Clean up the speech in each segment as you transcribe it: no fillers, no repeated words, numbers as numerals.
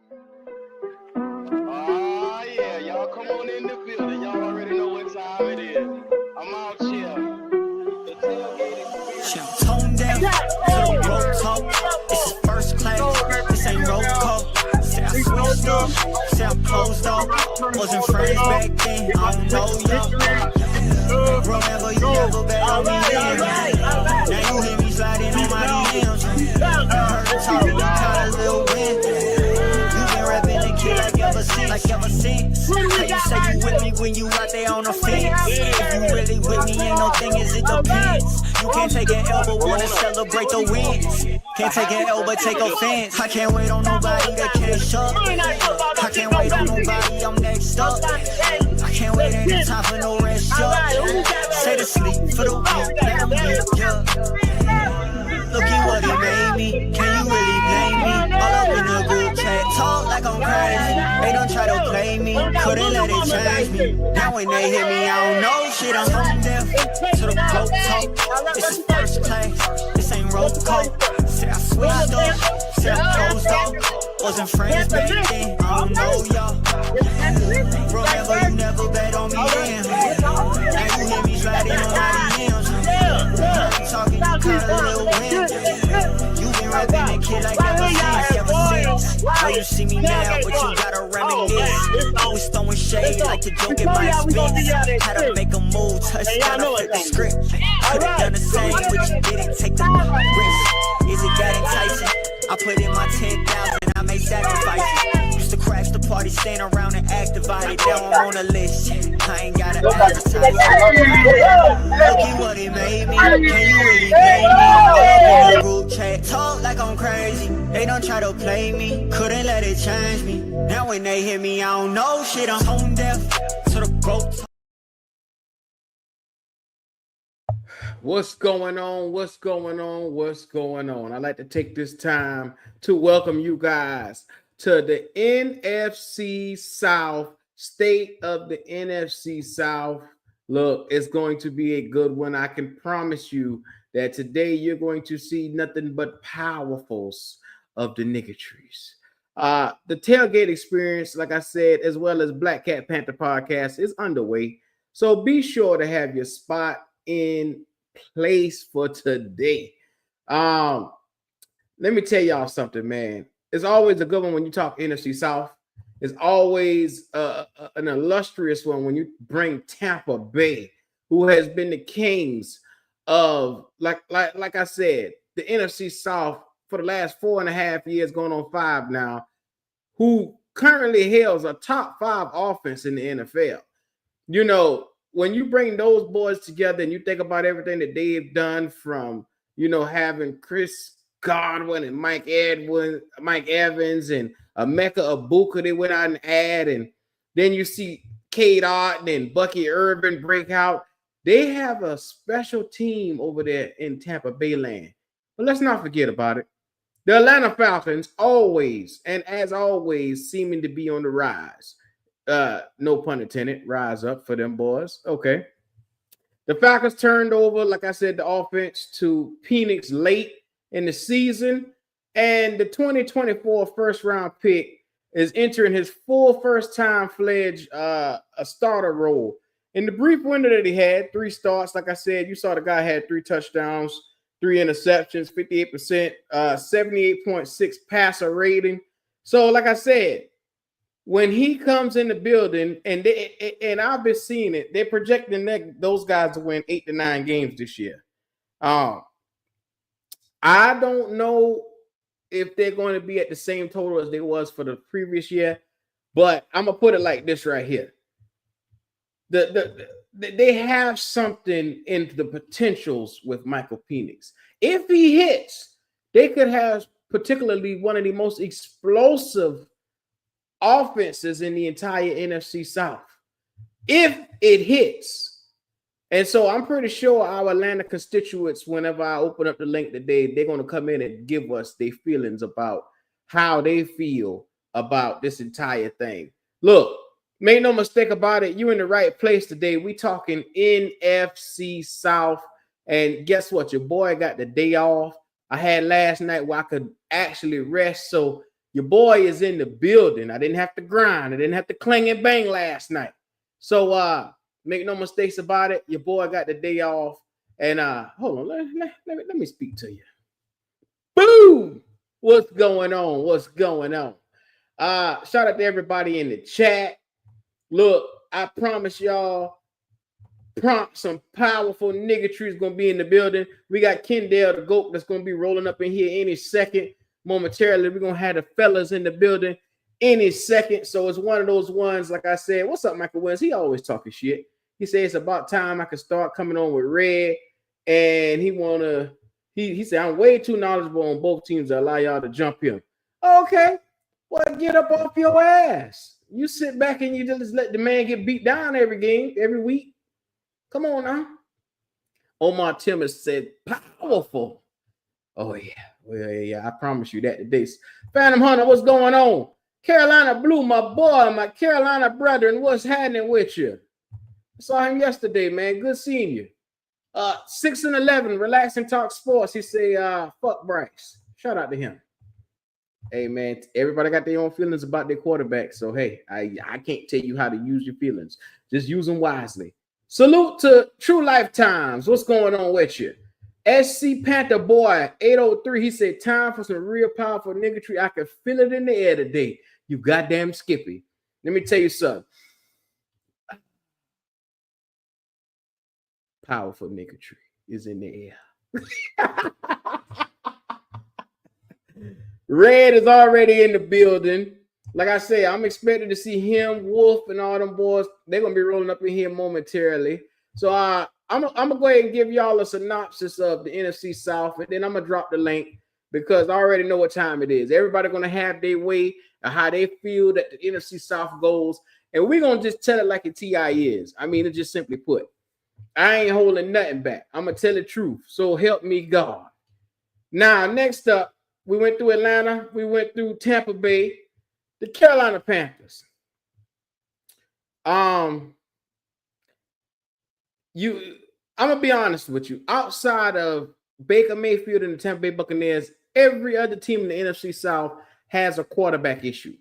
Yeah, y'all come on in the building. Y'all already know what time it is. I'm out here. The tailgate experience. Tone down to the road talk. This is first class. This ain't roll call. Say I switched up. Say I closed off. Wasn't friends back then. I don't know y'all. Remember you never bet on me then. Now you hear me sliding on my DMs. You heard the talk. You caught a little wind. You been rapping the kid like ever since. How you say you with me when you out there on the fence? If you really with me, ain't no thing as it depends. You can't take an L but wanna celebrate the wins. Can't take an L but take offense. I can't wait on nobody to catch up. I can't wait on nobody, I'm next up. I can't wait, ain't no time for no rest up. Say to sleep for the week, let them get up. Look at what he made me, can you really blame me? All up in the group chat, talk like I'm crazy. They don't try to play me, couldn't let it change me. Now when they hit me, I don't know shit, I'm home deaf. To the road talk, this is first class, this ain't roll call. Say I switched up, say I closed off. Wasn't friends back then, I don't know y'all. Remember you never bet on me then. Now you hear me sliding on my DMs. Talking, you caught a little wind. You been rapping the kid like ever since. Now you see me now, but you gotta reminisce. Always throwing shade like the joke in my expense. Had to make a move, touchdown, I flip the script. Could've done the same, but you didn't take the risk. Is it that enticing? I put in my 10,000, I made sacrifices. Used to crash the party, stand around and act divided. Now I'm on the list, I ain't gotta advertise. Look at what it made me, can you really blame me? All up in the group chat, talk like I'm crazy. They don't try to play me, couldn't let it change me. Now when they hear me, I don't know shit, I'm tone deaf to the growth. What's going on? What's going on? What's going on? I'd like to take this time to welcome you guys to the NFC South, State of the NFC South. Look, it's going to be a good one. I can promise you that today you're going to see nothing but powerfuls of the niggatries. The tailgate experience, like I said, as well as Black Cat Panther podcast is underway. So be sure to have your spot in place for today. Let me tell y'all something, man. It's always a good one when you talk NFC South. It's always an illustrious one when you bring Tampa Bay, who has been the kings of, like I said, the NFC South for the last 4.5 years, going on 5 now, who currently hails a top 5 offense in the NFL. You know, when you bring those boys together and you think about everything that they've done, from, you know, having Chris Godwin and Mike Evans and Emeka Ibuka, they went out and add, and then you see Cade Otton and Bucky Irvin break out. They have a special team over there in Tampa Bay land. But let's not forget about it. The Atlanta Falcons always, and as always, seeming to be on the rise. No pun intended, rise up for them boys. Okay. The Falcons turned over, like I said, the offense to Penix late in the season, and the 2024 first round pick is entering his full first-time fledged a starter role. In the brief window that he had, 3 starts, like I said, you saw the guy had 3 touchdowns, 3 interceptions, 58%, 78.6 passer rating. So, like I said, when he comes in the building, and I've been seeing it, they're projecting those guys to win 8 to 9 games this year. I don't know if they're going to be at the same total as they was for the previous year, but I'm gonna put it like this right here: they have something in the potentials with Michael Penix. If he hits, they could have particularly one of the most explosive offenses in the entire NFC South if it hits. And so I'm pretty sure our Atlanta constituents, whenever I open up the link today, they're going to come in and give us their feelings about how they feel about this entire thing. Look, make no mistake about it, you're in the right place today. We talking NFC South, and guess what? Your boy got the day off. I had last night where I could actually rest, so Your boy is in the building. I didn't have to grind. I didn't have to clang and bang last night. So make no mistakes about it. Your boy got the day off. And hold on, let me speak to you. Boom! What's going on? What's going on? Shout out to everybody in the chat. Look, I promise y'all, some powerful niggatry is gonna be in the building. We got Kendall the GOAT that's gonna be rolling up in here any second. Momentarily, we're gonna have the fellas in the building any second. So it's one of those ones, like I said. What's up, Michael Wins? He always talking shit. He said it's about time I can start coming on with Red, and he said I'm way too knowledgeable on both teams to allow y'all to jump him. Okay, well, get up off your ass. You sit back and you just let the man get beat down every game, every week. Come on now. Omar Timmons said powerful. Oh, yeah. Well, yeah, I promise you that today. Phantom Hunter, what's going on? Carolina Blue, my boy, my Carolina brethren, what's happening with you? I saw him yesterday, man. Good seeing you. 6-11, Relax and Talk Sports. He say, fuck Bryce. Shout out to him. Hey, man, everybody got their own feelings about their quarterback. So, hey, I can't tell you how to use your feelings. Just use them wisely. Salute to True Lifetimes. What's going on with you? SC Panther Boy 803. He said, time for some real powerful niggatry. I can feel it in the air today. You goddamn Skippy. Let me tell you something. Powerful niggatry is in the air. Red is already in the building. Like I say, I'm expecting to see him, Wolf, and all them boys. They're going to be rolling up in here momentarily. So I'm going to go ahead and give y'all a synopsis of the NFC South, and then I'm going to drop the link because I already know what time it is. Everybody going to have their way of how they feel that the NFC South goes, and we're going to just tell it like a TI is. I mean, it's just simply put. I ain't holding nothing back. I'm going to tell the truth. So help me God. Now, next up, we went through Atlanta. We went through Tampa Bay. The Carolina Panthers. I'm gonna be honest with you. Outside of Baker Mayfield and the Tampa Bay Buccaneers, every other team in the NFC South has a quarterback issue.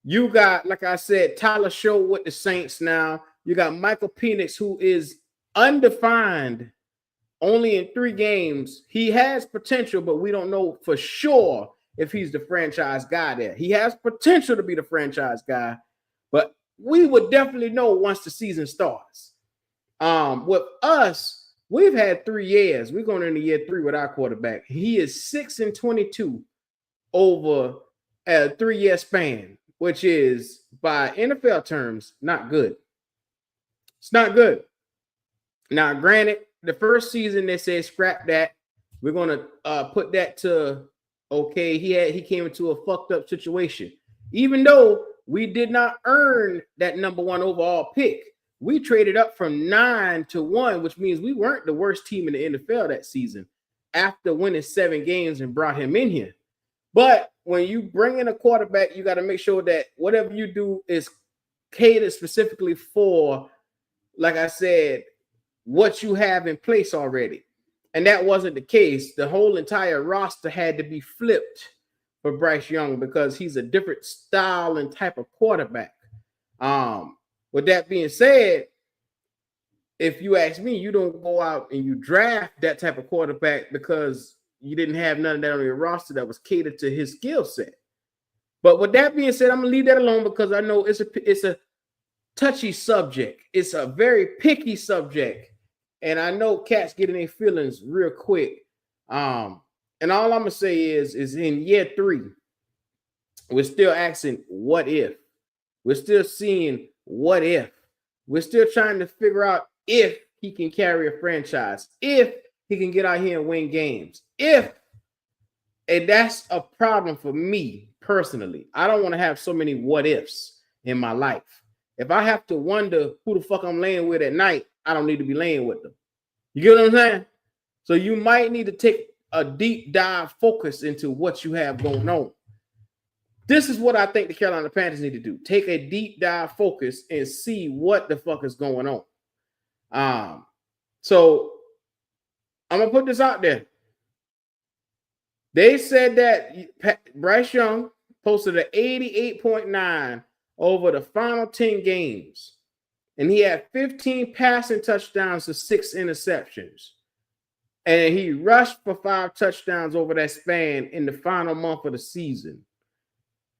You got, like I said, Tyler Show with the Saints now. You got Michael Penix, who is undefined, only in 3 games. He has potential, but we don't know for sure if he's the franchise guy there. He has potential to be the franchise guy, but we would definitely know once the season starts. With us, we've had 3 years. We're going into year 3 with our quarterback. He is 6-22 over a 3-year span, which is, by NFL terms, not good. It's not good. Now, granted, the first season they said scrap that. We're going to put that to, okay, he came into a fucked up situation. Even though we did not earn that number 1 overall pick, we traded up from 9-1, which means we weren't the worst team in the NFL that season after winning 7 games and brought him in here. But when you bring in a quarterback, you got to make sure that whatever you do is catered specifically for, like I said, what you have in place already. And that wasn't the case. The whole entire roster had to be flipped for Bryce Young because he's a different style and type of quarterback. With that being said, if you ask me, you don't go out and you draft that type of quarterback because you didn't have none of that on your roster that was catered to his skill set. But with that being said, I'm going to leave that alone because I know it's a touchy subject. It's a very picky subject. And I know cats getting their feelings real quick. And all I'm going to say is in year 3, we're still asking, what if? We're still seeing, what if? We're still trying to figure out if he can carry a franchise, if he can get out here and win games, and that's a problem for me personally. I don't want to have so many what ifs in my life. If I have to wonder who the fuck I'm laying with at night, I don't need to be laying with them. You get what I'm saying? So you might need to take a deep dive focus into what you have going on. This is what I think the Carolina Panthers need to do. Take a deep dive focus and see what the fuck is going on. So I'm going to put this out there. They said that Bryce Young posted an 88.9 over the final 10 games. And he had 15 passing touchdowns to 6 interceptions. And he rushed for 5 touchdowns over that span in the final month of the season.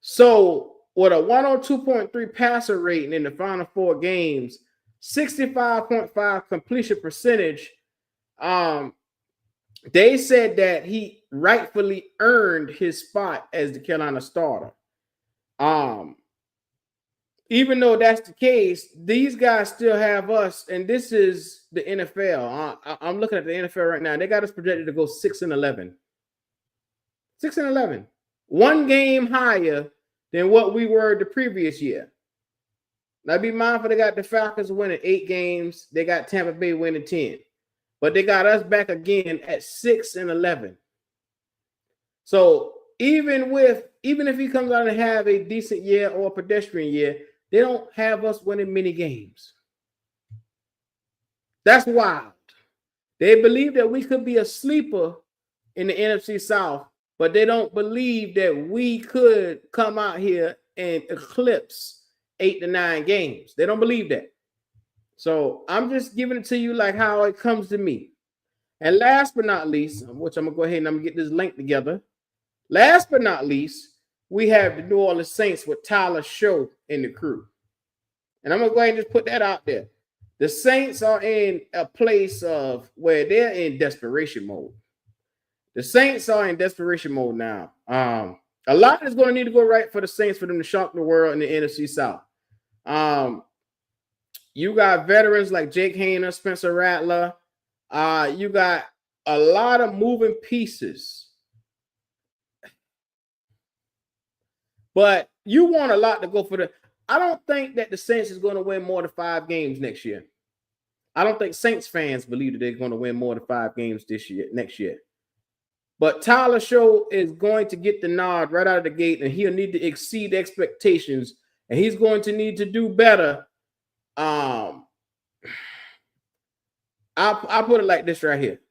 So with a 102.3 passer rating in the final 4 games, 65.5 completion percentage, they said that he rightfully earned his spot as the Carolina starter. Even though that's the case, these guys still have us, and this is the NFL. I'm looking at the NFL right now. They got us projected to go 6-11. 6-11. 1 game higher than what we were the previous year. Now be mindful, they got the Falcons winning 8 games. They got Tampa Bay winning 10. But they got us back again at 6-11. So even if he comes out and have a decent year or a pedestrian year, they don't have us winning many games. That's wild. They believe that we could be a sleeper in the NFC South, but they don't believe that we could come out here and eclipse 8 to 9 games. They don't believe that. So I'm just giving it to you like how it comes to me. And last but not least, which I'm going to go ahead and I'm going to get this link together. Last but not least, we have the New Orleans Saints with Tyler Show in the crew. And I'm going to go ahead and just put that out there. The Saints are in a place of where they're in desperation mode. The Saints are in desperation mode now. A lot is going to need to go right for the Saints for them to shock the world in the NFC South. You got veterans like Jake Hayner, Spencer Rattler. You got a lot of moving pieces. But you want a lot to go for the. I don't think that the Saints is going to win more than 5 games next year. I don't think Saints fans believe that they're going to win more than 5 games next year. But Tyler Show is going to get the nod right out of the gate, and he'll need to exceed expectations, and he's going to need to do better. I'll put it like this right here.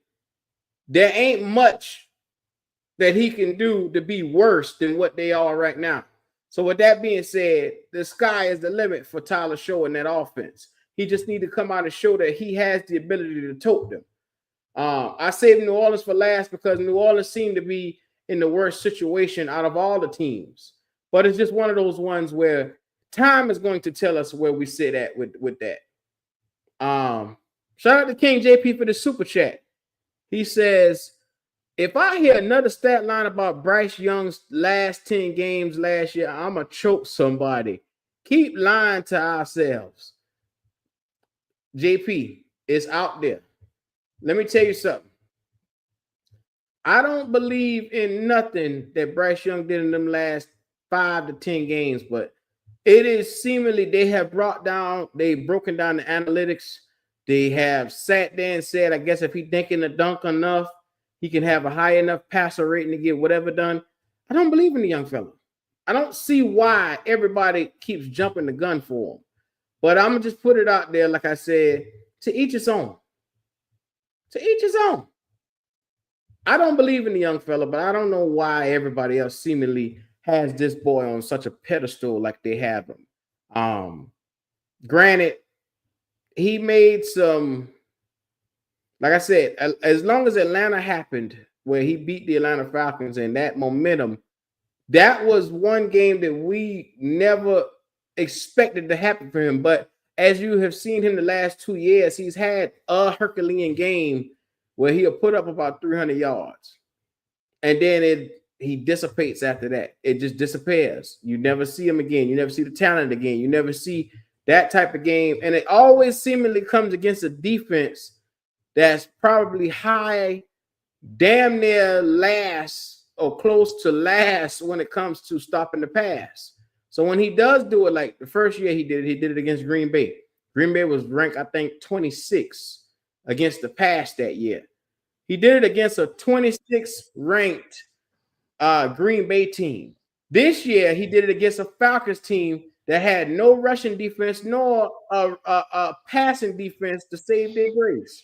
There ain't much that he can do to be worse than what they are right now. So with that being said, the sky is the limit for Tyler Show in that offense. He just need to come out and show that he has the ability to tote them. I saved New Orleans for last because New Orleans seemed to be in the worst situation out of all the teams. But it's just one of those ones where time is going to tell us where we sit at with that. Shout out to King JP for the super chat. He says, if I hear another stat line about Bryce Young's last 10 games last year, I'm going to choke somebody. Keep lying to ourselves. JP, it's out there. Let me tell you something. I don't believe in nothing that Bryce Young did in them last 5 to 10 games, but it is seemingly they've broken down the analytics. They have sat there and said, I guess if he's thinking the dunk enough, he can have a high enough passer rating to get whatever done. I don't believe in the young fella. I don't see why everybody keeps jumping the gun for him. But I'm going to just put it out there, like I said, to each his own. To each his own. I don't believe in the young fella, but I don't know why everybody else seemingly has this boy on such a pedestal like they have him. Granted, he made some, like I said, as long as Atlanta happened, where he beat the Atlanta Falcons and that momentum, that was one game that we never expected to happen for him. But as you have seen him the last 2 years, he's had a Herculean game where he'll put up about 300 yards. And then he dissipates after that. It just disappears. You never see him again. You never see the talent again. You never see that type of game. And it always seemingly comes against a defense that's probably high, damn near last or close to last when it comes to stopping the pass. So when he does do it, like the first year he did it against Green Bay. Green Bay was ranked, I think, 26 against the pass that year. He did it against a 26 ranked Green Bay team. This year, he did it against a Falcons team that had no rushing defense nor a passing defense to save their grace.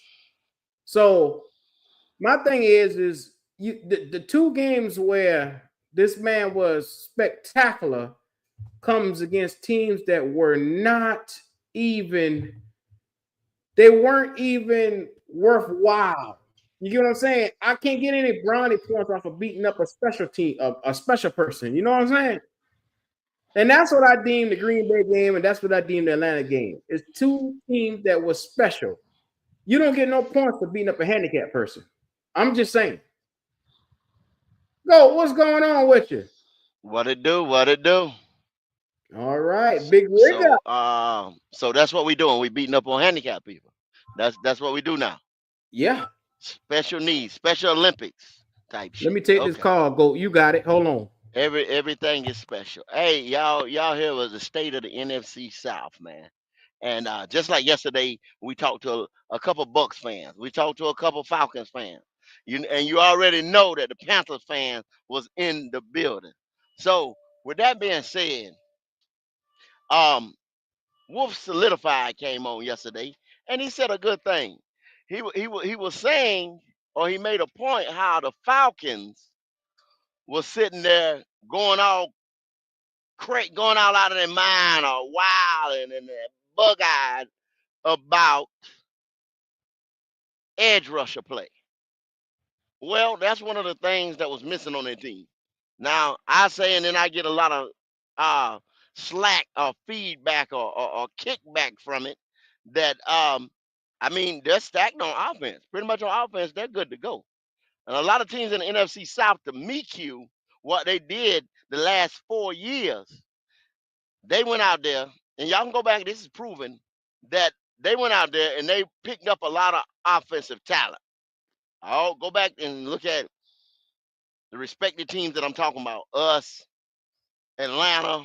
So my thing is the 2 games where This man was spectacular. Comes against teams that were not even, they weren't even worthwhile. You get what I'm saying? I can't get any brownie points off of beating up a special team, a special person. You know what I'm saying? And that's what I deem the Green Bay game, and that's what I deem the Atlanta game. It's two teams that was special. You don't get no points for beating up a handicapped person. I'm just saying. Go, what's going on with you? What it do? What it do? All right, big rig up. So that's what we doing. We beating up on handicapped people. That's what we do now. Yeah. Special needs, Special Olympics type Let me shit. take this Okay. call. Go, you got it. Hold on. Everything is special. Hey, y'all here was the state of the NFC South, man. And just like yesterday, we talked to a couple Bucks fans. We talked to a couple Falcons fans. You already know that the Panthers fan was in the building. So with that being said, um, Wolf Solidified came on yesterday, and he said a good thing. He was saying, or he made a point how the Falcons was sitting there going all out of their mind or wild and bug eyed about edge rusher play. Well, that's one of the things that was missing on their team. Now I say, and then I get a lot of uh, slack or feedback or kickback from it. That I mean, they're stacked on offense. Pretty much on offense, they're good to go. And a lot of teams in the NFC South, to meet you, what they did the last 4 years, they went out there, and y'all can go back. This is proven that they went out there and they picked up a lot of offensive talent. I'll go back and look at the respective teams that I'm talking about: us, Atlanta,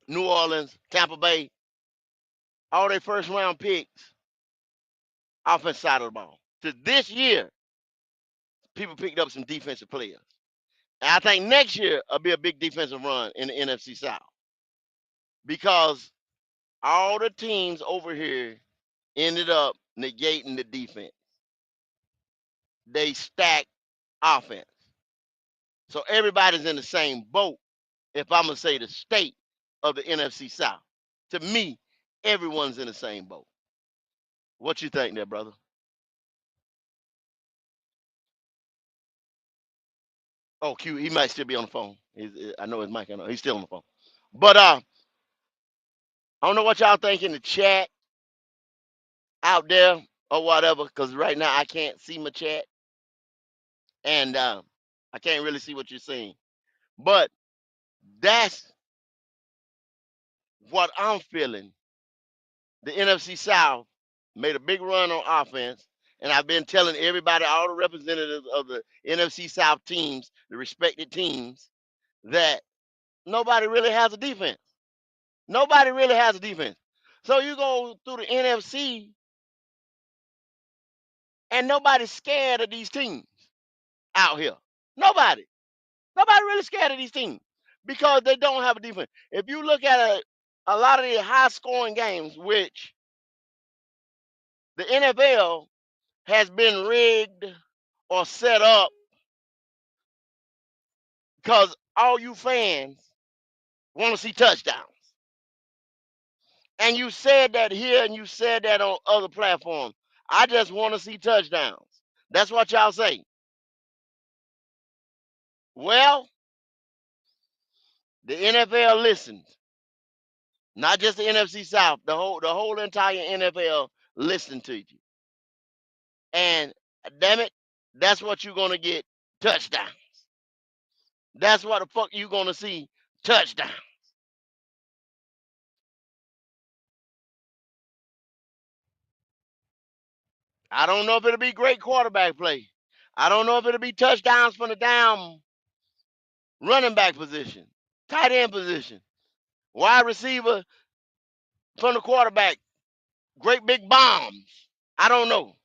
New Orleans, Tampa Bay. All their first round picks, offense side of the ball. To this year, people picked up some defensive players. And I think next year will be a big defensive run in the NFC South because all the teams over here ended up negating the defense. They stacked offense. So everybody's in the same boat. If I'm gonna say the state of the NFC South, to me, everyone's in the same boat. What you think there, brother? Oh, Q, he might still be on the phone. I know his mic. I know he's still on the phone. But I don't know what y'all think in the chat out there or whatever, because right now I can't see my chat and I can't really see what you're saying. But that's what I'm feeling. The NFC South made a big run on offense, and I've been telling everybody, all the representatives of the NFC South teams, the respected teams, that nobody really has a defense. Nobody really has a defense. So you go through the NFC, and nobody's scared of these teams out here. Nobody. Nobody really scared of these teams because they don't have a defense. If you look at a lot of the high scoring games, which the NFL has been rigged or set up because all you fans want to see touchdowns. And you said that here and you said that on other platforms. I just want to see touchdowns. That's what y'all say. Well, the NFL listened. Not just the NFC South, the whole entire NFL listened to you. And damn it, that's what you're gonna get, touchdowns. That's what the fuck you gonna see, touchdowns. I don't know if it'll be great quarterback play. I don't know if it'll be touchdowns from the down running back position, tight end position, wide receiver from the quarterback, great big bombs. I don't know.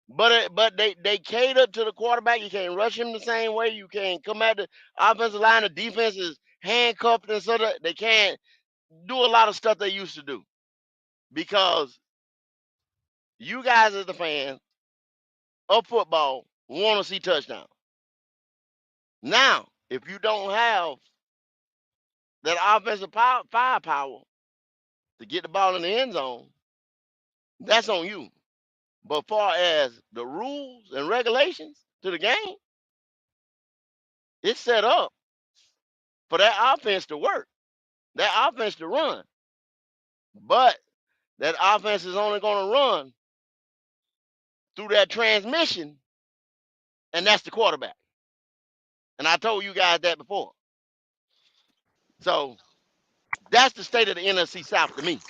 But they cater to the quarterback. You can't rush him the same way. You can't come at the offensive line. The defense is handcuffed and so that they can't do a lot of stuff they used to do because you guys as the fans of football want to see touchdowns. Now, If you don't have that offensive firepower to get the ball in the end zone, that's on you. But far as the rules and regulations to the game, it's set up for that offense to work, that offense to run. But that offense is only going to run through that transmission, and that's the quarterback. And I told you guys that before. So that's the state of the NFC South to me.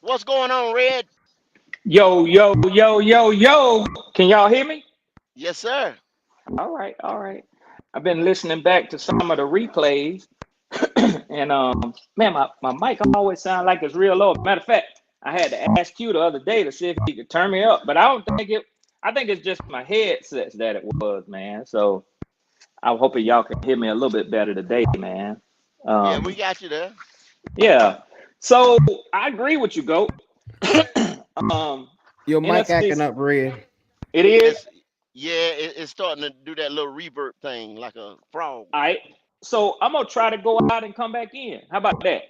What's going on, Red? Yo, yo, yo, yo, yo. Can y'all hear me? Yes, sir. All right, all right. I've been listening back to some of the replays, and man, my mic always sounds like it's real low. Matter of fact, I had to ask you the other day to see if he could turn me up, but I don't think it. I think it's just my headsets that it was, man. So I'm hoping y'all can hear me a little bit better today, man. Yeah, Um, we got you there. yeah. So I agree with you, Goat. um, Your mic NFC, acting up, Red. it is. It's it's starting to do that little reverb thing like a frog. All right. So I'm gonna try to go out and come back in. How about that?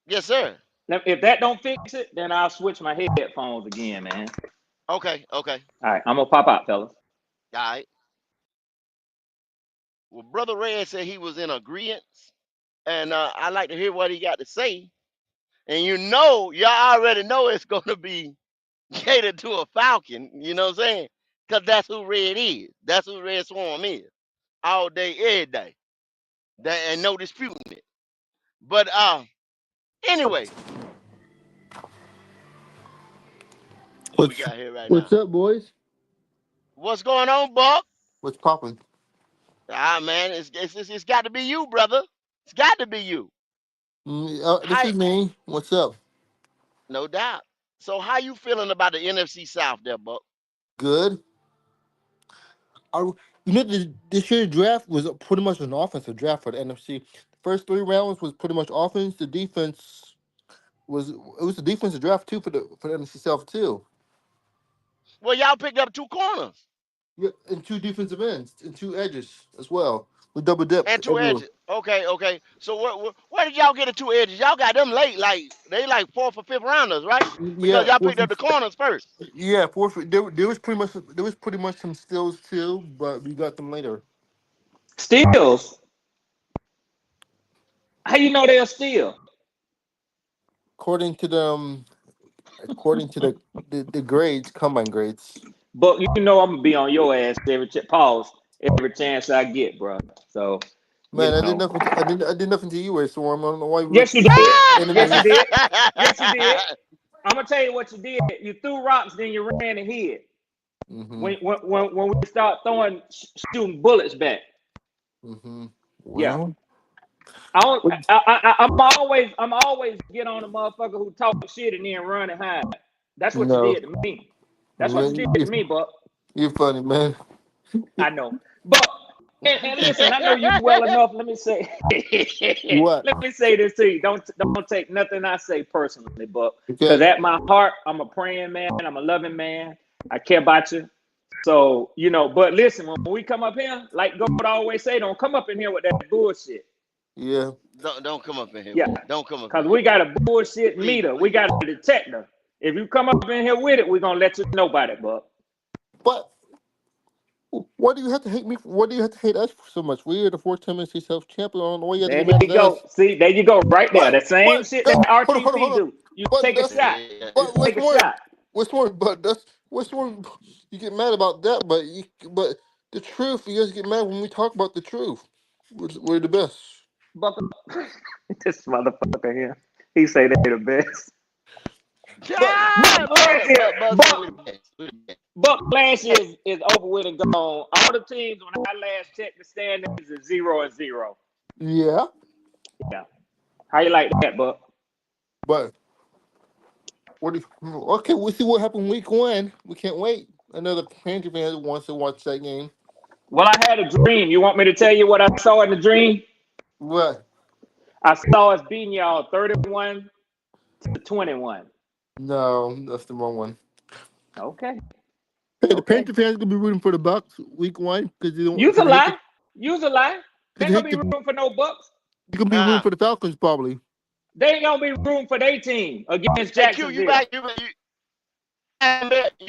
Yes, sir. Now, if that don't fix it, then I'll switch my headphones again, man. Okay, okay. All right, I'm gonna pop out, fellas. All right. Well, Brother Red said he was in agreement, and I like to hear what he got to say. And y'all already know it's going to be catered to a Falcon. You know what I'm saying? Because that's who Red is. That's who Red Swarm is. All day, every day. That, and no disputing it. But anyway, what we What's got here right now? what's up, boys? What's going on, Buck? What's popping? Ah, man, it's got to be you, brother. It's got to be you. This Hi, is me. What's up? no doubt. So, how you feeling about the NFC South, there, Buck? Good. I, this year's draft was pretty much an offensive draft for the NFC. The first three rounds was pretty much offense. The defense was a defensive draft too for the NFC South too. Well, y'all picked up two corners Yeah, and two defensive ends and two edges as well. We double dipped and two everywhere. edges. Okay, okay. So, where did y'all get the two edges? Y'all got them late, like they like fourth or fifth rounders, right? Because Yeah, y'all picked up the corners first. yeah. Fourth. There was pretty much some steals too, but we got them later. Steals. How you know they're steal? According to them, according to the grades, combine grades. But you know I'm gonna be on your ass pause every chance I get, bro. So you Man, I did know. nothing. I did nothing to you, Swarm. I don't know why you were Yes, you did. Yes, you enemies. did. Yes, you did. I'm gonna tell you what you did. You threw rocks, then you ran and hid. Mm-hmm. When we start throwing shooting bullets back. Mm-hmm. Yeah. Well, I don't, what- I'm always get on a motherfucker who talk shit and then run and hide. That's what you no, did to me. That's what you man, did to me, Buck. you're funny, man. I know. But and listen, I know you well enough. Let me say What? let me say this to you. Don't take nothing I say personally, Buck. Because Okay. at my heart, I'm a praying man, I'm a loving man. I care about you. So, but listen, when we come up here, like God always say, don't come up in here with that bullshit. Yeah. don't come up in here Yeah. with it. Don't come up in Because here we with got it. a bullshit Please, meter. We please. got a detector. If you come up in here with it, we're gonna let you know about it, Buck. But why do you have to hate me? Why do you have to hate us so much? We are the four-time NC South champion. I don't know why you have to There get mad you at go. us. See, there you go, right there. But The same but shit that, that hold RTP on. do. You But take a that's shot. Yeah. You but take what's a more? shot. What's more? But that's what's more. You get mad about that, but the truth. You guys get mad when we talk about the truth. We're the best. Buck, this motherfucker here. He say they the best. But Ah, Buck last year, but say we Buck, the best. We the best. Buck last year is over with and gone. All the teams when I last checked the standings is 0-0. yeah, Yeah. How you like that, Buck? but what? Okay, we'll see what happened week one. We can't wait. Another Panther fan wants to watch that game. Well, I had a dream. You want me to tell you what I saw in the dream? What? I saw us beating y'all 31-21. No, that's the wrong one. Okay. Hey, the Okay. Panther fans gonna be rooting for the Bucks week 1 because they don't Use a because they hate lie. the Use a lie. They because ain't gonna be rooting for no Bucks. they gonna be rooting Uh, for the Falcons probably. They ain't gonna be rooting for their team against hey, Q, you Jacksonville. back? You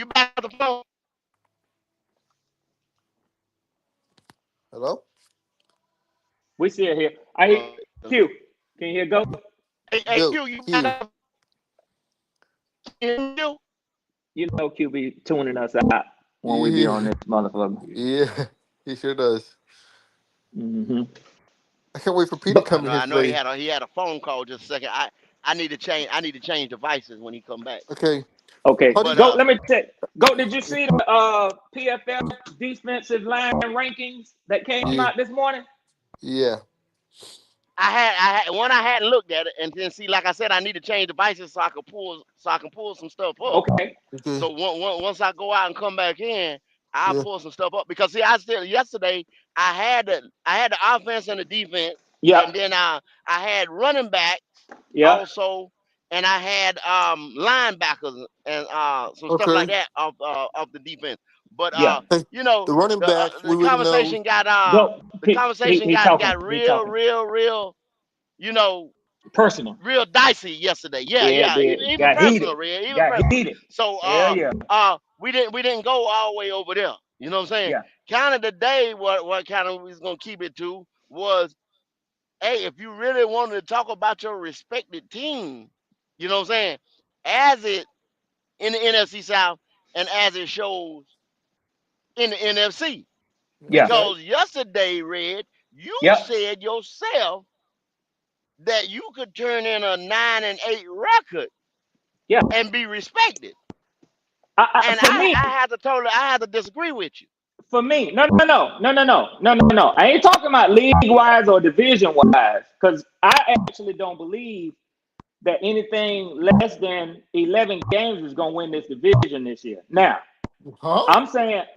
back on the phone? Hello. We still here. I Q. Can you hear go? Hey, Go Q, you back Q. on? Q? You know Q be tuning us out when we be on Yeah, this motherfucker. yeah, he sure does. Hmm. I can't wait for Pete to But come in here I know today. he had a phone call just a second. I need to change devices when he come back. Okay, okay, how do But you, go. Let me check. Go. Did you see the PFF defensive line rankings that came yeah, out this morning? yeah. I hadn't looked at it, and then see, like I said, I need to change devices so I can pull some stuff up. Okay. Okay, So once I go out and come back in, I'll yeah. pull some stuff up because see, I still yesterday I had the offense and the defense, Yep. and then I had running backs Yep. also, and I had linebackers and some stuff like Okay. that of the defense. But Yeah. Hey, you know the running backs we the already know. conversation got Go. He talking. got He real talking. real you know Personal. real dicey yesterday. Yeah, Yeah, it yeah, did. even Got heated. personal, real, even Got personal. heated. So Hell yeah. we didn't go all the way over there. You know what I'm saying? Yeah. Kind of the day what kind of we was gonna keep it to was, hey, if you really wanted to talk about your respected team, you know what I'm saying, as it in the NFC South and as it shows in the NFC. Yeah. Okay. Because yesterday, Red, you Yep. said yourself that you could turn in a 9-8 record Yeah. and be respected. And For me, I had to disagree with you. no. I ain't talking about league wise or division wise, because I actually don't believe that anything less than 11 games is gonna win this division this year. Now, Huh?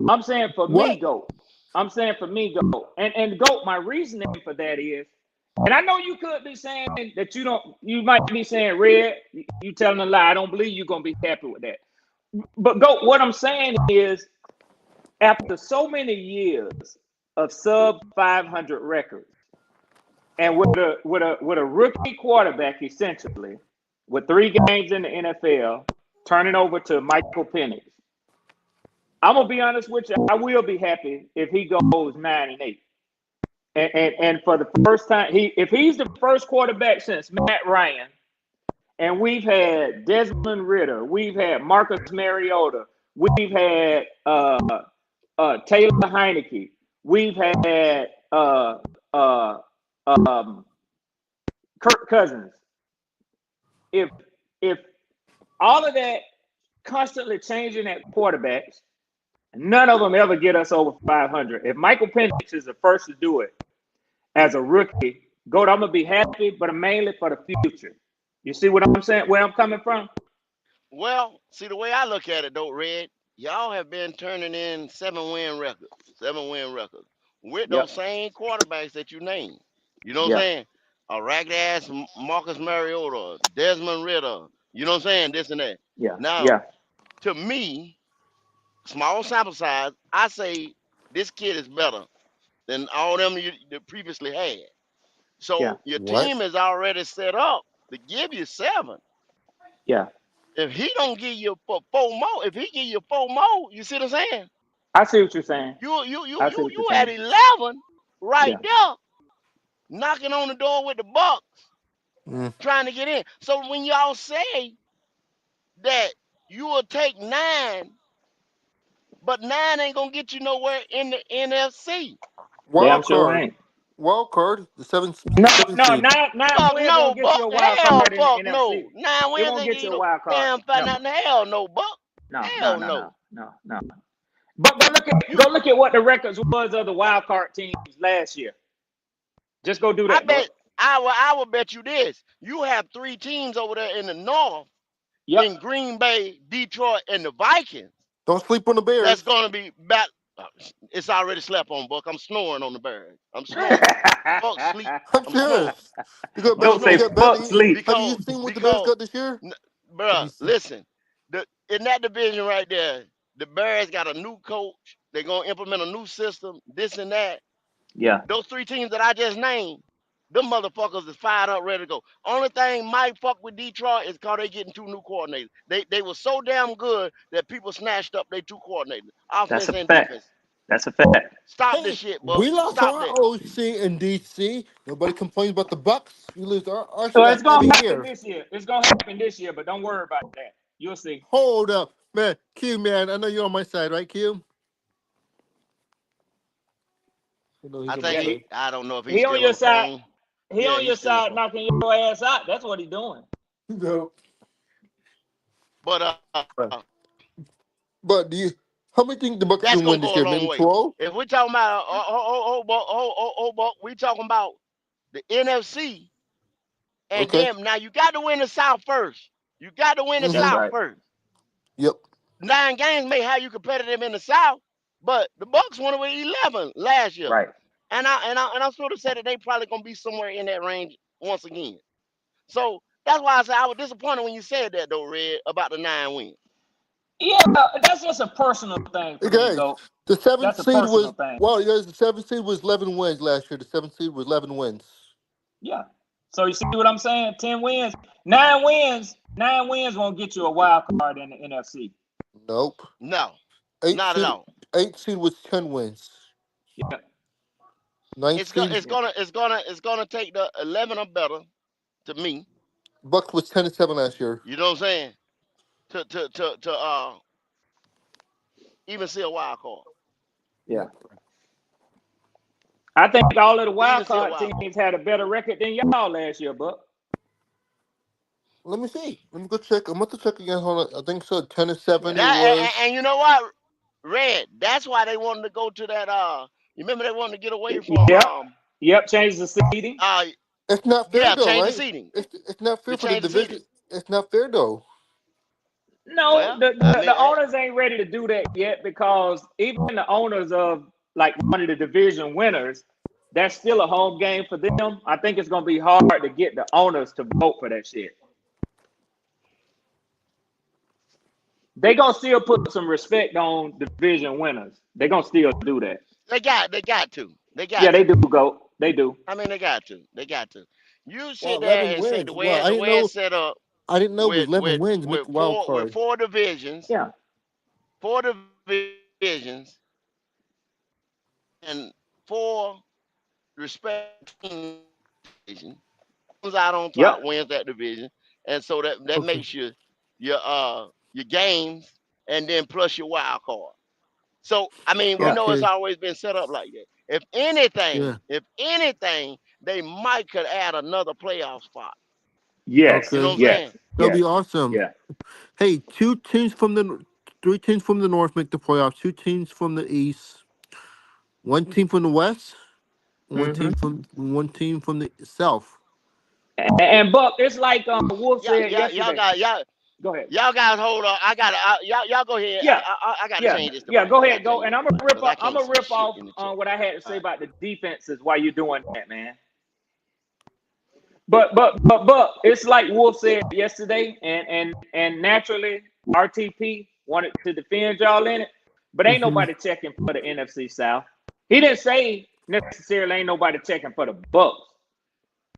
I'm saying for me, What? go. I'm saying for me, go. And go. My reasoning for that is, and I know you could be saying that you don't. You might be saying, Red, you telling a lie. I don't believe you're gonna be happy with that. But go. What I'm saying is, after so many years of sub 500 records, and with a rookie quarterback essentially, with 3 games in the NFL, turning over to Michael Penix, I'm gonna be honest with you. I will be happy if he goes 9-8, and for the first time, if he's the first quarterback since Matt Ryan, and we've had Desmond Ritter, we've had Marcus Mariota, we've had Taylor Heineke. We've had uh, um, Kirk Cousins. If if all of that constantly changing at quarterbacks, none of them ever get us over 500. If Michael Penix is the first to do it as a rookie, goat, I'm gonna be happy, but mainly for the future. You see what I'm saying? Where I'm coming from? Well, see the way I look at it though, Red, y'all have been turning in 7-win records with Yep. those same quarterbacks that you named. You know what I'm Yeah. saying? A ragged ass Marcus Mariota, Desmond Ritter. You know what I'm saying? This and that. Yeah. Now, Yeah. to me, small sample size, I say this kid is better than all them you previously had. Yeah. So your What? team is already set up to give you 7. Yeah. If he don't give you four more, if he give you 4 more, you see what I'm saying? I see what you're saying. I see what you're You at saying. 11 right Yeah. there, knocking on the door with the Bucks, Mm. trying to get in. So when y'all say that you will take 9, but 9 ain't gonna get you nowhere in the NFC. Damn Wild sure card. ain't. Wild card. The No, seven no, seed. nine Fuck wins no, won't get you Buck. a wild Hell, card in the fuck NFC. no. 9 It wins won't ain't get get you you a no wild card. damn fat Never. nothing. Hell no, Buck. No, no, Hell no, no. no, no, no. But You, go look at what the records was of the wild card teams last year. Just go do I that. Go. bet, I will bet you this. You have 3 teams over there in the North Yep. in Green Bay, Detroit, and the Vikings. Don't sleep on the That's Bears. gonna be back. It's already slept on, Buck. I'm snoring on the bird. I'm snoring. Fuck sleep. I'm I'm snoring. serious. You got I'm better. Go You say snoring got fuck better. sleep. Have you because seen what the Bears because got this year? Have bruh, you seen? listen. In that division right there, The Bears got a new coach. They're gonna implement a new system, this and that. Yeah, Those three teams that I just named, them motherfuckers is fired up, ready to go. Only thing might fuck with Detroit is cause they getting two new coordinators. They were so damn good that people snatched up their two coordinators, that's offense a and fact. defense. That's a fact. Stop this Hey, shit, Buck. we lost Stop our that. OC in DC. Nobody complains about the Bucks. We lose our So shit it's gonna every happen year. this year. It's gonna happen this year, but don't worry about that. You'll see. Hold up, man. Q, man. I know you're on my side, right, Q? I know he's I on my think Yeah, he. side. I don't know if he's he on still on your the side. phone. He Yeah, on your he's still on the side, phone. knocking your ass out. That's what he doing. No. But But do you? How many think the Bucks that's can gonna win this go a year? long Maybe way. 12. If we're talking about we talking about the NFC, and Okay. then now you got to win the South first. You got to win the That's Mm-hmm. South right. first. Yep. 9 games may have you competitive in the South, but the Bucks won with 11 last year, Right. and I sort of said that they probably gonna be somewhere in that range once again. So that's why I said I was disappointed when you said that though, Red, about the 9 wins. Yeah, that's just a personal thing for me, Okay. go. The seventh That's a seed personal was thing. well, yes, the seventh seed was 11 wins last year. The seventh seed was 11 wins. Yeah. So you see what I'm saying? 10 wins, 9 wins, 9 wins won't get you a wild card in the NFC. Nope. No, Eighth not at seed. all. Eighth seed was 10 wins. Yeah. Ninth It's gonna seed. it's gonna it's gonna it's gonna take the 11 or better to me. Bucks was 10-7 last year. You know what I'm saying? To even see a wild card. Yeah. Yep. I think all of the To wild even see a card wild card. teams had a better record than y'all last year, but Let me see. Let me go check. I'm about to check again. Hold on. I think so. 10-7 it That was. and you know what, Red? That's why they wanted to go to that. You remember they wanted to get away from yep. Yep, change the seating. uh It's not fair yeah, though, change the right? seating. It's not They fair for the changed the division. seating. It's not fair though. No, Well, the, I the, mean, the owners ain't ready to do that yet because even the owners of like one of the division winners, that's still a home game for them. I think it's gonna be hard to get the owners to vote for that shit. They gonna still put some respect on division winners. They gonna still do that. they got to. They Yeah, got they to. do go. They do. I mean, they got to. They got to. You Wow, sit 11 there and say wins. Wow, I the didn't way it's know. set up I didn't know it was with 11 wins to make a wild with card. four divisions, Yeah. four divisions, and four respecting divisions. Comes out on top, Yep. wins that division, and so that Okay. makes your games, and then plus your wild card. So I mean, we Yeah. know it's Okay. always been set up like that. Yeah. If anything, they might could add another playoff spot. Yes. You know Okay. what I'm Yes. saying? That'll be Yes. awesome. Yeah. Hey, three teams from the north make the playoffs. Two teams from the east. One team from the west. Hmm. One team from the south. And Buck, it's like Wolf Yeah, said yeah, y'all yesterday. got y'all Go ahead. y'all guys hold on. I got to y'all go ahead. Yeah. I got to Yeah. change this Yeah. device. Go I ahead. got to Go. change And this I'm device gonna rip because I off. I'm can't gonna see rip shit off in the chat. what I had to All say right. about the defenses while you're doing that, man. But it's like Wolf said yesterday, and naturally RTP wanted to defend y'all in it, but ain't Mm-hmm. nobody checking for the NFC South. He didn't say necessarily ain't nobody checking for the Bucks.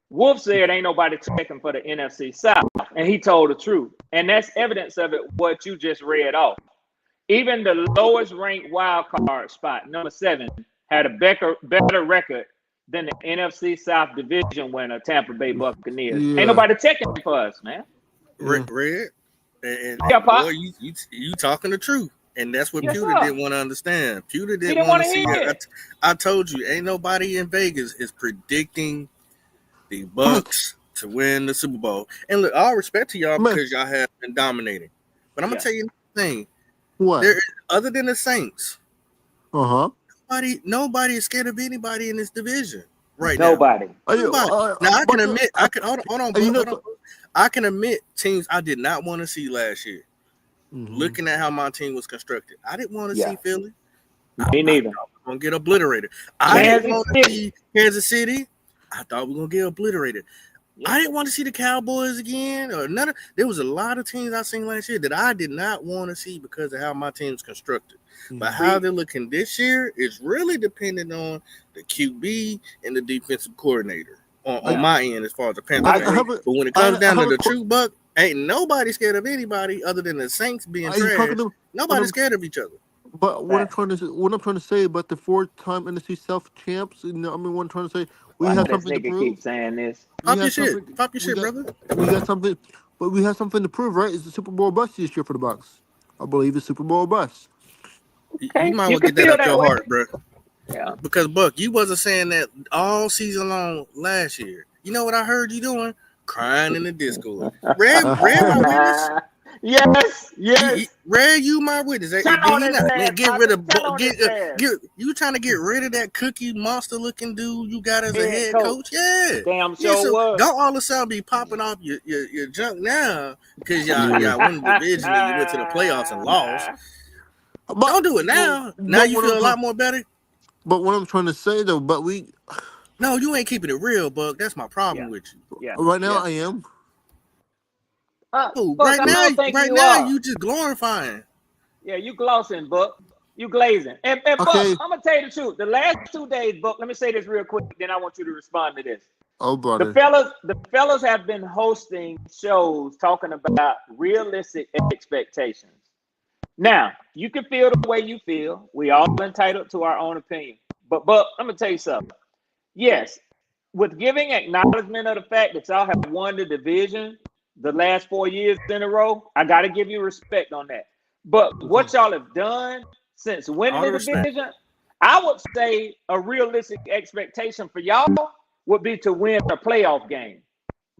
Wolf said ain't nobody checking for the NFC South, and he told the truth, and that's evidence of it. What you just read off. Even the lowest ranked wild card spot, number 7, had a better record than the NFC South division winner, Tampa Bay Buccaneers. Ain't Yeah. nobody checking for us, man. Yeah. Red, and, Yeah, and Pop. boy, you talking the truth, and that's what Yes, Pewter sir. didn't want to understand. Pewter He didn't didn't want want to to see hear it. it. I told you, ain't nobody in Vegas is predicting the Man, Bucks to win the Super Bowl. And look, all respect to y'all man, because y'all have been dominating. But I'm gonna Yeah. tell you another thing. what? There, other than the Saints, Uh-huh. nobody is scared of anybody in this division right now. Nobody. Are you, Nobody. Now I can but admit, I can hold on, you but know, hold on. I can admit teams I did not want to see last year. mm-hmm. Looking at how my team was constructed, I didn't want to Yeah. see Philly. Me I neither. thought we were gonna get obliterated. I didn't Kansas want to City. see Kansas City. I thought we were gonna get obliterated. Yep. I didn't want to see the Cowboys again, or none. There was a lot of teams I seen last year that I did not want to see because of how my team's constructed. But how they're looking this year is really dependent on the QB and the defensive coordinator on my end as far as the Panthers. But when it comes down to the true buck, ain't nobody scared of anybody other than the Saints being trash. Nobody's scared of each other. But what I'm trying to say about the 4-time NFC South champs, what I'm trying to say, we have something to prove. Keep saying this. Pop your shit, brother. We got something, but we have something to prove, right? It's the Super Bowl bust this year for the Bucs. I believe it's Super Bowl bust. Okay. You might want to get that out your heart, bro. Yeah. Because Buck, you wasn't saying that all season long last year. You know what I heard you doing? Crying in the disco. Red, my witness. Yes. Red, you my witness. You trying to get rid of that cookie monster looking dude you got as a head coach? Yeah. Damn sure was. Don't all of a sudden be popping off your junk now because y'all won the division and you went to the playoffs and lost. Don't do it now. Now you feel a lot more better. But what I'm trying to say though, no, you ain't keeping it real, Buck. That's my problem with you. Yeah. Right now I am. Right now, you just glorifying. Yeah, you glossing, Buck. You glazing. And Buck, I'm gonna tell you the truth. The last 2 days, Buck. Let me say this real quick. Then I want you to respond to this. Oh, brother. The fellas have been hosting shows talking about realistic expectations. Now, you can feel the way you feel. We all entitled to our own opinion. But I'm gonna tell you something. Yes, with giving acknowledgement of the fact that y'all have won the division the last 4 years in a row, I got to give you respect on that. But what y'all have done since winning the division, I would say a realistic expectation for y'all would be to win a playoff game.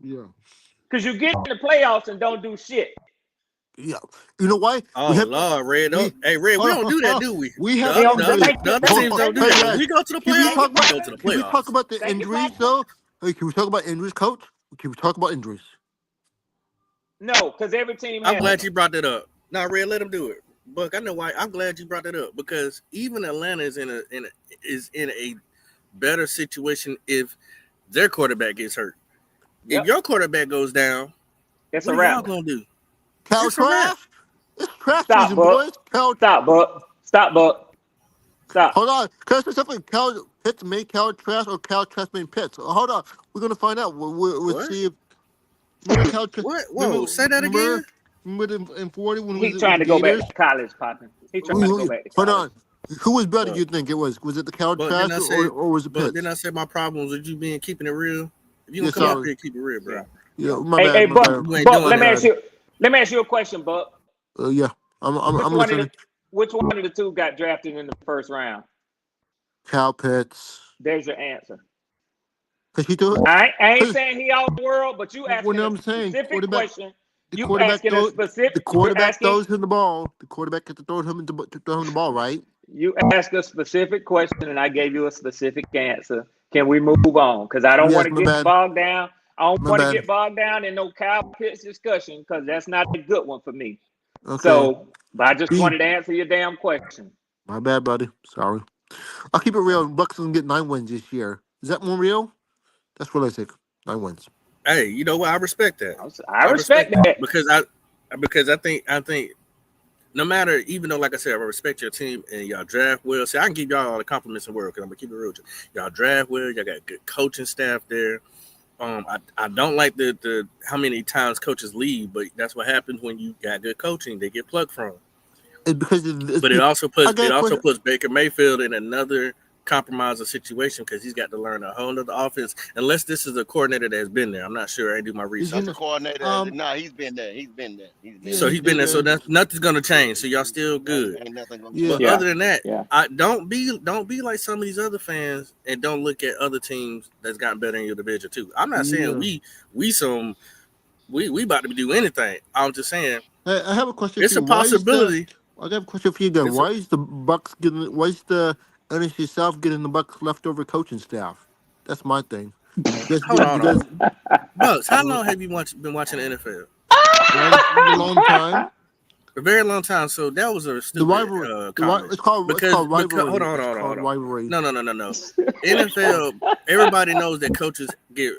Yeah. Because you get in the playoffs and don't do shit. Yeah. You know why? Oh, Lord, Red. Hey, Red, we don't do that, do we? We have the other teams don't do that. We go to the playoffs. Can we talk about the injuries, though? Hey, can we talk about injuries, Coach? Can we talk about injuries? No, because every team. I'm glad you brought that up. Now, Red, let him do it. Buck, I know why. I'm glad you brought that up because even Atlanta is in a better situation if their quarterback gets hurt. If your quarterback goes down, it's what a wrap. y'all gonna do? Cal trash. It's trash Stop, season, Buck. boys. Stop, Buck. Stop. Hold on. Can I say something? Cal Pitts made Cal trash or Cal trash made Pitts? Hold on. We're gonna find out. We'll see if. What? Whoa, say that again. Remember in 40 when he's trying to go back to college, Poppin'. He's trying to go back to college. Hold on. Who was better? You think it was? Was it the Cal trash or was it Pitts? But then I said my problem was with you keeping it real. If you don't come up here, keep it real, bro. Yeah, hey, Buck, let me ask you a question, Buck. Yeah, I'm listening. Which one of the two got drafted in the first round? Cal Pitts. There's your answer. Cause he do it. I ain't saying he out the world, but you asking a specific question. The quarterback throws him the ball. The quarterback gets to throw him the ball, right? You asked a specific question, and I gave you a specific answer. Can we move on? Because I don't want to get bogged down. I don't want to get bogged down in no Kyle Pitts discussion because that's not a good one for me. Okay. So, but I just wanted to answer your damn question. My bad, buddy. Sorry. I'll keep it real. Bucks gonna get 9 wins this year. Is that more real? That's realistic. 9 wins. Hey, you know what? I respect that. I respect that because I think no matter, even though like I said, I respect your team and y'all draft well. See, I can give y'all all the compliments in the world because I'm gonna keep it real with you. Y'all draft well. Y'all got good coaching staff there. I don't like the how many times coaches leave, but that's what happens when you got good coaching. They get plucked from. It also puts Baker Mayfield in another compromising situation because he's got to learn a whole other offense. Unless this is a coordinator that's been there, I'm not sure. I didn't do my research. The coordinator, no, he's been there. He's been there. So he's been there. So nothing's gonna change. So y'all still good. Ain't nothing gonna change. But other than that, don't be like some of these other fans and don't look at other teams that's gotten better in your division too. I'm not saying we about to do anything. I'm just saying. I have a question. It's a possibility. I have a question for you then. Why is the Bucks getting? Why is the NFC South getting the Bucks leftover coaching staff? That's my thing. Hold on. Bucks, how long have you been watching the NFL? A long time. A very long time. So that was a stupid comment. It's called rivalry. Hold on. Rivalry. No. NFL. Everybody knows that coaches get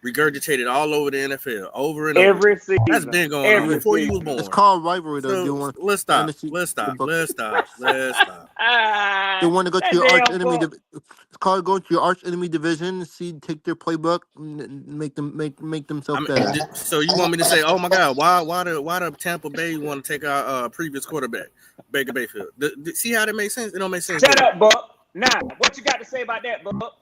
regurgitated all over the NFL, over and over. Every season. That's been going on before you was It's born. called rivalry, though. They So want let's the stop. NFC Let's the stop. Bucks. Let's stop. Let's stop. They want to go to That your arch damn enemy. Buck. It's called going to your arch enemy division. See, take their playbook, and make I themselves mean, better. so you want me to say, oh my God, why the Tampa Bay want to take our previous quarterback, Baker Mayfield? See how that makes sense? It don't make sense. Shut up, Buck. Now, what you got to say about that, Buck?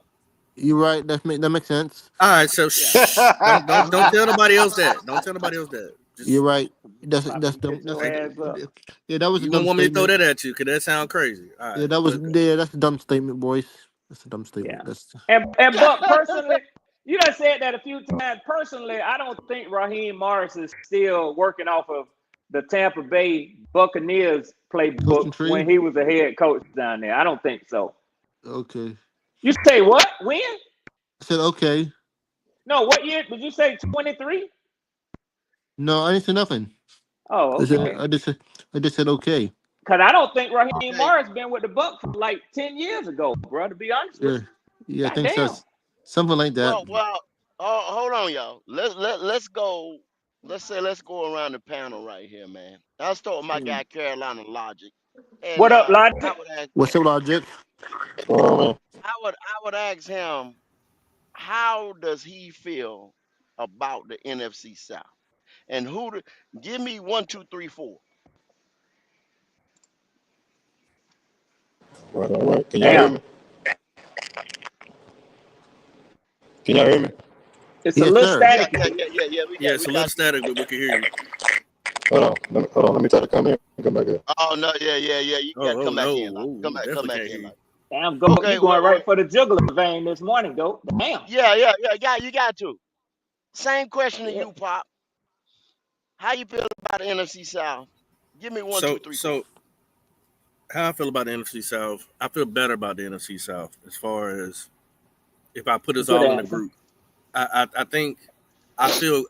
You're right. That makes sense. All right, so shh, don't tell nobody else that. Don't tell nobody else that. Just, You're right. That's Pop, dumb. get your ass up. Yeah, that was a you dumb don't want me to throw statement. that at you because that sounds crazy. All right, Yeah, that's a dumb statement, boys. That's a dumb statement. Yeah. That's And Buck, personally, you done said that a few times. Personally, I don't think Raheem Morris is still working off of the Tampa Bay Buccaneers Coaching playbook tree? when he was a head coach down there. I don't think so. okay. You say what? When? I said okay. No, what year? Did you say 23? No, I didn't say nothing. Oh, okay. I just said okay. Because I don't think Raheem Okay. Morris been with the Bucs for like 10 years ago, bro, to be honest with Yeah, you. I think so. Goddamn. Something like that. Well, hold on, y'all. Let's go. Let's go around the panel right here, man. I'll start with my guy Carolina Logic, and What up, Logic? What's your logic? I would ask him, how does he feel about the NFC South, and give me 1, 2, 3, 4. Right. Can y'all hear Damn. me? Can y'all hear me? It's a Yes, little sir. Yeah, static. We yeah, got it's a we little got. static, but we can hear you. Hold on. Let me try to come in. Come back up. Oh no, yeah. You got to Oh come back no, in, Logic. Come back definitely in, can't hear you. Logic. Damn, go. Okay, You going right for the jugular vein this morning, go. Damn. yeah. You got to. Same question to Yeah. you, Pop. How you feel about the NFC South? Give me 1, 2, 3, 4. So how I feel about the NFC South? I feel better about the NFC South as far as if I put us Good all in a answer. group. I think I feel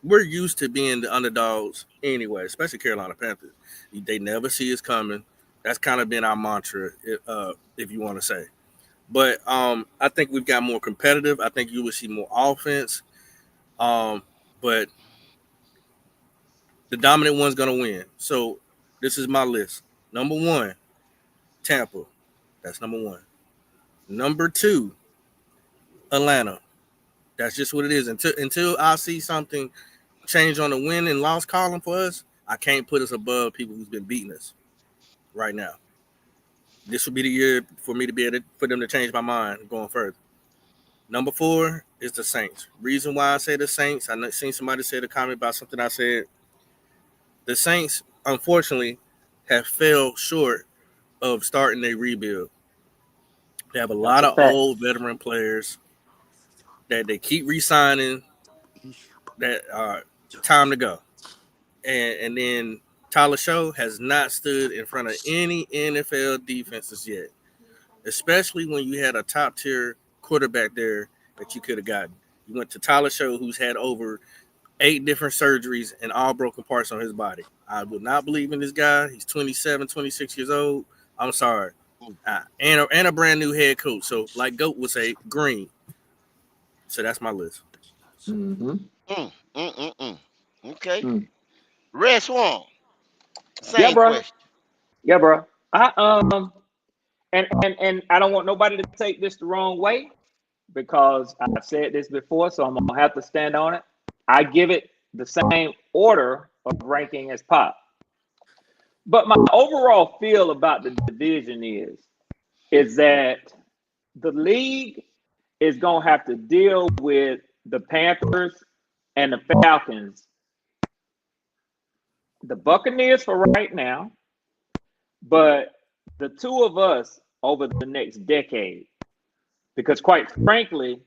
we're used to being the underdogs anyway, especially Carolina Panthers. They never see us coming. That's kind of been our mantra, if you want to say. But I think we've got more competitive. I think you will see more offense. But the dominant one's going to win. So this is my list. Number 1, Tampa. That's number 1. Number 2, Atlanta. That's just what it is. Until I see something change on the win and loss column for us, I can't put us above people who's been beating us right now. This will be the year for me to be able for them to change my mind going further. Number 4 is the Saints. Reason why I say the Saints, I seen somebody say a comment about something I said. The Saints, unfortunately, have fell short of starting a rebuild. They have a lot of old veteran players that they keep re-signing that are time to go. And then Tyler Show has not stood in front of any NFL defenses yet, especially when you had a top-tier quarterback there that you could have gotten. You went to Tyler Show, who's had over 8 different surgeries and all broken parts on his body. I would not believe in this guy. He's 27, 26 years old. I'm sorry. And a brand new head coach. So, like Goat would say, green. So that's my list. Okay. Mm. Red Swan. Yeah, Same bro. question. Yeah, bro. And I don't want nobody to take this the wrong way because I've said this before, so I'm gonna have to stand on it. I give it the same order of ranking as Pop. But my overall feel about the division is that the league is gonna have to deal with the Panthers and the Falcons, the Buccaneers for right now, but the two of us over the next decade. Because quite frankly,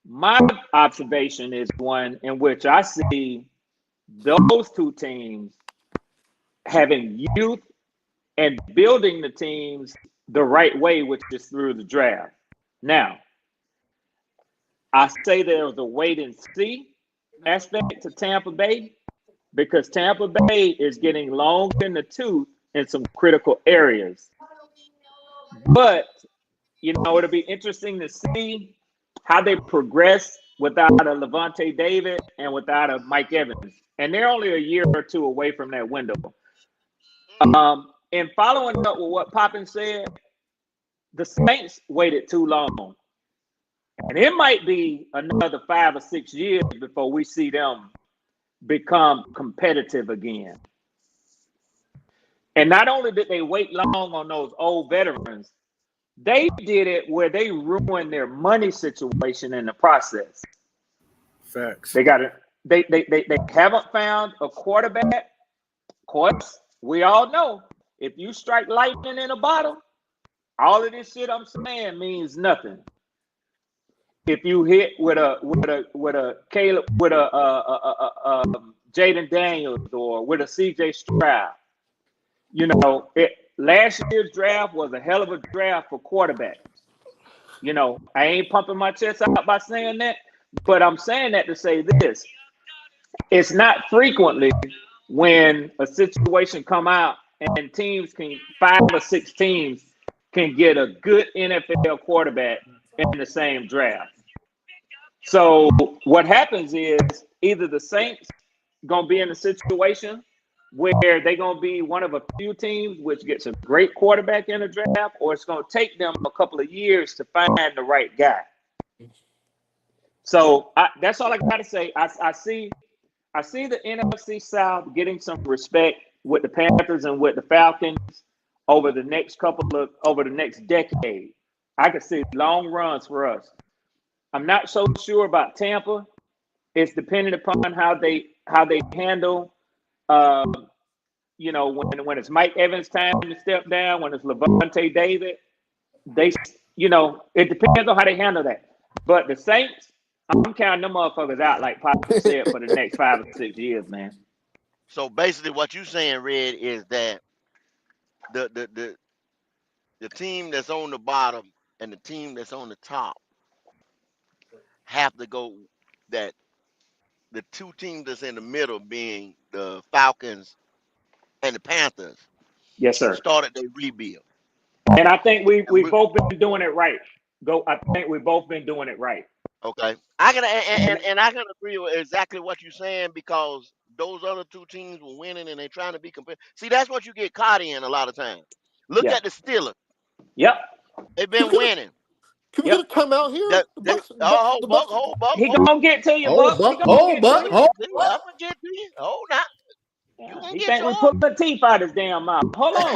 my observation is one in which I see those two teams having youth and building the teams the right way, which is through the draft. Now, I say there's a wait and see aspect to Tampa Bay because Tampa Bay is getting long in the tooth in some critical areas. But, it'll be interesting to see how they progress without a Levante David and without a Mike Evans, and they're only a year or two away from that window. And following up with what Poppin said, the Saints waited too long, and it might be another 5 or 6 years before we see them become competitive again. And not only did they wait long on those old veterans, they did it where they ruined their money situation in the process. Facts. They got it. They haven't found a quarterback. Of course, we all know if you strike lightning in a bottle, all of this shit I'm saying means nothing. If you hit with a Caleb, with a Jaden Daniels, or with a CJ Stroud, last year's draft was a hell of a draft for quarterbacks. I ain't pumping my chest out by saying that, but I'm saying that to say this: it's not frequently when a situation come out and teams can 5 or 6 teams can get a good NFL quarterback in the same draft. So what happens is either the Saints gonna be in a situation where they're gonna be one of a few teams which gets a great quarterback in the draft, or it's gonna take them a couple of years to find the right guy. So that's all I gotta say. I see the NFC South getting some respect with the Panthers and with the Falcons over the next decade. I could see long runs for us. I'm not so sure about Tampa. It's dependent upon how they handle, when it's Mike Evans' time to step down, when it's Levante David. It depends on how they handle that. But the Saints, I'm counting them motherfuckers out, like Pop said, for the next 5 or 6 years, man. So basically, what you saying, Red, is that the team that's on the bottom and the team that's on the top have to go. That the two teams that's in the middle, being the Falcons and the Panthers, Yes, sir. started their rebuild. And I think we've both been doing it right. I think we've both been doing it right. Okay, I can and I can agree with exactly what you're saying, because those other two teams were winning and they're trying to be competitive. See, that's what you get caught in a lot of times. Look Yeah. at the Steelers; Yep. they've been winning. Can we get a timeout here? Hold Buck. He gonna get to you, Hold, Buck. Buck, I'm hold. gonna get to you. Hold now. You Yeah, gonna he get think we to put the teeth out his damn mouth. Hold on.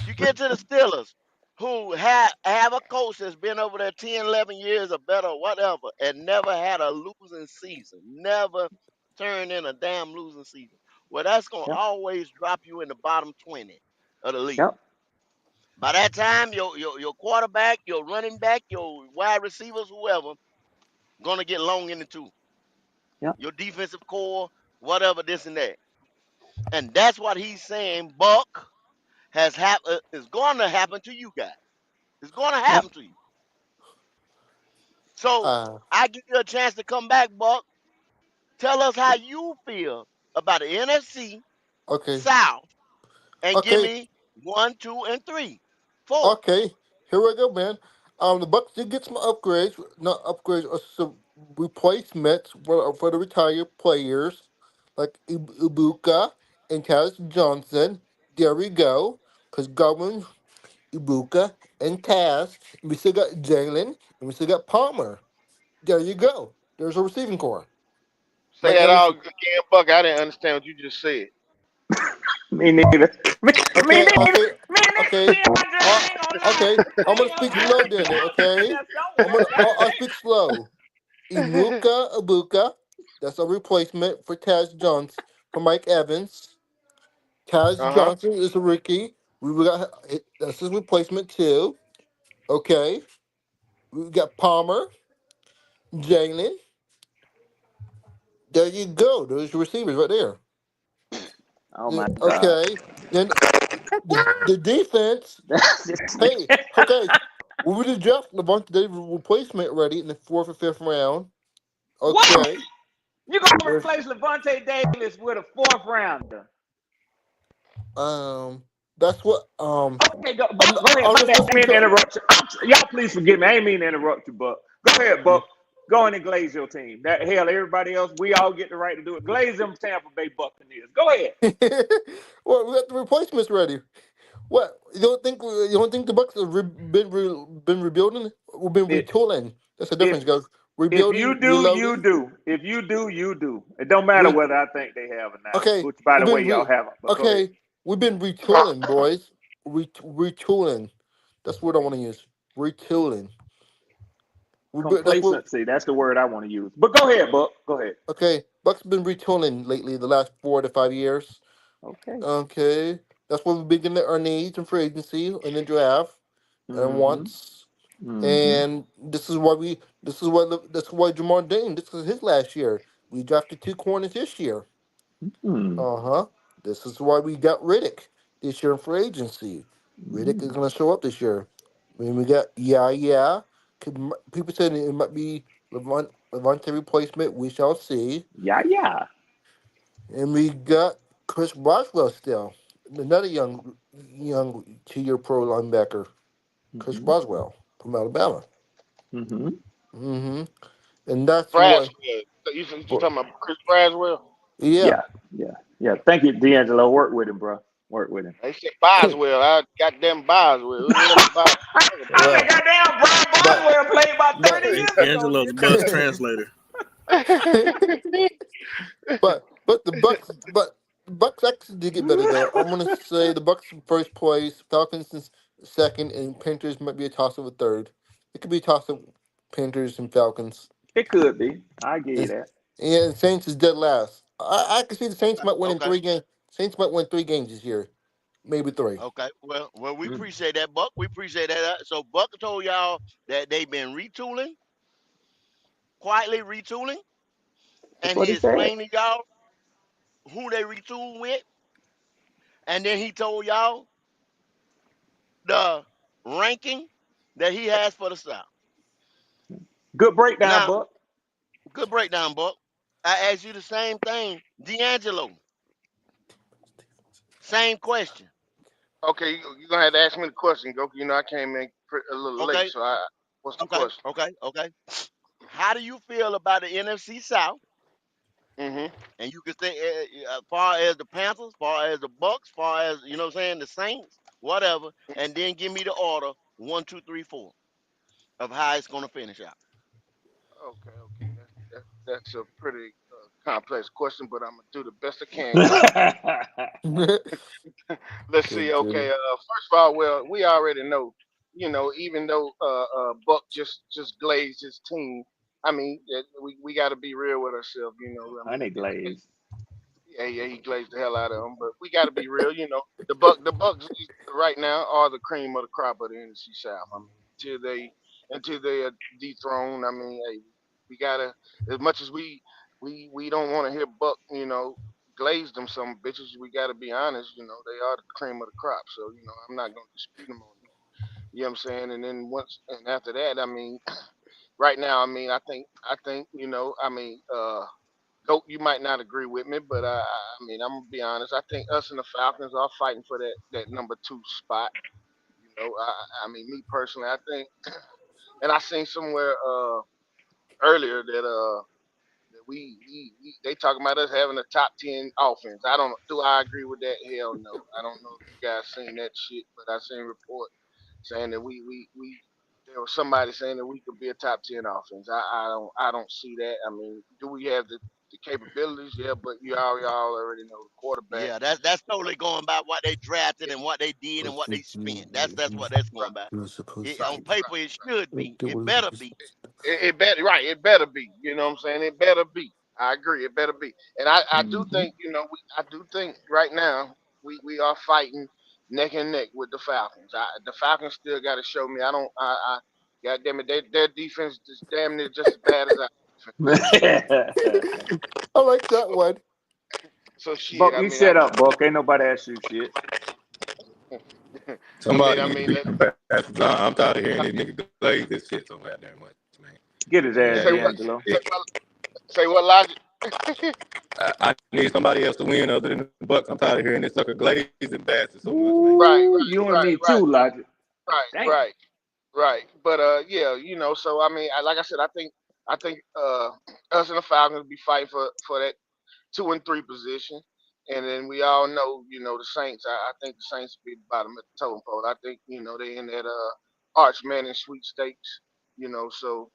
You get to the Steelers, who have a coach that's been over there 10, 11 years or better, whatever, and never had a losing season. Never turned in a damn losing season. Well, that's going to Yep. always drop you in the bottom 20 of the league. Yep. By that time, your quarterback, your running back, your wide receivers, whoever, going to get long in the tooth. Yep. Your defensive core, whatever, this and that. And that's what he's saying, Buck, is going to happen to you guys. It's going to happen to you. So I give you a chance to come back, Buck. Tell us how you feel about the NFC South, and give me 1, 2, and 3, 4. Okay, here we go, man. The Bucks did get some upgrades, not upgrades, some replacements for the retired players, like Ibuka and Taz Johnson. There we go. Because Godwin, Ibuka, and Taz. And we still got Jalen, and we still got Palmer. There you go. There's a receiving core. Say that all again, Buck. I didn't understand what you just said. Me neither. Okay. I'm gonna speak slow then. Okay. I'll speak slow. Ibuka. That's a replacement for Taz Johnson for Mike Evans. Taz Johnson is a rookie. That's his replacement too. Okay. We got Palmer, Jalen. There you go. Those receivers right there. Oh my God. Okay. Then the defense. Hey, okay. We did draft Levante David replacement ready in the 4th or 5th round. Okay. What? You gonna replace Levante Davis with a 4th rounder? That's what. Okay, go ahead. I didn't mean to interrupt you. Y'all, please forgive me. I ain't mean to interrupt you, but Go ahead, Buck. Go in and glaze your team. That hell, everybody else, we all get the right to do it. Glaze them Tampa Bay Buccaneers. Go ahead. Well, we got the replacements ready. What you don't think the Bucks have been rebuilding? We've been If retooling. That's the if difference, guys. if you Rebuilding, do, you reloading. do. If you do, you do. It don't matter Re- whether I think they have or not. okay, Which, by we've the way, been y'all haven't. But go ahead. okay. We've been retooling, boys. Retooling. That's what I want to use. Retooling. That's what. Complacency. That's the word I want to use. But go ahead, Buck. Go ahead. Okay, Bucks been retooling lately. The last 4 to 5 years. Okay. Okay, that's what we've been getting our needs and free agency and the draft and Mm-hmm. wants. Mm-hmm. And this is why Jamar Dane. This is his last year. We drafted 2 corners this year. Mm-hmm. This is why we got Riddick this year in free agency. Riddick is going to show up this year. I mean, we got people said it might be Levante replacement. We shall see. Yeah. And we got Chris Boswell still, another young 2-year pro linebacker. Chris Mm-hmm. Boswell from Alabama. Mm-hmm. Mm-hmm. And that's Braswell. what. You talking about Chris Braswell? Yeah. Yeah. Thank you, D'Angelo. Work with him, bro. Work with him. They said Boswell. I goddamn Boswell. Who the hell is Boswell? I think goddamn Brian Boswell played about 30 but- years ago. D'Angelo's bus translator. but the Bucks actually did get better though. I'm gonna say the Bucks in first place, Falcons in second, and Panthers might be a toss of a third. It could be a toss of Panthers and Falcons. It could be. I give you that. And Saints is dead last. I can see the Saints might win in Okay. 3 games. Saints might win 3 games this year, maybe 3. Okay. Well, we Mm. appreciate that, Buck. We appreciate that. So Buck told y'all that they've been retooling, quietly retooling, That's and what he he said. explained to y'all who they retool with, and then he told y'all the ranking that he has for the South. Good breakdown, Now, Buck. good breakdown, Buck. I asked you the same thing, D'Angelo. Same question. Okay, you're gonna have to ask me the question, Goku. You know I came in a little Okay. late, so what's the Okay. question? Okay. How do you feel about the NFC South? Mm-hmm. And you can say as far as the Panthers, far as the Bucks, far as you know what I'm saying, the Saints, whatever, and then give me the order 1, 2, 3, 4 of how it's gonna finish out. Okay. That's a pretty complex question, but I'm gonna do the best I can. Goku. Let's see. Okay. First of all, well, we already know. You know, even though Buck just glazed his team, I mean, we got to be real with ourselves. You know, I Honey mean, glaze. yeah, he glazed the hell out of them. But we got to be real. You know, the Bucks right now are the cream of the crop of the NFC South. I mean, until they are dethroned. I mean, hey, we gotta, as much as we don't want to hear Buck, you know, glaze them some bitches. We gotta be honest. You know, they are the cream of the crop. So you know, I'm not gonna dispute them on that. You know what I'm saying? And then after that, I mean, right now, I mean, I think, you know, I mean, Goat, you might not agree with me, but I mean, I'm gonna be honest. I think us and the Falcons are fighting for that number 2 spot. You know, I mean, me personally, I think, and I seen somewhere earlier that we they talking about us having a top 10 offense. I don't do I agree with that? Hell no. I don't know if you guys seen that shit, but I seen a report saying that we there was somebody saying that we could be a top 10 offense. I don't see that. I mean, do we have the capabilities? Yeah, but y'all already know the quarterback. Yeah, that's totally going by what they drafted and what they did and what they spent. That's what that's going by. On Right, paper, it should be. It better be. it better right. It better be. You know what I'm saying? It better be. I agree. It better be. And I do Mm-hmm. think I do think right now we are fighting neck and neck with the Falcons. The Falcons still got to show me. I don't. God damn it, their defense is damn near just as bad as our defense. I like that one. So shit. Buck, I you mean, shut up, Buck. Ain't nobody ask you shit. Somebody I need to mean, be compassionate. I'm tired of hearing these niggas glaze this shit so goddamn much, man. Get his ass, say what? D'Angelo. Say what logic? I need somebody else to win other than the Bucks. I'm tired of hearing this sucker glaze and bastard so much, man. Right, Ooh, you and me too, Logic. right, Damn. right. Right. But yeah, so I mean, like I said, I think us and the Falcons be fighting for that 2 and 3 position. And then we all know, the Saints. I think the Saints will be the bottom of the totem pole. I think, they in that Arch Manning sweepstakes. So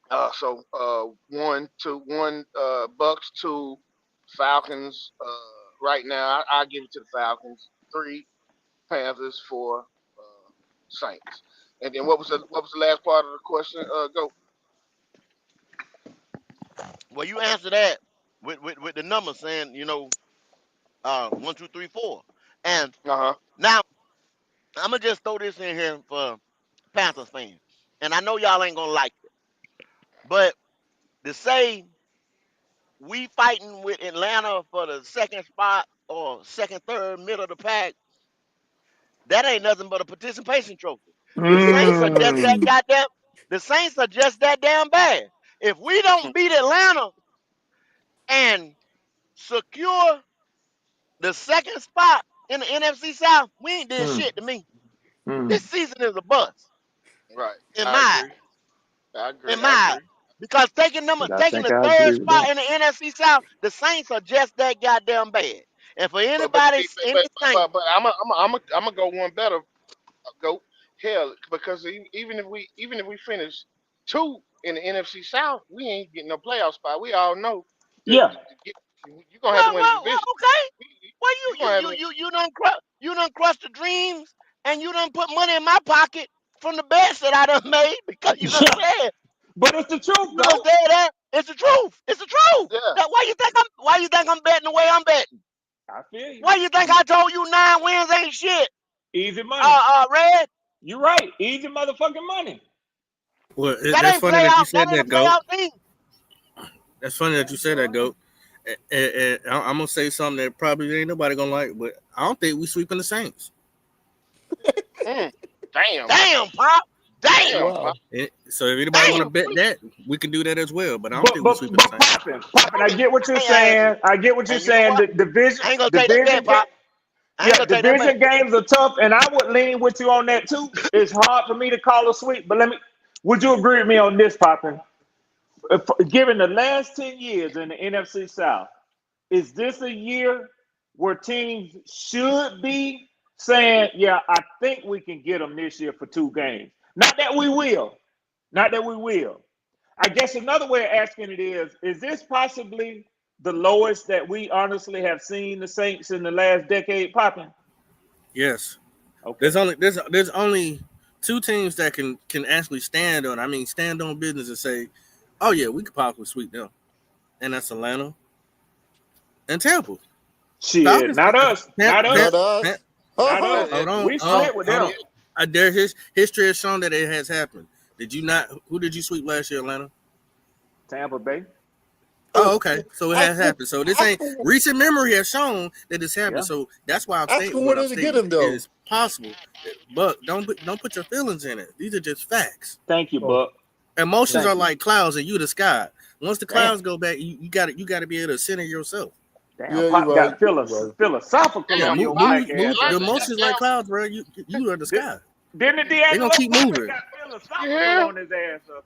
1, 2, 1 Bucks, 2 Falcons. Right now, I give it to the Falcons. 3 Panthers, 4 Saints. And then what was the last part of the question? Go. Well, you answer that with the number saying, 1, 2, 3, 4. And Uh huh. now I'm gonna just throw this in here for Panthers fans. And I know y'all ain't gonna like it, but to say we fighting with Atlanta for the second spot or second, third, middle of the pack, that ain't nothing but a participation trophy. The Saints are just that Mm. goddamn. The Saints are just that damn bad. If we don't beat Atlanta and secure the second spot in the NFC South, we ain't did Mm. shit to me. Mm. This season is a bust Right. in I my agree. I in agree. I my agree. because I taking think the I third agree with spot that. in the NFC South, the Saints are just that goddamn bad. And for But anybody, any Saint, but I'm gonna go one better. Go hell because even if we finish 2 in the NFC South, we ain't getting no playoff spot. We all know Yeah. to get you're gonna have to win the well, division. okay. Well, You're gonna have to. you done crushed the dreams, and you done put money in my pocket from the bets that I done made because you done Yeah. said But it's the truth, you done though. said that it's the truth. It's the truth. Yeah. That why you think I'm betting the way I'm betting? I feel you. Why you think I told you 9 wins ain't shit? Easy money. Red. You're right. Easy motherfucking money. Well, That that's ain't funny that you playoff. That said ain't a that, Goat. playoff team. That's funny that you said that, Goat. And I'm gonna say something that probably ain't nobody gonna like, but I don't think we sweeping the Saints. Mm, damn. Damn, pop. Damn. Damn. Pop. Wow. So if anybody want to Damn. bet that, we can do that as well. But I don't But think we but sweeping the but Saints. popping. I get what you're saying. I get what you're And you know saying. what? The division I ain't gonna take that bet, division pop. I ain't yeah, gonna take that bet. division games are tough, and I would lean with you on that too. It's hard for me to call a sweep, but would you agree with me on this, Poppin? Given the last 10 years in the NFC South, is this a year where teams should be saying, yeah, I think we can get them this year for 2 games? Not that we will. Not that we will. I guess another way of asking it is this possibly the lowest that we honestly have seen the Saints in the last decade, Popping? Yes. Okay. There's only 2 teams that can actually stand on business and say, oh yeah, we could possibly sweep them, and that's Atlanta and Tampa. Shit, Falcons. not us. Not Not us. us. Not Yeah, us. Oh, yeah, Hold on. We Oh, split with hold them. on. History has shown that it has happened. Did you not? Who did you sweep last year, Atlanta? Tampa Bay. Oh, okay. So it ask has for, happened. So this ask ain't for, recent memory has shown that it's happened. Yeah. So that's why ask for what what I'm is to get stating him though. is possible. But don't put your feelings in it. These are just facts. Thank you, Oh, Buck. Emotions Thank are you. like clouds, and you the sky. Once the Damn. clouds go back, you got to be able to center yourself. Damn. yeah, you're Pop got right. You're right. philosophical Yeah, on damn. your Pop. black ass the right now. emotions like clouds, bro. You are the Di- sky. Didn't it, They gonna D'Angelo? keep Poppin moving. got You philosophical hear? on his ass up.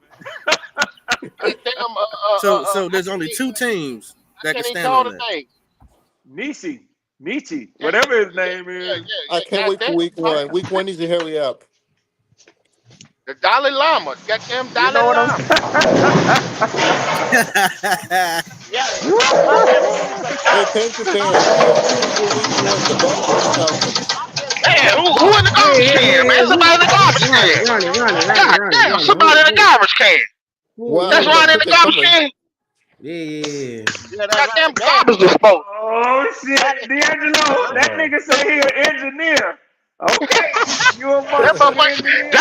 Damn. So I there's can't only even, 2 teams I that can can't even stand call on the that. name. Nietzsche, Yeah, whatever his yeah, name yeah, is. yeah, I yeah. can't wait for Goddamn. week Pop. one. Week one needs to hurry up. The Dalai Lama. Goddamn You Dalai know what I'm Lama. Yeah, pop just told me something. Hey, Panther Pop fans, just who told y'all me choosing for week one, the Bucks or the Falcons? Pop just told Man, me who something. in the Hey, garbage hey, can, hey, man? hey, Somebody in the garbage Ronnie, can. Ronnie, Ronnie, Ronnie, God Ronnie, damn, Ronnie. somebody in the garbage can. Who, That's Wow, who? look Ronnie in what the they garbage coming. can. Yeah, yeah, Yeah, that's right. Goddamn Damn, garbage disposal. Oh that shit, D'Angelo, look, that Wow. nigga say he an engineer. Okay, you a That motherfucking motherfucker, engineer.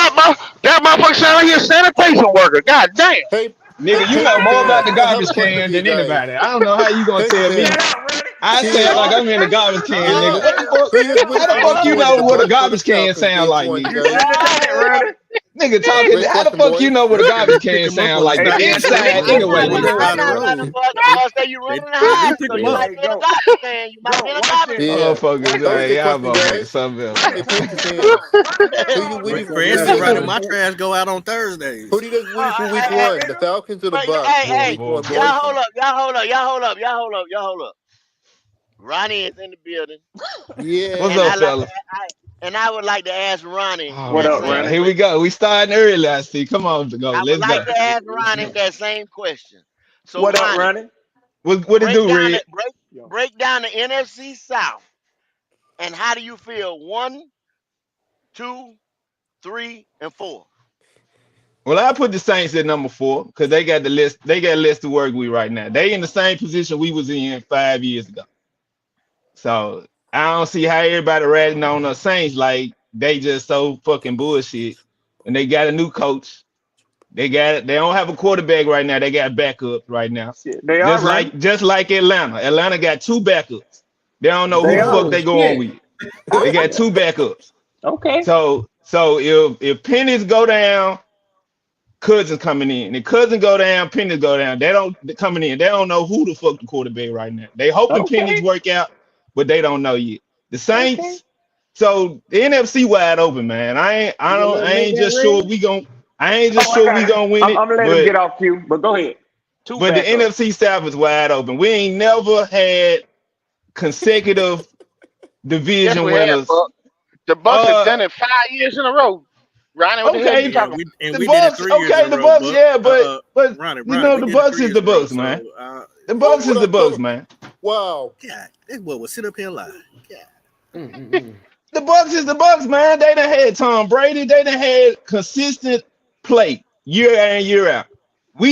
that motherfucker sound like he a sanitation worker. God damn. Hey, hey, Nigga, you know Panther more about fans, the I have a garbage question for can you than guys. anybody. I don't know how you gonna Panther tell Get me. fans, out, ready? I say it see, like Oh I'm in the shit. garbage can, nigga. oh, What the fuck? who you How with the for fuck week you one, know the what a Bucks or the garbage can Falcons, sound week like, one, you nigga? You shouldn't guys? have done it, oh, Ready? Nigga talking. Great How the question, fuck you boys. know what a Pick him, garbage pick can him up sound on the like? Hey, The side. D'Angelo, Pick inside him up anyway, on the You nigga. might side of the not run a road. bus. The bus say you running a They high, pick so him you up. might hey, be in a go, garbage can. You might go. be in a Watch garbage this. can. Yeah. Motherfuckers, That was a good y'all question, motherfuckers, guys. something else. Hey, Panthers fans. For, Who for do you instance, guys running root? my trash go out on Who Thursdays. do you guys rooting for week Hey, one? The Falcons or the but Bucks? hey, Boy, hey, Week boy, one, boy. y'all boys. hold up, y'all hold up. Ronnie is in the building, What's and Yeah. up, I like to, fellas? I would like to ask Ronnie Oh What that up, my same God, Ronnie? here we question. go. We starting early, I see. Come on, go. I would Let's like go. to ask Ronnie that same question. So What up, Ronnie, Ronnie? What it break do, down Red? the break Yo. break down the NFC South, and how do you feel? 1, 2, 3, and 4. Well, I put the Saints at number 4 because they got the list. They got a list to work with right now. They in the same position we was in 5 years ago. So I don't see how everybody ratting on the Saints like they just so fucking bullshit. And they got a new coach. They don't have a quarterback right now. They got backups right now. Shit, they are, Just Ronnie. like Atlanta. Atlanta got 2 backups. They don't know who They the are. fuck Oh they going shit. with. They got 2 backups. Okay. So if pennies go down, Cousins coming in. If Cousins go down, pennies go down. They don't coming in. They don't know who the fuck the quarterback right now. They hoping pennies Okay. work out, but they don't know yet. The Okay. Saints. So the NFC wide open, man. You gonna let I him make ain't that just sure red? we gon' I ain't Oh, just I sure got we it. gonna win I'm, it, I'm gonna let him but get off cue, but go ahead. Two but the backups. NFC South is wide open. We ain't never had consecutive Yes, division we have, winners. Buck. The Bucks have Uh, done it 5 years in a row. Ronnie, what the hell you okay, Yeah, talking we about? and the we did it Bucks. 3 years in Okay, a the row, Bucks. but Yeah, but Ronnie, we the did it Bucks 3 is the years in a row. Bucks, man. So The Oh, Bucks what is the up, Bucks, fellas? man. Wow. God, this boy will sit up here and lie. God. Mm-mm-mm. The Bucks is the Bucks, man. They done had Tom Brady. They done had consistent play year in and year out. Well,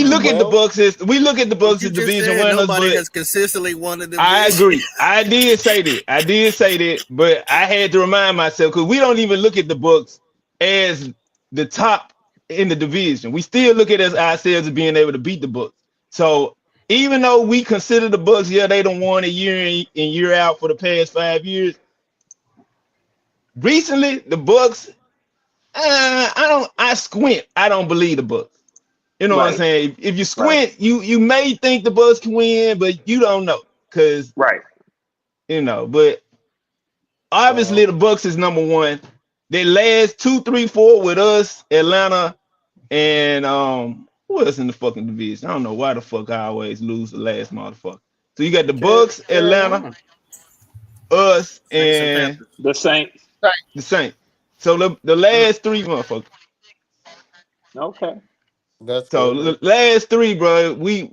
We look at the But Bucks you as just division said winners, nobody but has consistently won the I division. agree. I did say that. But I had to remind myself because we don't even look at the Bucks as the top in the division. We still look at ourselves as being able to beat the Bucks. So even though we consider the Bucks, yeah, they don't won a year in and year out for the past 5 years. Recently, the Bucks, I squint. I don't believe the Bucks. You know what I'm Right. saying? If you Right. squint, you may think the Bucks can win, but you don't know because Right. But obviously well, the Bucks is number 1. They last 2, 3, 4 with us, Atlanta, and who else in the fucking division? I don't know why the fuck I always lose the last motherfucker. So you got the Bucks, Atlanta, Carolina. us, Saints and and Panthers. The Saints. the Saints. So the Mm. last 3 motherfuckers. Okay. that's So good. the last 3, bro, we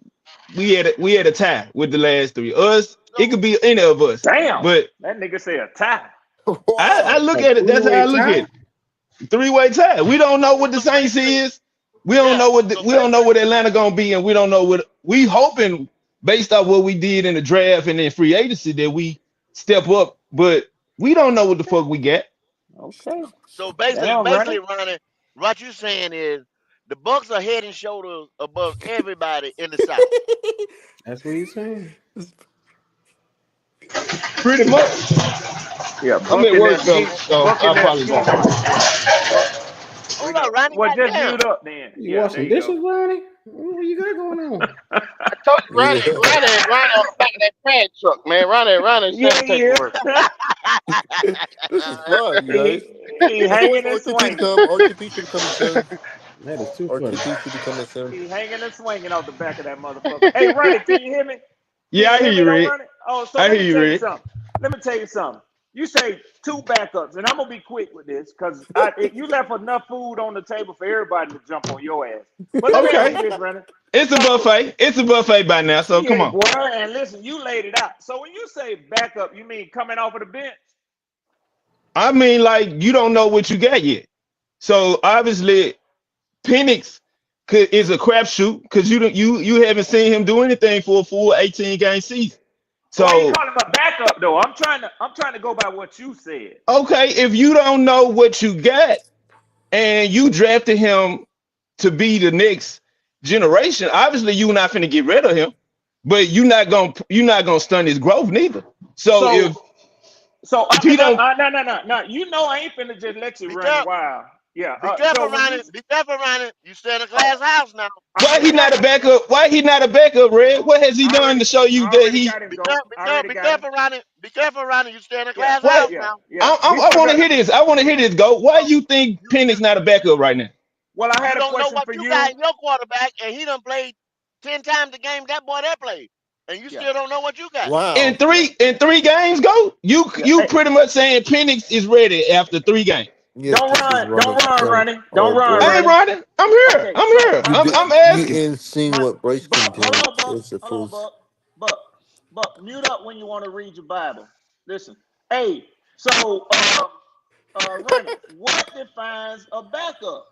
had a tie with the last 3. Us, it So could be any of us, Damn. but That nigga say a tie. I Wow. look A at it. That's how I three-way look at tie? it. 3-way tie. We don't know what the so Saints basically, is. We don't yeah. know what So we don't know basically, what Atlanta gonna be, and we don't know what we hoping based off what we did in the draft and in free agency that we step up, but we don't know what the fuck we got. Okay. so basically, Damn, Ronnie. basically, Ronnie, what you saying is the Bucks are head and shoulders above everybody in the South. That's what he's saying. Pretty much. Yeah, I'm Buck at in work, there ski, fellas, so Buck I in there skiing apologize. on us. Yeah. Buck. Hold We up, know. Ronnie, Well, just goddamn. mute up then. You Yeah, there washing you go. dishes, Ronnie? What you got going on? I told you, Yeah. Ronnie on the back of that trash truck, man. Ronnie Yeah, sanitation yeah. worker. This is fun, you guys. he Hey, when's hanging and RTP to swinging. come? RTP should be coming soon. That is too funny. RTP should be coming soon. He hanging and swinging off the back of that motherfucker. Hey, Ronnie, can you hear me? Can Yeah, you I hear hear me you, though, Red. Ronnie? Oh, so I let hear me you, tell you Red. something. Let me tell you something. You say 2 backups, and I'm gonna be quick with this because you left enough food on the table for everybody to jump on your ass. But let me ask you Okay. this, Ronnie. It's a So, buffet. It's a buffet by now, so come shit, on. boy, and listen, you laid it out. So when you say backup, you mean coming off of the bench? I mean, like, you don't know what you got yet. So obviously Penix is a crapshoot because you haven't seen him do anything for a full 18 game season. Why you So calling him a backup though? I'm trying to go by what you said. okay, if you don't know what you got and you drafted him to be the next generation, obviously you're not finna get rid of him, but you're not gonna stun his growth neither. So So if So he no, don't no, no, no, no. You know I ain't finna just let you Be run careful. wild. Yeah. Be So careful, when Ronnie. you Be careful, Ronnie. You stay in a oh, glass house now. I'm in a glass. Why he not a backup, Red? What has he I done to already show you I that already he? got him. Be Go. careful. Be I careful. already Be got him. careful, Ronnie. Be careful, Ronnie. You stay in a Yeah. glass Why? house Yeah. now. Yeah. I want to Because hear this. I want to hear this. Go. Why you think You Penix not a backup right now? well, I you had a don't know question what for you got you. in your quarterback, and he done played 10 times the game that boy that played, and you Yeah. still don't know what you got. In Wow. Yeah. three games, go. Yeah. You Hey, pretty much saying Penix is ready after 3 games. Yeah, don't Pick is run. Don't running. run, Running. Ronnie. Don't Oh run, boy. I ain't Ronnie. riding. I'm here. Okay. I'm here. You I'm you asking. ain't seen My what Bryce can Buck. Hold do. on, Buck. It's the Hold on, first. Buck. Buck. Buck. Mute up when you want to read your Bible. Listen. Hey. So, Ronnie, what defines a backup?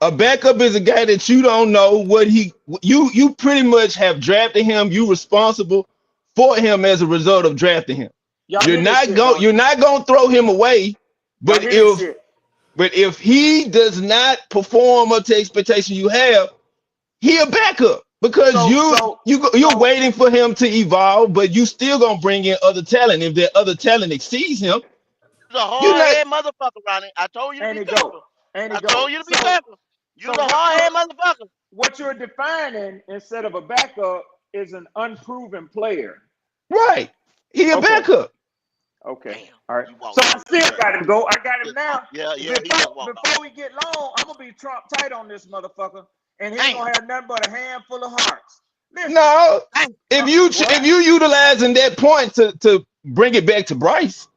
A backup is a guy that you don't know what he. You pretty much have drafted him. You responsible for him as a result of drafting him. Y'all hear this shit, don't You're you? not going to throw him away. Y'all But hear this if shit? but if he does not perform up to expectation you have, he a backup because So, so, you're so, waiting for him to evolve, but you still gonna bring in other talent. If that other talent exceeds him, You're a you're hard not. head motherfucker, Ronnie. I told you to and be it go, careful. and I it go. told you to be So, careful. You're so a hard head motherfucker. what you're defining instead of a backup is an unproven player. Right. He a Okay. backup. Okay. Damn, All right. you So walked I off. still Yeah, got him. Go. I got him just walk. now. Yeah, yeah. He just Before walked off. before we get long, I'm gonna be Trump tight on this motherfucker, and he ain't Damn, gonna have nothing but a handful of hearts. Listen. No. damn. What? If you utilizing that point to bring it back to Bryce,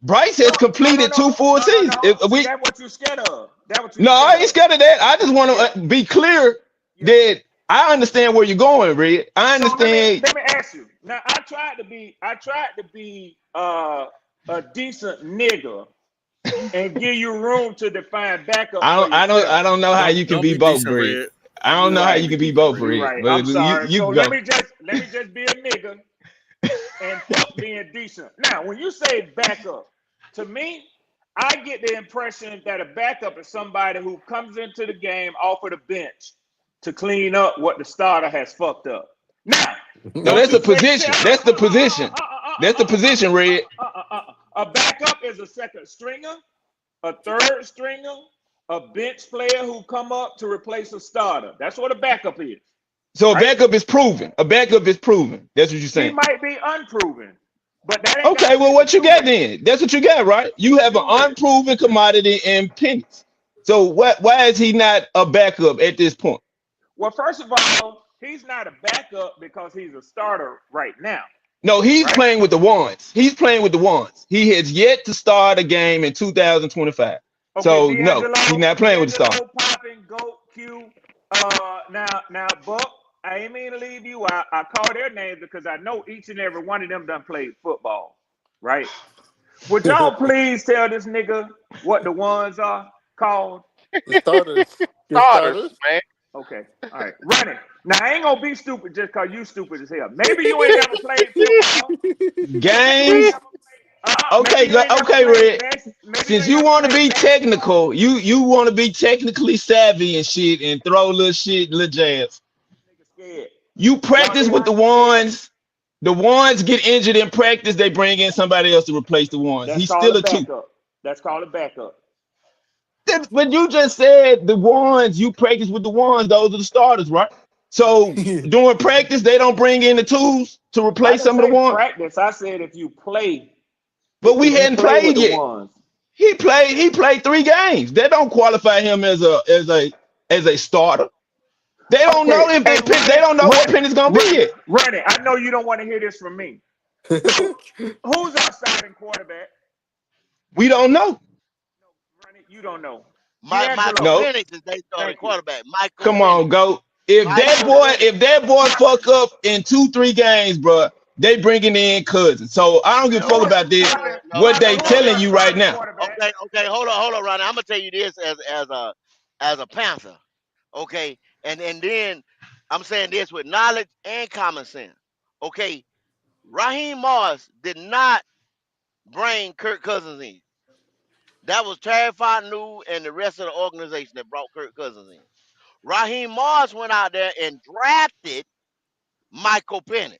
Bryce No, has no, no, completed no, two full no, no, seasons. no. If See, we that's what you scared of. That's what you No, I scared ain't of. scared of that. I just want Yeah, to be clear yeah. that I understand where you're going, Red. I So let me understand. let me ask you. Now I tried to be a decent nigga and give you room to define backup for yourself. I don't know how you can Don't be be both, decent, Red. Red. I don't You're know how Don't right. you be can be decent, both, Red. You're Red. right. But I'm sorry. you So can let go. me just be a nigga and fuck being decent. Now, when you say backup, to me, I get the impression that a backup is somebody who comes into the game off of the bench to clean up what the starter has fucked up. Now, No, don't that's you the say position. That's the position. That's the position, Red. a backup is a second stringer, a third stringer, a bench player who come up to replace a starter. That's what a backup is, So a right? backup is proven. A backup is proven. That's what you're He saying. might be unproven, but that ain't got Okay, well, shit to what you do got with then? That's what you got, right? You have an it. unproven commodity in pennies. So why is he not a backup at this point? Well, first of all, he's not a backup because he's a starter right now, No, he's right? playing with the ones. He's playing with the ones. He has yet to start a game in 2025. Okay, So no, he's not playing with the star. D'Angelo, Poppin, Goat, Q. Now, Buck. I ain't mean to leave you. I call their names because I know each and every one of them done played football, right? Would y'all please tell this nigga what the ones are called? The starters. The Starters, starters. man. Okay, all right, run it. Now I ain't gonna be stupid just cause you stupid as hell. Maybe you ain't never played football. Maybe you ain't Games. never maybe you ain't never Okay, played Red. best. Maybe you Since ain't you never want to played be basketball. technical, you want to be technically savvy and shit and throw little shit, little jabs. Nigga scared. You Y'all practice with niggas the scared. ones. The ones get injured in practice. They bring in somebody else to replace the ones. That's He's called still a a two. backup. That's called a backup. But you just said the ones you practice with the ones. Those are the starters, right? So during practice, they don't bring in the twos to I replace didn't some of the say ones. practice. I said if you play, But we if you hadn't play with played the yet. ones. He played. He played 3 games. That don't qualify him as a starter. They don't know Okay, if hey, they don't know what run it, Penny's gonna be run it, yet. run it. I know you don't want to hear this from me. So, who's our starting quarterback? We don't know. No, run it. You don't know. Michael D'Angelo. No. Penix is they starting Thank you. quarterback. Michael Come Penix. on, go. If that Michael boy, Penix. if that boy fuck up in 2, 3 games, bro, they bringing in Cousins. So I don't give a No, fuck Who is about this. Poppin? no, What Poppin, they who no. is telling our you right starting now. quarterback? Okay, hold on, Ronnie. I'm gonna tell you this as a Panther. Okay, and then I'm saying this with knowledge and common sense. Okay, Raheem Morris did not bring Kirk Cousins in. That was Terry Fontenot and the rest of the organization that brought Kirk Cousins in. Raheem Morris went out there and drafted Michael Penix.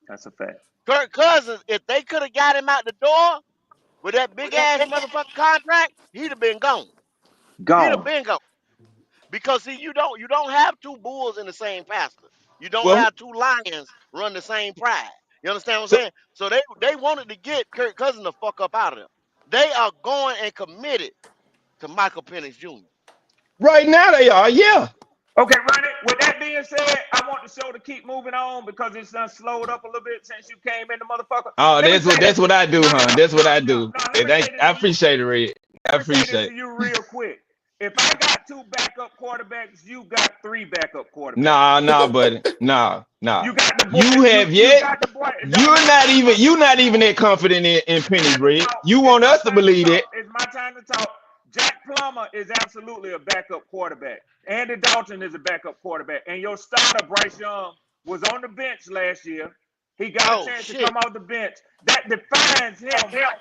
That's a fact. Kirk Cousins, if they could have got him out the door with that big ass motherfucking contract, he'd have been gone. He'd have Gone. been gone. Because see, you don't have two bulls in the same pasture. You don't Well, have two lions run the same pride. You understand what I'm so saying? So they wanted to get Kirk Cousins the fuck up out of them. They are going and committed to Michael Penix Jr. right now they are, yeah. Okay, Ronnie. With that being said, I want the show to keep moving on because it's done slowed up a little bit since you came in, the motherfucker. Oh, Let me say that's this. what I do, No, huh? no, That's what no, I no, do. no. Let And me say this I to you. appreciate it, Red. I Let me say this appreciate to it. you real quick. If I got two backup quarterbacks, you got three backup quarterbacks. Nah, buddy. Nah. You got the boy. You have You yet. got the boy. It don't You're not matter. even that confident in Penny's Time to Red. talk. You It's want my us to time to believe talk. it. It's my time to talk. Jack Plummer is absolutely a backup quarterback. Andy Dalton is a backup quarterback. And your starter, Bryce Young, was on the bench last year. He got a Oh chance to shit. come off the bench. That defines him. That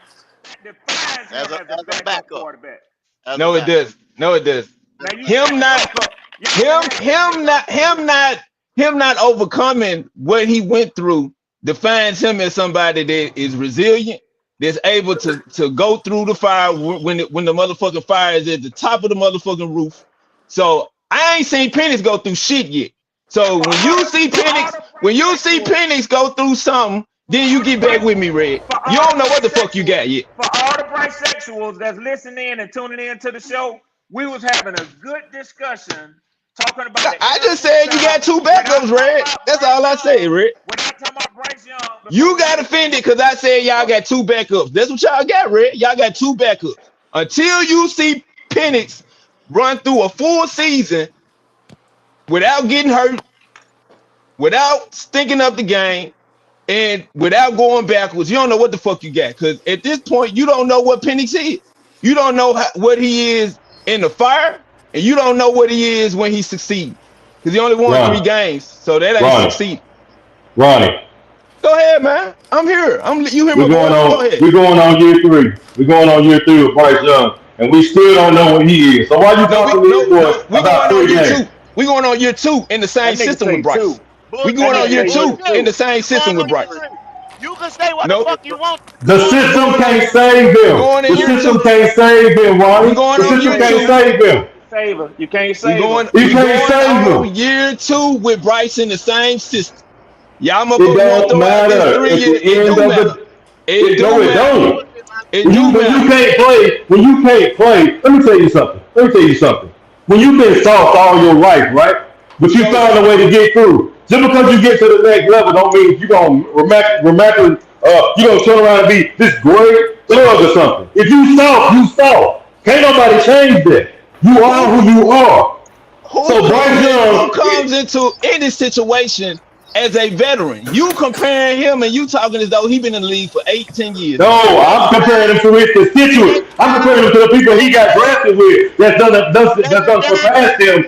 defines him As a as a as a backup backup. quarterback. As a No, it backup. does. No, it does. Now you Him saying not Tucker. Y'all can have him not overcoming what he went through defines him as somebody that is resilient, that's able to go through the fire when the motherfucking fire is at the top of the motherfucking roof. So I ain't seen Penix go through shit yet. So for when all you the see bisexuals, Penix go through something, then you get back with me, Red. for You all don't the know what the fuck you bisexuals, got yet. for all the bisexuals that's listening and tuning in to the show, we was having a good discussion talking about the I just NFC said you got South two without backups, talking Red. about That's Bryce all I said, Young, Red. without talking about Bryce Young before You we got get to offended because I said y'all got two backups. That's what y'all got, Red. Y'all got two backups. Until you see Penix run through a full season without getting hurt, without stinking up the game, and without going backwards, you don't know what the fuck you got. Because at this point, you don't know what Penix is. You don't know what he is in the fire, and you don't know what he is when he succeeds. Because he only won 3 games, so that ain't Ronnie, succeed. Ronnie, Go ahead, man. I'm here. You hear we're my going voice? Go on ahead. we're going on year three. We're going on year three with Bryce Young, and we still don't know what he is. So why you No, we talking to no this boy no we about going on three year games? two. We going on year two in the same that nigga system with say Bryce. two. We That going on nigga year say Bullshit. year two Bullshit. in the two. same You going system with on year Bryce. three. You can say what the No, fuck you want. You The going we on system year going two. on can't save we him. going in The year system two. can't save him, We Ronnie. going The on system year can't two. save him. Save her. You can't We save her. going He we can't going save on him. year two with Bryce in the same system. Y'all It motherfuckers want to don't throw out this matter. 3 At year. the It end do of matter. the It no, do it matter. don't. Bullshit, man. It do When you matter. can't play, let me tell you something. When you've been soft all your life, right? But you So found a way to get through. Just because you get to the next level don't mean you're gonna you gonna turn around and be this great thug or something. If you soft, you soft. Can't nobody change that. You are who who you are. So Bryce who Young, comes into any situation as a veteran? You comparing him and you talking as though he been in the league for 8, 10 years, no, man. CJ I'm comparing him Stroud. to his CJ constituents. I'm comparing him Stroud. to the people he got Okay. drafted with that's David done Johnson. surpassed him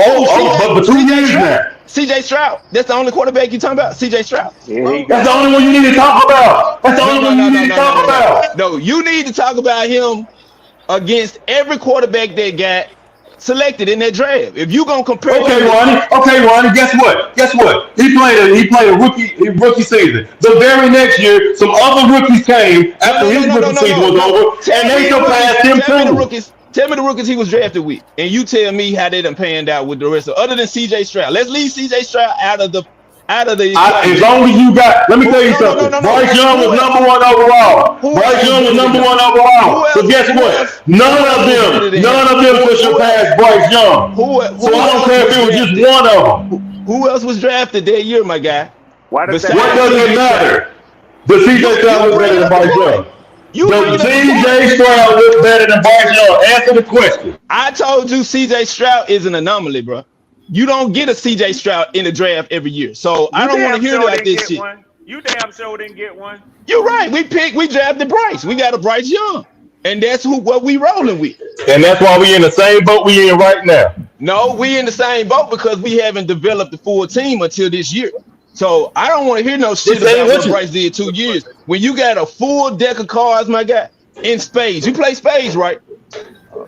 Who? CJ but for two CJ years Stroud? now. CJ Stroud. That's the only quarterback you talking about. CJ Stroud. Here he Oh, That's the go. only one you okay. need to talk about. That's the No, only no, one no, you no, need to no, no, talk no, no. about. No, you need to talk about him against every quarterback that got selected in that draft. If you gonna compare him Okay, to Ronnie. Okay, Ronnie. Guess what? He played a rookie season. The very next year, some other rookies came no, after no, no, his no, no, rookie no, season no, was no. over, and they surpassed him too. Tell me the rookies he was drafted with, and you tell me how they done panned out with the rest of other than CJ Stroud. Let's leave CJ Stroud out of the As equation. long as you got, let me tell you No, no, no, something. no, no. Bryce Young was Who else? number one overall. Who else Bryce was Young was better than number him? one overall. So guess Who else? what? None Who of else was better them, than him? none of them could Who else? surpass Bryce Young. So Who I don't else care if was it was just drafted? one of them. Who else was drafted that year, my guy? Why does that What Besides does matter? it CJ Stroud. matter? Does CJ You Stroud look better bringing than up a Bryce point. Young? You Does bringing up a point. CJ Stroud look better than Bryce Young? Answer the question. I told you CJ Stroud is an anomaly, bro. You don't get a CJ Stroud in the draft every year. So I You don't want to damn hear sure about didn't this get shit. one. You damn sure didn't get one. You're right. We drafted Bryce. We got a Bryce Young. And that's what we rolling with. And that's why we in the same boat we in right now. No, we in the same boat because we haven't developed the full team until this year. So I don't want to hear no shit This ain't about what what you. Bryce did 2 years. When you got a full deck of cards, my guy, in spades. You play spades, right?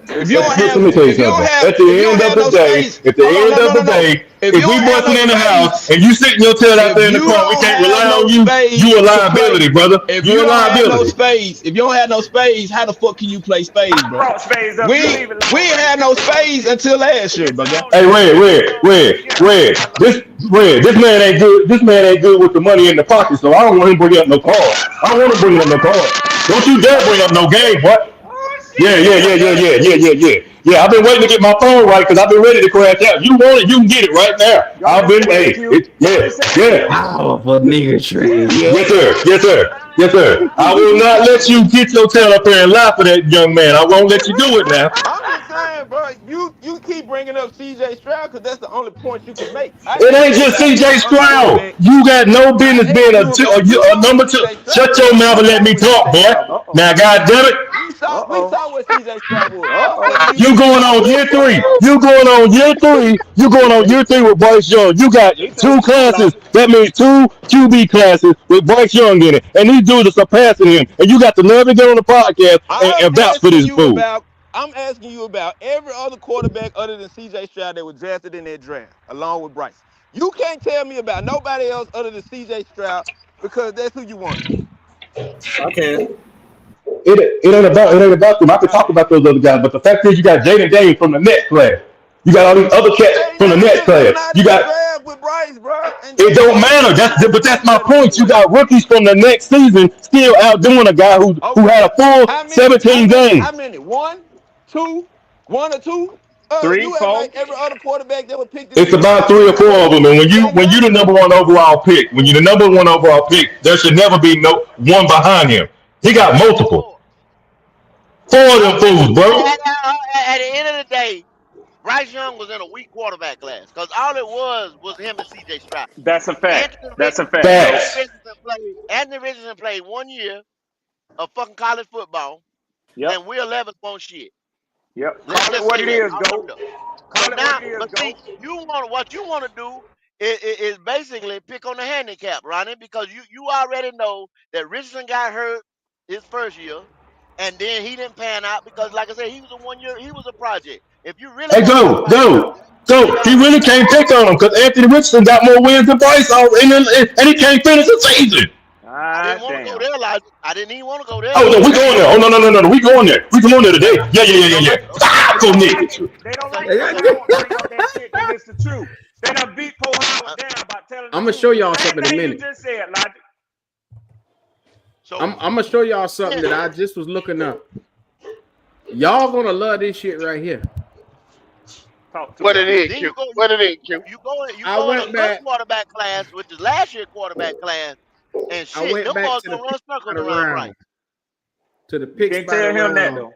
If you don't Let have, me tell you if you don't something. have, At the if you don't end of have the no day, space, at the hold on, end no, of no, the no, no. day, If if you we don't have busting no in the house and space, you sitting your tail out if there in the you car, we don't can't have rely no on you. You a space to liability, play, brother. if You you a don't have no liability. space, if you don't have no space, how the fuck can you play spades, I bro? brought spades up. You We leave it we alone, ain't right? had Get no the whole space shit. until last year, Get the bro. whole Hey, shit. Get the whole shit. Red, Yeah, leave Red. it alone. This man ain't good. This man ain't good with the money in the pocket, so I don't want him bringing up no card. I don't want him bringing up no card. Don't you dare bring up no game, boy. Oh Yeah, shit. yeah, yeah, yeah, yeah, yeah, yeah, yeah. Yeah, I've been waiting to get my phone right because I've been ready to crash out. You want it, you can get it right now. Go I've ahead and been, send it, hey, Q. Go ahead and send it, yeah. Q. Powerful nigga trade. Yes, Yeah. sir. Yes, sir. Yes, sir. I will not let you get your tail up here and lie for that young man. I won't let you do it now. I'm just saying, bro. You keep bringing up C.J. Stroud because that's the only point you can make. I It asked ain't you just about C.J. every other Stroud. quarterback. You got no business I being asked you about you a know who number two. C.J. Stroud Shut your was. mouth You and let know me who talk, C.J. boy. Stroud was. Uh-oh. Now, God damn it. We Uh-oh. saw what C.J. Stroud was. So Uh-oh. You going on year three. You going on year three. You going on year three with Bryce Young. You got He said two it sound classes. like it. That means two QB classes with Bryce Young in it. And these dudes are surpassing him. And you got the nerve to get on the podcast I'm and vouch for asking this you fool. about. I'm asking you about every other quarterback other than C.J. Stroud that was drafted in that draft, along with Bryce. You can't tell me about nobody else other than C.J. Stroud because that's who you wanted. I can. It ain't about them. I could talk about those other guys, but the fact is you got Jaden Daniels from the next class. You got all these other cats Jay from the next Daniels was class. not You in the got draft with Bryce, bro. And it Jay don't Daniels matter. was That's much, but much that's my better point. You anyway. got rookies from the next season still outdoing a guy who Okay. had a full How many? How 17 many? How games. many? One, two, one or two? 3, You act 4. like every other quarterback that was picked in It's this draft about was three or not four of good. them. And Don't when you the matter. number one overall pick, when you the number one overall pick, there should never be no one behind him. He got multiple. Four. Four of them Okay. fools, bro. At the end of the day, Bryce Young was in a weak quarterback class because all it was him and C.J. Stroud. That's a fact. Anthony That's a Richardson, fact, Joe. Facts. Anthony Richardson played 1 year of fucking college football, Yep. and Will Levis won't shit. Yep. Let's Call it just what say it that is, off the Goat. rip. So Call it what now, it is, but Goat. see, what you want to do is basically pick on the handicap, Ronnie, because you already know that Richardson got hurt his first year, and then he didn't pan out because, like I said, he was a 1 year, he was a project. If you really Hey, want to talk go, about the go, then go. He really can't pick on him because Anthony Richardson got more wins than Bryce, and he can't finish the season. I Ah, didn't want to go damn. there, Elijah. I didn't even want to go there. Oh no, we going there. Oh no, no, no, no, no. We going there. We going there today. Okay, Yeah, yeah, yeah, yeah, okay, yeah. okay, Ah, They go don't like niggas. it. They don't okay, like it when okay. I bring up that shit because it's the truth. They done beat Poe Uh, Howard down by telling the I'm gonna truth. show The y'all same something in a thing you minute. just said, Logic. so I'm gonna show y'all something then, that I just was looking up. Y'all gonna love this shit right here. Talk to What us. it is, then Q? you go What it is, Q? you I go in a went good back. quarterback class, which is last year's quarterback class, and I shit, went them back boys to the gonna picks run circles by the around Bryce. round. To the You picks can't by the tell him that round. though.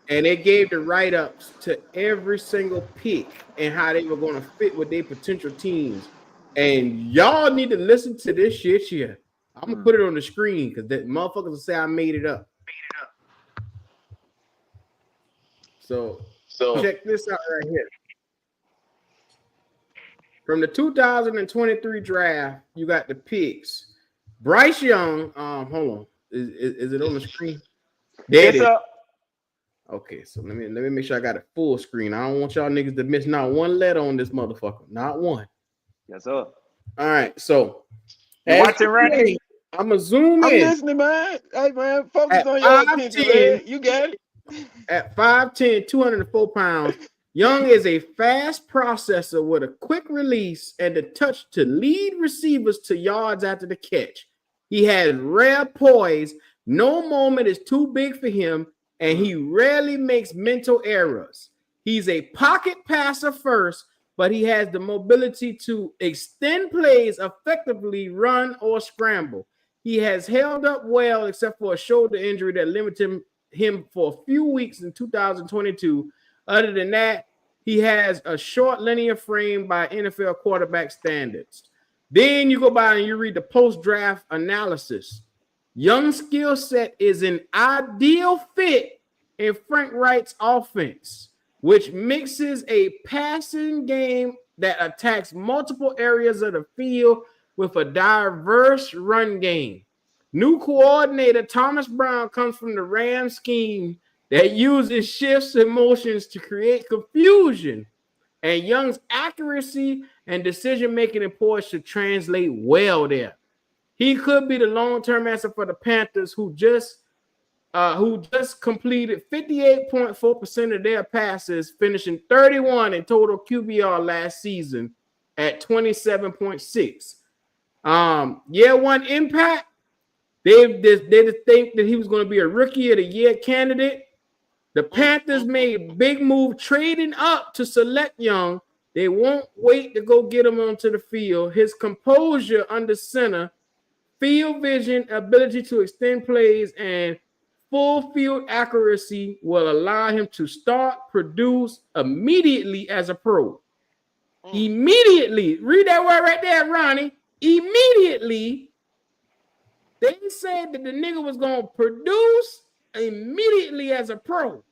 And they gave the write-ups to every single pick and how they were going to fit with their potential teams. And y'all need to listen to this shit here. I'm gonna put it on the screen because that motherfuckers will say I made it up. So check this out right here. From the 2023 draft, you got the picks. Bryce Young. Hold on. Is it on the screen? There it It's is. up. Okay, so let me make sure I got a full screen. I don't want y'all niggas to miss not one letter on this motherfucker. Not one. Yes, sir. All right, so You as watching, you Randy? play, I'm gonna zoom I'm in listening, man. Hey, man, focus at on your attention, 5'10, Red. You got it. at 5'10, 204 pounds. Young is a fast processor with a quick release and a touch to lead receivers to yards after the catch. He has rare poise. No moment is too big for him, and he rarely makes mental errors. He's a pocket passer first, but he has the mobility to extend plays effectively, run or scramble. He has held up well, except for a shoulder injury that limited him for a few weeks in 2022. Other than that, he has a short linear frame by NFL quarterback standards. Then you go by and you read the post-draft analysis. Young's skill set is an ideal fit in Frank Wright's offense, which mixes a passing game that attacks multiple areas of the field with a diverse run game. New coordinator Thomas Brown comes from the Rams scheme that uses shifts and motions to create confusion, and Young's accuracy and decision-making in poise should translate well there. He could be the long-term answer for the Panthers, who just completed 58.4% of their passes, finishing 31 in total QBR last season at 27.6. Year one impact. They think that he was going to be a rookie of the year candidate. The Panthers made a big move trading up to select Young. They won't wait to go get him onto the field. His composure under center, field vision, ability to extend plays, and full field accuracy will allow him to start, produce immediately as a pro. Immediately. Read that word right there, Ronnie. Immediately. They said that the nigga was going to produce immediately as a pro.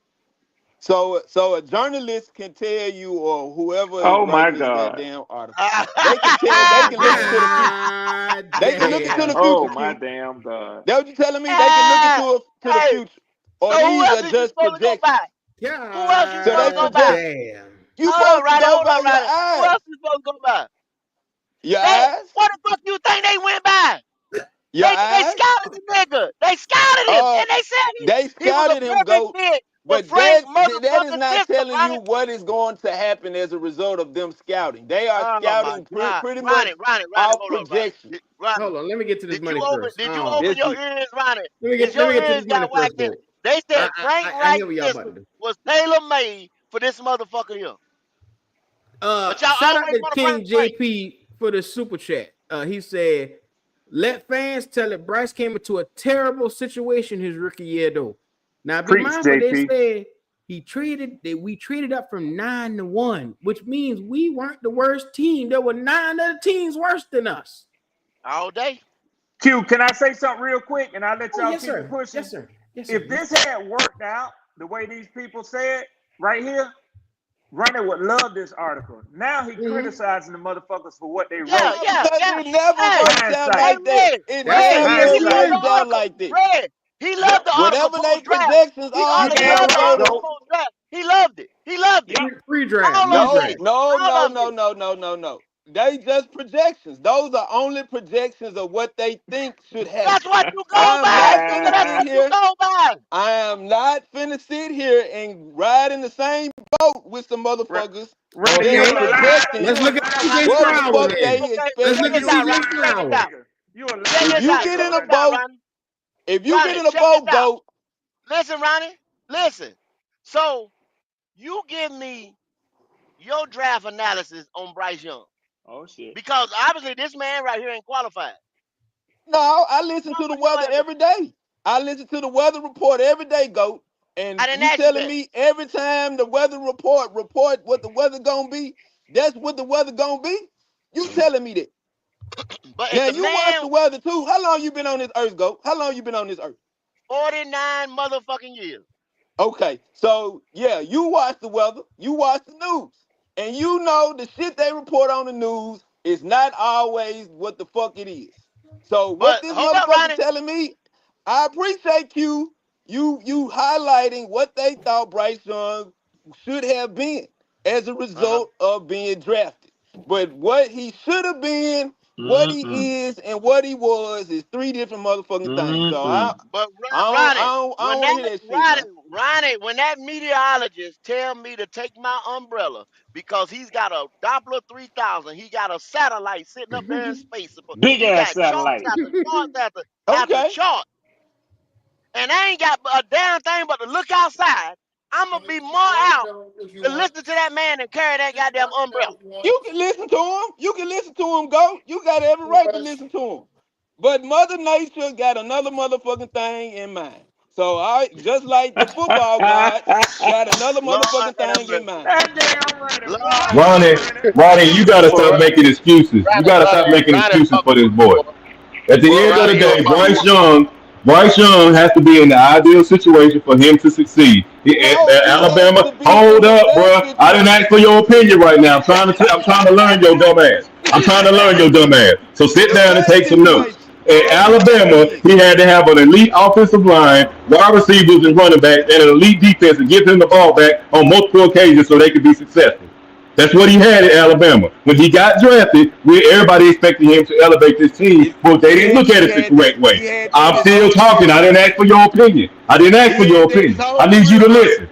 So a journalist can tell you, or whoever is Oh my writing this God. goddamn article, they can tell, they can look into the future. They can look into the Oh future. my Q. damn God. That what you telling me? They can look into the future. Or So who these else are is you just supposed to go projections. by? Who else you So they supposed to go by? project. You Hold on, supposed to Ronnie. go Hold by on, your Ronnie. Who eyes. else you supposed to go by? Your They, eyes? what the fuck you think they went by? Your They eyes? scouted the nigga. They scouted him, and they said They he was a scouted him, perfect go, fit for but Frank that is motherfucking not system, telling you Ronnie. what is going to happen as a result of them scouting. They are Oh my scouting God, pretty much Ronnie, off hold on, projection. Ronnie. Hold on, let me get to this Did you money open? first. Did you open your ears, Ronnie? Let me Is get your to ears this money got first, whacked in? though. They said Frank I Wright's hear what y'all about to system do. was tailor made for this motherfucker here. But y'all Shout out always to want to King bring Frank. JP for the super chat. He said, "Let fans tell it. Bryce came into a terrible situation his rookie year, though. Now be Preach, mindful, they JP. said we traded up from 9-1, which means we weren't the worst team. There were 9 other teams worse than us All day. Q, can I say something real quick and I'll let y'all yes, keep it sir. pushing? Yes, sir. Yes, If sir. this had worked out the way these people said right here, Ronnie would love this article. Now he criticizing the motherfuckers for what they wrote. Yeah. Because it never Hey, works out Hindsight. like that. Red, It That's Red. never He loved hindsight. the works out article. like that. Red. He loved the article Whatever they post draft. projections He are, You already as a damn loved the right, result article of go. post draft. He loved it. He loved it. Yep. Pre-draft. All of no, it. no, All no, of no, it. no, no, no, no. They just projections. Those are only projections of what they think should That's happen. what you go I'm by, not nigga. finna That's sit what you here. go by. I am not finna sit here and ride in the same boat with some motherfuckers Ronnie, Okay. you that's a lie. projecting Let's You a look at lie, CJ Ronnie. what You the a Stroud fuck pussy. then. they Okay, Let's expect check look you at to this do. out, CJ Ronnie. Check this Stroud. out. Nigga, you a Check If lying this you out. nigga, get Check in a this Ronnie. out, boat, Ronnie. if you get Ronnie, in a check this boat, out. goat, Listen, Ronnie. Listen. So you give me your draft analysis on Bryce Young. Oh shit. Because obviously this man right here ain't qualified. no, I listen What to the would your weather answer? every day. I listen to the weather report every day, goat. I And didn't you ask you telling that. me every time the weather report what the weather gonna be, that's what the weather gonna be? You telling me that. But if Now the you watch man the weather too. How long you been on this earth, goat? How long you been on this earth? 49 motherfucking years. Okay, so yeah, you watch the weather, you watch the news, and you know the shit they report on the news is not always what the fuck it is. So what But this hold up, motherfucker Ronnie. telling me, I appreciate you highlighting what they thought Bryce Young should have been as a Uh-huh. result of being drafted. But what he should have been, what Mm-mm. he is, and what he was is three different motherfucking things. So I Mm-mm. But I don't I Ronnie, don't I when don't that want to hear that shit, man. When that meteorologist tell me to take my umbrella because he's got a Doppler 3000, he got a satellite sitting up there in space. Big He ass got charts satellite. after charts after Okay. chart, and I ain't got a damn thing but to look outside. I'm gonna be more out to listen to that man and carry that goddamn umbrella. You can listen to him. You can listen to him go. You got every right to listen to him. But Mother Nature got another motherfucking thing in mind. So I just like the football gods got another Lord motherfucking have thing in mercy. mind. That damn Ronnie. Lord Boy, have Ronnie, mercy. Ronnie. Ronnie, you gotta Boy, stop making excuses. You gotta stop making Ronnie excuses fuck for with this me, boy. boy. At the Boy, end of the Ronnie, you a day, fuck with me. Bryce Young has to be in the ideal situation for him to succeed. No, At he has Alabama, to be in hold the up, best bro. I didn't ask situation. for your opinion right now. I'm trying to learn your dumb ass. I'm trying to learn your dumb ass. So sit The down and best take some situation. notes. At Alabama, he had to have an elite offensive line, wide receivers and running backs, and an elite defense to give him the ball back on multiple occasions so they could be successful. That's what he had at Alabama. When he got drafted, everybody expected him to elevate this team, but they didn't look at it the correct way. I'm still talking. I didn't ask for your opinion. I didn't ask for your opinion. I need you to listen.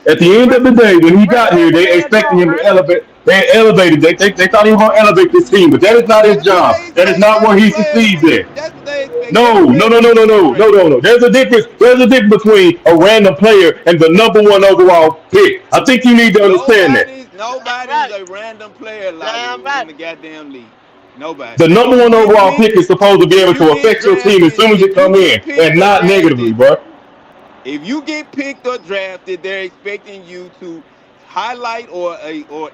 At the end of the day, when he got here, they expected him to elevate. They elevated. They thought he was going to elevate this team, but that is not his job. That is not where he succeeds in. That's what they expect. No. There's a difference. There's a difference between a random player and the #1 overall pick. I think you need to understand that. Nobody's a random player in the goddamn league. Nobody. The #1 overall pick is supposed to be able to affect your team as soon as it come in, and not negatively, bro. If you get picked or drafted, they're expecting you to highlight or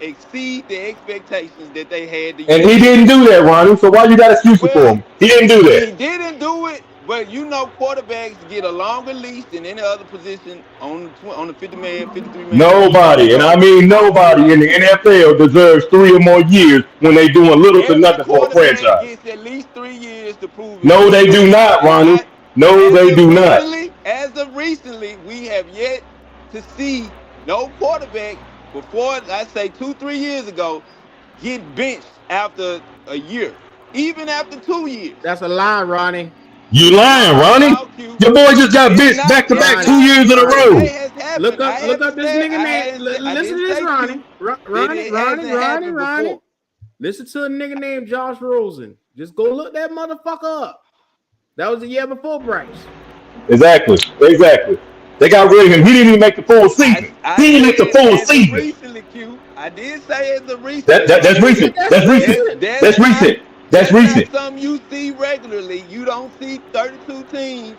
exceed the expectations that they had to you. And he didn't do that, Ronnie. So why you got excuses for him? He didn't do that. He didn't do it, but you know quarterbacks get a longer leash than any other position on the 50-man, 53-man. Nobody, and I mean nobody in the NFL deserves 3 or more years when they doing little to nothing for a franchise. Gets at least 3 years to prove it. No, they do not, Ronnie. No, they do not. As of recently, we have yet to see no quarterback before, I say 2-3 years ago, get benched after a year, even after 2 years. That's a lie, Ronnie. You lying, Ronnie? Your boy just got benched back to back 2 years in a row. Look up this nigga name. Listen to this, Ronnie. Ronnie. Listen to a nigga named Josh Rosen. Just go look that motherfucker up. That was the year before Bryce. Exactly. They got rid of him. He didn't even make the full season. He didn't make the full season. Recently, Q. I did say it's a recent. That's recent. That's recent. Something you see regularly. You don't see 32 teams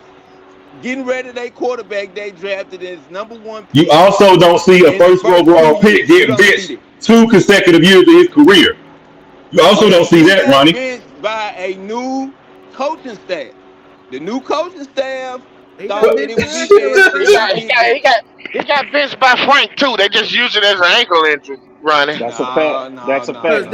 getting ready to their quarterback they drafted as #1 pick. You also don't see a first overall pick getting benched 2 consecutive years of his career. You also don't see that, Ronnie. Benched by a new coaching staff. The new coaching staff thought that it he got benched by Frank too. They just use it as an ankle injury, Ronnie. That's a fact. That's a fact.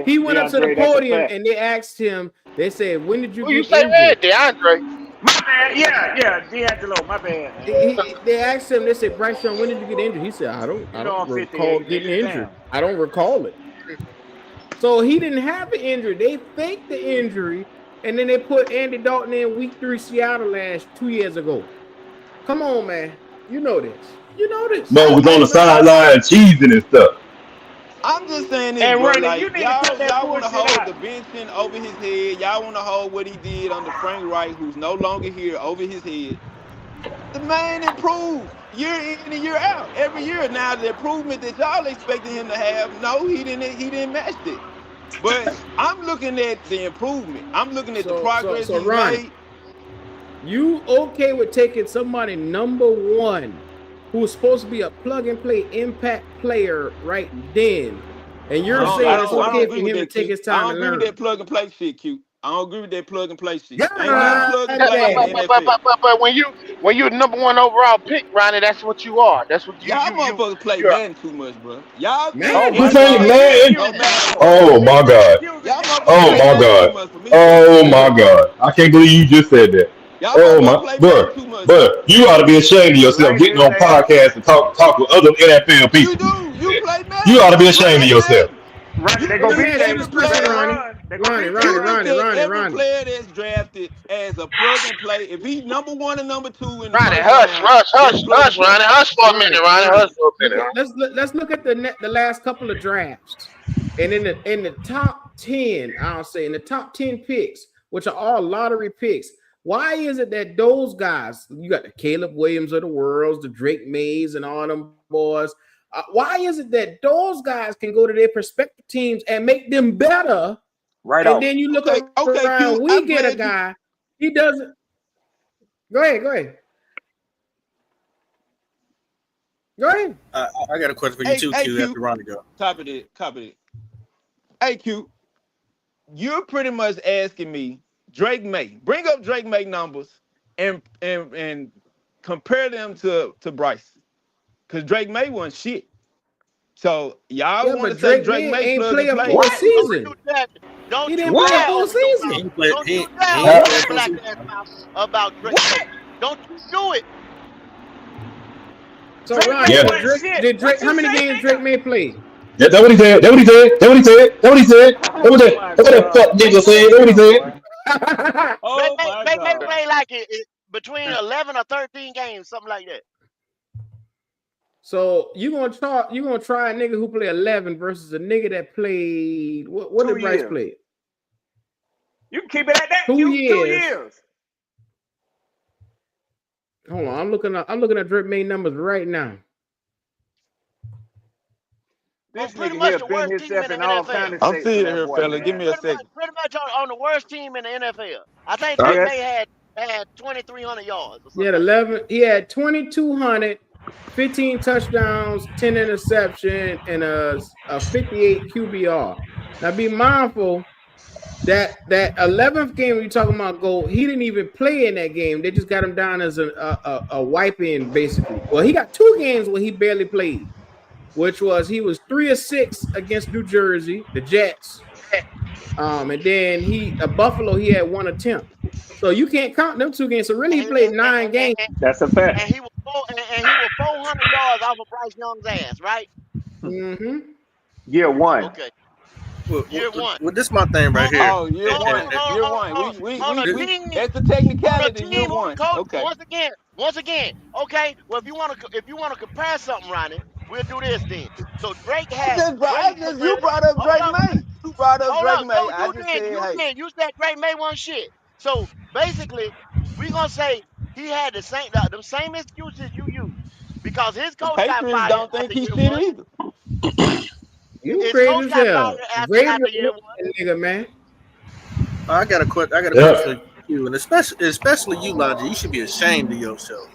He went up to the podium and they asked him. They said, "When did you get injured?" DeAndre. My bad. Yeah, D'Angelo. My bad. They asked him. They said, "Bryce Young, when did you get injured?" He said, "I don't recall getting injured. I don't recall it." So he didn't have an injury. They faked the injury. And then they put Andy Dalton in week 3 Seattle 2 years ago. Come on, man. You know this. Mo was on the sideline cheesing and stuff. I'm just saying this, and bro. Ronnie, Like, you need to cut that y'all want to hold out. the benching over his head. Y'all want to hold what he did under Frank Wright, who's no longer here, over his head. The man improved year in and year out. Every year now, the improvement that y'all expecting him to have, no, he didn't match it. But I'm looking at the improvement. I'm looking at the progress he's made. You okay with taking somebody #1 who's supposed to be a plug-and-play impact player right then, and you're saying it's okay for him to take his time to learn? I don't agree with that plug-and-play shit, Q. I don't agree with that plug-and-play shit. But when you #1 overall pick, Ronnie, that's what you are. That's what you. Y'all motherfuckers play Madden too much, bro. Y'all. Oh my God. Oh my God. I can't believe you just said that. Oh my, bro, you ought to be ashamed of yourself getting on podcasts and talk with other NFL people. You play Madden. You ought to be ashamed of yourself. Ronnie. Every player that's drafted as a plug and play, if he's #1 and #2 in the Ronnie, hush, Ronnie, hush for a minute, Ronnie, hush for a minute. Let's look at the last couple of drafts, and in the top 10, I'll say in the top 10 picks, which are all lottery picks. Why is it that those guys, you got the Caleb Williams of the world, the Drake Mays, and all them boys? Why is it that those guys can go to their prospective teams and make them better? Right. And then you look around, we get a guy, he doesn't. Go ahead. I got a question for you too, Q. After Ronnie go. Copy it. Hey, Q, you're pretty much asking me Drake May. Bring up Drake May numbers and compare them to Bryce. Because Drake May won shit. So y'all want to say Drake May ain't plug play and a play? full season. He Don't didn't you play a dare full open your He mouth. season. ain't play. Don't He you ain't, dare he open ain't play a your full black season. ass mouth about Drake May. What? Don't you do it. So Drake Ronnie, May Yeah. did wasn't Drake shit. did Drake What how you many say, games Drake nigga? May play? That's what he said. That's what he said. That's what he said. That's what he said. That's what Oh that, my that's what that God. fuck Drake nigga May said. ain't That's what he here, said. boy. Oh my Drake May God. play like between 11 or 13 games, something like that. So you gonna try a nigga who play 11 versus a nigga that played what 2 did Bryce years. play? You can keep it at that, 2 Q. 2 years. years. Hold on, I'm looking at Drake May numbers right now. This Pretty nigga much here the bent worst team himself in the in all NFL. kind of I'm shapes for still that here, boy, fella. Give man. me a second. Pretty much on the worst team in the NFL. I think Uh, Drake Yes. May had 2,300 yards or He something had like that. 11, he had 2,200, 15 touchdowns, 10 interception, and a 58 QBR. Now be mindful that 11th game we talking about goal, he didn't even play in that game. They just got him down as a wipe in basically. Well, he got 2 games where he barely played, which was he was 3 of 6 against New Jersey, the Jets. And then Buffalo, he had 1 attempt. So you can't count them 2 games. So really, And he he, played 9 games. That's a fact. and he was he was 400 yards off of Bryce Young's ass, right? Mm-hmm. Year one. Okay, well, year one. well, this my thing right here. oh, year one. Year one. On a We team that's the on a technicality, year team whose one. coach Okay. once again. Okay, well if you want to compare something, Ronnie, we'll do this then. So Drake had great You career. brought up Hold Drake up, May. You brought up hold Drake up. May. No, I just said, hey, you said Drake May one shit. So basically, we gonna say he had the same excuses you use because his the coach got Patriots fired don't think after he's year shit one. either. You His crazy coach as got hell. fired Vrabel after year was one. that nigga, man. I got a question Yeah. for you, and especially you, Logic. You should be ashamed of yourself.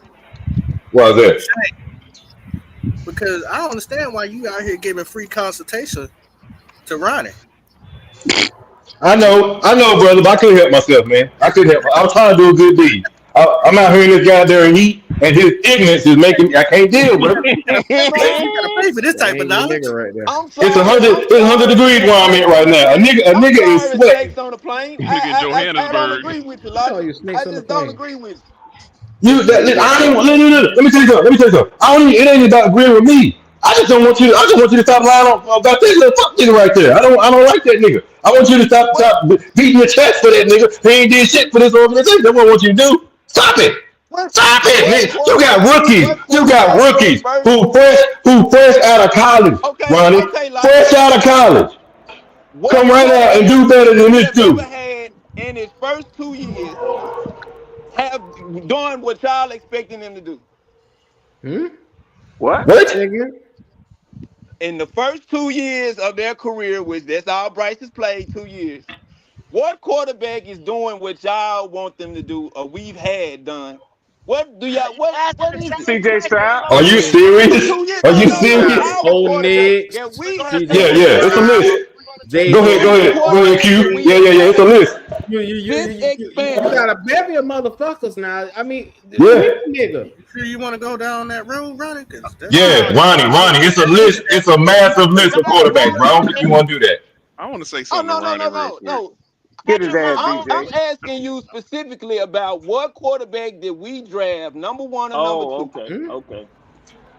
Why is that? Because I don't understand why you out here giving free consultation to Ronnie. I know, brother, but I couldn't help myself, man. I couldn't help. I was trying to do a good deed. I'm out here in this goddamn heat, and his ignorance is making me. I can't deal, brother. You gotta pay for this That type of ain't your knowledge. nigga right there. I'm It's a sorry. hundred. I'm It's 100 sorry. degrees where I'm at right now. A I'm nigga is sorry. sweating. Snakes on the plane. Nigga I don't Johannesburg. agree with you, I call Logic. you snakes I on the just don't plane. agree with you. I ain't. Look, let me tell you something. Let me tell you something. I don't. It ain't about agreeing with me. I just don't want you. I just want you to stop lying about that little fuck nigga right there. I don't like that nigga. I want you to What stop beating your chest for that nigga. He ain't did shit for this organization. That's what I want you to do. Stop it. what Stop it, what nigga. You got quarterback? rookies. What You got quarterback in his rookies first? who fresh out of college, Okay, Ronnie. okay, Logic. Fresh out of college. What Come right out and quarterback do better than we this have ever dude. had in his first 2 years have done what y'all expecting him to do? Hmm? What? What? Say again? In the first 2 years of their career, which that's all Bryce has played 2 years, what quarterback is doing what y'all want them to do or we've had done? What do y'all You asking what the is it? same CJ question we Stroud. Are gonna you ask Okay. Ronnie. serious? 2 years? Are No, you no, no. serious? Stroud, Our Bo quarterback Nix, that We're we gonna have Yeah, CJ CJ yeah. It's a Stroud. Stroud, list. We're gonna Jay Go CJ ahead, any Stroud. go ahead, quarterback that Q. we Yeah, have yeah, yeah. It's a had list. this You expansion. got a bevy of motherfuckers now. I mean, Yeah, pick a nigga. You sure you want to go down that road, Ronnie? Because that's yeah. Oh not. Ronnie. It's a no. list. It's a massive list No, of quarterbacks, bro. I don't think you Ronnie, want to do that. I want to say Oh something to no, no, Ronnie no, real no, quick. no. Get his ass, I'm BJ. asking you specifically about what quarterback did we draft, number one or number Oh, two, okay. Hmm? Okay.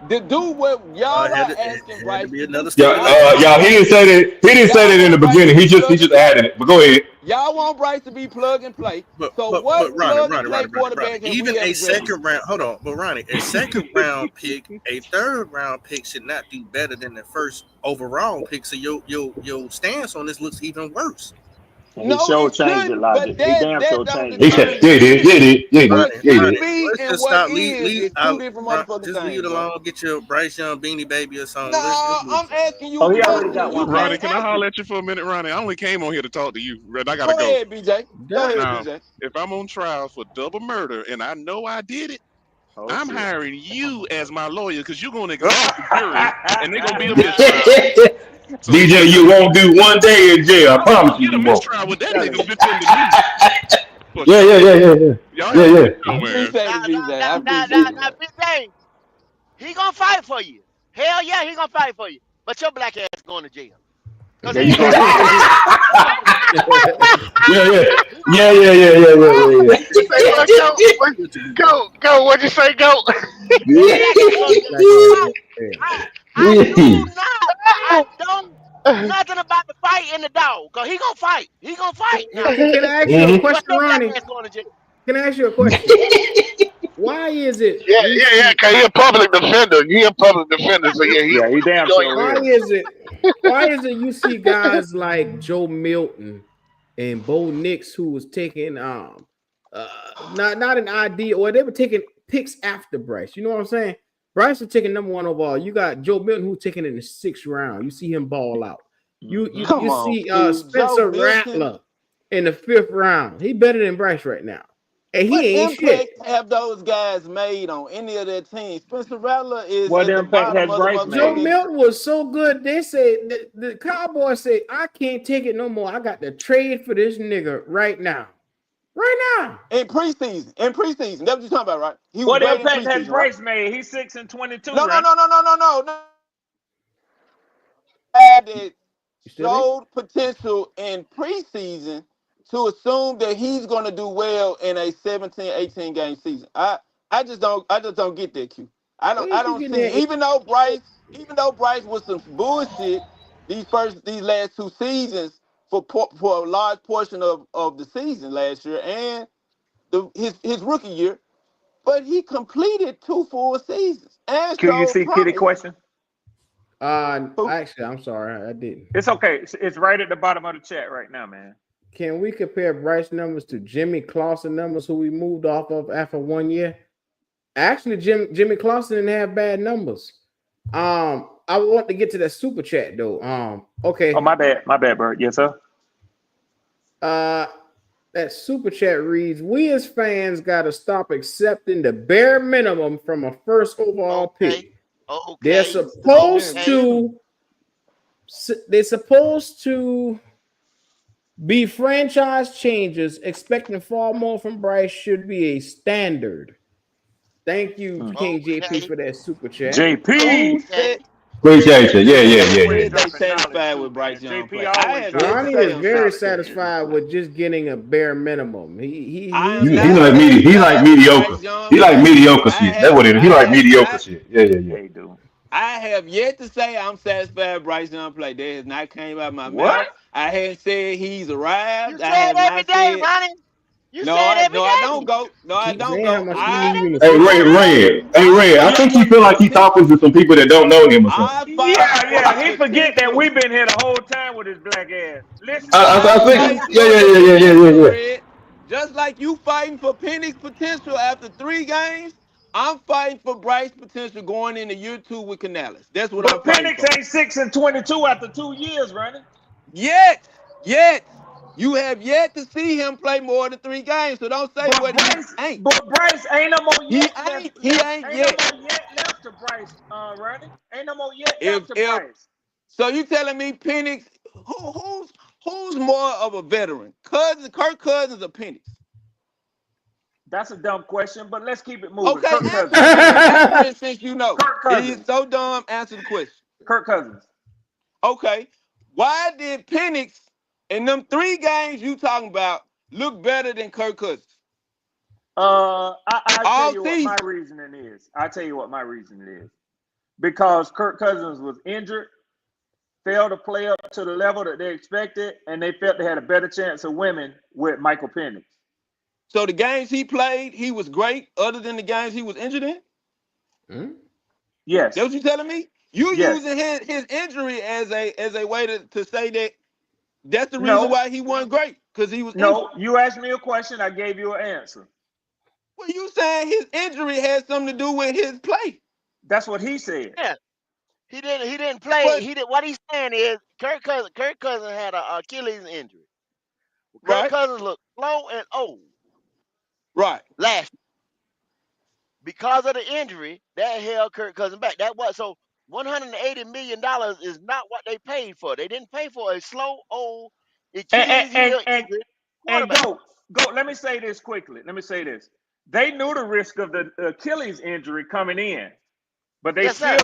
to do what y'all are asking Had to Bryce be to do. another state Y'all line. want Y'all. He Bryce didn't to say be that. He didn't say y'all that in the want Bryce to beginning. be He plug and just play. added it. But go ahead. Y'all want Bryce to be plug and play. So But what Ronnie, plug and Ronnie, play Ronnie, Ronnie, Ronnie. quarterback have Even we a ever drafted? second round. Hold on, but Ronnie, a second round pick, a third round pick should not do better than the first overall pick. So your stance on this looks even worse. And he No, sure it changed it, shouldn't. But Logic. He damn that sure don't changed it, He said, Logic. yeah, determine he did. Yeah, he did. Yeah, he did. what Ronnie, Yeah, he should did. Ronnie, be let's and just what stop. is two Out. different motherfucking Just leave things, it bro. alone. Get your Bryce Young Beanie Baby or No, something. Let's move I'm forward. asking you Oh, a he already question got and you one Ronnie, can't ready. can I answer holler it. at you for a minute, Ronnie? I only came on here to talk to you. Red, I gotta Go go. ahead, BJ. Go ahead, Damn. Now, BJ. if I'm on trial for double murder and I know I did it, Oh, I'm shit. hiring you as my lawyer because you're gonna exhaust the jury and they're gonna be a mistrial. So you DJ, you won't do one day in jail. I I'm not promise gonna you, get a you won't. mistrial with that Tell nigga him. defending me for Yeah, yeah, sure. yeah, yeah, yeah, Y'all yeah, have a good yeah. show, I man. appreciate Now, it, BJ. I now, appreciate it, now, man. Big J, he gonna fight for you. Hell yeah, he gonna fight for you. But your black ass going to jail. Cause he There you ain't go. gonna do shit. Hold up. Yeah, yeah, yeah, yeah, yeah, yeah, yeah, yeah. Say what? Go. What'd you say? Go. He actually gonna just fight. I do not. I don't nothing about the fight in the dog. Cause he gonna fight. He gonna fight now. Can I ask you a Mhm. But question, your black Ronnie? ass going to jail. Can I ask you a question? Why is it Yeah, we yeah, yeah. see? Cause he a public defender. He a public defender. So yeah, Yeah, he he damn going to sure Why is. jail. is it? Why is it you see guys like Joe Milton and Bo Nix who was taking uh not an idea or they were taking picks after Bryce. You know what I'm saying? Bryce was taking number one overall. You got Joe Milton who's taking in the 6th round. You see him ball out. You you Mhm. you Come on, see Q. Joe Spencer Milton. Rattler in the 5th round. He better than Bryce right now. And he What ain't shit. impact have those guys made on any of their teams? Spencer Rattler is What at the impact bottom has of the Bryce Joe made? motherfucking Milton was so good. They said the Cowboys say, I can't take it no more. I got to trade for this nigga right now. Right now. in preseason. In preseason, that's what you're talking about, right? He was What great in impact has preseason, right? Bryce made? He's 6-22, No, no, right? no, no, no, no, no, no. That You still there? showed potential in preseason to assume that he's going to do well in a 17, 18 game season. I just don't get that, Q. Where I is he don't getting see, that? even though Bryce was some bullshit these last 2 seasons for a large portion of the season last year and his rookie year, but he completed 2 full seasons and showed QUC kitty promise. question. Actually, I'm sorry, I didn't. It's okay. It's right at the bottom of the chat right now, man. Can we compare Bryce numbers to Jimmy Clausen numbers, who we moved off of after 1 year? Actually, Jimmy Clausen didn't have bad numbers. I want to get to that super chat though. Oh, Okay. my bad, Bert. Yes, sir. That super chat reads: We as fans gotta stop accepting the bare minimum from a first overall pick. They're Okay. supposed Okay. to. They're supposed to be franchise changes. Expecting far more from Bryce should be a standard. Thank you, King JP, Okay. for that super chat. JP. Who Okay. said Appreciate you. Yeah, JP yeah, yeah, always yeah. said they dropping knowledge satisfied too, with man. Bryce Young JP play? I always have dropping yet to Ronnie say is I'm very knowledge, satisfied. man. satisfied with just getting a bare minimum. I He's am He not like he like satisfied with mediocre. Bryce Young He like play. mediocre shit. That's what it is. He like mediocre shit. Yeah, yeah, yeah. Hey, dude. I have yet to say I'm satisfied with Bryce Young play. That has not came out of my What? mouth. I haven't said he's You arrived. I say it have every not day, said Ronnie. You no. say it every I don't day. go. No, I keep don't saying how go. much You he say it need every him Hey, to Red, day. Red. Hey, I Red. I fight think for he feel like he potential. talking to some people that don't know him or something. I fight Yeah, for yeah. He forget that potential. we've been here the whole time with his black ass. Listen to I him. I fight think. Yeah, for yeah, the yeah, yeah, yeah, yeah, potential, yeah. Red. Just like you fighting for Penny's potential after 3 games, I'm fighting for Bryce's potential going into year 2 with Canales. That's what I'm But fighting Penix for. ain't 6-22 after 2 years, running. Yet, you have yet to see him play more than 3 games. So don't say what he ain't. But Bryce ain't no more He yet ain't. left. He ain't Ain't no yet. more yet left to Bryce, running. Ain't no more yet If left to if Bryce. so, you telling me Penix? Who's more of a veteran? Kirk Cousins, or Penix? That's a dumb question, but let's keep it moving. Okay, Kirk answer Cousins. it then. Answer it since you know. Kirk It is Cousins. so dumb. Answer the question. Kirk Cousins. Okay, why did Penix in them 3 games you talking about look better than Kirk Cousins I'll tell all you what my season? reasoning is. I'll tell you what my reasoning is. Because Kirk Cousins was injured, failed to play up to the level that they expected, and they felt they had a better chance of winning with Michael Penix. So the games he played, he was great. Other than the games he was injured in, Yes. that's what you telling me? You Yes. using his injury as a way to say that that's the reason No. why he wasn't great because he was injured. No. You asked me a question. I gave you an answer. Well, you saying his injury had something to do with his play? That's what he said. Yeah. He didn't play. But What he's saying is Kirk Cousins had a Achilles injury. Kirk right, Cousins looked slow and old right. last year. Because of the injury that held Kirk Cousins back. That was so $180 million is not what they paid for. They didn't pay for a slow old And and Achilles and heel and, injured and quarterback. go. Let me say this quickly. Let me say this. They knew the risk of the Achilles injury coming in, but Yes, sir.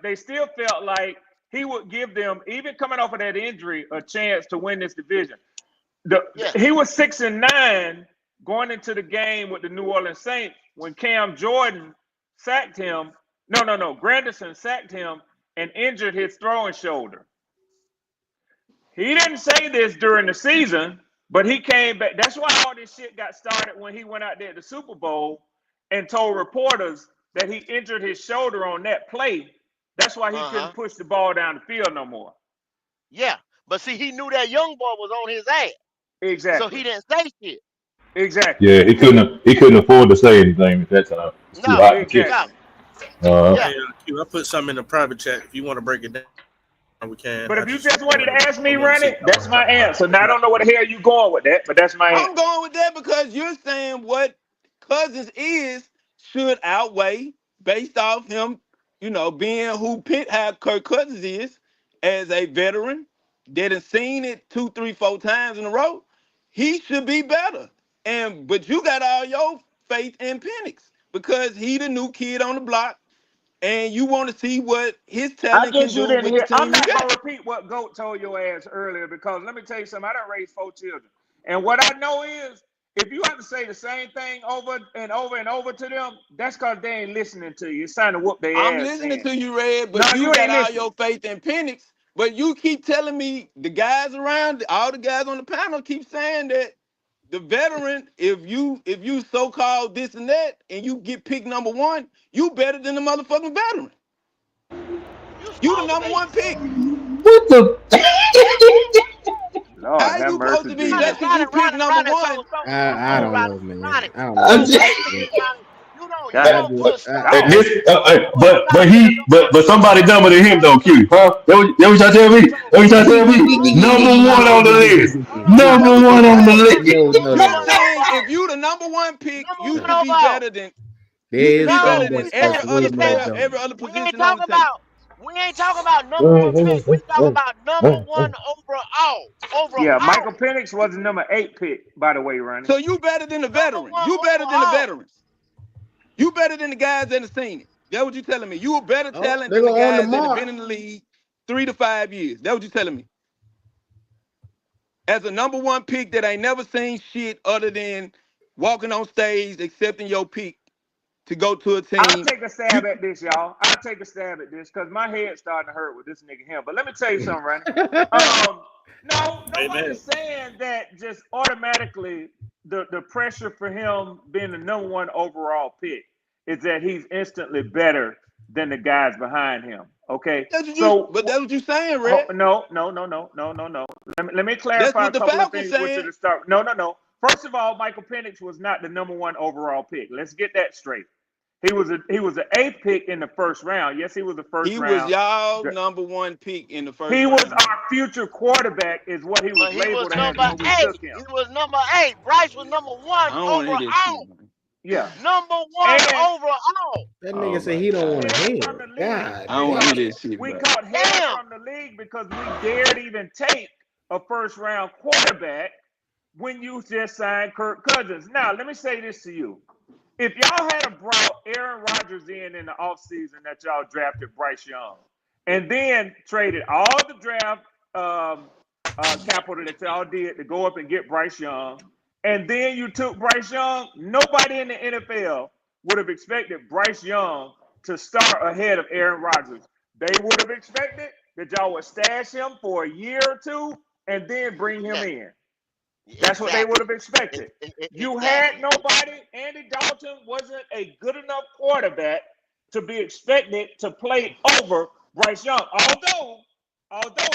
they still felt like he would give them, even coming off of that injury, a chance to win this division. Yes. He was 6-9 going into the game with the New Orleans Saints when Cam Jordan sacked him. No. Granderson sacked him and injured his throwing shoulder. He didn't say this during the season, but he came back. That's why all this shit got started when he went out there at the Super Bowl and told reporters that he injured his shoulder on that play. That's why he couldn't push the ball down the field no more. Yeah. But see, he knew that young boy was on his ass. Exactly. So he didn't say shit. Exactly. Yeah, he couldn't afford to say anything at that time. It's too No, hot to exactly. catch. Yeah. Hey, Q, I put something in the private chat. If you want to break it down, we can. But if you just wanted to ask me, Ronnie, that's my answer. Now I don't know where the hell you going with that, but that's my answer. I'm going with that because you're saying what Cousins is should outweigh based off him, being how Kirk Cousins is as a veteran that has seen it 2, 3, 4 times in a row. He should be better. But you got all your faith in Penix because he the new kid on the block, and you want to see what his I talent can guess you do didn't with hear. the team I'm you not got. gonna repeat what Goat told your ass earlier because let me tell you something. I done raised 4 children, and what I know is if you have to say the same thing over and over and over to them, that's because they ain't listening to you. It's time to whoop their I'm ass. listening Then. to you, Red, but No, you you got ain't all listening. your faith in Penix. But you keep telling me the guys around, all the guys on the panel keep saying that the veteran, if you so-called this and that, and you get picked number 1, you better than the motherfucking veteran. You You the supposed to number be. 1 pick. What the? Lord How have you supposed mercy, to be Jesus. just because you picked number Ronnie. 1? I So don't know, man. Ronnie. I don't know So about I, basically, Ronnie, you I God, don't just put stock. God. this, You don't put stock in the number 1 but pick. somebody dumber than him though, Q, huh? That what y'all tell me? So That what y'all tell hold me? on, Number one on the list. That Number what you one on the saying. list. You're number 1 saying overall. if you the number 1 pick, Number you 1 should be overall. better than there you should is be No, better some than that's every that's other way more player, we every dumb. other ain't position on talking the team. about number 1 pick. We talking about number 1 overall. Yeah, Overall. Michael Penix was the number 8 pick, by the way, Ronnie. So you better than the Number veteran. 1 You better than the overall. veterans. You better than the guys that have seen it. That's what you telling me. You a better Oh, talent they're than the on the guys that have been mark. in the league 3 to 5 years. That's what you telling me. As a number 1 pick that ain't never seen shit other than walking on stage, accepting your pick to go to a I'll team. take a stab at this, y'all. I'll take a stab at this because my head's starting to hurt with this nigga here. But let me tell you something, Ronnie. No, Amen. nobody's saying that just automatically the pressure for him being the number 1 overall pick is that he's instantly better than the guys behind him. Okay, But that's what you saying, oh, Red. no. Let me That's clarify a what the couple of Falcons things with you saying. to start. No. First of all, Michael Penix was not the number 1 overall pick. Let's get that straight. He was an 8th pick in the first round. Yes, he was the first He was round. y'all number 1 pick in the first He was round. our future quarterback, is what he was But he was labeled as number when we 8. took him. He was number 8. Bryce was number 1 I don't want to hear that shit, overall. man. Yeah, Number 1 and overall. That Oh nigga said my he don't want God. to hell hear from it. the league God I don't want to damn. hear that shit, we bro. caught hell Damn. from the league because we dared even take a first round quarterback when you just signed Kirk Cousins. Now, let me say this to you. If y'all had brought Aaron Rodgers in the offseason that y'all drafted Bryce Young and then traded all the draft capital that y'all did to go up and get Bryce Young, and then you took Bryce Young, nobody in the NFL would have expected Bryce Young to start ahead of Aaron Rodgers. They would have expected that y'all would stash him for a year or 2 and then bring him Yeah, in. That's what they would exactly. have expected. You had Exactly. nobody. Andy Dalton wasn't a good enough quarterback to be expected to play over Bryce Young. Although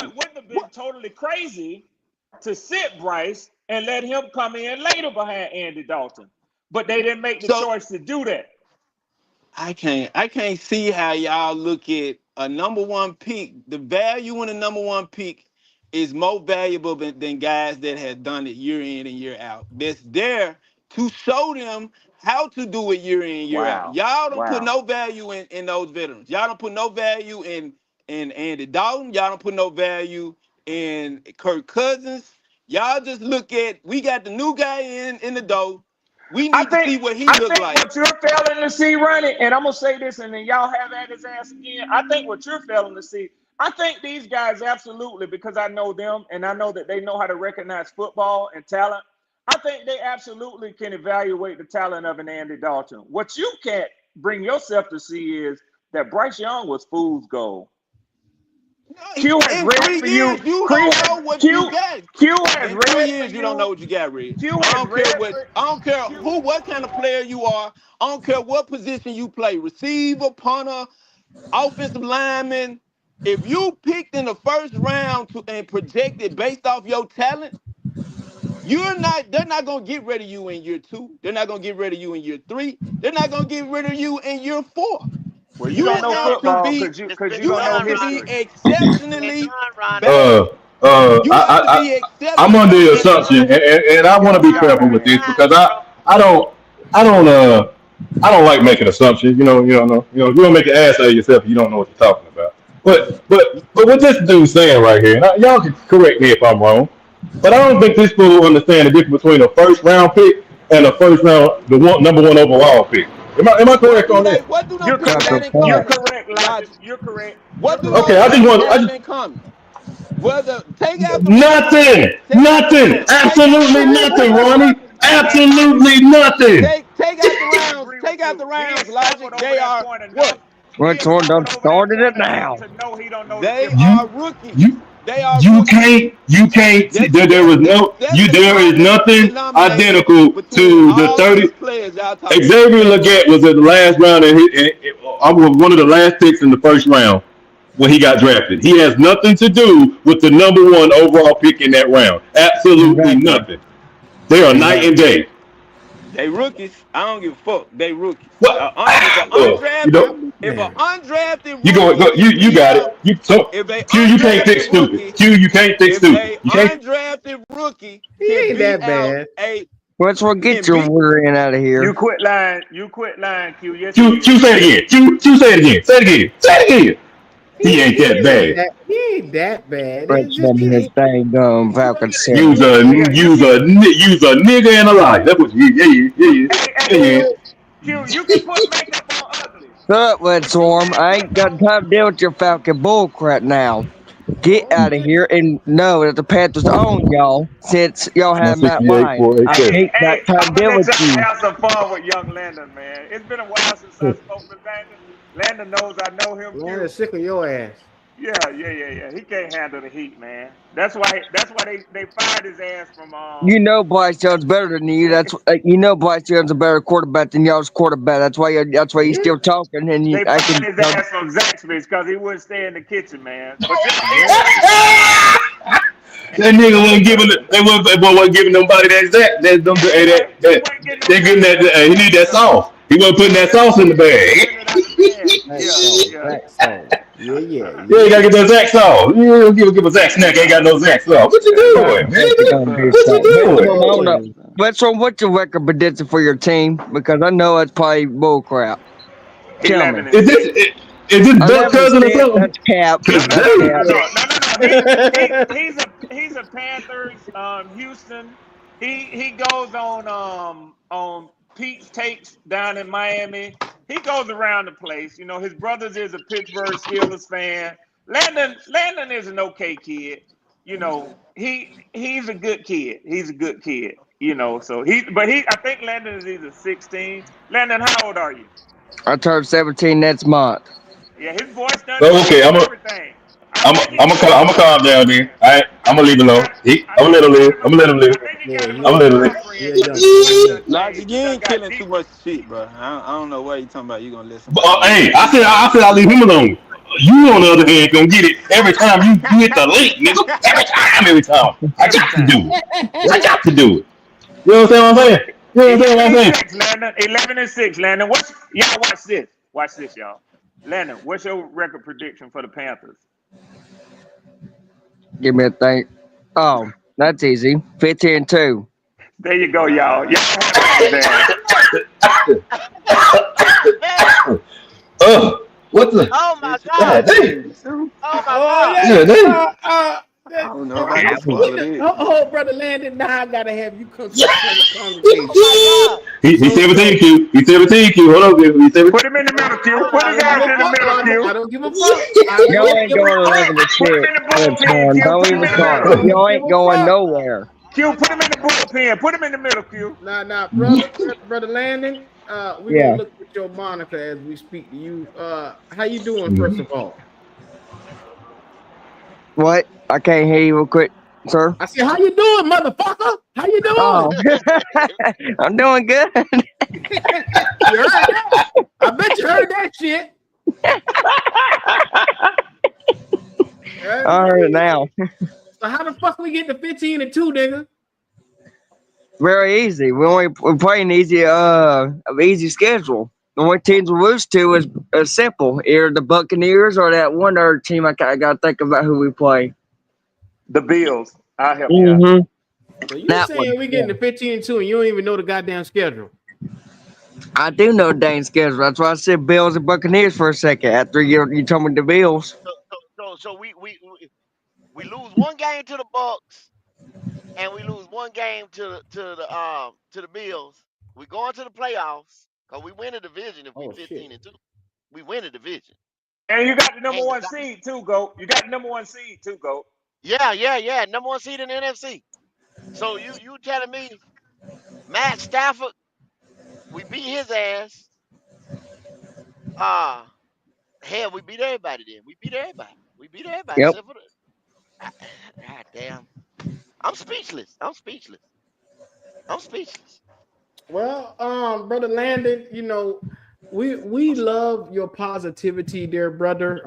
it wouldn't have been totally crazy to sit Bryce and let him come in later behind Andy Dalton. But they didn't make the So choice to do that. I can't see how y'all look at a number 1 pick. The value in a number 1 pick is more valuable than guys that have done it year in and year out. That's there to show them how to do it year in, year out. Wow. Y'all don't put Wow. no value in those veterans. Y'all don't put no value in Andy Dalton. Y'all don't put no value in Kirk Cousins. Y'all just look at we got the new guy in the door. We I need to think see what he I look think like. what you're failing to see, Ronnie, and I'm gonna say this, and then y'all have at his ass again. I think what you're failing to see. I think these guys absolutely, because I know them and I know that they know how to recognize football and talent. I think they absolutely can evaluate the talent of an Andy Dalton. What you can't bring yourself to see is that Bryce Young was fool's gold. Q has In read 3 for you. years, you don't know what you got. Q has In read 3 for years, you don't know what you got, Red. Q I has don't care read what. for I don't care what kind of player you are. I don't care what position you play. Receiver, punter, offensive lineman. If you picked in the first round and projected based off your talent, they're not gonna get rid of you in year 2. They're not gonna get rid of you in year 3. They're not gonna get rid of you in year 4. Well, It's you don't been know done, football Ronnie. because you It's because been you You don't know have done, to Ronnie. be history. It's been exceptionally done, Ronnie. bad. You have to I be I'm under exceptionally the It's bad. assumption, done. and I want to Yo, be y'all careful with It's man. this done, because bro. I don't I don't like making assumptions. You don't make an ass out of yourself if you don't know what you're talking about. But what this dude's saying right here, and y'all can correct me if I'm wrong, but I don't think this fool understand the difference between a first round pick and a first round number one overall pick. Am I What correct do on they that? what do them You're picks That's a got correct. in You're fact. common? correct, Logic. Logic. You're correct. You're What do correct. those Okay, I just picks want have in common? Whether take out the rounds, nothing, take out the nothing, rounds, take out the absolutely rounds, nothing, Logic. Ronnie, And Logic, absolutely nothing. Take I out the can't rounds, agree with take out the you. He rounds, has stumbled Logic. over They that are point enough. what? He Which has one done stumbled over that started it point enough now? to know he don't know the They difference. are You rookies. you They are you rookies. can't see, That's there that's was that's no that's you the there is common nothing denominator identical between to the all 30. these players y'all talking about. Xavier Leggett was at the last round, and I was one of the last picks in the first round when he got drafted. He has nothing to do with the number one overall pick in that round. Absolutely Exactly. nothing. They are night and Exactly. day. They rookies. I don't give a fuck. They rookies. What? If an Well, undrafted, if an Man. undrafted you go, rookie go can you beat got out, it. if a You can't think undrafted stupid. rookie, You can't think if stupid. a You can't. undrafted rookie He can ain't beat that out bad. a Which one get can your beat rear end out of You here? quit lying. You quit lying, Q. Yes, he Q is. say it again. Q say it again. Say it again. Say it again. He ain't that He ain't bad. that. He ain't that bad. It's Rich just in his he. dang gum Falcon Use seven. a Hey, you use can. a use a nigga and a lie. That's what you. Yeah. Q. You can put makeup on ugly, Shut up, but you Swarm. can't I put ain't got no. time to deal with your Falcon bullcrap now. Get out of here and know that the Panthers own y'all since y'all have Matt Ryan. I ain't got Hey, time I'm to gonna deal let with y'all you. have some fun with young Landon, man. It's been a while since I spoke with Landon. Landon knows I know him, Man, Q. it's sick of your ass. Yeah. He can't handle the heat, man. That's why. That's why they fired his ass from. You know Bryce Young's better than you. That's you know Bryce Young's a better quarterback than y'all's quarterback. That's why he's Yeah. still talking. And They I fired can. his ass from Zaxby's because he wouldn't stay in the kitchen, man. But Yeah. That nigga wasn't giving. They wasn't giving nobody he wasn't getting no they getting that. Zaxby's. He need that sauce. He wasn't putting that sauce in the He bag. getting it out the pan. Zach Song. Yeah. Zach Song. Yeah, Yeah, you gotta yeah. get that Zach sauce. You don't give a Zach snack. Ain't got no Zach sauce. What you Time doing, to man? take it on big What you time. But What doing? you from on up. doing? But from what's your record prediction for your team? Because I know it's probably bullcrap. Tell me. 11 and Is 6. this Duck 11 Cousin or cent. something? That's cap. No, Cause no, no, That's no, dang. no, cap. no, no, no, no. He's a Panthers, Houston. He goes on Pete's takes down in Miami. He goes around the place. You know, his brothers is a Pittsburgh Steelers fan. Landon is an okay kid. You know, he's a good kid. He's a good kid. You know, so I think Landon is either 16. Landon, how old are you? I turned 17 next month. Yeah, his voice done Oh, okay, changed and everything. I think he got a I'm little gonna calm down, then. I I'm gonna think leave it he alone. got I I'm gonna think let he him got live. a I'm little gonna let him live. I think he got Yeah, a he little I'm a gonna let more him young. He girlfriends a because youngster. his He a voice done youngster. Logic, changed. you He done ain't got killing too deeper. much shit, bro. I don't know why you talking about you gonna let But, somebody live. hey, I said I'll leave him alone. You, on the other hand, gonna get it every time you hit the link, nigga. Every time. I Every got to time. do it. I got to do it. You know what I'm saying? You know what 11 I'm and saying? 6, Landon. 11 and 6, Landon. Y'all watch this. Watch this, y'all. Landon, what's your record prediction for the Panthers? Give me a thing. Oh, that's easy. 15-2. There you go, y'all. Y'all have it on his ass. What the? Oh my God. God damn. 15-2. Oh my Oh God. yeah. Yeah, damn. I don't know if I can swallow this. Oh, brother Landon, now I gotta have you come to the congregation. Oh He So, 17 Q. He 17 Q. Hold on, Q. He 17. Put him in the middle, Q. Put I his don't give ass a in the fuck. middle, Q. I don't give a fuck. I Y'all don't ain't give a going fuck. 11 to Put him 6. in the That's bullpen, fine. Q. Don't Put him even in the start. middle. I don't Y'all give ain't a going fuck. nowhere. Q, put him in the bullpen. Put him in the middle, Q. Nah, brother Landon. We're Yeah. gonna look at your monitor as we speak to you. How you doing, first of all? What? I can't hear you real quick, sir. I said, how you doing, motherfucker? How you Oh, doing? I'm doing good. You heard that? I bet you heard that shit. I heard it now. So how the fuck we get to 15-2, nigga? Very easy. We're playing easy schedule. The only teams we lose to is simple. Either the Buccaneers or that one other team. I gotta think about who we play. The Bills. I'll help you out. Mm-hmm. So you That one. saying we Yeah. getting to 15-2 and you don't even know the goddamn schedule? I do know Dane's schedule. That's why I said Bills and Buccaneers for a second. After you told me the Bills. so we lose one game to the Bucks and we lose one game to the Bills. We go into the playoffs because we win a division if we Oh shit. 15-2. We win a division. And you got the number And one seed too, Goat. You got the number one seed too, Goat. yeah. Number one seed in the NFC. So you telling me Matt Stafford, we beat his ass. Uh hell, we beat everybody then. We beat everybody. We beat everybody Yep. except for the God damn. I'm speechless. I'm speechless. I'm speechless. Well, brother Landon, we love your positivity, dear brother.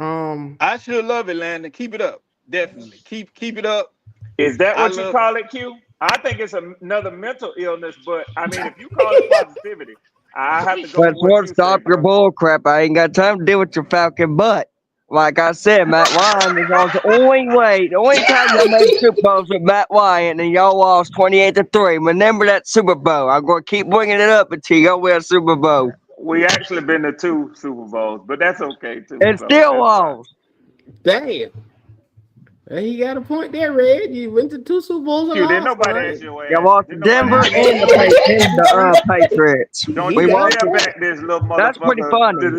I should love it, Landon. Keep it up. Definitely. Keep it up. Is that I what you love call it, Q? I think it's another mental illness, but I mean, if you call it positivity, I have to go But with what Ford, you say, stop your bro. bull crap. I ain't got time to deal with your Falcon butt. Like I said, Matt Ryan is on the only way. The only time y'all made Super Bowls with Matt Ryan and y'all lost 28-3. Remember that Super Bowl. I'm going to keep bringing it up until y'all win a Super Bowl. We actually been to 2 Super Bowls, but that's okay too. And So still that's fine. lost. Damn. Well, he got a point there, Red. You went to 2 Super Bowls and Q, didn't lost, nobody right? ask your Y'all ass. lost to Didn't nobody Denver ask you and that He question. the Patriots. Don't he you got a dare point. back this little That's pretty motherfucker, funny.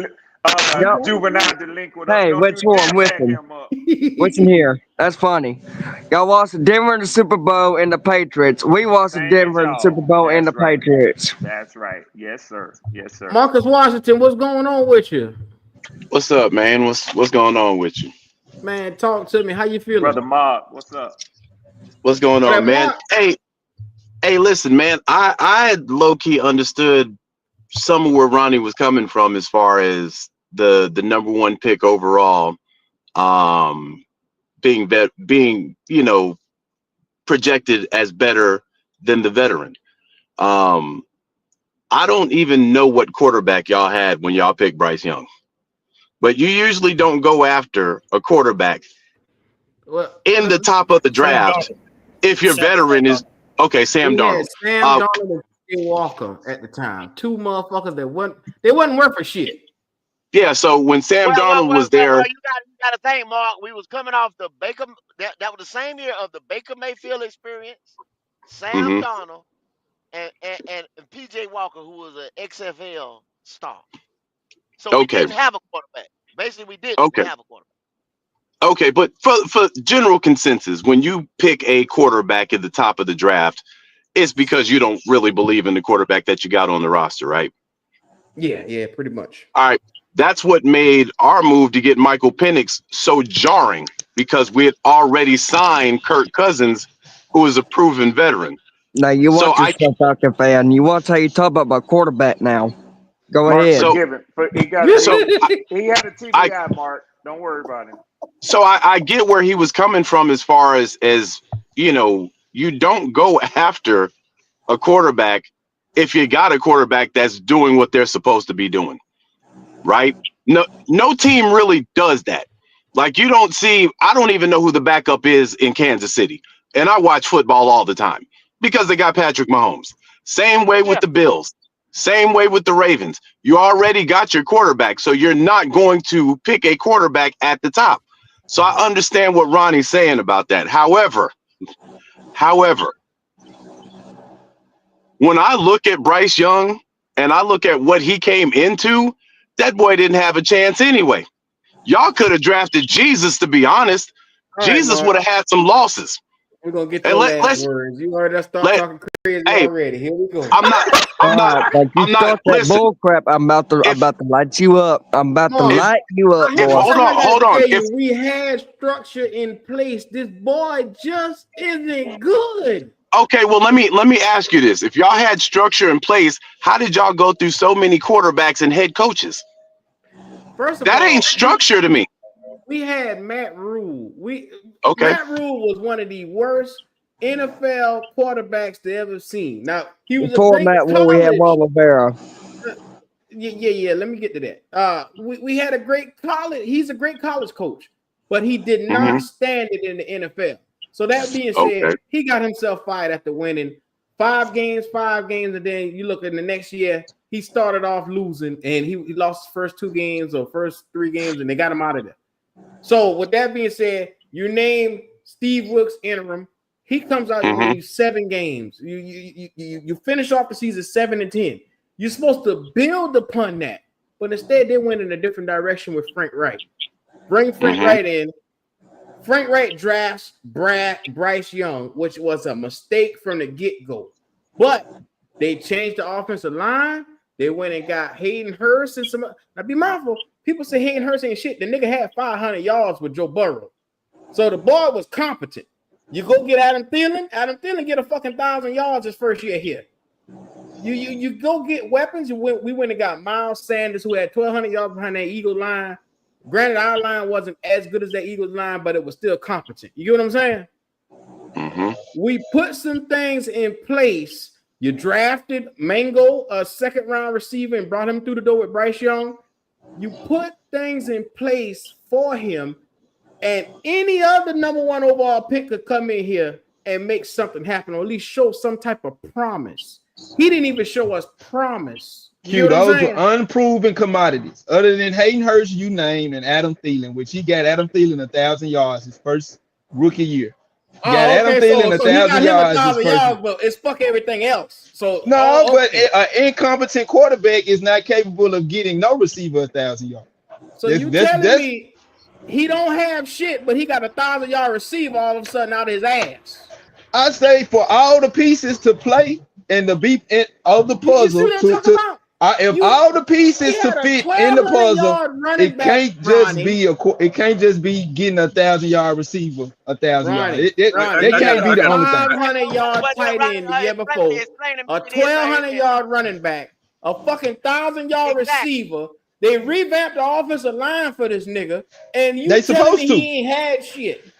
He got a juvenile point. delinquent up. Hey, Don't which you one? dare With back him? him up. Listen here. That's funny. Y'all lost to Denver in the Super Bowl and the Patriots. We lost to Same as Denver in the Super y'all. Bowl and the That's right. Patriots. That's right. Yes, sir. Yes, sir. Marcus Washington, what's going on with you? What's up, man? What's going on with you? Man, talk to me. How you feeling? Brother Mark, what's up? What's going Brother on, man? Mark, Hey, listen, man. I low key understood some of where Ronnie was coming from as far as the number one pick overall, um, being projected as better than the veteran. Um, I don't even know what quarterback y'all had when y'all picked Bryce Young, but you usually don't go after a quarterback in the well, top of the Sam draft Darnold. if your Sam veteran is Darnold. okay. Sam we had Darnold. Sam Uh, Donald and Jay Walker at the time. 2 motherfuckers that wasn't worth a shit. yeah. So when Sam Well, well, Darnold well, was well, there, well. You got to think, Mark. We was coming off the Baker. That was the same year of the Baker Mayfield experience. Sam hmm Donald and PJ Walker, who was an XFL star. So we okay, didn't have a quarterback. Basically, we didn't okay, have a quarterback. okay. But for general consensus, when you pick a quarterback at the top of the draft, it's because you don't really believe in the quarterback that you got on the roster, right? Yeah, pretty much. All right. That's what made our move to get Michael Penix so jarring because we had already signed Kirk Cousins, who is a proven veteran. Now you So watch yourself, Falcon fan. You watch how you talk about my quarterback now. Go Mark, ahead. so forgive him. so He had a I TBI, Mark. Don't worry about him. I get where he was coming from as far as you don't go after a quarterback if you got a quarterback that's doing what they're supposed to be doing, right? No team really does that. Like you don't see, I don't even know who the backup is in Kansas City. And I watch football all the time because they got Patrick Mahomes. Same way with Yeah. the Bills. Same way with the Ravens. You already got your quarterback, so you're not going to pick a quarterback at the top. So I understand what Ronnie's saying about that. However, when I look at Bryce Young and I look at what he came into, that boy didn't have a chance anyway. Y'all could have drafted Jesus, to be honest. All right, Jesus Mark. would have had some losses. We're gonna get And your last let's words. You heard us start let talking crazy hey, already. Here we go. I'm not Like you start that listen. bull crap, I'm about to If light you up. I'm about to Mark, light you up, here's boy. something I hold gotta on. tell If you. We had structure in place. This boy just isn't good. okay, well let me ask you this. If y'all had structure in place, how did y'all go through so many quarterbacks and head coaches? First of That all, ain't structure to me. we had Matt Rule. Okay. Matt Rule was one of the worst NFL quarterbacks to ever seen. Now he was a Before great Matt Rule, we had college. Ron Rivera. Yeah. Let me get to that. We had a great college. He's a great college coach, but he did not stand it in the NFL. So that being said, Okay. he got himself fired after winning 5 games, and then you look at the next year, he started off losing, and he lost his first 2 games or first 3 games, and they got him out of there. So with that being said, you name Steve Wilkes interim. He comes out and win you 7 games. You finish off the season 7-10. You're supposed to build upon that, but instead they went in a different direction with Frank Wright. Bring Frank Wright in. Frank Wright drafts Bryce Young, which was a mistake from the get-go. But they changed the offensive line. They went and got Hayden Hurst and some. Now be mindful. People say Hayden Hurst ain't shit. The nigga had 500 yards with Joe Burrow. So the boy was competent. You go get Adam Thielen. Adam Thielen get a fucking 1,000 yards his first year here. You go get weapons. We went and got Miles Sanders, who had 1,200 yards behind that Eagle line. Granted, our line wasn't as good as that Eagles line, but it was still competent. You get what I'm saying? We put some things in place. You drafted Mango, a 2nd-round receiver, and brought him through the door with Bryce Young. You put things in place for him, and any other number 1 overall pick could come in here and make something happen, or at least show some type of promise. He didn't even show us promise. Q, those are unproven commodities. Other than Hayden Hurst, you named, and Adam Thielen, which he got Adam Thielen 1,000 yards his first rookie year. He got Adam Thielen 1,000 yards. 1,000 yards, but it's fuck everything else. So no, but an incompetent quarterback is not capable of getting no receiver 1,000 yards. So you telling me he don't have shit, but he got 1,000-yard receiver all of a sudden out of his ass? I say for all the pieces to play and the beat of the puzzle if all the pieces to fit in the puzzle, it can't just be getting 1,000-yard receiver 1,000 yards. That can't be the only thing. 500-yard tight end the year before, a 1,200-yard running back, a fucking 1,000-yard receiver. They revamped the offensive line for this nigga, and you telling me he ain't had shit.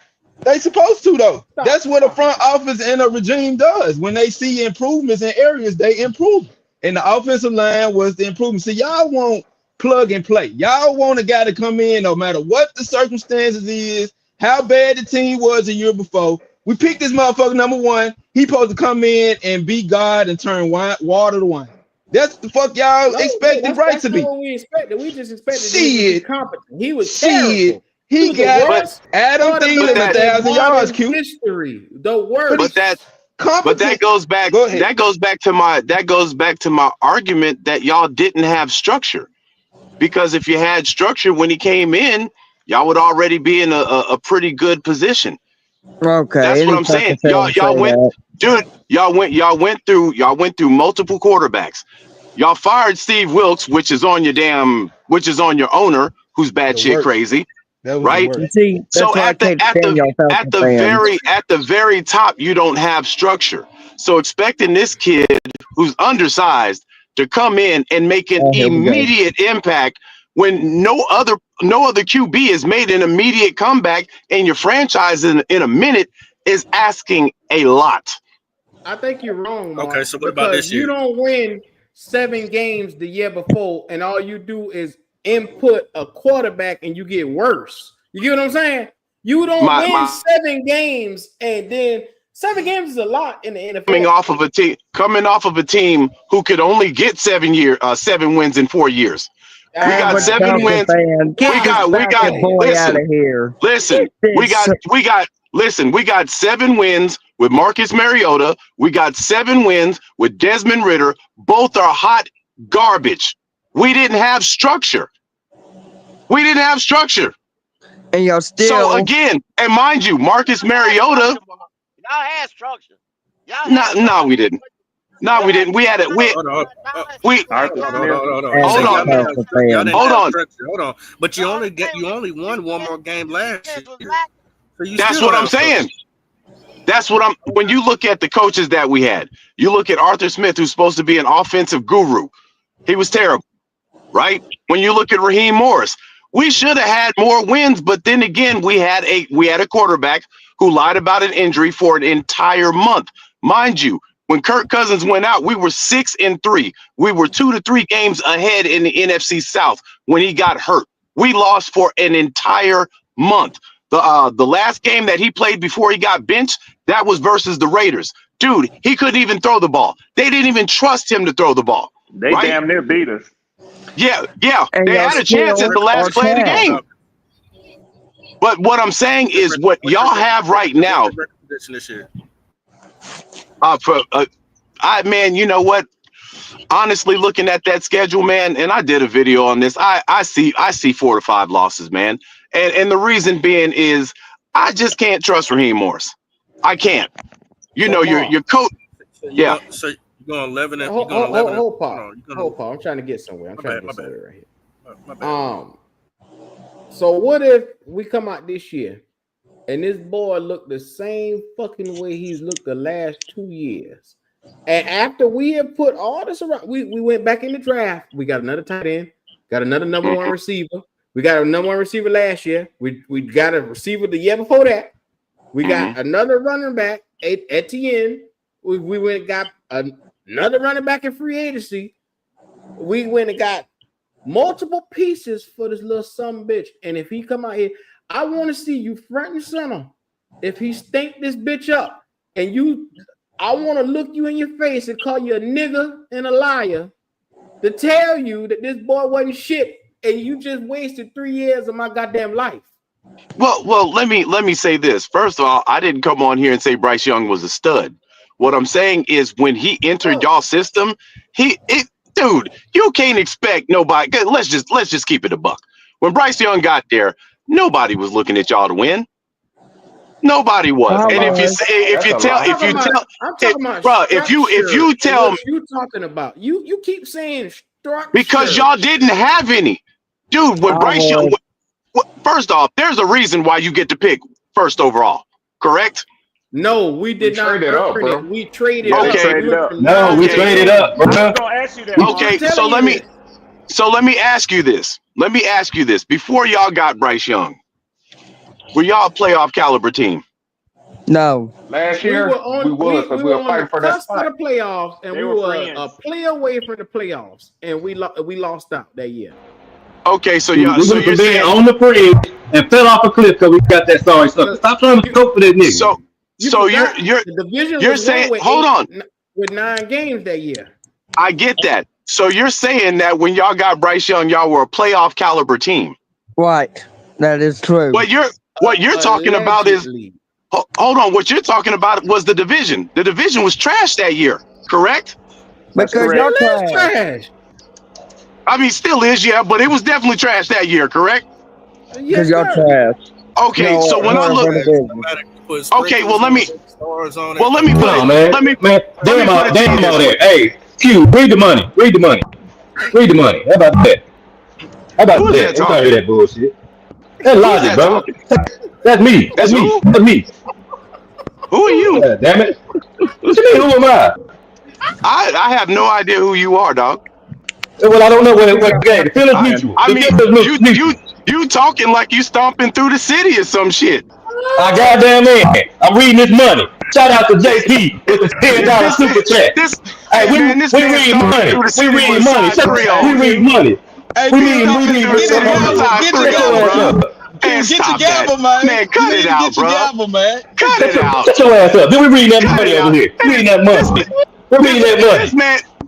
They supposed to though. That's what a front office and a regime does. When they see improvements in areas, they improve. And the offensive line was the improvement. So y'all want plug and play. Y'all want a guy to come in no matter what the circumstances is, how bad the team was the year before. We picked this motherfucker number 1. He supposed to come in and be God and turn water to wine. That's the fuck y'all expected Bryce to be. That's what we expected. We just expected him to be competent. He was terrible. He got Adam Thielen 1,000 yards. History, the worst. But that goes back. That goes back to my argument that y'all didn't have structure. Because if you had structure when he came in, y'all would already be in a pretty good position. Okay, that's what I'm saying. Y'all went through multiple quarterbacks. Y'all fired Steve Wilkes, which is on your owner, who's batshit crazy. Right. So at the very top, you don't have structure. So expecting this kid who's undersized to come in and make an immediate impact when no other QB has made an immediate comeback and your franchise in a minute is asking a lot. I think you're wrong, Mark. Okay, so what about this year? You don't win 7 games the year before, and all you do is input a quarterback and you get worse. You get what I'm saying? You don't win 7 games, and then 7 games is a lot in the NFL. Coming off of a team who could only get 7 wins in 4 years. We got Average 7 Falcon wins. fan. We Get this got. Falcon boy out Listen, of here. listen. This We got 7 wins with Marcus Mariota. We got 7 wins with Desmond Ritter. Both are hot garbage. We didn't have structure. and y'all So still again, and mind you, Marcus Mariota. Y'all had structure. Y'all had structure. No, we didn't. No, we didn't. We had it. Hold on. Arthur Smith. Hold on. average Hold Y'all on. didn't have Falcon structure. Y'all fan. didn't Hold have on. structure. Hold on. But you only won one more game last year. So you That's still what I'm have structure. saying. That's what I'm. When you look at the coaches that we had, you look at Arthur Smith, who's supposed to be an offensive guru. He was terrible, right? When you look at Raheem Morris, we should have had more wins, but then again, we had a quarterback who lied about an injury for an entire month. Mind you, when Kirk Cousins went out, we were 6-3. We were 2 to 3 games ahead in the NFC South when he got hurt. We lost for an entire month. The last game that he played before he got benched, that was versus the Raiders. Dude, he couldn't even throw the ball. They didn't even trust him to throw the ball. They right? damn near beat us. Yeah. And They y'all had a chance still at the last are play of the trash. game. But what I'm saying is what y'all have right now. This year. Man, you know what? Honestly, looking at that schedule, man, and I did a video on this. I see 4 to 5 losses, man. And the reason being is I just can't trust Raheem Morris. I can't. You know, your coach. Yeah. So you're going 11 and Hold, you're going 11. hold, Paul. I'm trying to get somewhere. I'm trying to get somewhere right here. So what if we come out this year and this boy looked the same fucking way he's looked the last 2 years? And after we have put all this around, we went back in the draft. We got another tight end, got another number 1 receiver. We got a number 1 receiver last year. We got a receiver the year before that. We got another running back, Etienne. We went and got another running back in free agency. We went and got multiple pieces for this little son bitch. And if he come out here, I want to see you front and center. If he stink this bitch up, and I want to look you in your face and call you a nigger and a liar to tell you that this boy wasn't shit, and you just wasted 3 years of my goddamn life. Well, let me say this. First of all, I didn't come on here and say Bryce Young was a stud. What I'm saying is when he entered y'all system, dude, you can't expect nobody. Let's just keep it a buck. When Bryce Young got there, nobody was looking at y'all to win. Nobody was. And if you tell, what you talking about, you keep saying structure because y'all didn't have any, dude. When Bryce Young, first off, there's a reason why you get to pick first overall, correct? No, we did not traded up, bro. We traded up. No, we traded up, bro. I was gonna ask you that. Okay, so let me ask you this. Let me ask you this. Before y'all got Bryce Young, were y'all a playoff caliber team? No. Last year, we were fighting for that spot. For the playoffs, and They we were were friends. a play away from the playoffs, and we lost out that year. Okay, so We y'all, went from being on the fringe and fell off a cliff because we got that sorry stuff. Stop trying to cope for that nigga. So you're the division was saying, with hold on, with 9 games that year. I get that. So you're saying that when y'all got Bryce Young, y'all were a playoff caliber team. Right. That is true. What you're talking about is, hold on. What you're talking about was the division. The division was trash that year, correct? Because y'all trash. I mean, still is, yeah, but it was definitely trash that year, correct? Because y'all trash. Okay, so when I look, okay, well let me put it. Damn all that. Hey, Q, read the money. How about that? How about that? I'm trying to hear that bullshit. That's logic, bro. That's me. That's me. Who are you? Damn it. What you mean, who am I? I have no idea who you are, dog. Well, I don't know what game. The feeling's mutual. I mean, you talking like you stomping through the city or some shit. I goddamn man. I'm reading this money. Shout out to JP with the $10 super chat. Hey, we read money. We read money. We read money. Hey, we read money. Get your gavel, man. Man, cut it out, bro. Cut it out. Shut your ass up. Then we reading that money over here. We reading that money. We reading that money.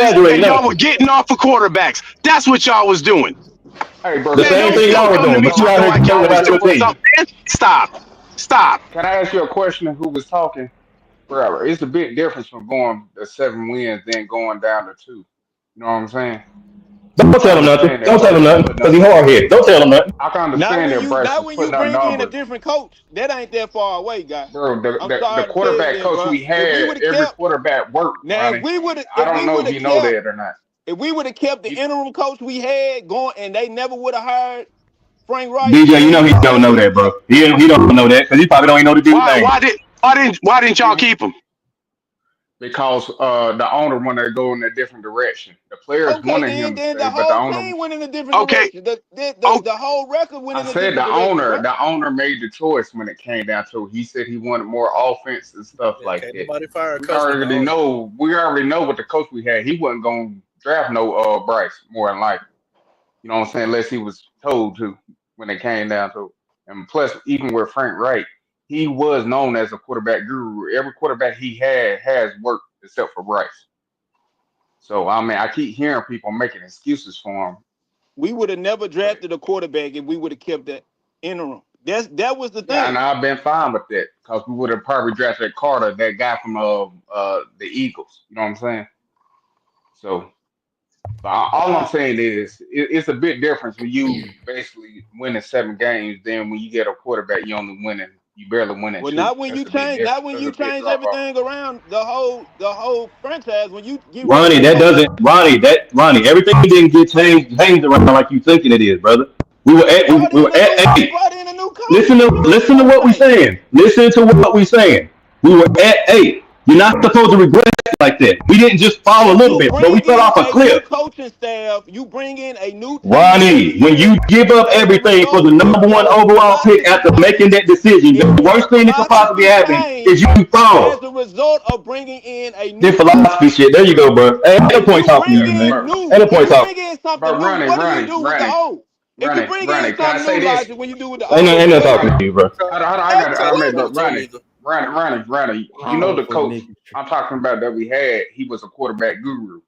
exaggerating and y'all now. were getting off of quarterbacks. That's what y'all was doing. Hey, bro, The Man, can I same ask thing you a y'all don't were come to doing, me but you out talking here like telling y'all was about your doing team. something. Man, stop. can I ask you a question? Who was talking? Forever. It's a big difference from going to 7 wins than going down to 2. You know what I'm saying? Don't I can tell him nothing. understand that Don't tell Bryce him was nothing putting because up he hard numbers. headed. Don't tell him nothing. I can Not understand when that you Bryce not was when you putting up bring in a numbers, different coach. That ain't that far away, guy. bro. I'm The sorry to tell you quarterback that, coach bro. we If we had, would have every kept quarterback worked, now, Ronnie. if I we don't know would if have you know kept that or not. if we would have kept the You, interim coach we had going, and they never would have hired Frank Wright, DJ, you know then he don't know that, bro. He don't know that because he probably don't even know the dude's Why name. why didn't y'all keep him? because the owner wanted to go in a different direction. The players okay, wanted then him to then the stay, but the whole owner. team went in a different Okay, direction. oh, The whole record went I in a said different direction, bro. the owner made the choice when it came down to it. He said he wanted more offense and stuff Yeah, like can't that. nobody fire a coach but the owner. We already know what the coach we had. He wasn't gonna draft no Bryce more than likely. You know what I'm saying? Unless he was told to when it came down to it. And plus, even with Frank Wright, he was known as a quarterback guru. Every quarterback he had has worked except for Bryce. So I mean, I keep hearing people making excuses for him, We would have never but drafted a quarterback if we would have kept that interim. That was the yeah, and thing. I've been fine with that because we would have probably drafted Carter, that guy from the Eagles. You know what I'm saying? So but all I'm Uh, saying is it's a big difference when you basically winning 7 games than when you get a quarterback you barely winning well, two. not when That's you a big change, difference. not when There's you a big change drop off. everything around the whole franchise. When you get rid of Ronnie, your that coach, doesn't Ronnie, everything didn't get changed around like you thinking it is, brother. We were at we 8. brought in a new Listen coach. to What else you listen to want what to we say? saying. Listen to what we saying. We were at 8. You're not supposed to regress like that. We didn't just fall a little You bit, bro. We bring fell in off a a new cliff. coaching staff. You bring in a new team every Ronnie, when year. you give up As a everything for the result, number one your overall pick philosophy after making changed. that decision, If the your worst thing that could possibly philosophy happen is changed you as fall. a result of bringing in a Then new philosophy coach, shit. There you go, bro. Hey, ain't no if point you talking to bring you, man. in But new, Ain't no if point you talking. bring in something but new, running, what do you running, do with the running, old? If you running, bring in running. Can I something say new, this? Logic, when you do with the Ain't old, no what do talking you to Hold you, do? bro. I Ask got the I Tell made tell but question. tell running, nigga. running. You know the Powerful coach nigga. I'm talking about that we had, he was a quarterback guru.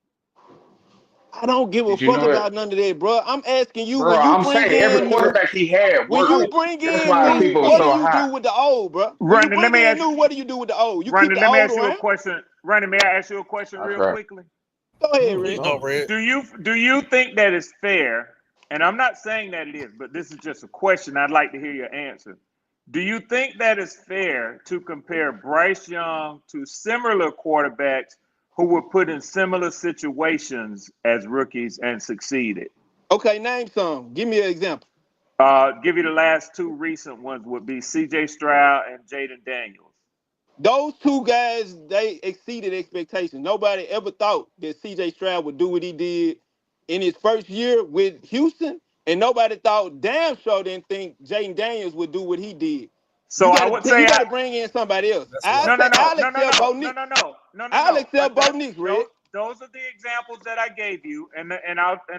I don't give a Did you fuck know that? about none of that, bro. I'm asking you, Bro, when you I'm bring saying every in new, quarterback he had when you worked. bring That's in why new, people are what do so you high. do with the old, bro? When you Randy, let bring me in ask new, what do you do with the old? You keep Randy, the let me old ask you a around? question. Randy, may I ask you a question That's real right. quickly? Go ahead, Oh Please Rick. don't Lord. read. Do you think that is fair? And I'm not saying that it is, but this is just a question. I'd like to hear your answer. Do you think that is fair to compare Bryce Young to similar quarterbacks who were put in similar situations as rookies and succeeded? Okay, name some. Give me an example. Give you the last two recent ones would be C.J. Stroud and Jaden Daniels. Those two guys, they exceeded expectations. Nobody ever thought that CJ Stroud would do what he did in his first year with Houston, and nobody thought, damn sure didn't think Jaden Daniels would do what he did. So I would say, You gotta bring in somebody else. That's a lot. I'll accept Bo Nix. I'll accept But Bo that Nix, Red. those are the examples that I gave you, and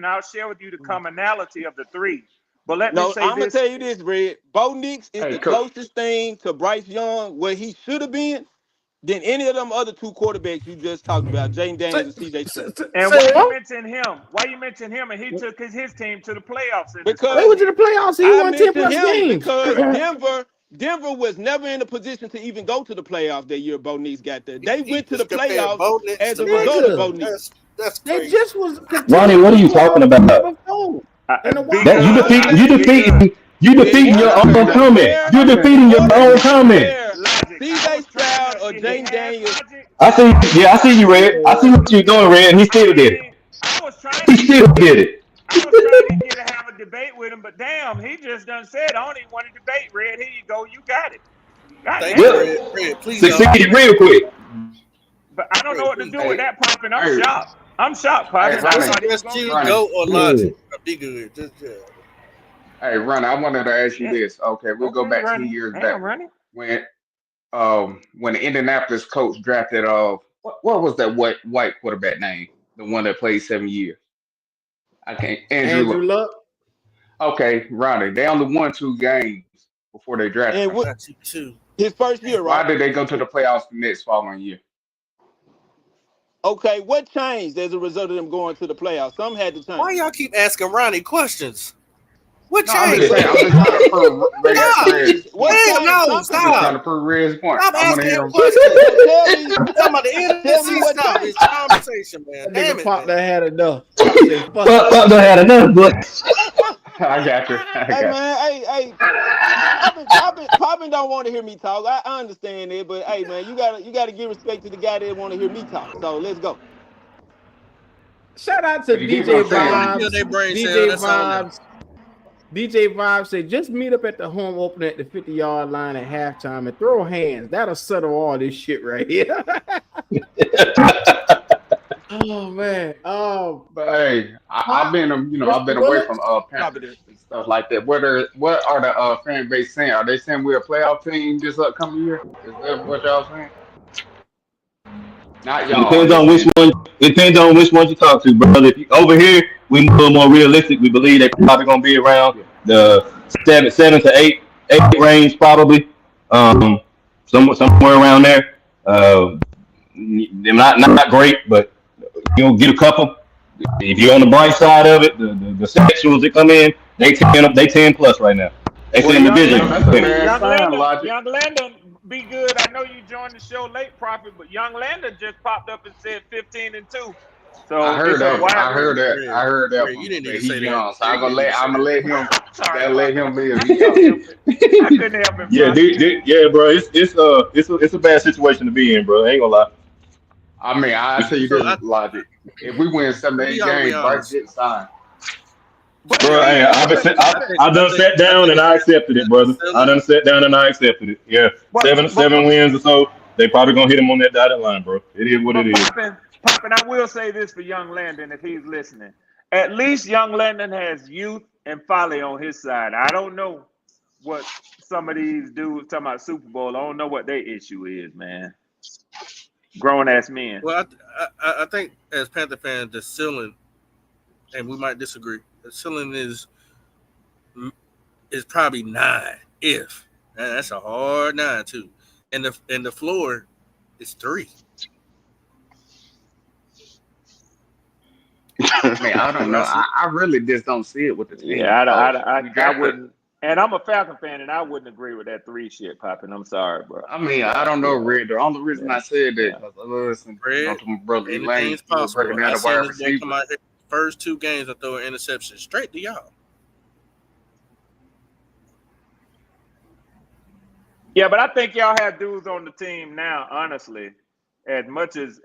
I'll share with you the commonality of the three. But let me No, say I'm gonna this. tell you this, Red. Bo Nix is Hey, the coach. closest thing to Bryce Young where he should have been than any of them other two quarterbacks you just talked about, Jaden Say, Daniels and CJ say, Stroud. And say why you what? mention him? Why you mention him? And he took his team to the playoffs in his They first Because went to the year. playoffs. He I won 10 mentioned plus him games. because Denver was never in a position to even go to the playoffs that year Bo Nix got there. They He went to the just compared playoffs Bo Nix as to a Bryce result of Young. Bo Nigga, Nix. That's they crazy. just was Ronnie, contending what for are the you talking playoffs the year about? before in the That wild you card defeat you game. Because defeating you In defeating I your order can to own tell you. comment. compare, You're I can. in defeating your order own to comment. compare Logic. I CJ was trying Stroud to. or He Jaden has Daniels, logic. I see, He yeah, I has see you, logic. Red. I see what you're doing, Red, and he I still did it. mean, I was trying He to get still did it. I was trying to get to have a debate with him, but damn, he just done said I don't even want to debate. Red, here you go, you got it. God Thank you, damn. Yep. Red. Red, please don't. Succeeded real quick. But I don't know Red, what to please do with don't. Hey, that, Poppin. I'm hey, shocked. I'm shocked, hey, Poppin. I What's Ronnie, the thought he was best gonna you go. Ronnie, go or logic? Good. Be good. Just yeah. hey, Ronnie. I wanted to ask you Yeah. this. Okay, we'll go Okay, back 10 Ronnie. years back Damn, Ronnie. when the Indianapolis coach drafted what was that white quarterback name? The one that played 7 years. I can't Andrew. Andrew Luck. Okay, Ronnie. They only won 2 games before they drafted and him. I got you too. his first year, Why right? did they go to the playoffs the next following year? Okay, what changed as a result of them going to the playoffs? Something had to Why change. y'all keep asking Ronnie questions? What No, I'm just changed? saying. I'm just trying to prove What Stop. Red's changed? What point. Red, changed? no, I'm just trying stop. to prove Red's point. Stop I want to asking hear him him. questions. Tell me, We're talking about the tell me NFC what South. changed. It's conversation, man. That Damn nigga it, Pop man. that had enough. say fuck. Fuck don't have enough, but I got you. I Hey got man, hey, Poppin don't want to hear me talk. I understand it, but hey man, you gotta give respect to the guy that want to hear me talk. So let's go. Shout out you. to But you get what DJ I'm They want saying. to kill Vibes. their brain cell. DJ That's all that. Vibes. DJ Vibes said, just meet up at the home opener at the 50-yard line at halftime and throw hands. That'll settle all this shit right here. Oh man. But hey, I've Pop, been I've Mr. been away from Willis. Pop it. Panthers and stuff like that. What are the fan base saying? Are they saying we're a playoff team this upcoming year? Is that what y'all saying? Not it y'all. I'm depends just on which saying. one. It depends on which one you talk to, brother. If you, over here, we a little more realistic. We believe they're probably gonna be around Yeah. the seven to eight range, probably. Um, somewhere around there. They're not great, but you'll get a couple. If you're on the bright side of it, the sexuals that come in, they 10 plus right now. They Well, sit in the young division. That's a bad young sign, Landon, Logic. young Landon, be good. I know you joined the show late, Prophet, but young Landon just popped up and said 15-2. I So heard it's a that. wide range. I Fred, heard that Fred, you one. didn't But even he say that. young, so Fred, you didn't even say I'm gonna that. let him. Sorry, Gotta let Prophet. him live. I He couldn't young. help it. I couldn't help it, Yeah, Prophet. yeah, bro. It's a bad situation to be in, bro. I ain't gonna lie. I mean, I tell you So this, Logic. If we win seven to to be eight all the way games, Bryce honest, getting signed. to But be Bro, all the hey, way see, I've been, but I, but I done sat I down think and I accepted it, brother. I selling. done sat down and I accepted it. Yeah, but seven wins or so. They probably gonna hit him on that dotted line, bro. It is what it but is. popping. I will say this for young Landon if he's listening. At least young Landon has youth and folly on his side. I don't know what some of these dudes talking about Super Bowl. I don't know what their issue is, man. Grown ass men. Well, I think as Panther fans, the ceiling, and we might disagree. The ceiling is probably 9. If and that's a hard 9 too, and the floor is 3. Man, I So don't know. that's it. I really just don't see it with the team Yeah, because we I drafted. wouldn't. And I'm a Falcon fan, and I wouldn't agree with that three shit popping. I'm sorry, bro. I mean, I But don't know, you know, Red. The only reason yeah, I said that yeah. because I listen, Fred, to my brother Elaine, anything's he was breaking possible. down I the wide seen this boy come receivers. out here first 2 games and throw an interception straight to y'all. Yeah, but I think y'all have dudes on the team now. Honestly, as much as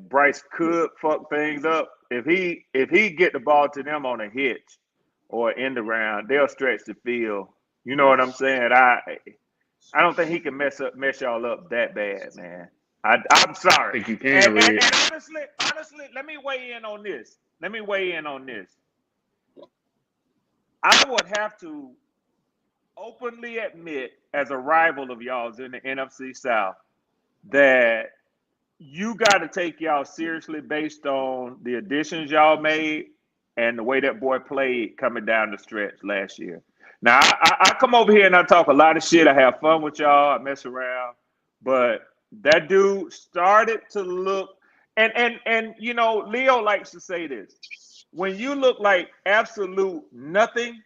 Bryce could fuck things up, if he get the ball to them on a hitch or end around, they'll stretch the field. You know what I'm saying? I don't think he can mess y'all up that bad, man. I'm I sorry. think you And, can, and, Red. and honestly, let me weigh in on this. Let me weigh in on this. I would have to openly admit, as a rival of y'all's in the NFC South, that you got to take y'all seriously based on the additions y'all made and the way that boy played coming down the stretch last year. Now, I come over here and I talk a lot of shit. I have fun with y'all. I mess around. But that dude started to look, and you know, Leo likes to say this. When you look like absolute nothing,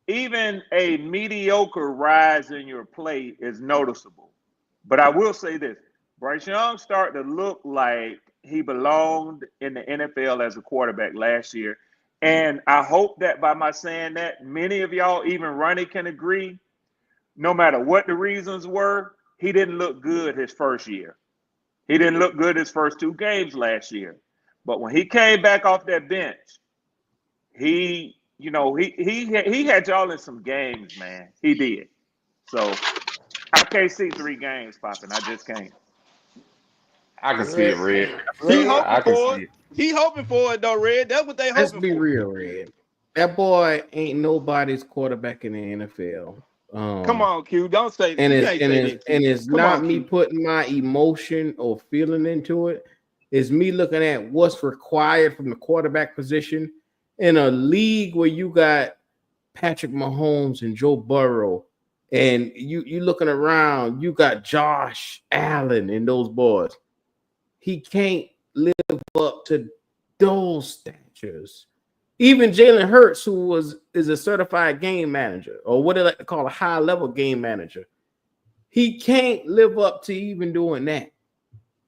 even a mediocre rise in your play is noticeable. But I will say this. Bryce Young started to look like he belonged in the NFL as a quarterback last year. And I hope that by my saying that, many of y'all, even Ronnie, can agree, no matter what the reasons were, he didn't look good his first year. He didn't look good his first 2 games last year. But when he came back off that bench, he had y'all in some games, man. He did. So I can't see 3 games popping. I just can't. I can see it, Red, Red. He Red, hoping I can for see it. it. He hoping for it though, Red. That's what they let's hoping be for. real, Red. That boy ain't nobody's quarterback in the NFL. Come on, Q. Don't say And you it's can't and say it's that, and Q. it's Come not on, me Q. putting my emotion or feeling into it. It's me looking at what's required from the quarterback position in a league where you got Patrick Mahomes and Joe Burrow, and you looking around, you got Josh Allen and those boys. He can't live up to those statures. Even Jalen Hurts, who is a certified game manager, or what they like to call a high level game manager, he can't live up to even doing that.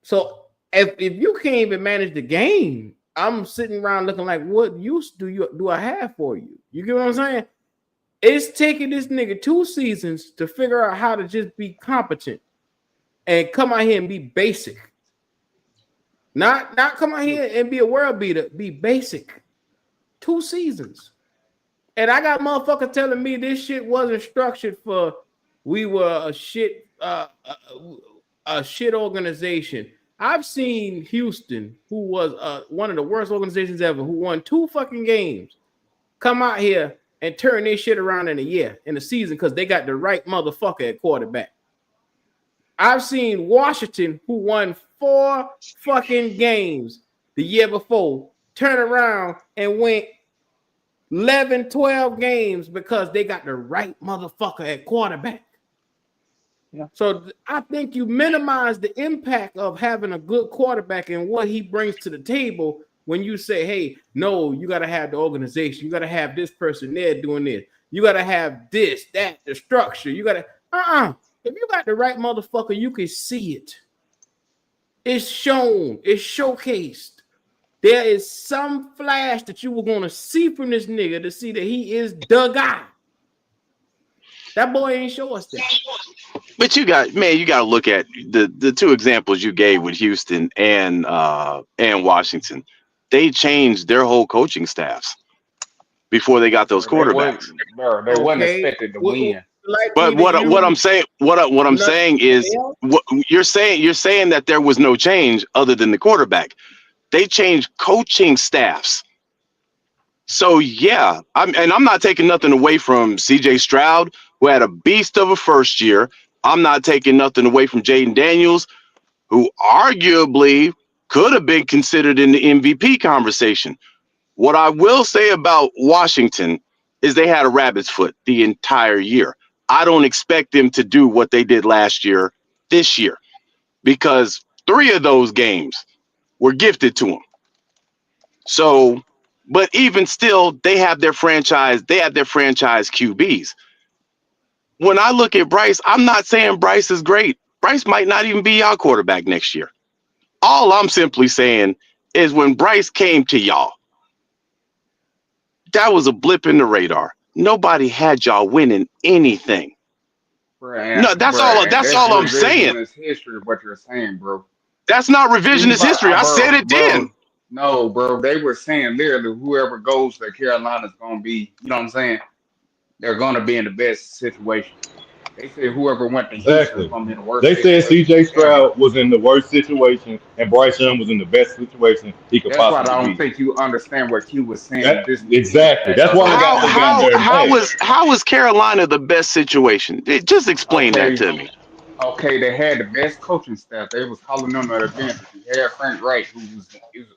So if you can't even manage the game, I'm sitting around looking like, what use do I have for you? You get what I'm saying? It's taking this nigga 2 seasons to figure out how to just be competent and come out here and be basic. Not come out here and be a world beater, be basic. 2 seasons. And I got motherfuckers telling me this shit wasn't structured for we were a shit organization. I've seen Houston, who was one of the worst organizations ever, who won 2 fucking games, come out here and turn this shit around in a season, because they got the right motherfucker at quarterback. I've seen Washington, who won 4 fucking games the year before, turn around and went 11, 12 games because they got the right motherfucker at quarterback. Yeah. So I think you minimize the impact of having a good quarterback and what he brings to the table when you say, hey, no, you got to have the organization. You got to have this person there doing this. You got to have this, that, the structure. You got to, if you got the right motherfucker, you can see it. It's shown. It's showcased. There is some flash that you were going to see from this nigga to see that he is the guy. That boy ain't show us that. But you got to look at the 2 examples you gave with Houston and Washington. They changed their whole coaching staffs before they got those quarterbacks. They wasn't expected to win. But what I'm saying is what you're saying that there was no change other than the quarterback. They changed coaching staffs. So yeah, I'm not taking nothing away from CJ Stroud, who had a beast of a first year. I'm not taking nothing away from Jaden Daniels, who arguably could have been considered in the MVP conversation. What I will say about Washington is they had a rabbit's foot the entire year. I don't expect them to do what they did last year, this year, because 3 of those games were gifted to them. So, but even still, they have their franchise QBs. When I look at Bryce, I'm not saying Bryce is great. Bryce might not even be our quarterback next year. All I'm simply saying is when Bryce came to y'all, that was a blip in the radar. Nobody had y'all winning anything. No, that's all I'm saying. Revisionist history, what you're saying, bro. That's not revisionist history. I said it then. No, bro. They were saying literally whoever goes to Carolina is going to be, you know what I'm saying? They're going to be in the best situation. They said whoever went to Houston is going to be in the worst situation. They said CJ Stroud was in the worst situation and Bryce Young was in the best situation he could possibly be. That's why I don't think you understand what Q was saying. Exactly. That's why I got how is Carolina the best situation? Just explain that to me. Okay, they had the best coaching staff. They was calling them an advantage. You had Frank Wright, who was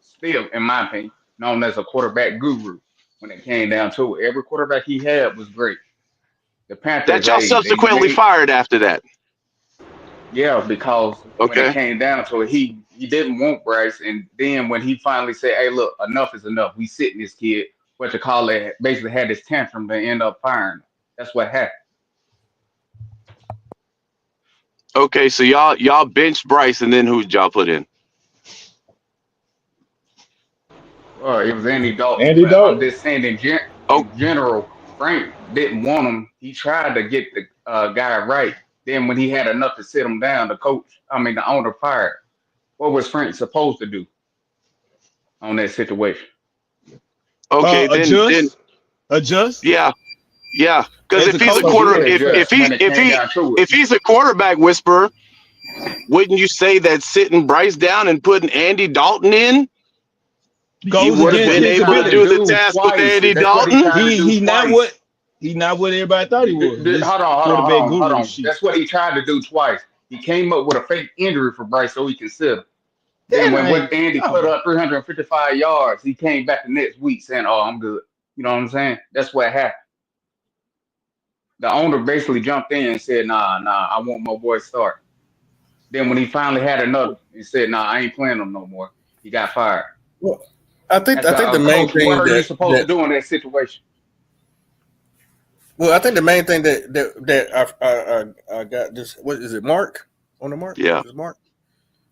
still, in my opinion, known as a quarterback guru. When it came down to it, every quarterback he had was great. The Panthers that y'all subsequently fired after that. Yeah, because when it came down to it, he didn't want Bryce, and then when he finally said, "Hey, look, enough is enough. We sitting this kid," what you call it, basically had this tantrum to end up firing. That's what happened. Okay, so y'all benched Bryce, and then who did y'all put in? It was Andy Dalton. I'm just saying in general, Frank didn't want him. He tried to get the guy right. Then when he had enough to sit him down, the owner fired. What was Frank supposed to do on that situation? Okay, then adjust. Yeah. Because if he's a quarterback whisperer, wouldn't you say that sitting Bryce down and putting Andy Dalton in? He would have been able to do the task with Andy Dalton. He's not what everybody thought he was. Hold on. That's what he tried to do twice. He came up with a fake injury for Bryce so he could sit him. Then when Andy put up 355 yards, he came back the next week saying, "Oh, I'm good." You know what I'm saying? That's what happened. The owner basically jumped in and said, "Nah, I want my boy to start." Then when he finally had enough, he said, "Nah, I ain't playing him no more." He got fired. Well, I think the main thing what are you supposed to do in that situation? Well, I think the main thing that I got this. What is it, Mark? On the Mark? Yeah. Is it Mark?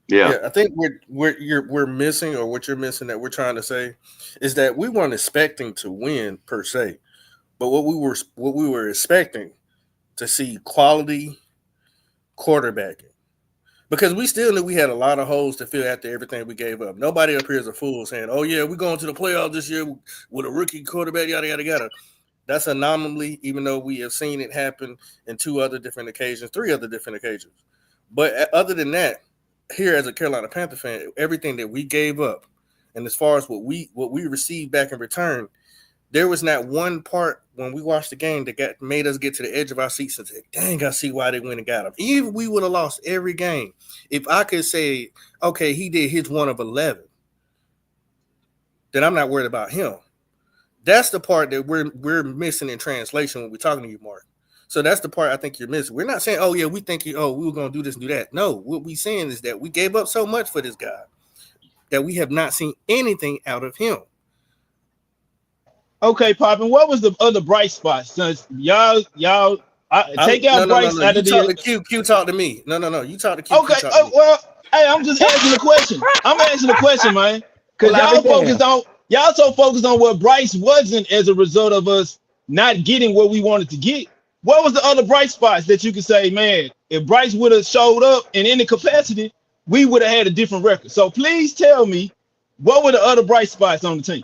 Yeah. Yeah, I think we're missing, or what you're missing that we're trying to say is that we weren't expecting to win per se, but what we were expecting to see quality quarterbacking. Because we still knew we had a lot of holes to fill after everything we gave up. Nobody up here is a fool saying, "Oh yeah, we're going to the playoffs this year with a rookie quarterback." Yada yada yada. That's an anomaly, even though we have seen it happen in 3 other different occasions. But other than that, here as a Carolina Panther fan, everything that we gave up, and as far as what we received back in return, there was not one part when we watched the game that made us get to the edge of our seats and say, "Dang, I see why they went and got him." Even if we would have lost every game, if I could say, "Okay, he did his 1 of 11," then I'm not worried about him. That's the part that we're missing in translation when we're talking to you, Mark. So that's the part I think you're missing. We're not saying, "Oh yeah, we think we were going to do this and do that." No, what we're saying is that we gave up so much for this guy that we have not seen anything out of him. Okay, Poppin, what was the other bright spots? Since y'all take out Bryce No. out You of talk the to Q. Q talk to me. No. You talk to Q. okay. Q talk to me. Well, hey, I'm just asking a question. I'm asking a question, man, because Well, I'll be y'all so focused on what Bryce wasn't as a result of us not getting what we wanted to get. What was the other bright spots that you could say, man? If Bryce would have showed up in any capacity, we would have had a different record. So please tell me, what were the other bright spots on the team?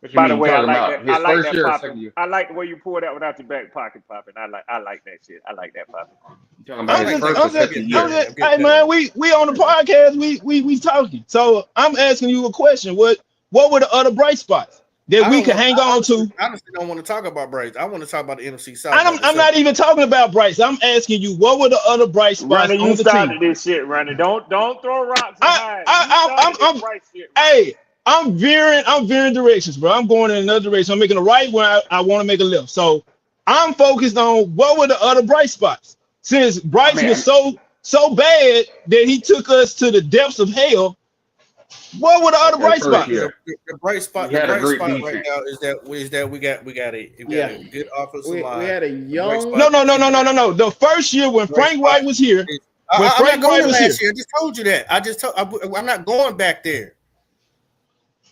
What you By the mean? way, I Talking like about that. I his like first that year or popping. second year? I like the way you pulled that without your back pocket popping. I like that shit. I like that popping. You talking about I I'm his like just, that. first or I'm just, second I'm I'm year? just, getting hey better. man, we on the podcast, we talking. So I'm asking you a question. What were the other bright spots that I we don't could want. hang I on honestly, to? honestly don't want to talk about Braves. I want to talk about the NFC South as a I'm not separate. even talking about Bryce. I'm asking you, what were the other bright spots Ronnie, you on the team? started this shit, Ronnie. Don't throw rocks and I, hide. You I, started this I'm, right shit, Ronnie. hey, I'm veering directions, bro. I'm going in another direction. I'm making a right where I want to make a left. So I'm focused on what were the other bright spots. Since I Bryce was mean, so bad that he took us to the depths of hell, what were the other okay, bright first spots? The, year, the bright we spot. The had a bright great spot right defense. now is that we got Yeah, a good offensive we line. had a The bright young. spot. No. The first year when The bright Frank spot Wright was here, is. when I'm not Frank going Wright to was here, last year. I just told you that. I'm not going back there.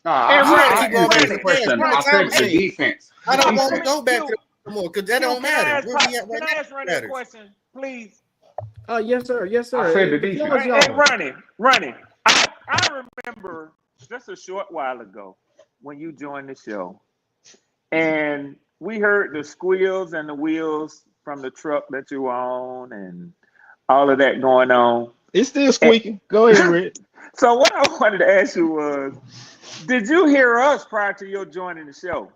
No, And You got to Ronnie, keep I going answered back his to Ronnie, the past. question. We're in I the time said the Q, machine. defense. I The don't Q, want to let me, defense. go back to Q, the more because that Q, don't can I matter. ask, Where we at right can now I ask Ronnie a matters. question, please? Yes, sir. Yes, I said sir. the The floor is defense. Hey, yours. Ronnie, I remember just a short while ago when you joined the show, and we heard the squeals and the wheels from the truck that you own, and all of that going on. it's still And squeaking. Go ahead, Red. so what I wanted to ask you was, did you hear us prior to your joining the show?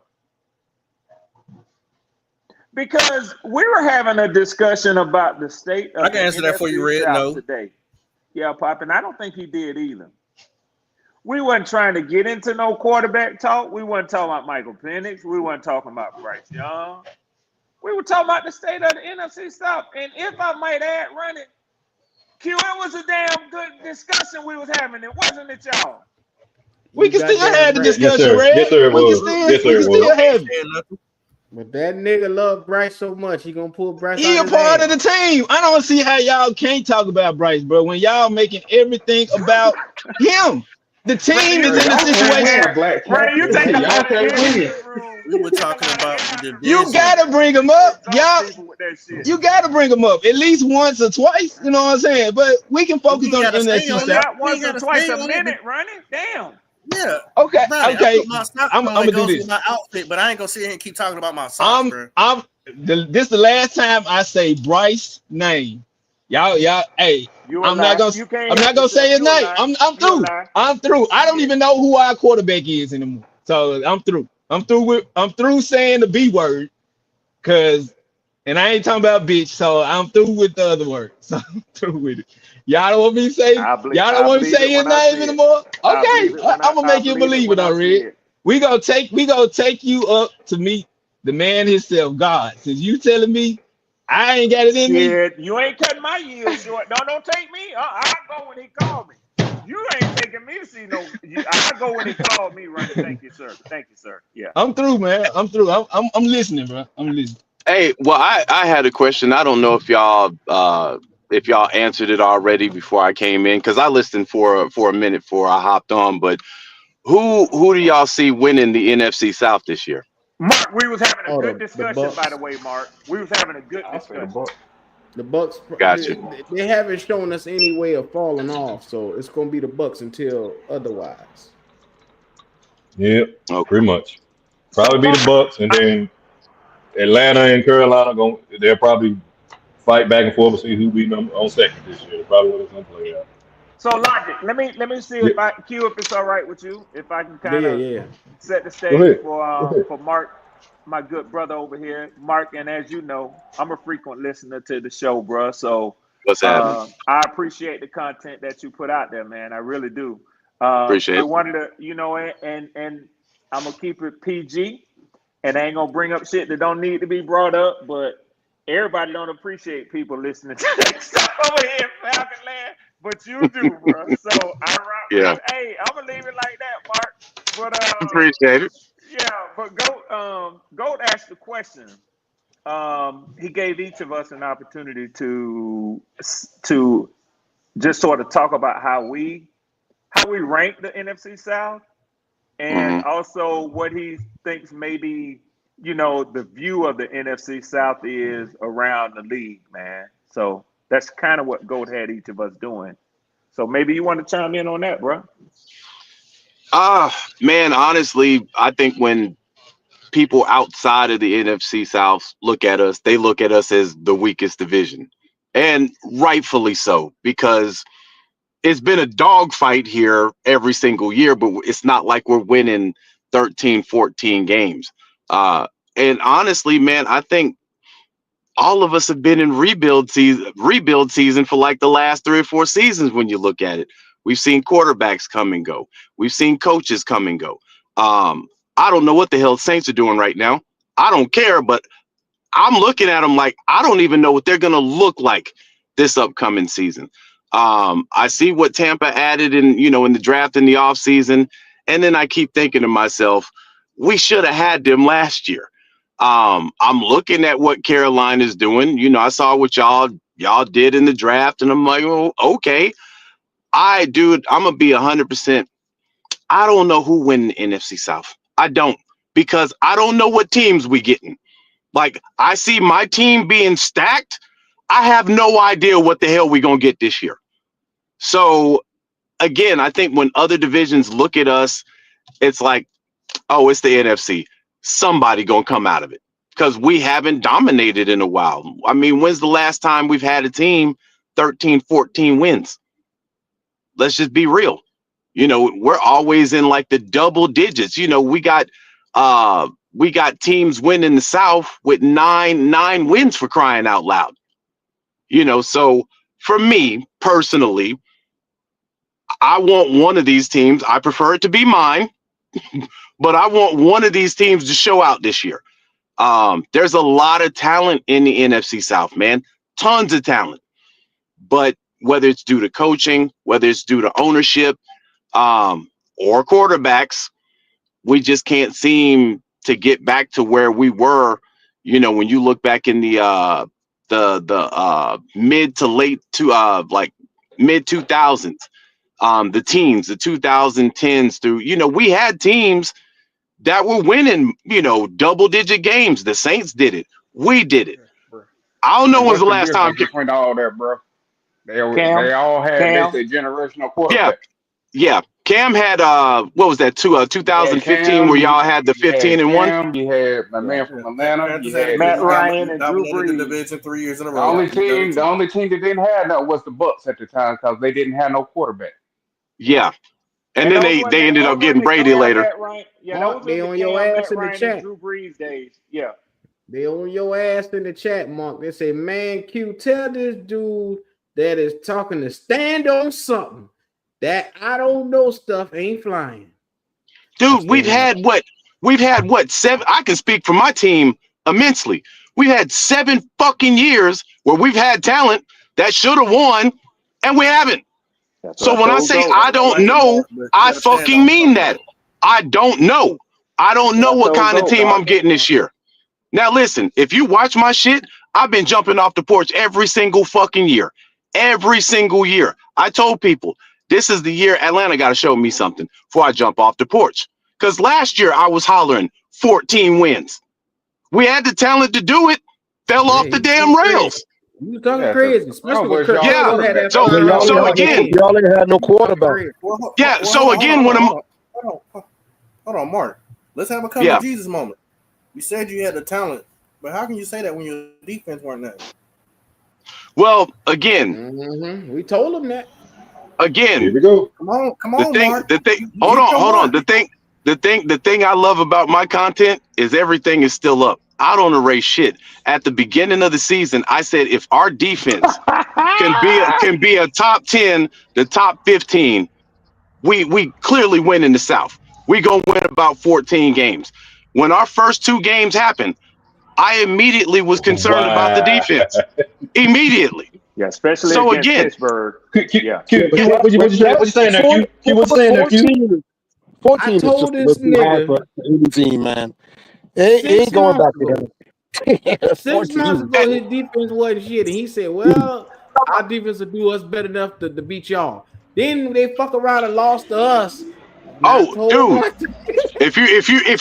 Because we were having a discussion about the state I of can the answer that for you, NFC Red. South No. today. Yeah, Pop, and I don't think he did either. We wasn't trying to get into no quarterback talk. We wasn't talking about Michael Penix. We wasn't talking about Bryce Young. We were talking about the state of the NFC South. And if I might add, Ronnie, Q, it was a damn good discussion we was having. It wasn't it, y'all? We You can still goddamn have the right. Yes, discussion, sir. Yes, Red. sir. It We can was. still Yes, we sir. can It still was. Nobody have it. saying nothing. But that nigga love Bryce so much, he gonna pull Bryce He out a his part of the ass. team. I don't see how y'all can't talk about Bryce, bro. When y'all making everything about him, the Ronnie, team you is Bro, in take a y'all can't situation. win, Black Ronnie, you Panther. take Hey, a Y'all lot of can't energy in win. this room. We were You take a talking lot of about the energy in this You room. division. gotta bring him You up, exhaust y'all. people with that shit. You gotta bring him up at least once or twice. You know what I'm saying? But we can But we focus ain't on the got to stay NFC But on it. South. not We ain't once got or to twice stay a on it. minute, Ronnie. Damn. Yeah. Okay, Ronnie, I okay. put my socks I'm on gonna that do goes with this. my outfit, but I ain't gonna sit here and keep talking about my socks, I'm bro. I'm this the last time I say Bryce name. Y'all, hey, You a I'm not lie. gonna You can't I'm not help gonna say yourself. his You a name. lie. I'm You a through. lie. I'm through. I don't Yeah. even know who our quarterback is anymore. So I'm through. I'm through saying the B word, cause and I ain't talking about bitch, so I'm through with the other word. So I'm through with it. Y'all don't want me to say y'all don't I want me to believe say it his when I name see it. anymore. I Okay, believe it when I'm gonna I make you believe it believe it when I see already. it. We gonna take you up to meet the man himself, God. Since you telling me I ain't got it in me, Shit, you ain't cutting my yield short. No, don't take me. I go when he called me. You ain't taking me to see no. I go when he called me, Ronnie. Thank you, sir. Thank you, sir. Yeah. I'm through, man. I'm through. I'm listening, bro. I'm listening. Hey, well, I had a question. I don't know if y'all if y'all answered it already before I came in, because I listened for a minute before I hopped on. But who do y'all see winning the NFC South this year? Mark, we was having a Oh, good the discussion, by the Bucks. way, Mark. We was having a good I say the discussion. Bucks. The Bucks. Gotcha. They haven't shown us any way of falling off, so it's gonna be the Bucks until otherwise. Yeah, Okay. pretty much. So, Probably be the Bucks, and then Atlanta and Carolina they'll probably fight back and forth to see who beat them on second this year. That's probably what it's gonna play out. so Logic, let me see Yeah, if I Q if it's all right with you, if I can Yeah, kind of yeah. set the go stage ahead. Go ahead. for Mark, my good brother over here, Mark. And as you know, I'm a frequent listener to the show, bro. So What's happening? I appreciate the content that you put out there, man. I really do. Appreciate But it. one of the, and I'm gonna keep it PG, and I ain't gonna bring up shit that don't need to be brought up. But everybody don't appreciate people listening to that stuff over here in Falcon Land, but you do, bro. So I rock with Yeah, you. Hey, I'm gonna leave it like that, Mark. But appreciate it. yeah, but Goat asked the question. He gave each of us an opportunity to just sort of talk about how we rank the NFC South, and Hmm. also what he thinks maybe the view of the NFC South is around the league, man. So that's kind of what Goat had each of us doing. So maybe you want to chime in on that, bro. Man, honestly, I think when people outside of the NFC South look at us, they look at us as the weakest division. And rightfully so, because it's been a dogfight here every single year, but it's not like we're winning 13, 14 games. Uh, and honestly, man, I think all of us have been in rebuild season for like the last 3 or 4 seasons when you look at it. We've seen quarterbacks come and go. We've seen coaches come and go. I don't know what the hell Saints are doing right now. I don't care, but I'm looking at them like I don't even know what they're going to look like this upcoming season. I see what Tampa added in the draft in the offseason, and then I keep thinking to myself, we should have had them last year. I'm looking at what Carolina's doing. I saw what y'all did in the draft, and I'm like, oh, okay. I'm gonna be 100%. I don't know who win the NFC South. I don't, because I don't know what teams we getting. Like, I see my team being stacked. I have no idea what the hell we gonna get this year. So again, I think when other divisions look at us, it's like, oh, it's the NFC. Somebody gonna come out of it, because we haven't dominated in a while. I mean, when's the last time we've had a team 13, 14 wins? Let's just be real. We're always in like the double digits. We got teams winning the South with nine wins, for crying out loud. So for me personally, I want one of these teams. I prefer it to be mine, but I want one of these teams to show out this year. There's a lot of talent in the NFC South, man. Tons of talent. But whether it's due to coaching, whether it's due to ownership, or quarterbacks, we just can't seem to get back to where we were. When you look back in the mid to late like mid 2000s, the teams, the 2010s through, we had teams that were winning, double digit games. The Saints did it. We did it. Bro. I don't know And when's what's the the last time. difference between all that, bro? Cam, They all had Cam, basically generational Yeah, quarterback. yeah. Cam had what was that? You had 2015, where Cam, y'all had the you had 15-1. Cam, you had my yeah, man from Atlanta, you Panthers had a had good Matt year. Ryan You and Drew dominated the Brees. division 3 years in a the row. only You done team it the too. only team that didn't have that was the Bucks at the time because they didn't have no quarterback. Yeah, and And then those they ended up were in getting the Brady Cam, later. Matt Ryan. Yeah, those Mark, were in they the on your Cam, ass Matt in the Ryan, and chat. Drew Brees days. Yeah. They on your ass in the chat, Mark. They say, man, Q, tell this dude that is talking to stand on something. That I don't know stuff ain't flying. I Dude, we've stand on. had what? We've had what? 7. I can speak for my team immensely. We've had 7 fucking years where we've had talent that should have won, and we haven't. That's what So I when I told say Goat. I That's all don't right, know, Mark, but you I got to stand fucking on mean something, that. though. I don't know. I That's don't what know I what told kind of Goat, team I'm dog. getting this year. Now listen, if you watch my shit, I've been jumping off the porch every single fucking year. every single year. I told people this is the year Atlanta got to show me something before I jump off the porch. Because last year I was hollering 14 wins. We had the talent to do it. Fell Yeah, off the he was damn talking crazy. rails. He was talking Yeah, because crazy, the especially problem when was Kirk y'all Yeah. Cousins had quarterback. that So first Yeah, round so loss again, again. y'all ain't had no He was talking quarterback. crazy. yeah. Well, So again, when I'm hold on, Mark. Let's have a come to yeah. Jesus moment. You said you had the talent, but how can you say that when your defense weren't there? Well, again, Mm-hmm. We told him that. Here again, we go. Come on, the Mark. thing. You Hold did on, your hold on. work. The thing I love about my content is everything is still up. I don't erase shit. At the beginning of the season, I said if our defense can be a top 10, the top 15, we clearly win in the South. We gonna win about 14 games. When our first two games happened, I immediately was concerned about the Wow. defense. Immediately. Yeah, especially So against again, Pittsburgh. Yeah. Yeah, but What you saying? What you saying there, Q? Q, what you saying there, Q? I 14 is just told a little this too high nigga for any team, man. It six ain't going months back to ago. that. 6 months 14. ago, his defense wasn't shit, and he said, "Well, our defense will do us better enough to beat y'all." Then they fuck around and lost to us. Not oh told dude, what. if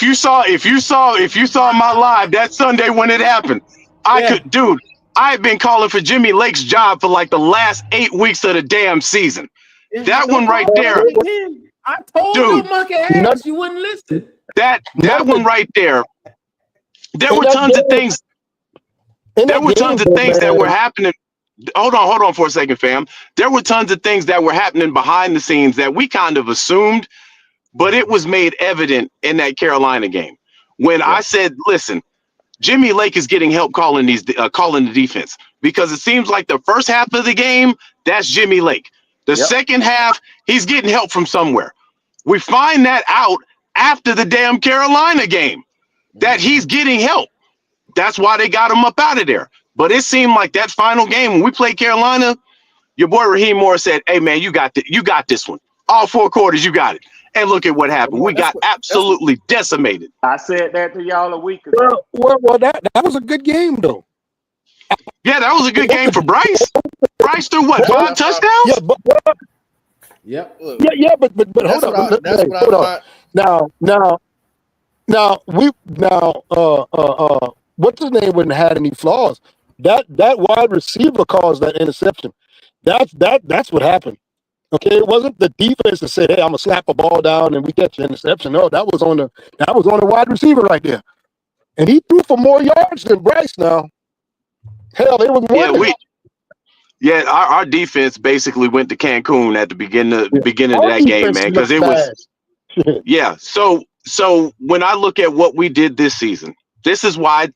you saw my live that Sunday when it happened, Yeah, dude, I've been calling for Jimmy Lake's job for like the last 8 weeks of the damn season. yeah. That Don't one right call there, me again. I told your dude, monkey None, ass you wouldn't listen. that none of one the, right there, there in were that tons of game, things, in there that were game, tons of though, things that were man. happening. Hold on for a second, fam. There were tons of things that were happening behind the scenes that we kind of assumed, but it was made evident in that Carolina game. When I Yeah. said, listen, Jimmy Lake is getting help calling calling the defense because it seems like the first half of the game, that's Jimmy Lake. The Yep. second half, he's getting help from somewhere. We find that out after the damn Carolina game that he's getting help. That's why they got him up out of there. But it seemed like that final game when we played Carolina, your boy Raheem Morris said, "Hey man, you got this one. All 4 quarters, you got it." And look at what But happened. We Mark, got that's absolutely decimated. I said that to y'all a week ago. That was a good game, though. Yeah, that was a good game for Bryce. Bryce threw what, but 5 that's what Yeah, touchdowns? but Yep. look. but hold up. That's what I Hold on. find. Now what's his name wouldn't have had any flaws. That wide receiver caused that interception. That's what happened. Okay, it wasn't the defense that said, "Hey, I'm gonna slap a ball down and we catch an interception." No, that was on the wide receiver right there, and he threw for more yards than Bryce. Now, hell, they was Yeah, winning. our defense basically went to Cancun at the beginning of Our that game, defense man, because looked it was bad. yeah. So when I look at what we did this season, this is why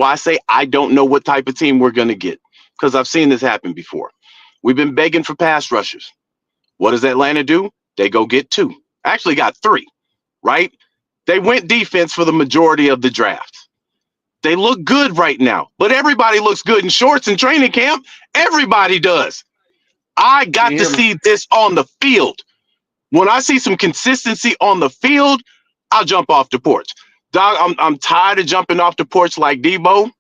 I say I don't know what type of team we're gonna get because I've seen this happen before. We've been begging for pass rushers. What does Atlanta do? They go get 2. Actually got 3, right? They went defense for the majority of the draft. They look good right now, but everybody looks good in shorts in training camp. Everybody does. I Can got you to hear me? see this on the field. When I see some consistency on the field, I'll jump off the porch. Dog, I'm tired of jumping off the porch like Debo,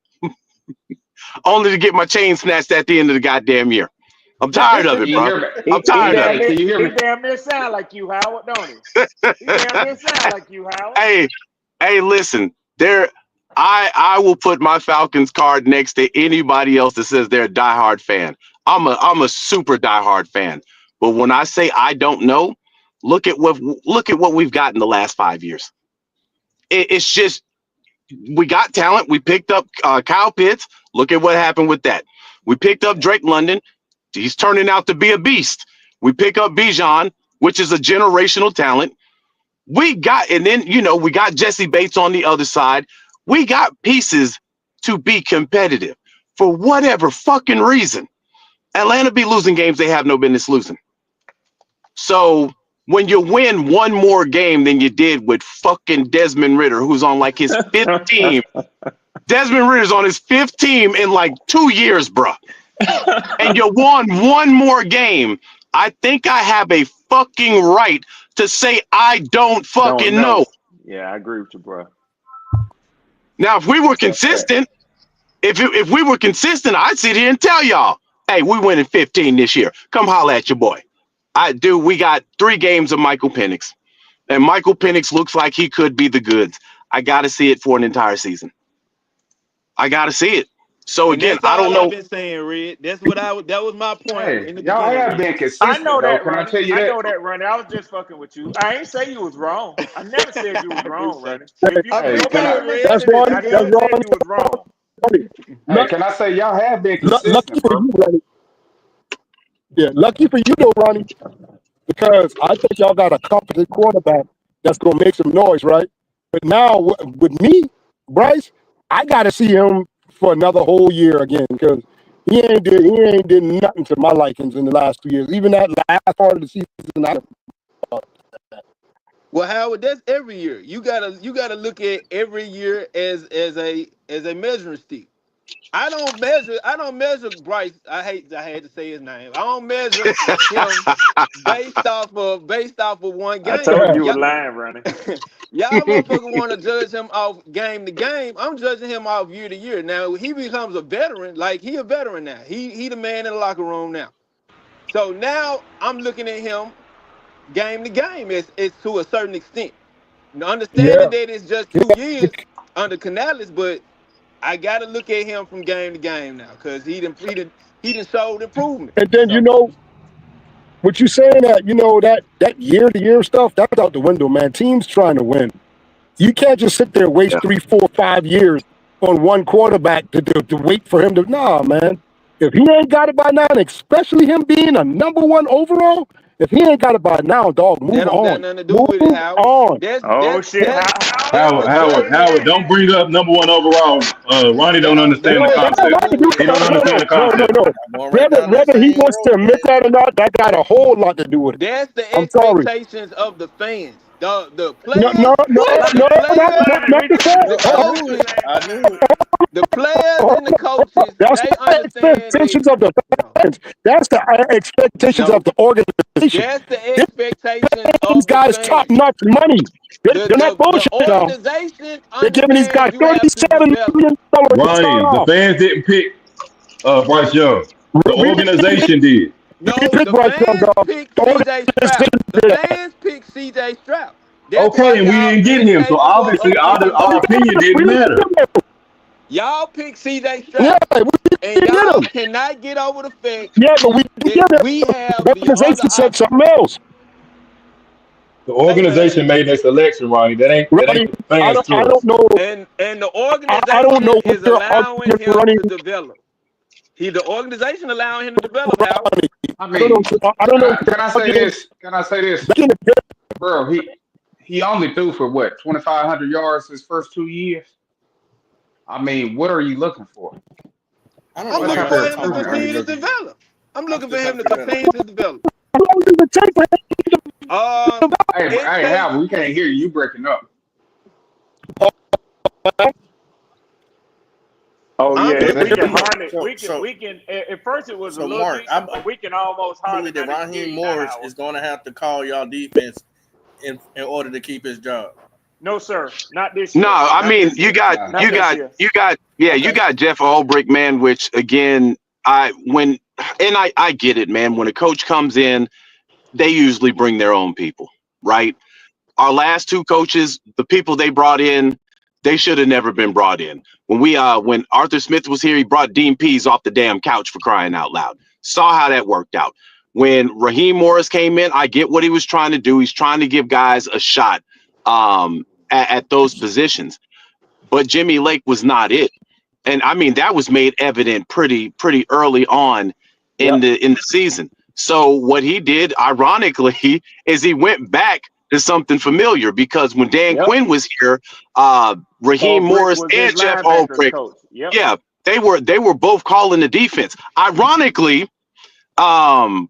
only to get my chain snatched at the end of the goddamn year. I'm tired of Can it, you bro. hear me? I'm He tired of damn Hey, it. near can you hear he me? damn near sound like you, Howard, don't he? He damn near sound like you, Howard. Hey, listen, I will put my Falcons card next to anybody else that says they're a diehard fan. I'm a super diehard fan. But when I say I don't know, look at what we've got in the last 5 years. It's just we got talent. We picked up Kyle Pitts. Look at what happened with that. We picked up Drake London. He's turning out to be a beast. We pick up Bijan, which is a generational talent. And then, we got Jesse Bates on the other side. We got pieces to be competitive for whatever fucking reason. Atlanta be losing games they have no business losing. So when you win one more game than you did with fucking Desmond Ritter, who's on like his 5th team. Desmond Ritter's on his 5th team in like 2 years, bruh. And you won one more game. I think I have a fucking right to say I don't Don't fucking know. know. Yeah, I agree with you, bro. Now, if we were That's that fact. consistent, if we were consistent, I'd sit here and tell y'all Hey, we winning 15 this year. Come holla at your boy. We got 3 games of Michael Penix. And Michael Penix looks like he could be the goods. I got to see it for an entire season. I got to see it. So And again, that's I don't all I've know. been saying, Red. That was my point Hey, in the y'all beginning, have Red. been I consistent know though. that, Can I Ronnie. tell you I that? know that, Ronnie. I was just fucking with you. I ain't say you was wrong. I never said you was I wrong, appreciate Ronnie. it. If you I Hey, go can back I? and appreciate it, listen Red. to That's this, It's Ronnie. I That's never good. said Ronnie. you was wrong. Ronnie. Hey, can I say y'all have been Lucky consistent, for bro? you, Ronnie. Yeah, lucky for you though, Ronnie, because I think y'all got a competent quarterback that's gonna make some noise, right? But now with me, Bryce, I got to see him for another whole year again because he ain't did nothing to my likings in the last 2 years. Even that last part of the season, I, Well, Howard, that's every year. You gotta look at every year as a measuring stick. I don't measure Bryce. I had to say his name. I don't measure him based off of one I game. told you you Y'all, was lying, Ronnie. y'all motherfuckers want to judge him off game to game. I'm judging him off year to year. Now he becomes a veteran. Like he a veteran now. He the man in the locker room now. So now I'm looking at him game to game is to a certain extent. Now, yeah, understanding that it's just 2 years under Canales, but I got to look at him from game to game now because he done showed improvement. and then So what you saying that year to year stuff that's out the window, man. Teams trying to win. You can't just sit there and waste Yeah. 3, 4, 5 years on one quarterback to wait for him to. Nah, man. If he ain't got it by now, and especially him being a #1 overall, if he ain't got it by now, dog, that move don't got on. nothing to do Move with it, Howard. on. That's Oh that's shit! that's that's Howard, the Howard, judgment. Howard, don't bring up #1 overall. Ronnie That don't don't that understand the don't No, got that nothing don't to concept. have do to do with with it, He don't Howard. understand the no, concept. no. I'm going right down that Whether he same wants to road, admit man. that or not, that got a whole lot to do with it. That's the I'm sorry. expectations of the fans. The No, players, no, no, Ronnie, the Ronnie, not we the just fact. the we I just knew it. coaches, I knew it. the players and the coaches, That's they not the understand that. expectations of the No, fans. That's the expectations of no. the organization. That's the expectations These of the guys top fans. notch money. The They're not the the bullshitting now. organization They're giving these guys understands you have to $37 develop. million to start Ronnie, the off. fans didn't pick Bryce Young. The We didn't organization did. No, pick the Bryce Young, fans dog. picked The CJ Stroud. organization The did that. fans picked CJ Stroud. That's why Okay, and we y'all didn't get him. So incapable obviously of getting our Bryce. opinion We didn't didn't matter. get him. Y'all picked CJ Yeah, Stroud. we And didn't get y'all him. cannot get over the fact Yeah, but we didn't that get him. we The have the other organization said option. something else. The Hey man, organization made their selection, Ronnie. That ain't Ronnie, the fans' I don't choice. know. and the I don't know organization what is you're allowing arguing, him Ronnie. to develop. The organization allowing him to develop, Howard. Ronnie. I I don't know. mean, I don't know what can you're I say arguing. this? Can I say this, Back in the day, bro? He only threw for what 2,500 yards his first 2 years. I mean, what are you looking for? I don't I'm know What how looking type for much of him to time improvement are Ronnie you continue to looking looking for? at. develop. I'm I'm looking for still him trying to to figure that out. continue to develop. how long does it take for him Hey, It hey, takes Hal, we can't hear you. You breaking up. to Oh I'm yeah, Yeah, if that's we can better. harness, So so we can. At first, it was a so little Mark, I decent, but we can almost hardly believe that not even hear Raheem you now, Morris Howard. is going to have to call y'all defense in order to keep his job. No, sir, not this No, year. I Not mean this you year. got Nah. Not you this got year. you got yeah, you Okay. got Jeff Ulbrich, man, which again, I get it, man. When a coach comes in, they usually bring their own people, right? Our last 2 coaches, the people they brought in, they should have never been brought in. When Arthur Smith was here, he brought Dean Pease off the damn couch for crying out loud. Saw how that worked out. When Raheem Morris came in, I get what he was trying to do. He's trying to give guys a shot at those positions. But Jimmy Lake was not it. And I mean that was made evident pretty early on in Yep. the season. So what he did, ironically, is he went back to something familiar because when Dan Yep. Quinn was here, Raheem Brick Morris was his and Jeff linebackers Ulbrich, coach. Yep. yeah, they were both calling the defense. Ironically, um,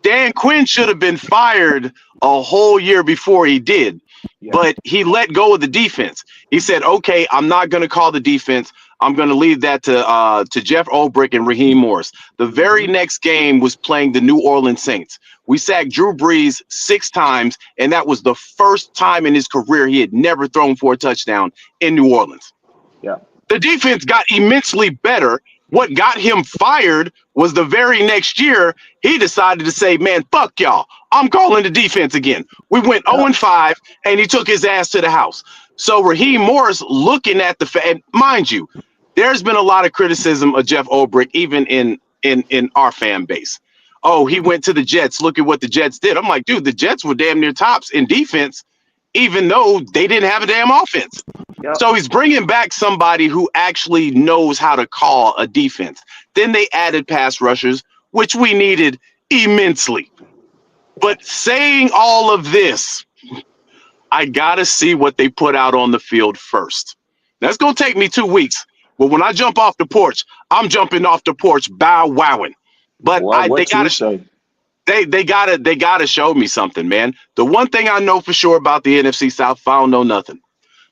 Dan Quinn should have been fired a whole year before he did, Yeah. but he let go of the defense. He said, "Okay, I'm not going to call the defense. I'm going to leave that to Jeff Ulbrich and Raheem Morris." The very Mm-hmm. next game was playing the New Orleans Saints. We sacked Drew Brees 6 times, and that was the first time in his career he had never thrown for a touchdown in New Orleans. Yeah. The defense got immensely better What got him fired was the very next year, he decided to say, man, fuck y'all. I'm calling the defense again. We went 0-5, and he took his ass to the house. So Raheem Morris looking at and mind you, there's been a lot of criticism of Jeff Ulbrich, even in our fan base. Oh, he went to the Jets. Look at what the Jets did. I'm like, dude, the Jets were damn near tops in defense, even though they didn't have a damn offense. Yep. So he's bringing back somebody who actually knows how to call a defense. Then they added pass rushers, which we needed immensely. But saying all of this, I got to see what they put out on the field first. That's going to take me 2 weeks. But when I jump off the porch, I'm jumping off the porch bow wowing. But they got to they gotta show me something, man. The one thing I know for sure about the NFC South, I don't know nothing.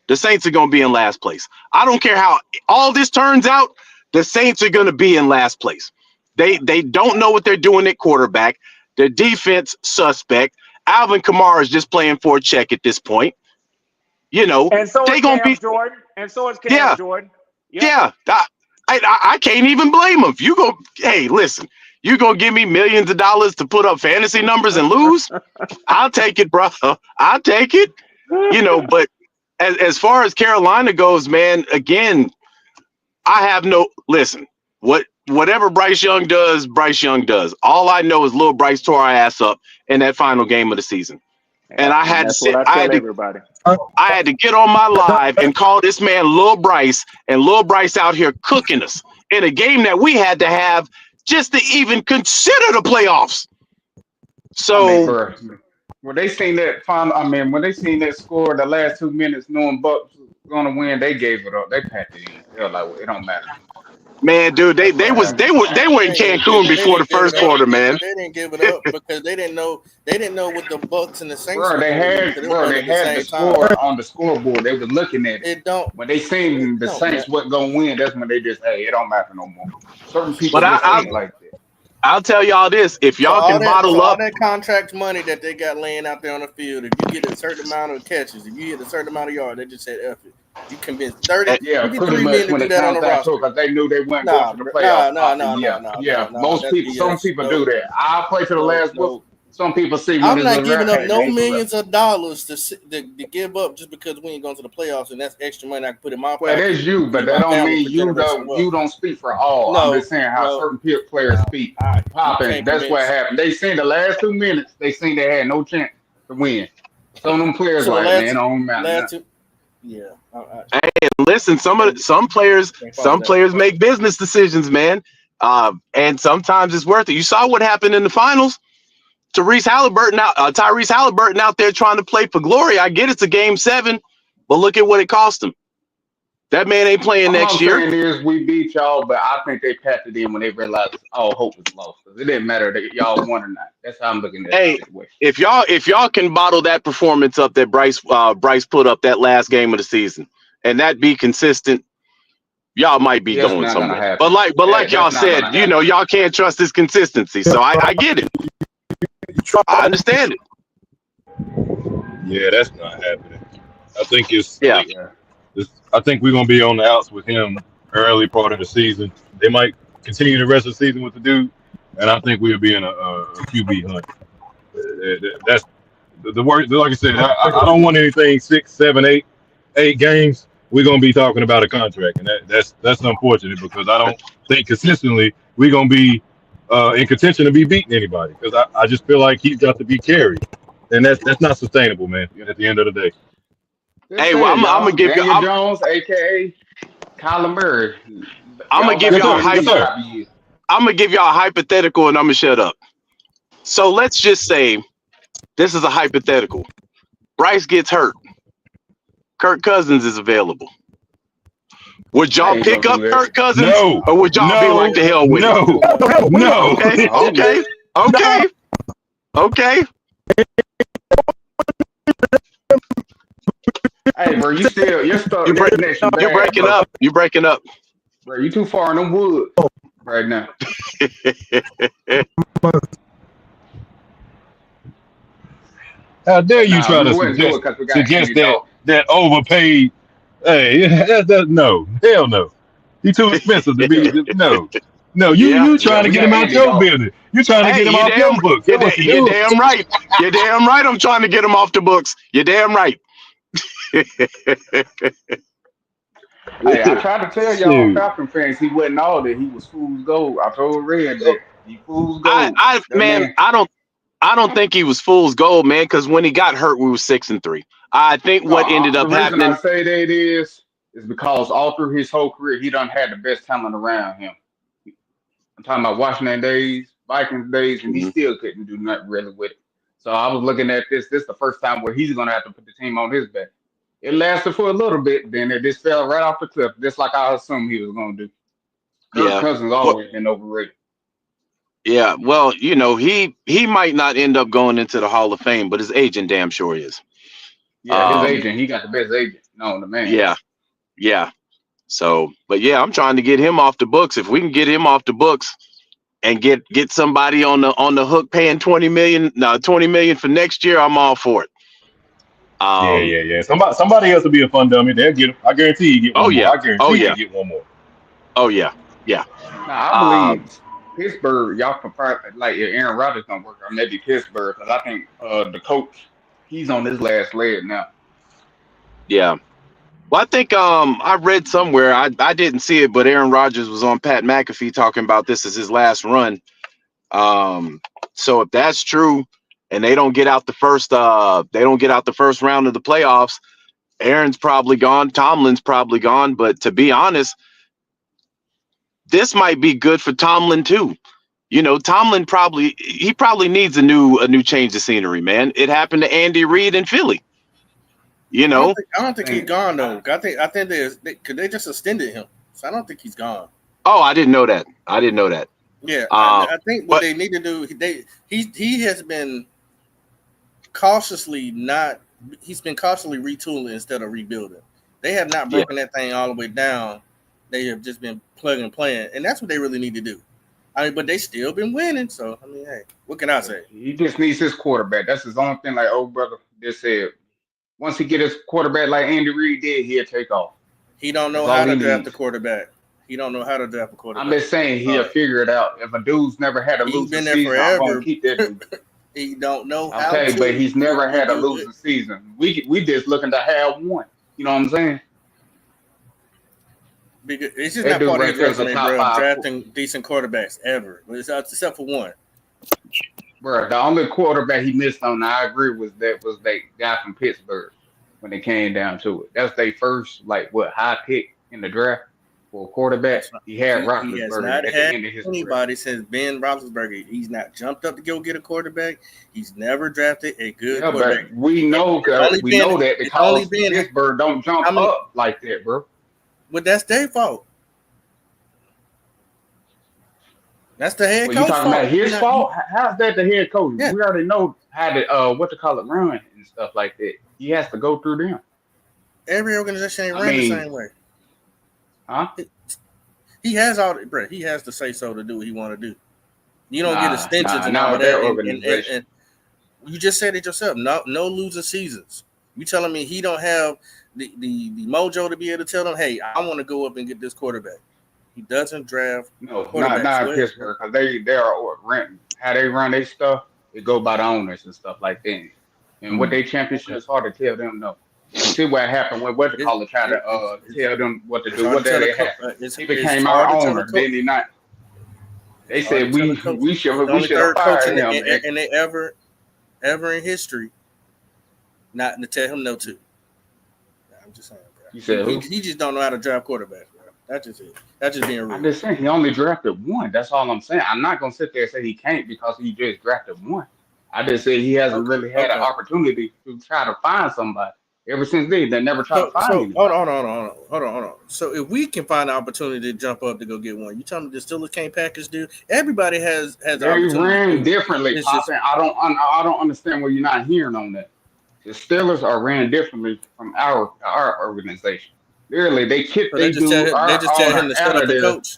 The Saints are gonna be in last place. I don't care how all this turns out. The Saints are gonna be in last place. They don't know what they're doing at quarterback. Their defense suspect. Alvin Kamara is just playing for a check at this point. You know, And so they is gonna Cam be Jordan. And so is Cam Jordan. Yep. yeah. I can't even blame them. Hey, listen, you gonna give me millions of dollars to put up fantasy numbers and lose? I'll take it, bro. I'll take it. You know, but as far as Carolina goes, man, again, I have no listen. Whatever Bryce Young does, Bryce Young does. All I know is little Bryce tore our ass up in that final game of the season. And I had to sit. Everybody. I had to get on my live and call this man Lil Bryce, and Lil Bryce out here cooking us in a game that we had to have just to even consider the playoffs. So when they seen that when they seen that score the last 2 minutes, knowing Bucks was gonna win, they gave it up. They packed it in. They were like, well, it don't matter. Man, dude, they were in Cancun before the first quarter, man. They didn't give it up because they didn't know what the Bucks and the Saints. Bro, they had the score on the scoreboard. They were looking at it. When they seen the Saints wasn't gonna win, that's when they just it don't matter no more. Certain people think like that. I'll tell y'all this: if y'all can bottle up all that contract money that they got laying out there on the field, if you get a certain amount of catches, if you hit a certain amount of yards, they just said F it. You convinced 30, yeah, pretty much when they on the roster because they knew they weren't going to the playoffs. Most people, some people do that. I'll play to the last book. Some people see. I'm not giving up no millions of dollars to give up just because we ain't going to the playoffs, and that's extra money I can put in my pocket. Well, that's you, but that don't mean you don't speak for all. No, I'm just saying how certain players speak. Popping, that's what happened. They seen the last 2 minutes. They seen they had no chance to win. Some of them players man, don't matter. Yeah. Hey, listen, some players make business decisions, man. And sometimes it's worth it. You saw what happened in the finals. Tyrese Halliburton out there trying to play for glory. I get it's a game 7, but look at what it cost him. That man ain't playing next year. All I'm saying is we beat y'all, but I think they packed it in when they realized all hope was lost. Because it didn't matter that y'all won or not. That's how I'm looking at it. If y'all can bottle that performance up that Bryce put up that last game of the season, and that be consistent, y'all might be going somewhere. But like y'all said, you know, y'all can't trust his consistency. So I get it. I understand it. Yeah, that's not happening. I think I think we're gonna be on the outs with him early part of the season. They might continue the rest of the season with the dude, and I think we'll be in a QB hunt. That's the word. Like I said, I don't want anything 6, 7, 8 games. We're gonna be talking about a contract, and that's unfortunate because I don't think consistently we're gonna be in contention to be beating anybody because I just feel like he's got to be carried, and that's not sustainable, man. At the end of the day. Hey, well, I'm gonna give Daniel Jones, aka Kyler Murray. I'm gonna give y'all a hypothetical, and I'm gonna shut up. So let's just say this is a hypothetical. Bryce gets hurt. Kirk Cousins is available. Would y'all pick up Kirk Cousins, or would y'all be like the hell with it? No. Okay. Hey, bro, you're breaking up. You're breaking up. Bro, you too far in the woods right now. How dare you try to suggest that overpaid? Hey, no, hell no. He's too expensive to be. No, no. Yeah. You Yeah, trying to we get got him out Andy your Dalton. business. You trying to Hey, get him you off your damn, books. That's what you you do. damn right. You damn right. I'm trying to get him off the books. You damn right. Hey, I tried to tell y'all Shoot. Falcon fans he wasn't all that. He was fool's gold. I told Red that he fool's gold. That Man, man. I don't think he was fool's gold, man. Because when he got hurt, we were 6-3. I think No, what ended the up reason I happening. say that is because all through his whole career he done had the best talent around him. I'm talking about Washington days, Vikings days, and he Mhm. still couldn't do nothing really with it. So I was looking at this. This is the first time where he's gonna have to put the team on his back. It lasted for a little bit, then it just fell right off the cliff, just like I assumed he was gonna do. Kirk Yeah. Cousins Well, always been overrated. yeah. Well, he might not end up going into the Hall of Fame, but his agent damn sure is. Yeah, his Um. agent, he got the best agent known to man. Yeah. Yeah. So, but yeah, I'm trying to get him off the books. If we can get him off the books and get somebody on the hook paying 20 million, no, 20 million for next year, I'm all for it. Yeah, Um. yeah, yeah. Somebody else will be a fun dummy. They'll get him. I guarantee you get Oh one more. yeah. I Oh guarantee you yeah. get one more. Oh yeah. Yeah. Now I Um. believe Pittsburgh, y'all can probably like if Aaron Rodgers don't work out, maybe Pittsburgh, because I think the coach he's on his last leg now. Yeah. Well, I think I read somewhere, I didn't see it, but Aaron Rodgers was on Pat McAfee talking about this as his last run. Um, so if that's true, and they don't get out the first round of the playoffs, Aaron's probably gone, Tomlin's probably gone. But to be honest, this might be good for Tomlin too. You know, Tomlin probably needs a new change of scenery, man. It happened to Andy Reid in Philly. You know, I don't think he's Think gone though. I think they just extended him, so I don't think he's gone. oh, I didn't know that. I didn't know that. Yeah, Um, I think what but they need to do, he has been cautiously not. He's been cautiously retooling instead of rebuilding. They have not yeah, broken that thing all the way down. They have just been plug and playing, and that's what they really need to do. I mean, but they still been winning. So I mean, hey, what can I say? he just needs his quarterback. That's his only thing. Like old brother just said, once he get his quarterback like Andy Reid did, he'll take off. He don't That's know all how he to draft a needs. quarterback. He don't know how to draft a I'm quarterback. just saying he'll Sorry, figure it out. If a dude's never had a he losing been there season, I'm gonna forever. keep that dude. He don't know how Okay, but to he's never had a do it. losing season. We just looking to have one. You know what I'm saying? Because it's just That not dude part of right his there is a resume, top bro. Of five. drafting decent quarterbacks ever, except for one. Bro, the only quarterback he missed on, I agree, was that guy from Pittsburgh when it came down to it. That's their first, like, high pick in the draft for a quarterback. That's not, He had he has Roethlisberger not at the had end of his career. anybody since Ben Roethlisberger. He's not jumped up to go get a quarterback. He's never drafted a good Yeah, quarterback. but we know It's only that it's only because been Pittsburgh don't jump how many? up like that, bro. But that's their fault. That's the head Well, you coach talking about fault. his fault? How's that the head coach? Yeah. We already know how to what to call it run and stuff like that. He has to go through them. Every organization ain't I run the mean, same way. huh? He has bro. He has to say so to do what he want to do. You don't get extensions and not all with that. that And organization. you just said it yourself. No losing seasons. You telling me he don't have the mojo to be able to tell them, hey, I want to go up and get this quarterback. He doesn't draft No, quarterbacks. not Pittsburgh because they are renting. How they run their stuff, it go by the owners and stuff like that. And what they championships are to tell them no. You see what happened when what to call it try to tell them what to It's do. hard What to tell did a they coach. have? He became Hard our to tell a owner, coach. did he not? They It's hard said to tell a coach. we He's the should only have third coach fired him. and they ever in history not to tell him no to. I'm just saying, bro. You said who? He just don't know how to draft quarterbacks, bro. That's just it. That's just being I'm real. just saying he only drafted one. That's all I'm saying. I'm not gonna sit there and say he can't because he just drafted one. I just said he hasn't really had an Okay. opportunity to try to find somebody. Ever since then, they never try to find So anybody. hold on. So if we can find an opportunity to jump up to go get one, you tell me the Steelers can't package do? Everybody has the They opportunity to ran do it. differently, It's just Poppin. I don't understand what you're not hearing on that. The Steelers are ran differently from our organization. Literally, they kicked so they dude they our just tell owner him to shut out up of and there. coach.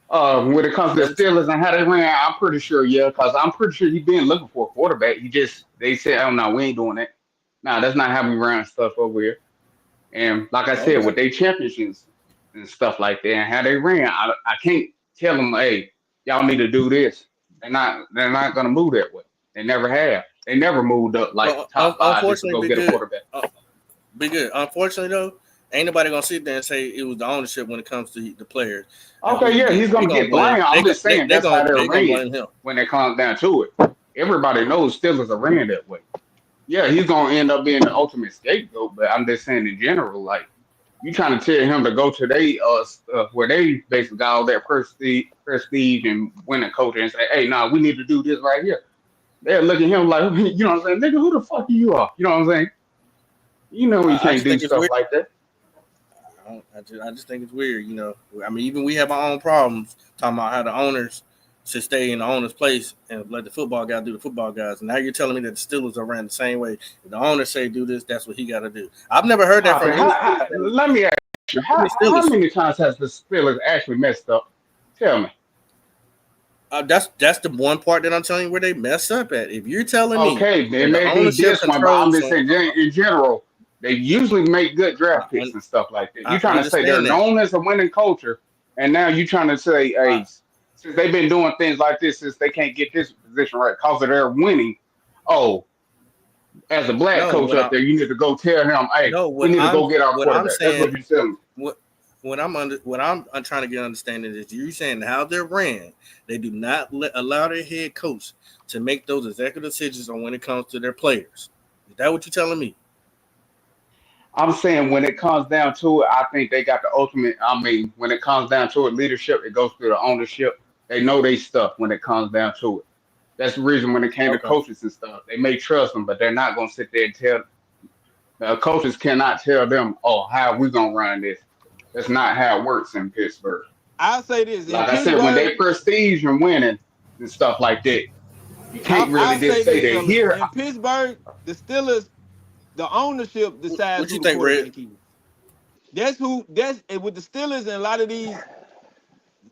When it comes to the Steelers and how they ran, I'm pretty sure, yeah, because I'm pretty sure he's been looking for a quarterback. They said, oh no, we ain't doing that. No, that's not how we run stuff over here. And like I said, Okay. with their championships, and stuff like that, and how they ran. I can't tell them, hey, y'all need to do this. They're not gonna move that way. They never have. They never moved up like Well, top five just to unfortunately, go be get a good. quarterback. Be good. Unfortunately, though, ain't nobody gonna sit there and say it was the ownership when it comes to the players and what Okay, he yeah, did. he's They gonna gonna get blame. blamed. I'm just saying that's how they're They gonna ran blame him. when it comes down to it. Everybody knows Steelers are ran that way. Yeah, he's gonna end up being the ultimate scapegoat, but I'm just saying in general, like you trying to tell him to go to where they basically got all that prestige and winning culture and say, hey, nah, we need to do this right here. They're looking at him like, you know what I'm saying, nigga, who the fuck you are? You know what I'm saying? You know you I can't just do think it's stuff weird. like that. I just think it's weird. I mean, even we have our own problems talking about how the owners should stay in the owner's place and let the football guy do the football guys. And now you're telling me that the Steelers are ran the same way. If the owners say do this, that's what he got to do. I've never heard that from Poppy, any let me ask you, how Steelers. many times has the Steelers actually messed up? Tell me. That's the one part that I'm telling you where they mess up at. If you're telling me Okay, that it the may be ownership this one, but I'm controls just on, saying in general, they usually make good draft picks and stuff like that. I You trying to say they're understand that. known as a winning culture, and now you trying to say, hey, since they've been doing things like this, since they can't get this position right because of their winning, oh, as a black No, coach what up I there, you need to go tell him, hey, no we what need to I'm go get our what I'm quarterback. That's saying what you're telling me. what I'm trying to get understanding is you saying how they're ran. They do not allow their head coach to make those executive decisions on when it comes to their players. Is that what you're telling me? I'm saying when it comes down to it, I think they got the ultimate. I mean, when it comes down to it, leadership, it goes through the ownership. They know they stuff when it comes down to it. That's the reason when it came to Okay. coaches and stuff, they may trust them, but they're not going to sit there and tell. Coaches cannot tell them, oh, how we going to run this. That's not how it works in Pittsburgh. I'll say this in Like I said, when Pittsburgh. they prestige and winning and stuff like that, you can't really I'll just say say this, that fellas. here. In Pittsburgh, the Steelers, the ownership decides What who you the think, Red? quarterback is. That's with the Steelers and a lot of these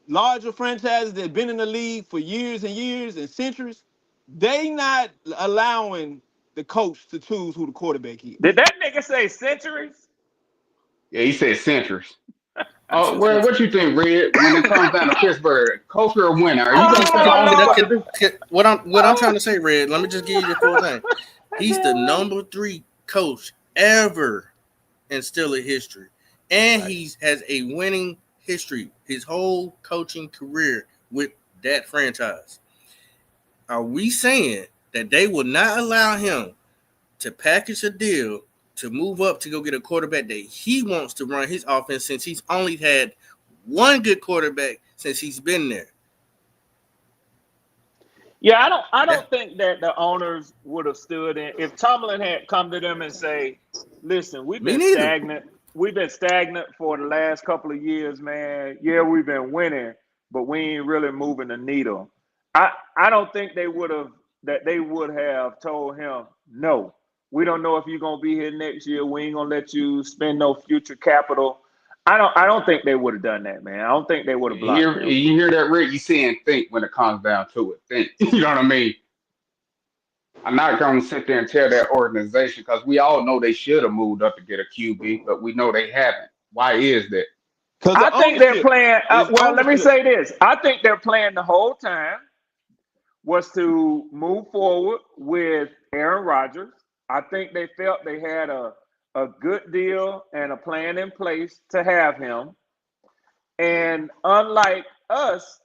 larger franchises that have been in the league for years and years and centuries. They not allowing the coach to choose who the quarterback is. Did that nigga say centuries? Yeah, he said centuries. Oh, well, what you think, Red? When it comes down to Pittsburgh, culture or winner, are you gonna tell the owner what to do? What I'm trying to say, Red. Let me just give you the full thing. He's the number 3 coach ever in Steeler history, and he has a winning history his whole coaching career with that franchise. Are we saying that they will not allow him to package a deal to move up to go get a quarterback that he wants to run his offense since he's only had one good quarterback since he's been there? Yeah, I don't think that the owners would have stood in if Tomlin had come to them and say, listen, we've Me been neither. stagnant. We've been stagnant for the last couple of years, man. Yeah, we've been winning, but we ain't really moving the needle. I don't think they would have told him, no, we don't know if you're gonna be here next year. We ain't gonna let you spend no future capital. I don't think they would have done that, man. I don't think they would have blocked him. You hear that, Rick? You saying think when it comes down to it. Think. You know what I mean? I'm not going to sit there and tell that organization because we all know they should have moved up to get a QB, but we know they haven't. Why is that? Because I the think they're ownership playing. is Well, let me ownership. say this. I think they're playing the whole time was to move forward with Aaron Rodgers. I think they felt they had a good deal and a plan in place to have him. And unlike us,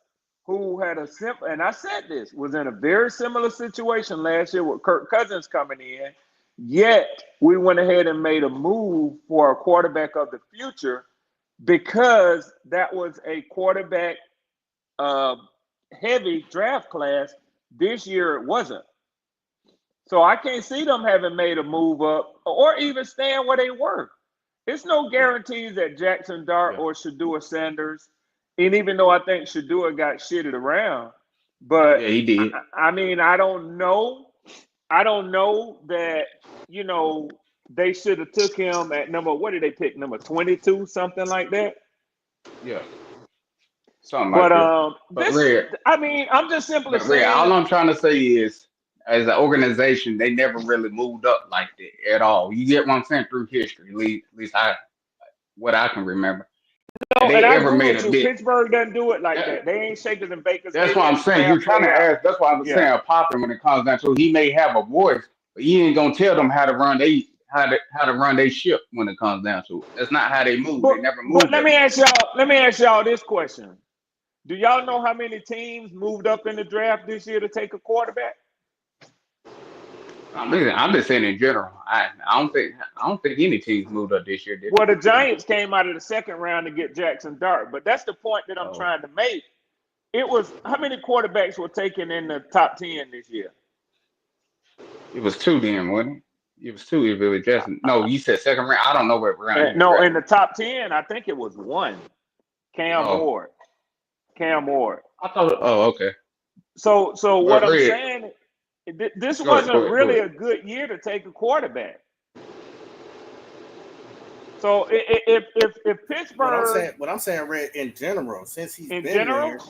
who had a simple, and I said this, was in a very similar situation last year with Kirk Cousins coming in, yet we went ahead and made a move for a quarterback of the future because that was a quarterback uh, heavy draft class. This year it wasn't. So I can't see them having made a move up or even staying where they were. It's no guarantees that Jackson Dart or Shadua Sanders, and even though I think Shadua got shitted around, but Yeah, he did. I mean, I don't know. I don't know that, they should have took him at what did they pick? Number 22, something like that. Yeah, something But like that. But Red, I'm just simply all saying, I'm trying to say is, as an organization, they never really moved up like that at all. You get what I'm saying through history, at least what I can remember. that No, and they I ever agree made with a you. bid. Pittsburgh doesn't do it like That, that. They ain't shakers and bakers. that's They what I'm let the saying. You're draft trying play to out. ask. That's why I was Yeah. saying popping when it comes down to it. He may have a voice, but he ain't gonna tell them how to run they how to run their ship when it comes down to it. That's not how they move. They never But move let that me way. ask y'all. Let me ask y'all this question. Do y'all know how many teams moved up in the draft this year to take a quarterback? I'm just saying in general. I don't think any teams moved up this year, did Well, the Giants came out of the second round to get Jackson Dart, but that's the point that they? I'm Oh, trying to make. It was how many quarterbacks were taken in the top 10 this year? it was two then, wasn't it? It was two. If it was just no, you said second round. I don't know what round he was No, in drafted. the top 10, I think it was one. Cam Oh, Ward. Cam Ward. I thought. Oh, okay. So what But I'm Red, saying, this go ahead, wasn't go ahead, go really ahead. a good year to take a quarterback. So if Pittsburgh What I'm saying, Red, in general, since he's in been there, general,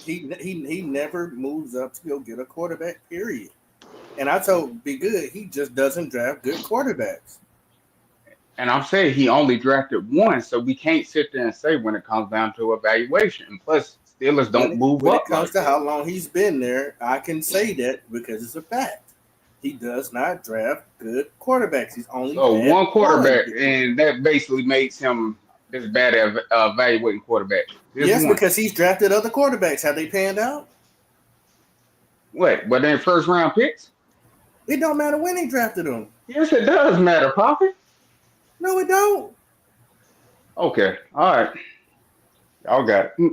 he never moves up to go get a quarterback. Period. And I told Be Good, he just doesn't draft good quarterbacks. And I'm saying he only drafted one, so we can't sit there and say when it comes down to evaluation. And plus, Steelers don't move When it up comes like to that. how long he's been there, I can say that because it's a fact. He does not draft good quarterbacks. He's only So had one one quarterback, good quarterback. and that basically makes him this bad at evaluating quarterbacks. This Yes, one. because he's drafted other quarterbacks. Have they panned out? What? But then first round picks? It don't matter when he drafted them. Yes, it does matter, Poppy. No, it don't. Okay, all right, y'all got it.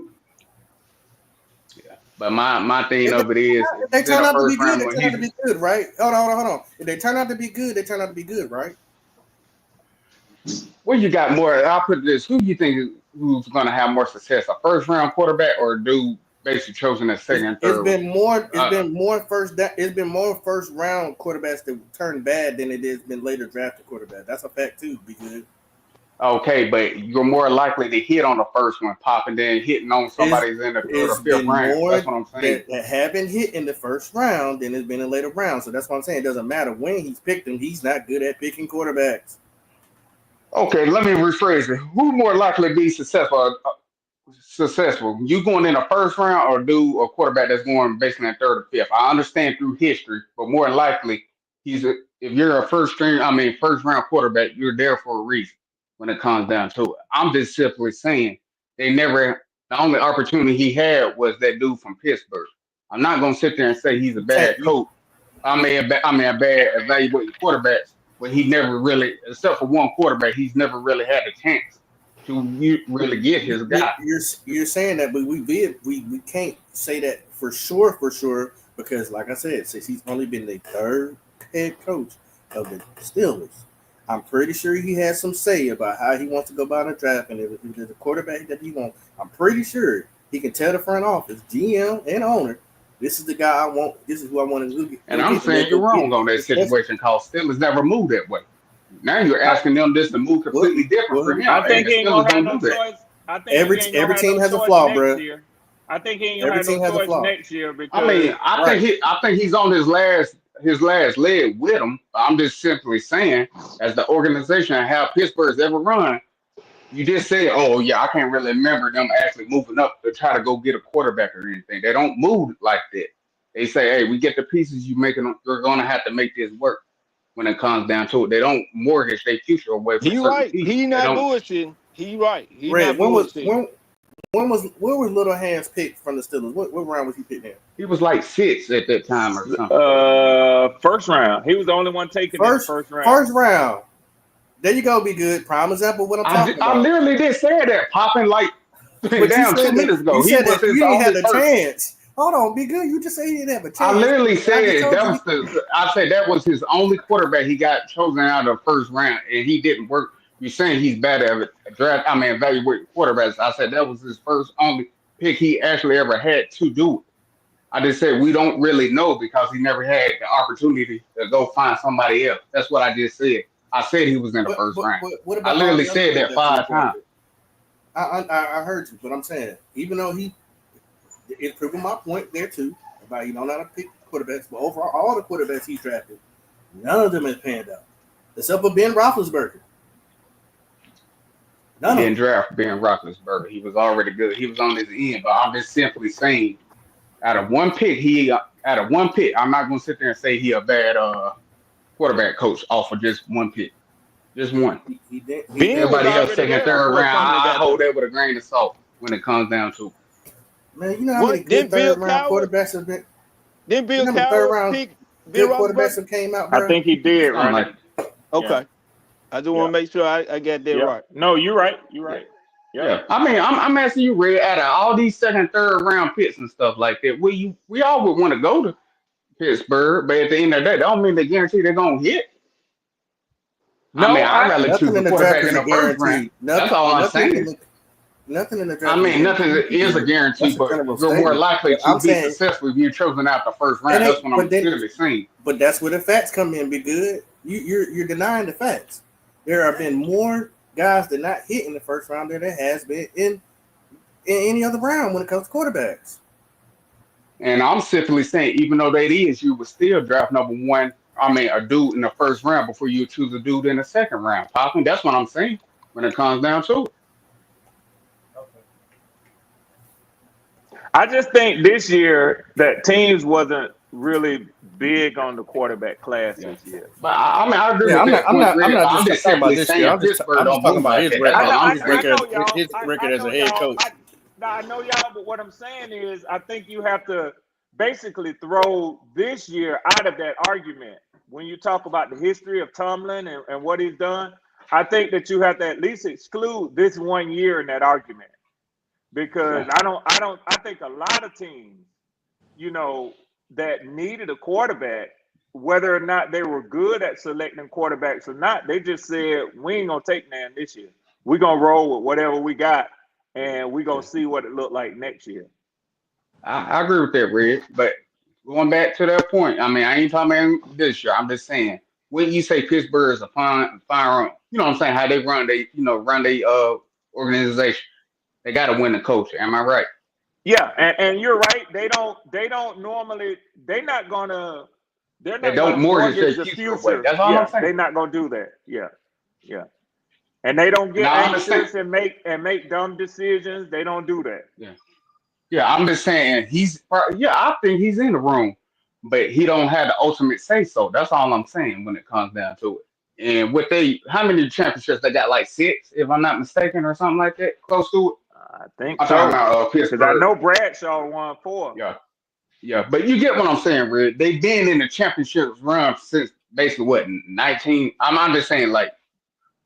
Yeah, but my thing If they, of it is, if if they he's in turn a out to be first good, round they when turn out to he's be good, right? Hold on. If they turn out to be good, they turn out to be good, right? where you got more. I'll put this: who do you think who's going to have more success, a first round quarterback or a dude basically chosen as second and It's third? been more. It's Uh, been more first. It's been more first round quarterbacks that turn bad than it has been later drafted quarterbacks. That's a fact too. Be good. okay, but you're more likely to hit on the first one, popping, than hitting on somebody's in the third or It's fifth been round. That's more what I'm saying. that haven't hit in the first round than it's been in later rounds. So that's what I'm saying. It doesn't matter when he's picked them. He's not good at picking quarterbacks. Okay, let me rephrase it. Who more likely to be successful? Successful? You going in the first round or do a quarterback that's going basically in third or fifth? I understand through history, but more than likely, if you're a first round quarterback, you're there for a reason when it comes down to it. I'm just simply saying the only opportunity he had was that dude from Pittsburgh. I'm not gonna sit there and say he's a You can't. bad coach. A bad evaluating quarterbacks, but he never really, except for one quarterback, he's never really had a chance to really get his guy. You're saying that, but we can't say that for sure because, like I said, since he's only been the third head coach of the Steelers, I'm pretty sure he has some say about how he wants to go about a draft and if there's a quarterback that he wants. I'm pretty sure he can tell the front office, GM, and owner, this is the guy I want. This is who I want to And go I'm get, and they saying you're go get wrong it. on that situation because Steelers never moved that way. Now you're I, asking them this to move completely different for him, I and think the he ain't Steelers gonna have don't no do that. choice. I think he ain't gonna every have no team has a choice flaw, next bro. year. I think he ain't gonna Every have no team has a choice flaw. next year I mean, because Right. I think he's on his last leg with him. I'm just simply saying, as the organization and how Pittsburgh's ever run, you just said, oh yeah, I can't really remember them actually moving up to try to go get a quarterback or anything. They don't move like that. They say, hey, we get the pieces you making. You're gonna have to make this work. When it comes down to it, they don't mortgage their future away for He certain right. pieces. He They not don't. bullshitting. He right. He Red, not bullshitting. where was Little Hands picked from the Steelers? What round was he picked in? He was like six at that time or something. first round. He was the only one taken in the first round. First round. There you go, Be Good. Prime example of what I'm talking I about. literally did say that popping like But you down said 2 minutes that ago. He was you his didn't have only the first. chance. Hold on, Be Good. You just said he didn't have a I chance. literally And I just said told that you was I said that was his only quarterback he got chosen out of the first round, and he didn't work. You're saying he's bad at draft. I mean, evaluating quarterbacks. I said that was his first only pick he actually ever had to do it. I just said we don't really know because he never had the opportunity to go find somebody else. That's what I just said. I said he was in the first round. what I about all literally the other said that quarterbacks he 5 times. drafted? I heard you, but I'm saying even though it's proving my point there too about you don't know how to pick quarterbacks, but overall all the quarterbacks he drafted, none of them has panned out except for Ben Roethlisberger. He didn't draft Ben Roethlisberger. He was already good. He was on his end. But I'm just simply saying, out of one pick, I'm not gonna sit there and say he a bad quarterback coach off of just one pick. Just one. He did. Ben was Everybody else already second, there third before round, Tomlin I got hold there. that with a grain of salt when it comes down to Man, you know how many What good didn't Bill third round Cowher? quarterbacks have been? Didn't You Bill know how many third Cowher round pick Ben good quarterbacks Roethlisberger? have came out, I bro? think he did, something Ronnie. like Okay. Yeah. I just want Yeah. to make sure I got that Yeah. right. No, you're right. You're yeah. right. Yep. Yeah. I mean, I'm asking you, Red, out of all these second, third round picks and stuff like that, we all would want to go to Pittsburgh, but at the end of the day, that don't mean they guarantee they're gonna hit. I mean, No, I'd rather choose Nothing a in the draft quarterback is in a the first round. guarantee. That's all I'm saying. Nothing in the I draft is a mean, nothing guarantee. is a guarantee, That's a but general you're more statement. likely But I'm to be saying successful if you're chosen out the first it round. That's ain't. what I'm clearly saying. But that's where the facts come in. Be good. You're denying the facts. There have been more guys that not hit in the first round than there has been in any other round when it comes to quarterbacks. And I'm simply saying, even though that is, you would still draft number one. I mean, a dude in the first round before you choose a dude in the second round. Popping. That's what I'm saying when it comes down to it. I just think this year that teams wasn't really big on the quarterback class Yeah. this year. But I mean, I agree Yeah, with I'm that not. I'm point, not. I'm Red. not But I'm just just talking about simply this year. saying Pittsburgh I'm don't just talking move about like his that. That's record. all I'm His I saying. record. know y'all. his record I as know a head y'all. coach. I know y'all. But what I'm saying is, I think you have to basically throw this year out of that argument when you talk about the history of Tomlin and what he's done. I think that you have to at least exclude this 1 year in that argument because Yeah. I think a lot of teams, that needed a quarterback, whether or not they were good at selecting quarterbacks or not, they just said, we ain't gonna take none this year. We're gonna roll with whatever we got and we're gonna see what it looked like next year. I agree with that, Red. But going back to that point, I mean, I ain't talking about this year. I'm just saying when you say Pittsburgh is a fine run, you know what I'm saying? How they run they organization. They got to win the culture. Am I right? Yeah, and you're right. They don't normally they're They not don't gonna mortgage their mortgage the future away. future. That's all I'm Yeah, saying. they're not gonna do that. Yeah, yeah. And they don't And get I understand. anxious and make dumb decisions. They don't do that. Yeah. Yeah, I'm just saying I think he's in the room, but he don't have the ultimate say so. That's all I'm saying when it comes down to it. And how many championships they got? Like 6, if I'm not mistaken, or something like that, close to it. I think I'm talking so. about Because I Pittsburgh. know Bradshaw won 4. Yeah, yeah, but you get what I'm saying, Red. They've been in the championships run since basically what 19. I'm just saying but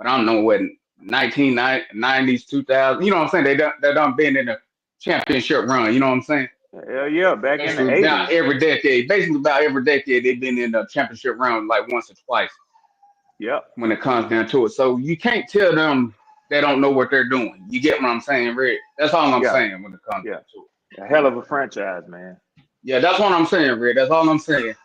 I don't know what 1990s, 2000. You know what I'm saying? They done been in the championship run. You know what I'm saying? Hell yeah, back in the Basically about 80s. every decade. Basically about every decade they've been in the championship round like once or twice Yep. when it comes down to it. So you can't tell them they don't know what they're doing. You get what I'm saying, Red? That's all I'm Yeah. saying when it comes Yeah. down to it. A hell of a franchise, man. Yeah, that's what I'm saying, Red. That's all I'm saying.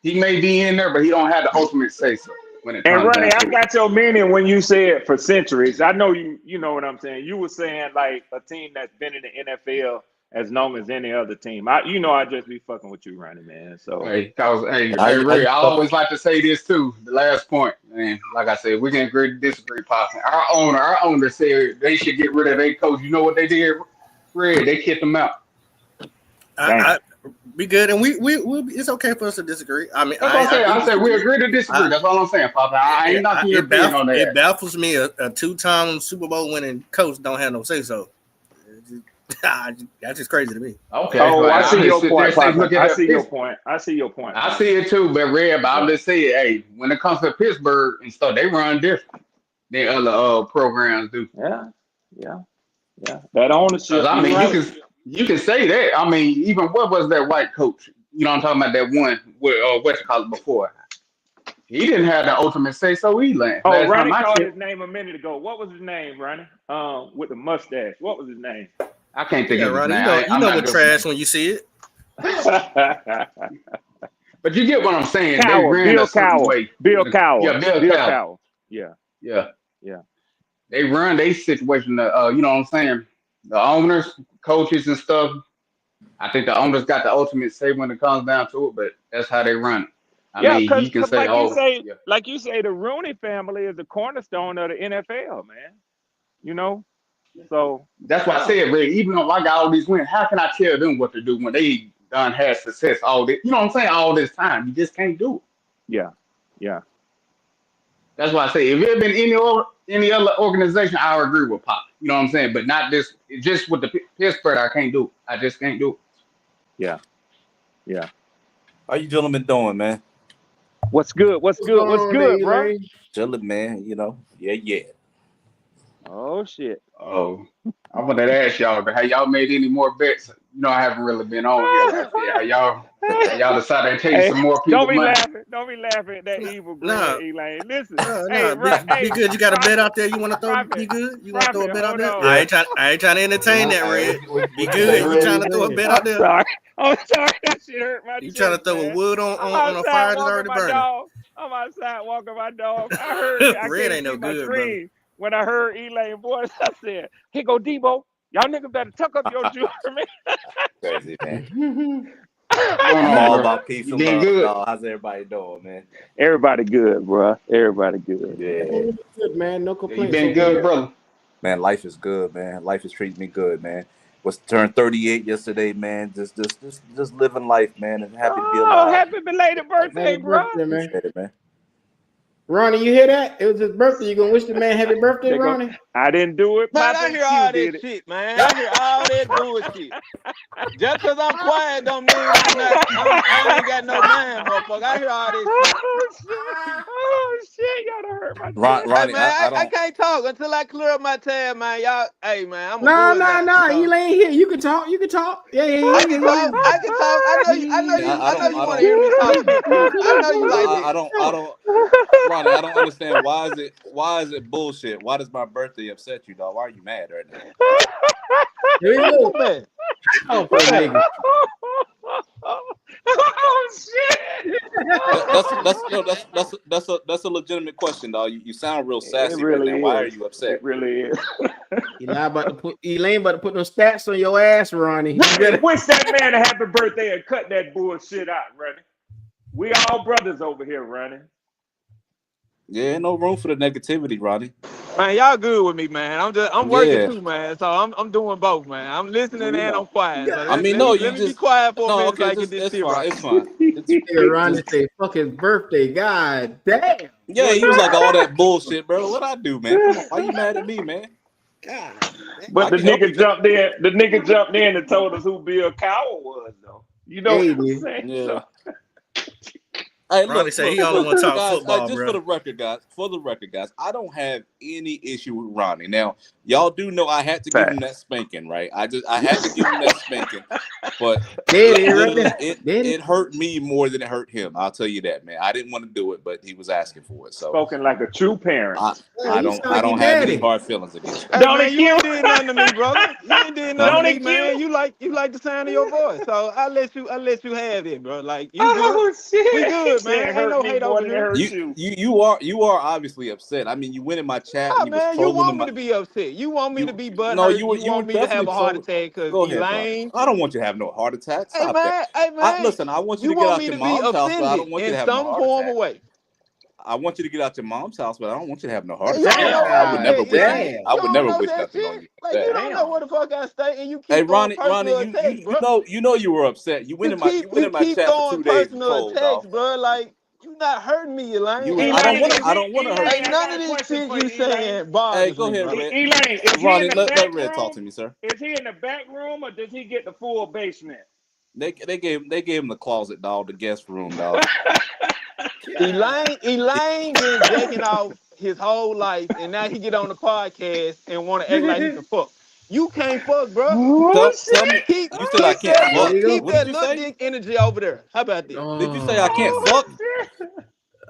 He may be in there, but he don't have the ultimate say so when it And comes Ronnie, down I to it. got your meaning when you said for centuries. I know you know what I'm saying. You were saying like a team that's been in the NFL as long as any other team. I just be fucking with you, Ronnie, man. So Hey, Red, I always like to say this too. The last point, man. Like I said, we can agree to disagree, possibly. Our owner said they should get rid of their coach. You know what they did, Red? They kicked him out. I be good, and we it's okay for us to disagree. I mean, That's what I said we agree to disagree. That's all I'm saying, Papa. I ain't knocking your opinion on that. It baffles me a 2-time Super Bowl winning coach don't have no say so. That's just crazy to me. Okay. Oh, I see your sit there point, and say, Papa. look at I that see your Pittsburgh. point. I see your point. I see it too, but Red, but I'm just saying, hey, when it comes to Pittsburgh and stuff, they run different than other programs do. Yeah. That ownership. Because I You're mean, right. you can say that. I mean, even what was that white coach? You know, I'm talking about that one with what you call it before. He didn't have the ultimate say so either. Oh, Last time Ronnie I called checked, his name a minute ago. What was his name, Ronnie? With the mustache. What was his name? I can't think Yeah, of his Ronnie, name. you know what trash when you see it. But you get what I'm saying. They Cowell, ran a Bill certain Cowell. way. Bill Cowell. Yeah, Bill Bill Cowell. Cowell. Yeah. Yeah. They run their situation. You know what I'm saying? The owners, coaches, and stuff. I think the owners got the ultimate say when it comes down to it, but that's how they run it. I Yeah, mean, you because can say, like you "Oh, say, yeah, the Rooney family is the cornerstone of the NFL, man. You know, so That's why I said, Ray, even though I got all these wins, how can I tell them what to do when they done had success all this? You know what I'm saying? All this time, you just can't do it. yeah, yeah. That's why I say, if it had been any other organization, I would agree with Pop. You know what I'm saying? But not this. Just with the Pittsburgh, I can't do it. I just can't do it. Yeah. How you gentlemen doing, man? What's good? What's good? What's good, bro? Chilling, man. You know, yeah. Oh shit. Oh, I wanted to ask y'all, but have y'all made any more bets? You know, I haven't really been on here like that. Have y'all decided to take some more people Don't be money? laughing. Don't be laughing at that evil grin, Elaine. Listen. Be good. You got a bet out there you want to throw? Be good. You want to throw a bet out there? I ain't trying to entertain that, Red. Be good. You trying to throw a bet out there? I'm sorry. That shit hurt my You trying to throw a wood on a fire that's already burning? I'm outside walking my dog. I heard Red ain't no good, brother. When I heard Elaine voice, I said, "Here go Debo. Y'all niggas better tuck up your jewelry." Crazy, man. I'm all about peace and love, good? dog. How's everybody doing, man? Everybody good, bro. Everybody good. Yeah. Good, man. No complaints. You been good, brother. Man, life is good, man. Life is treating me good, man. Was turned 38 yesterday, man. Just living life, man, and happy to be alive. Oh, happy belated birthday, bro. Man. Appreciate it, man. Ronnie, you hear that? It was his birthday. You gonna wish the man happy birthday, Ronnie? I didn't do it. Man, I hear all that shit, man. I hear all that bullshit. Just because I'm quiet don't mean I ain't got no mind, motherfucker. I hear all this shit. Oh shit, y'all done hurt my Ronnie, hey, man, I can't talk until I clear up my tab, man. Y'all, hey man, I'm a No, you ain't here. You can talk. Yeah. I can talk. I know you want to hear me talk shit. I know you like that. I don't Ronnie, I don't understand why is it bullshit? Why does my birthday upset you, dog? Why are you mad right now? Man. Oh shit! That's a legitimate question, dog. You sound real sassy really right now. Why are you upset? It really is. Elaine about to put no stats on your ass, Ronnie. You better wish that man a happy birthday and cut that bullshit out, Ronnie. We all brothers over here, Ronnie. Yeah, ain't no room for the negativity, Ronnie. Man, y'all good with me, man. I'm working too, man. So I'm doing both, man. I'm listening and I'm quiet. So let me be quiet for a minute so I get this shit right. It's fine. Ronnie say fuck his birthday. God damn. Yeah, he was like all that bullshit, bro. What I do, man? Come on, why you mad at me, man? God. But the nigga jumped in. The nigga jumped in and told us who Bill Cowell was, though. You know what I'm saying? Yeah. So. Hey, Ronnie said he only want to talk football, just bro. for the record, guys, I don't have any issue with Ronnie. Now, y'all do know I had to give him that spanking, right? I had to give him that spanking, but it hurt me more than it hurt him. I'll tell you that, man. I didn't want to do it, but he was asking for it. So spoken like a true parent. I don't have any hard feelings against you. Hey, man, you ain't did nothing to me, brother. You ain't did nothing to me, man. You like the sound of your voice, so I let you have it, bro. Like you good. Shit. We good, man. Ain't no hate over here. You are obviously upset. I mean, you went in my chat. Oh, and you was man, you want me to be upset. You want me to be butthurt. No, you want me to have a heart attack because Elaine. I don't want you to have no heart attack. Stop that. Hey, man. Listen, I want you to get out your mom's house, but I don't want you to have no heart form attack. of way. I want you to get out your mom's house, but I don't want you to have no heart Y'all attack. know I would never wish that. I would never wish that nothing shit. on you. Like you don't know where the fuck I stay, and you keep Hey, Ronnie, personal attacks, you know you were upset. You went in my chat for 2 days. Personal attacks, bro. Like you not hurting me, Elaine. I don't want to hurt you. Ain't none of this shit you saying bothers me. Hey, go ahead, Red. Elaine, is Ronnie, let Red talk to me, sir. Is he in the back room or does he get the full basement? They gave him the closet, dog, the guest room, dog. Elaine been jacking off his whole life, and now he get on the podcast and want to act like he can fuck. You can't fuck, bro. Tell me. You said I can't fuck. Keep that little dick energy over there. How about this? Did you say I can't fuck?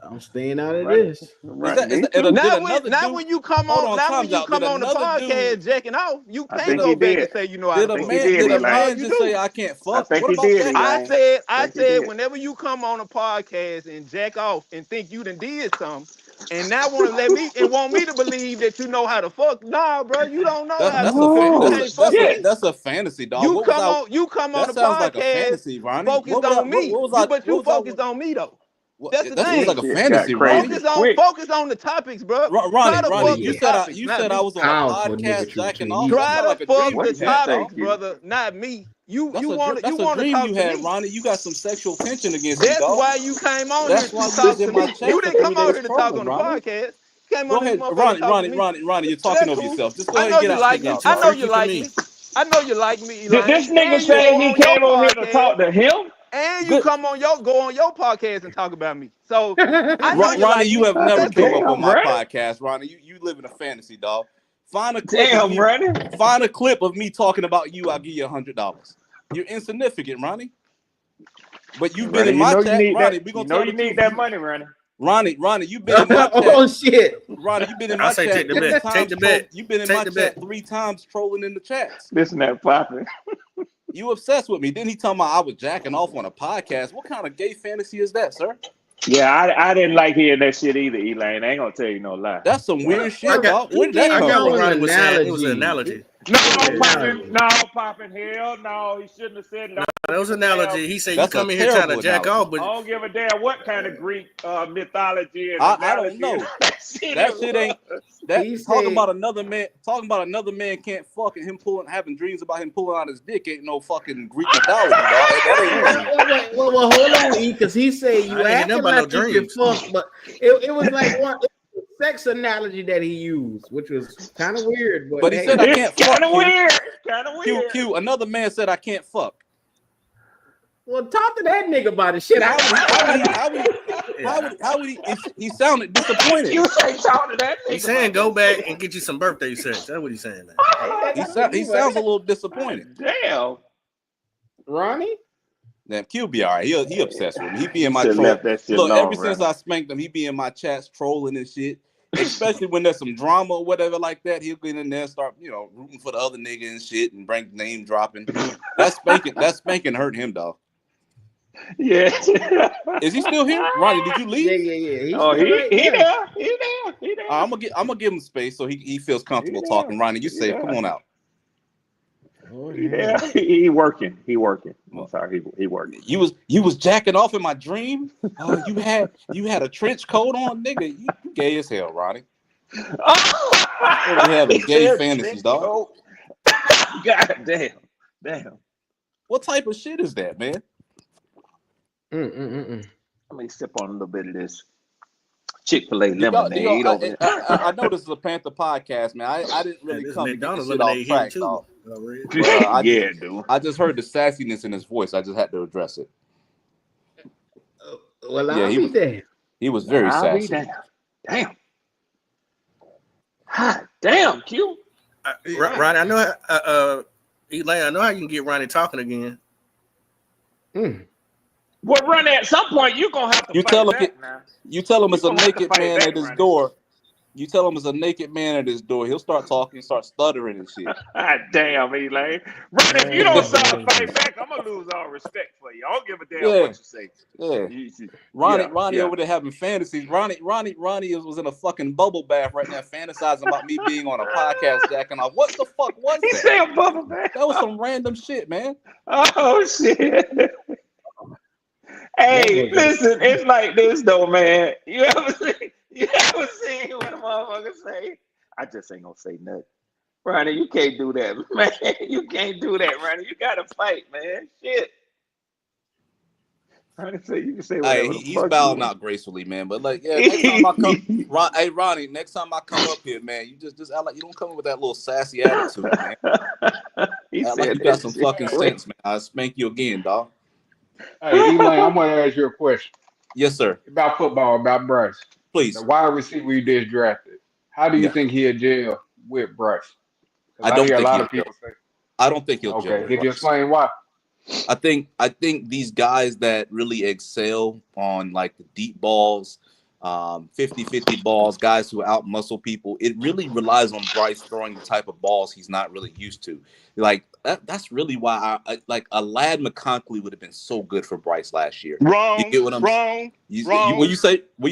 I'm staying out of this. Now when you come on the podcast jacking off, you can't go back and say you know how to fuck. Did a man just say I can't fuck? I think he did. I said whenever you come on a podcast and jack off and think you done did something, and now want me to believe that you know how to fuck. Nah, bro, you don't know how to fuck. That's a fantasy, dog. You come on the podcast like a fantasy, Ronnie. focused on me. But you focused on me though. That's the thing. Like a fantasy, Ronnie. Focus on the topics, bro. Ronnie, you said I was on a podcast jacking off. Try That's to like a dream fuck the you had, topics, dog. brother, not me. That's a dream you had, Ronnie. You got some sexual tension against me, That's dog. why you came on That's here why to you talk was in to my me. chat You for didn't 3 come on days here to talk trolling, on the Ronnie. podcast. You came Go on this ahead, motherfucker to talk to me. Ronnie. You're talking That's over cool. yourself. Just go I ahead know and get you out like get me. out, I know dog. you like me. I know you like me, Did Elaine. this nigga And you say go he on your came on here to talk podcast. to him? And you go on your podcast and talk about me. So I know you Ronnie, like you me. have never That's came cool. up on my podcast, Ronnie. You live in a fantasy, dog. Find a clip Damn, of me. Ronnie. Find a clip of me talking about you. I'll give you $100. You're insignificant, Ronnie. But you've been in my chat, Ronnie. We gonna tell the truth. You need that money, Ronnie. Ronnie, you've been in my chat. Oh shit. Ronnie, you've been in I my say chat take the 3 bet. times. Take the bet. You've been in Take my the chat bet. 3 times trolling in the chats. Listen to that popping. You obsessed with me. Then he talking about I was jacking off on a podcast. What kind of gay fantasy is that, sir? Yeah, I didn't like hearing that shit either, Elaine. I ain't gonna tell you no lie. That's some weird shit, dog. Where did I that come got from? one Ronnie was saying it was an analogy. No, popping, hell no. He shouldn't have said it. That was an analogy. He said you That's come a in here trying to terrible jack off, I but don't give a damn what kind of Greek mythology and I don't know. That shit ain't that talking about another man can't fuck and him having dreams about him pulling out his dick ain't no fucking Greek mythology, dog. That ain't well, hold on, E, because he said you I ain't acting know about like no you can dreams. fuck, but it was like one sex analogy that he used, which was kind of weird. But he said I can't fuck. Kind of weird. Q. Another man said I can't fuck. Well, talk to that nigga about it. Shit, How would he? He sounded disappointed. You say talk to that nigga. he's saying go back and get you some birthday sex. That's what he's saying. Now. He sounds a little disappointed. Damn. Ronnie? Now Q be all right. He obsessed with me. He be in my Should've troll. left that shit Look, alone, ever since Ronnie. I spanked him, he be in my chats trolling and shit. Especially when there's some drama or whatever like that, he'll get in there and start, rooting for the other nigga and shit and bring name dropping. That spanking hurt him, dog. Yeah. Is he still here? Ronnie, did you leave? Yeah. He there. I'm gonna give him space so he feels comfortable talking. Ronnie, you safe. Come on out. Yeah, he working. I'm sorry, he working. You was jacking off in my dream. Oh, you had a trench coat on, nigga. You gay as hell, Ronnie. Over having gay fantasies, dog. God damn. What type of shit is that, man? Let me sip on a little bit of this Chick-fil-A lemonade over here. I know this is a Panther podcast, man. I didn't really come to get this shit off track, dog. Dude. I just heard the sassiness in his voice. I just had to address it. Well, I'll be damned. He was very sassy. Damn. Hot damn, Q. Ronnie, I know. Elaine, I know how you can get Ronnie talking again. Well, Ronnie, at some point you're gonna have to you tell him it's a naked man at his door. You tell him it's a naked man at his door. He'll start talking, start stuttering and shit. God damn, Elaine. Ronnie, if you don't start to fight back, I'm gonna lose all respect for you. I don't give a damn what you say. Yeah. Ronnie over there having fantasies. Ronnie was in a fucking bubble bath right now, fantasizing about me being on a podcast jacking off. What the fuck was that? He said a bubble bath. That was some random shit, man. Oh shit. Hey, listen, it's like this though, man. You ever seen what a motherfucker say? I just ain't gonna say nothing. Ronnie, you can't do that, man. You can't do that, Ronnie. You gotta fight, man. Shit. Ronnie say you can say whatever. He's bowing out gracefully, man. But like, yeah, next time I come, Ronnie, next time I come up here, man, you just act like you don't come up with that little sassy attitude, man. Act like you got some fucking sense, man. I'll spank you again, dog. Hey, Elaine, I'm gonna ask you a question. Yes, sir. About football, about Bryce. Please. The wide receiver you just drafted. How do you think he'll gel with Bryce? I don't hear think a lot of people say. I don't think he'll gel. Okay, did you explain why? I think these guys that really excel on like the deep balls, 50-50 balls, guys who out muscle people, it really relies on Bryce throwing the type of balls he's not really used to. Like that's really why I like a Lad McConkey would have been so good for Bryce last year. Wrong. You get what I'm wrong. saying? What you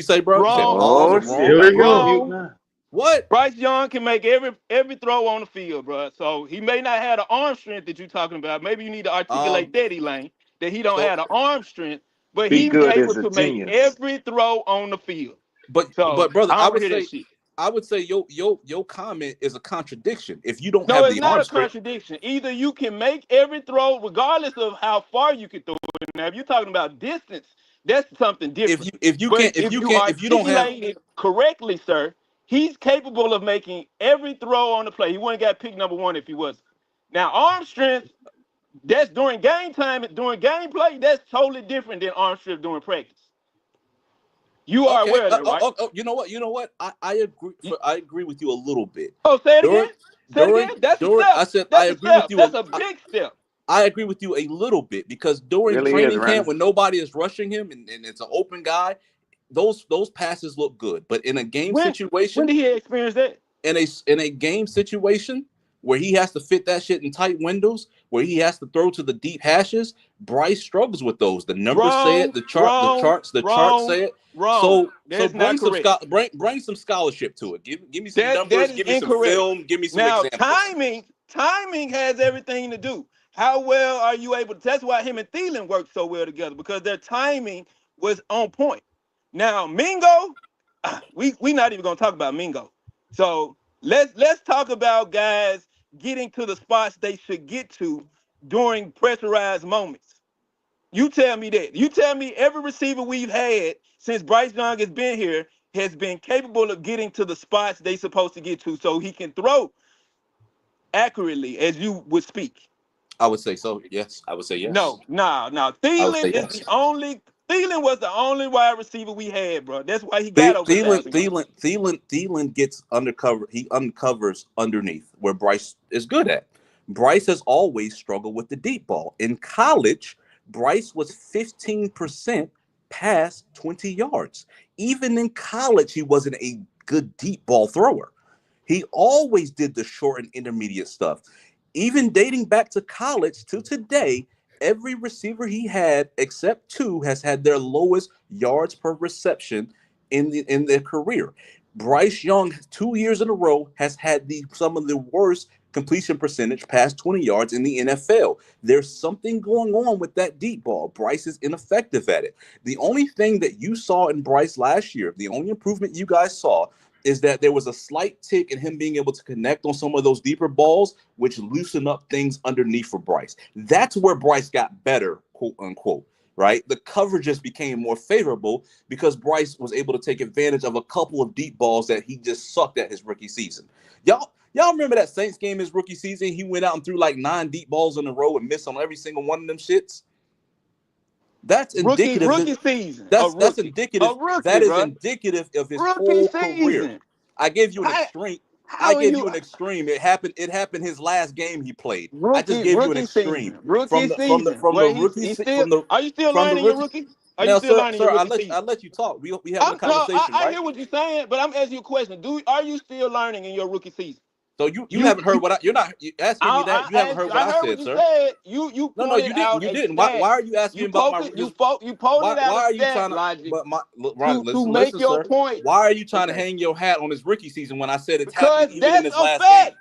say, bro? Wrong. Here we go. What? Bryce Young can make every throw on the field, bro. So he may not have the arm strength that you're talking about. Maybe you need to articulate that, Elaine, that he don't have the arm strength, but Be he's good able as a to make genius. every throw on the field. But So brother, I don't hear that shit. I would say your comment is a contradiction. If you don't No, have it's the not arm a strength, contradiction. Either you can make every throw, regardless of how far you can throw it. Now, if you're talking about distance, that's something different. if you But can't if you if you don't have articulate it correctly, sir, he's capable of making every throw on the play. He wouldn't got pick number one if he wasn't. Now, arm strength, that's during game time, during gameplay, that's totally different than arm strength during practice. You are okay, aware of that, right? you know what? I agree with you a little bit. Oh, say it again. During Say it again. That's a during step. I said I That's a agree with step. you. That's a big step. I agree with you a little bit because during Really is, training camp Ronnie. when nobody is rushing him and it's an open guy, those passes look good. But in a game When situation, did he experience that? in a game situation where he has to fit that shit in tight windows, where he has to throw to the deep hashes, Bryce struggles with those. The numbers say it, Wrong, wrong, the charts wrong, say it. wrong. So That's not bring some correct. bring some scholarship to it. Give me some That numbers, is give me some incorrect. film, give me some Now, examples. timing has everything to do. How well are you able to? That's why him and Thielen worked so well together because their timing was on point. Now, Mingo, we not even gonna talk about Mingo. So let's talk about guys getting to the spots they should get to during pressurized moments. You tell me that. You tell me every receiver we've had since Bryce Young has been here has been capable of getting to the spots they supposed to get to so he can throw accurately as you would speak. I would say so. Yes, I would say yes. No. I would Thielen say is yes. the only Thielen was the only wide receiver we had, bro. That's why he got over 1,000 yards. Thielen gets undercover. He uncovers underneath where Bryce is good at. Bryce has always struggled with the deep ball. In college, Bryce was 15% past 20 yards. Even in college, he wasn't a good deep ball thrower. He always did the short and intermediate stuff. Even dating back to college to today, every receiver he had, except two, has had their lowest yards per reception in their career. Bryce Young, 2 years in a row, has had some of the worst completion percentage past 20 yards in the NFL. There's something going on with that deep ball. Bryce is ineffective at it. The only thing that you saw in Bryce last year, the only improvement you guys saw, is that there was a slight tick in him being able to connect on some of those deeper balls, which loosened up things underneath for Bryce. That's where Bryce got better, quote unquote, right? The coverages became more favorable because Bryce was able to take advantage of a couple of deep balls that he just sucked at his rookie season. Y'all remember that Saints game his rookie season? He went out and threw like 9 deep balls in a row and missed on every single one of them shits. That's indicative. Rookie season. That's indicative. That is Bro. indicative of his Rookie whole career. season. I gave you an extreme. I How are gave you you an extreme. It happened his last game he played. I just rookie gave you an rookie extreme season? Rookie season. Well, he's still. Are you still from the learning your rookie. rookie? Are you Now, still sir, learning your rookie I season? let you talk. We having a conversation, I right? hear what you're saying, but I'm asking you a question. Are you still learning in your rookie season? So you haven't heard what you're not asking me that. You haven't heard what I I heard said, what you sir. said. You No, pointed you didn't. out You a didn't. stat. Why are you asking about my? You pointed out why a are you stat trying to? logic But Ron, to make listen, your sir. point. Why are you trying to Okay. hang your hat on his rookie season when I said it's Because happening even in that's his a last game? fact.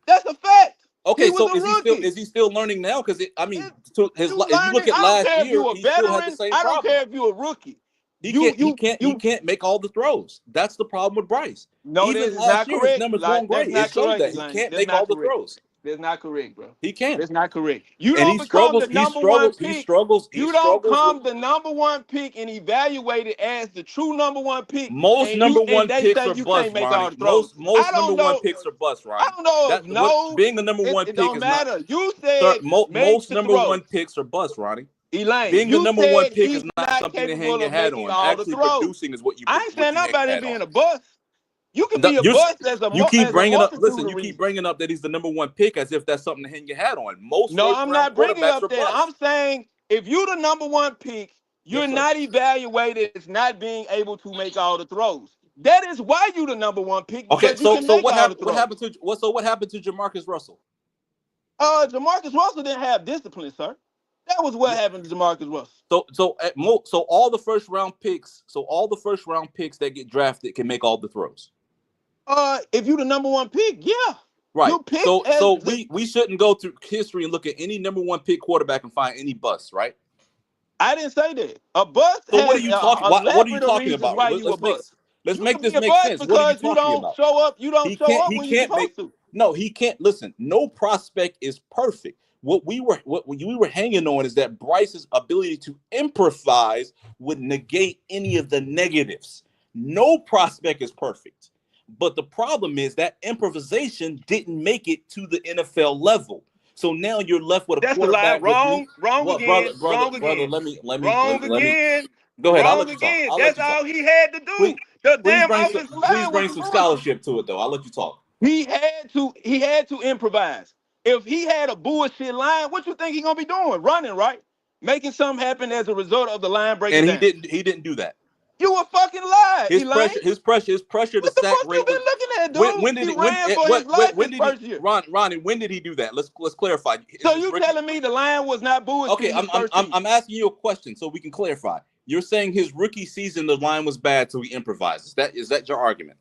That's a fact. Okay, He was so a rookie. is he still learning now? Because I mean, if you Learning. look at I don't last care if year, you're a he still had the veteran. same I don't problem. care if you're a rookie. He can't make all the throws. That's the problem with Bryce. No, Even this is last not year, his correct. numbers Like, weren't that's great. It not showed correct, that he Elaine. can't That's make not all the correct. throws. That's not correct, bro. He can't. That's not correct. You And don't he become struggles. the number one He pick. struggles. He You don't struggles with come the number one pick and evaluated as the true number one pick, most number and one they picks say are you can't bust, make all Ronnie. the throws. I Most number don't one know. picks are bust, I Ronnie. don't know if That what being the number one it pick don't is not. matter. You Sir, said make most the number one throws. picks are bust, Ronnie. Elaine, Being the you number one said pick is he's not not something to hang capable your of hat making on. all the Actually, throws. producing is what I ain't what saying you hang your nobody hat on. being a bust. You can be a bust as a multitude of You keep reasons. bringing up that he's the number one pick as if that's something to hang your hat on. Most No, first I'm round not bringing quarterbacks up are that. bust. I'm saying if you're the number one pick, you're Yes, sir. not evaluated as not being able to make all the throws. That is why you're the number one pick, Okay, because you can so make all the throws. what happened to Jamarcus Russell? Jamarcus Russell didn't have discipline, sir. That was what happened to Jamarcus Russell. So all the first round picks, that get drafted can make all the throws. If you're the number one pick, yeah. Right. You picked we shouldn't go through history and look at any number one pick quarterback and find any busts, right? I didn't say that. A bust So has what are you talking? a What are you elaborate of talking reasons about? why you a bust. Let's You make can be this a make bust sense. What are you because you talking don't about? show up. You don't He show can't. up He when you're can't make. supposed to. No, he can't. Listen, no prospect is perfect. What we were hanging on is that Bryce's ability to improvise would negate any of the negatives. No prospect is perfect, but the problem is that improvisation didn't make it to the NFL level. So now you're left with a That's a lie. quarterback with Wrong. Wrong what, brother, again. brother, Wrong brother. again. Let me. Again. Go ahead. I'll Wrong let you talk. again. I'll let That's you talk. all he had to Please, do. The damn offensive please line bring was some ruined. scholarship to it, though. I'll let you talk. He had to improvise. If he had a bullshit line, what you think he gonna be doing? Running, right? Making something happen as a result of the line breaking And he down. didn't do that. You a fucking lie, His Elaine. pressure to What the sack fuck you rate been was. looking at, dude? He ran for his life When his did first year. Ronnie? When did he do that? Let's clarify. So you telling me the line was not bullshit Okay, his first season? I'm asking you a question so we can clarify. You're saying his rookie season the line was bad, so he improvises. Is that your argument?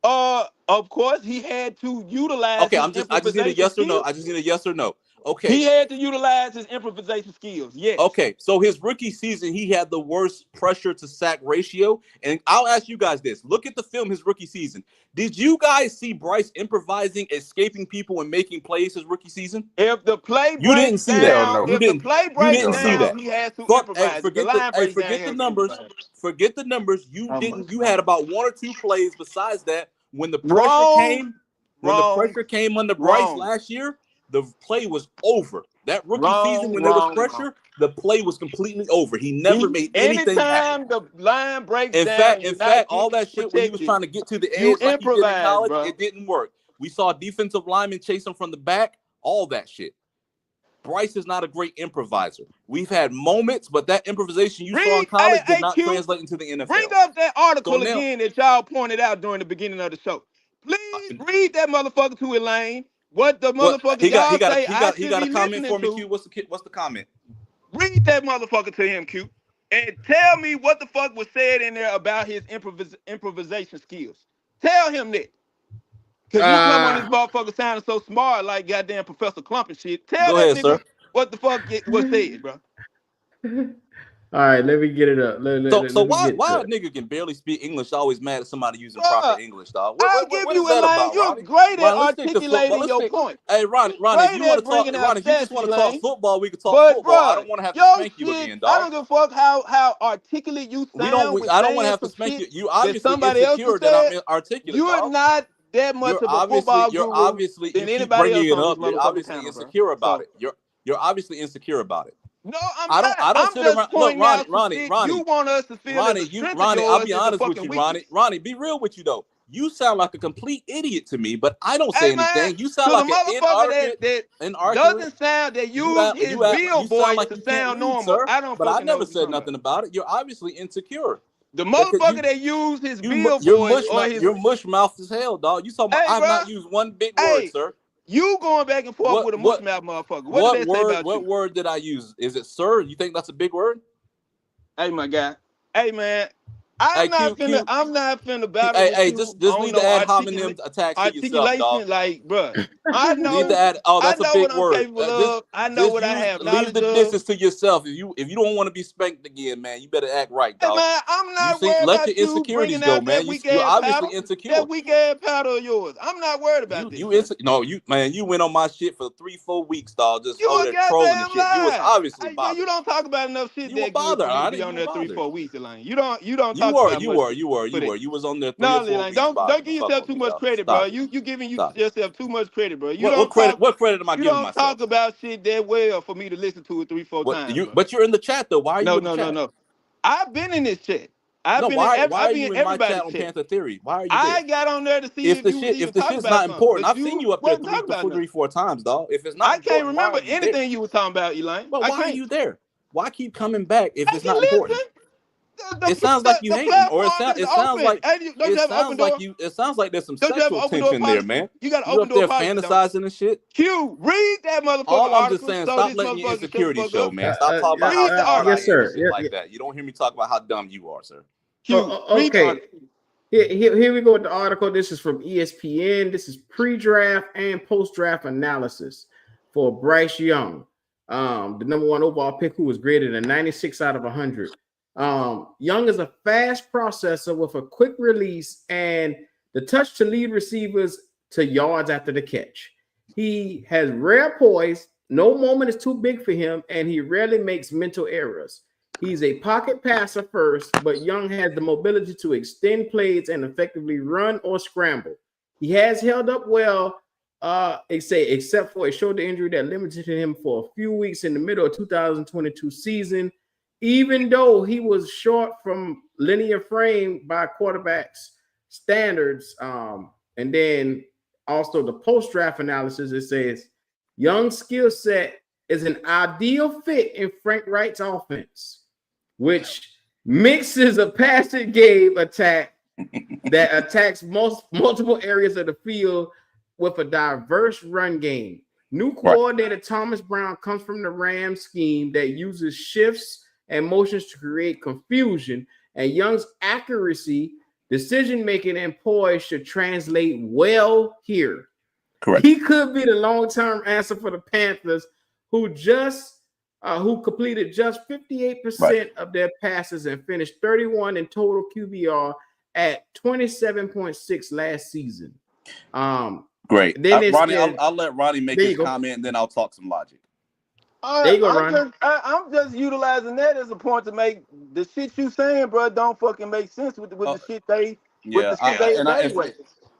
Of course he had to utilize Okay, his I just need a improvisation yes or no. skills. I just need a yes or no. Okay. He had to utilize his improvisation skills. Yes. Okay, so his rookie season, he had the worst pressure to sack ratio. And I'll ask you guys this. Look at the film his rookie season. Did you guys see Bryce improvising, escaping people, and making plays his rookie season? If the play You didn't breaks see down, that. if the play You breaks didn't see down, that. he has to improvise. If the line breaks down, he Forget the has to numbers. improvise. Forget the numbers. You Oh didn't. my You God. had about one or two plays besides that. When the pressure Wrong. came, under Bryce last year, the play was over. That rookie season, when there was pressure, the play was completely over. He never made anything happen. Anytime the line breaks In down, fact, all that shit when he was trying to get to the you edge like he did in improvise, college, bro. it didn't work. We saw defensive linemen chase him from the back, all that shit. Bryce is not a great improviser. We've had moments, but that improvisation you saw in college did not translate into the NFL. Bring up that article again that y'all pointed out during the beginning of the show. Please read that motherfucker to Elaine. What the motherfucker he got a comment for me, Q. What's the comment? Read that motherfucker to him, Q, and tell me what the fuck was said in there about his improvisation skills. Tell him that. Cause you come on this motherfucker sounding so smart like goddamn Professor Clump and shit. Tell Go that ahead, nigga sir. what the fuck was said, bro. All right, let me get it up. So why a nigga can barely speak English always mad at somebody using proper English, dog? What is that about, You're Ronnie? great at Ronnie, let's stick to football. articulating your point. Hey, Ronnie, if you want to talk, Ronnie, if you just want to talk football, we can talk football. I don't want to have to spank you again, dog. I don't give a fuck how articulate you sound. I don't want to have to spank you. You obviously insecure that I'm articulate. You're dog. not that much of a football You're guru obviously than you keep anybody else bringing it on up. this You're motherfucking obviously channel, insecure about it. You're obviously insecure about it. No, I'm not. I don't I'm sit just around. pointing Look, out Ronnie, you want us to feel that the strength of I'll yours be is a honest with fucking you, weakness. Ronnie, be real with you though. You sound like a complete idiot to me, but I don't say anything. You sound to like the motherfucker that doesn't sound that use his Bill voice to sound normal. I don't but I fucking know never what you're said talking nothing about. about it. You're obviously insecure. The motherfucker that used his Bill You're voice or his you're mush mouth as hell, dog. You talking about I have not used one big word, sir. You going back and forth with a mush mouth motherfucker. What did they say about you? What word did I use? Is it sir? You think that's a big word? Hey, my guy. Hey, man. I'm not finna battle with you. Just leave the ad hominem attacks to yourself, dog. Like, bro, I know. Leave the ad. Oh, that's a big what I'm word. capable of. I know what I have Leave the distance to yourself. If you don't want to be spanked again, man, you better act right, dog. Hey, man, I'm not worried let about your you insecurities bringing go, out man. that weak You're ass obviously paddle. insecure. That weak ass paddle of yours. I'm not worried about this. You went on my shit for 3-4 weeks, dog. Just You over a there trolling and goddamn shit. You was lie. obviously bothered. You don't talk about enough shit You were that good bothered, for you to Ronnie. be on You there were 3-4 weeks, Elaine. You don't You talk were. about You much. You was on there 3 No, or 4 Elaine, weeks. don't give yourself too much credit, bro. Stop it. You giving Stop it. yourself too much credit, bro. What credit am I giving myself? Talk about shit that well for me to listen to it 3-4 times. But you're in the chat though. Why are you in the chat? No. I've been in this chat. Why are you in my everybody's chat on Panther Theory? Why are you there? I got on there to see if you if the shit's not important, I've seen you up there 3-4 times, dog. If it's not, I can't remember anything you were talking about, Elaine. But why are you there? Why keep coming back if it's not important? It sounds like you hating, or it sounds like there's some sexual tension there, man. You got to you open up there door fantasizing and shit. Q, read that motherfucker. All I'm just saying, stop letting your insecurity show, man. Stop talking about how smart I am and shit like that. You don't hear me talk about how dumb you are, sir. Q, okay. Here we go with the article. This is from ESPN. This is pre-draft and post-draft analysis for Bryce Young. the number 1 overall pick, who was graded a 96 out of 100. Young is a fast processor with a quick release and the touch to lead receivers to yards after the catch. He has rare poise. No moment is too big for him, and he rarely makes mental errors. He's a pocket passer first, but Young has the mobility to extend plays and effectively run or scramble. He has held up well, except for a shoulder injury that limited him for a few weeks in the middle of 2022 season. Even though he was short from linear frame by quarterbacks standards, and then also the post-draft analysis, it says Young's skill set is an ideal fit in Frank Wright's offense, which mixes a passing game attack that attacks multiple areas of the field with a diverse run game. New coordinator Thomas Brown comes from the Rams scheme that uses shifts and motions to create confusion, and Young's accuracy, decision-making, and poise should translate well here. Correct. He could be the long-term answer for the Panthers, who completed just 58% of their passes and finished 31 in total QBR at 27.6 last season. Great. Then Ronnie, I'll let Ronnie make his comment, and then I'll talk some logic. There you go, Ronnie. I'm just utilizing that as a point to make the shit you saying, bro, don't fucking make sense with the shit they evaluate.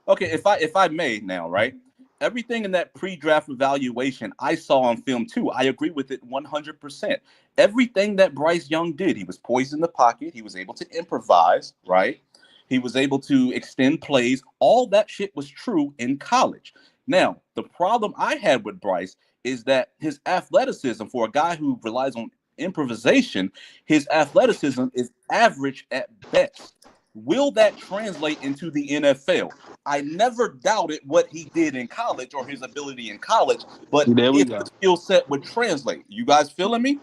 Okay, if I may now, right? Everything in that pre-draft evaluation I saw on film too. I agree with it 100%. Everything that Bryce Young did, he was poised in the pocket. He was able to improvise, right? He was able to extend plays. All that shit was true in college. Now, the problem I had with Bryce is that his athleticism, for a guy who relies on improvisation, his athleticism is average at best. Will that translate into the NFL? I never doubted what he did in college or his ability in college, but if the skill set would translate. You guys feeling me?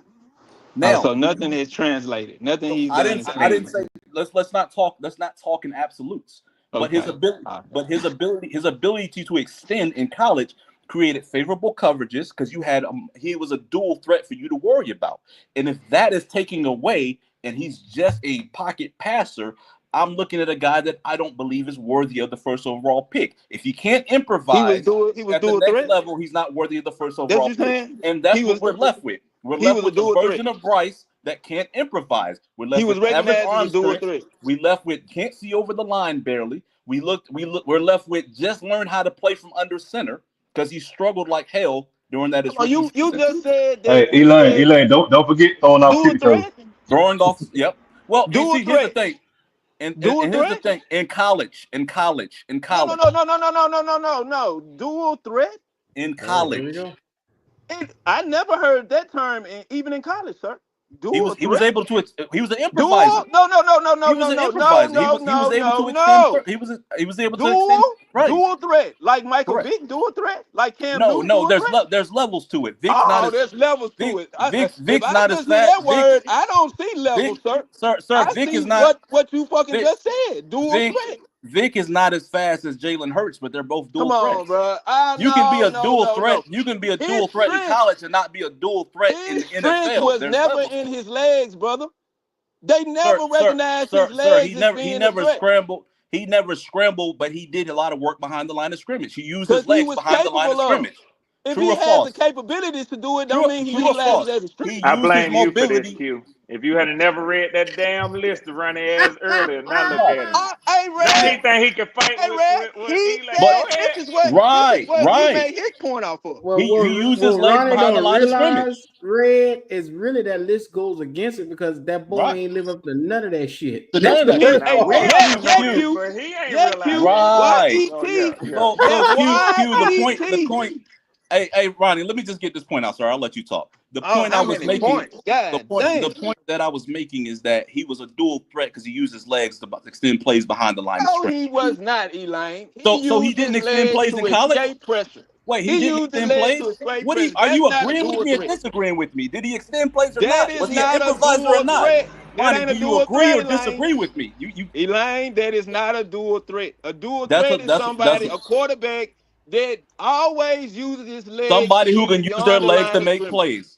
Now, so nothing is translated. Nothing he's I done. didn't say let's not talk in absolutes. But his ability to extend in college created favorable coverages because he was a dual threat for you to worry about. And if that is taking away and he's just a pocket passer, I'm looking at a guy that I don't believe is worthy of the first overall pick. If he can't improvise he was at the next level, he's not worthy of the first overall pick. And that's what we're left with. We're left with the version of Bryce that can't improvise. We're left with average arm strength. We left with can't see over the line barely. We're left with just learn how to play from under center because he struggled like hell during that. You just said that. Hey, Elaine, don't forget throwing off tippy toes. Throwing off, yep. Well, here's the thing. And here's the thing: in college. No. Dual threat in college. I never heard that term, even in college, sir. He was able to. He was an improviser. No. He was able to extend. Right. Dual threat, like Michael Vick. Dual threat, like Cam Newton. No. There's levels to it. There's levels to it. Vic's not as fast. I don't see levels, sir. Sir, Vic is not what you fucking just said. Dual threat. Vic is not as fast as Jalen Hurts, but they're both dual threats. Come on, bro. You can be a dual threat. You can be a dual threat in college and not be a dual threat in the NFL. His strength was never in his legs, brother. They never recognized his legs. He never scrambled. He never scrambled, but he did a lot of work behind the line of scrimmage. He used his legs behind the line of scrimmage. If he has the capabilities to do it, don't mean he utilizes every strength. I blame you for this, Q. If you had never read that damn list of running ass earlier, now look at him. Hey, Red. He think he can fight with this is what he made his point off for. He used his legs behind the line of scrimmage. Red is really that list goes against it because that boy ain't live up to none of that shit. He ain't the point. Hey, Ronnie, let me just get this point out, sir. I'll let you talk. The point I was making, the point that I was making is that he was a dual threat because he used his legs to extend plays behind the line of scrimmage. No, he was not, Elaine. So he didn't extend plays in college? Wait, he didn't extend plays? Are you agreeing with me or disagreeing with me? Did he extend plays or not? Was he an improviser or not? Ronnie, do you agree or disagree with me? Elaine, that is not a dual threat. A dual threat is somebody, a quarterback that always uses his legs. Somebody who can use their legs to make plays.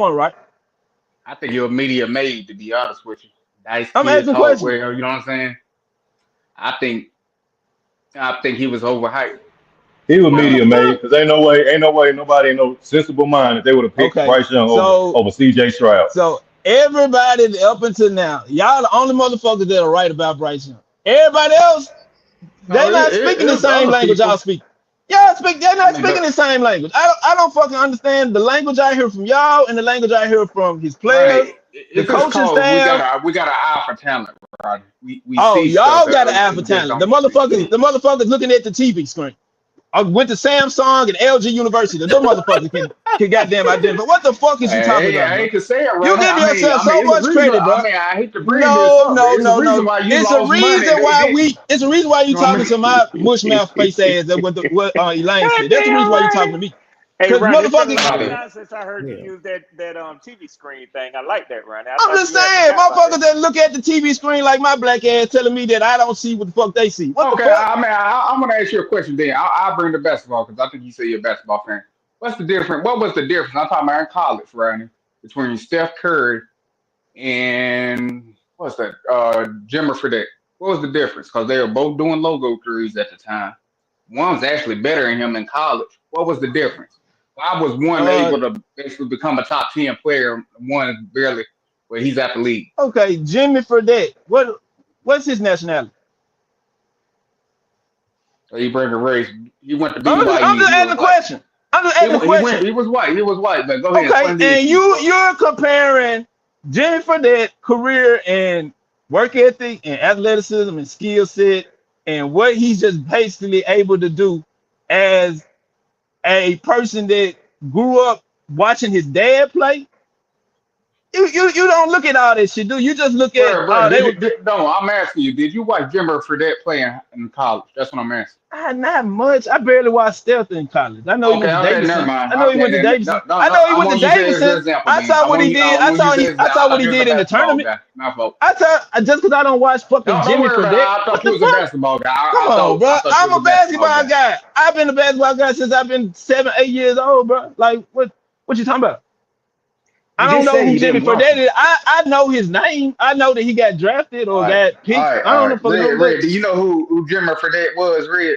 one, right? I think you're media made, to be honest with you. Nice I'm kid, asking hard questions. well, you know what I'm saying? I think he was overhyped. He was media made because ain't no way, nobody in no sensible mind that they would have picked Okay, Bryce Young so over C.J. Stroud. so everybody up until now, y'all the only motherfuckers that are right about Bryce Young. Everybody else, No, they not speaking the it's same other language people. y'all speak. They're I not mean, speaking the same language. I don't fucking understand the language I hear from y'all and the language I hear from his players, Ronnie, the it's just coaching called staff. we got an eye for talent, Ronnie. We Oh, see stuff y'all that got an other eye for people just talent. The don't see. motherfuckers looking at the TV screen. I went to Samsung and LG University. Those motherfuckers can goddamn identify. What the fuck is you talking about, I bro? hate to say it, You Ronnie. give yourself I mean, so it's a much reason. credit, bro. I hate to bring this No, up, but no, it's a no, reason no. why you It's a lost money. reason They why did. it's a reason why you You know talking to my mush what mouth face ass that what Elaine said. That's the reason why you talking to me. Hey, Cause Ronnie, it's been a motherfuckers, long I mean? time since I heard you Yeah. use that TV screen thing. I like that, Ronnie. I I'm thought just you had saying, forgot about that. motherfuckers that look at the TV screen like my black ass telling me that I don't see what the fuck they see. What the Okay, fuck? I mean, I'm gonna ask you a question then. I'll bring the basketball because I think you say you're a basketball fan. What's the difference? What was the difference? I'm talking about in college, Ronnie, between Steph Curry and what's that? Jimmer Fredette. What was the difference? Because they were both doing logo threes at the time. One was actually better than him in college. What was the difference? Why was one Uh, able to basically become a top 10 player? One is barely where he's at the league. okay, Jimmy Fredette. What's his nationality? So he bring a race. He went to I'm BYU. just He asking was the white. question. I'm just asking the He went. question. He was white. He was white. But go ahead, Okay, explain the and issue, bro. you're comparing Jimmy Fredette career and work ethic and athleticism and skill set and what he's just basically able to do as a person that grew up watching his dad play. You don't look at all this shit, do you? Just look at Bro, they were no, I'm asking you. Did you watch Jimmer Fredette playing in college? That's what I'm asking. not much. I barely watched Steph in college. I know he went to Okay, never Davidson. mind. I know he Okay, went to then Davidson. no. I know he I went to want you to use your Davidson. example. I Then saw what he did. I want you to use. I I saw what thought he you was a did in the basketball tournament. guy. My fault. I just because I don't watch fucking Don't Jimmy worry about it. Fredette. I What thought you the was a fuck? basketball guy. Come on, bro. I thought you I'm was a a basketball basketball guy. guy. I've been a basketball guy since I've been 7, 8 years old, bro. Like what you talking about? I You don't just know said who you Jimmy didn't watch Fredette him. is. I know his name. I know that he got drafted All or right, got picked. I don't know fucking know who that Red. Do you know who Jimmer Fredette was, Red?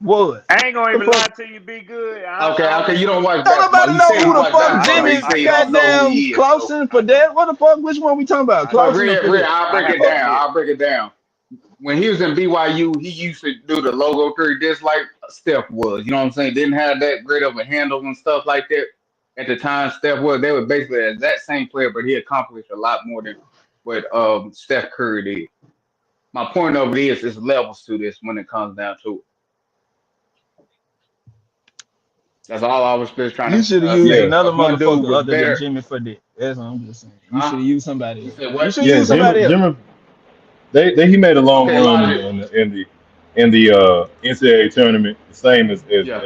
was. I ain't gonna The even lie fuck? to you, be good. I don't Okay. You know don't who. watch Don't basketball. nobody You know said who you the watch fuck basketball, but you Jimmy say you don't know who goddamn he is. So Clausen Fredette. What the fuck? Which one we talking about? I know. Clausen or Red, Fredette? I'll I break have it to down. admit. I'll break it down. When he was in BYU, he used to do the logo three just like Steph was. You know what I'm saying? Didn't have that great of a handle and stuff like that. At the time, Steph was. They were basically the exact same player, but he accomplished a lot more than what Steph Curry did. My point of it is levels to this when it comes down to it. That's all I was just trying You to should have used say. Yeah, another Because one dude motherfucker was other than better. Jimmy Fredette. That's what I'm just saying. You should Huh? have used somebody You else. said You what? should have yeah. used somebody else. Jimmer, they he made a long Okay, run Logic. in the NCAA tournament, the same as Yeah.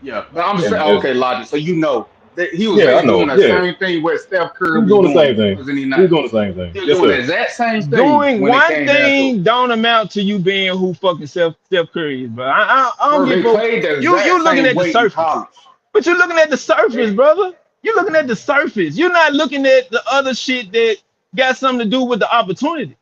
Yeah, but I'm just saying, as okay, Logic. So you know that he was yeah, I basically doing know. the Yeah, same thing what Steph he Curry was was doing the same doing, thing. wasn't he He not? was doing the same thing. He was Yes, doing the sir. exact same thing Doing when it one came down to it. thing don't amount to you being who fucking Steph Curry is, bro. I don't Bro, give they a fuck. played the You exact looking same at the weight in surface. college. But you're looking at the surface, They, brother. You're looking at the surface. You're not looking at the other shit that got something to do with the opportunity.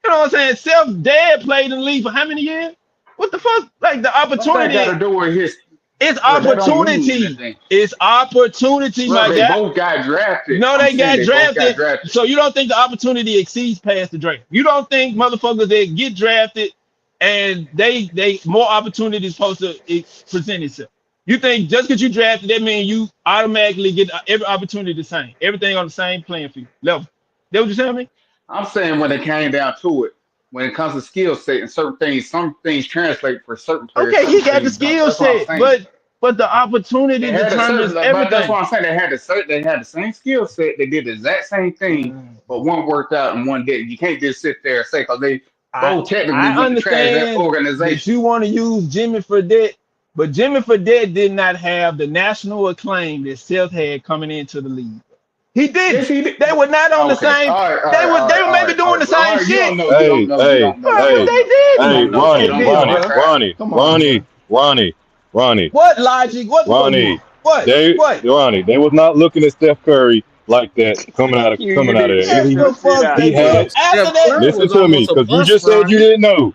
You know what I'm saying? Self dad played in the league for how many years? What the fuck? Like the what that got to opportunity, do with his? it's Bro, that don't mean opportunity. anything. It's opportunity, Bro, my they guy. both got drafted. No, I'm they saying got they both got drafted. drafted. So you don't think the opportunity exceeds past the draft? You don't think motherfuckers that get drafted and they more opportunities supposed to present itself? You think just because you drafted that means you automatically get every opportunity the same, everything on the same playing field level? That what you telling me? I'm saying when it came down to it, when it comes to skill set and certain things, some things translate for certain players, Okay, certain he got the things don't. skill That's what I'm set, saying. but the opportunity They had a determines certain, but that's everything. what I'm saying. They had the same skill set. They did the exact same thing, but one worked out and one didn't. You can't just sit there and say because they I both technically I went to trash that understand that organization. you want to use Jimmy Fredette, but Jimmy Fredette did not have the national acclaim that Seth had coming into the league. He Yes, didn't. he did. They were not on the Okay, same. all right, all They right, were all they right, were all maybe right, all doing right. the All same right, you don't shit. know, you don't Hey, know, you hey, don't know, Bro, you but hey, don't they know, you didn't. hey, don't know, Yes, you they Ronnie, don't know, did, my Ronnie, bro. guy. Ronnie, Come on, Ronnie, bro. Ronnie, Ronnie. What logic? What the fuck you Ronnie, want? What? What? They was not looking at Steph Curry like that You coming out of need to there. sit Yes, He your the sit fuck down. he they had did. Steph After that, Curry listen was to me almost a because you bust, just said you Ronnie. didn't know.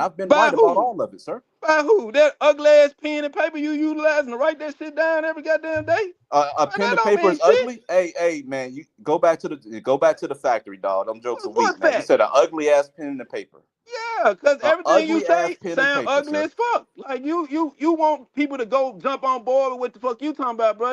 I've been By right about who? all of it, sir. By who? That ugly ass pen and paper you utilizing to write that shit down every goddamn day? A Man, pen that and don't paper mean is shit. ugly. Hey, man, you go back to the factory, dog. Them jokes are weak, What's man. You that? said an ugly ass pen and paper. Yeah, because A everything you ugly ass say pen and sound paper, ugly sir. as fuck. Like you want people to go jump on board with what the fuck you talking about, bro.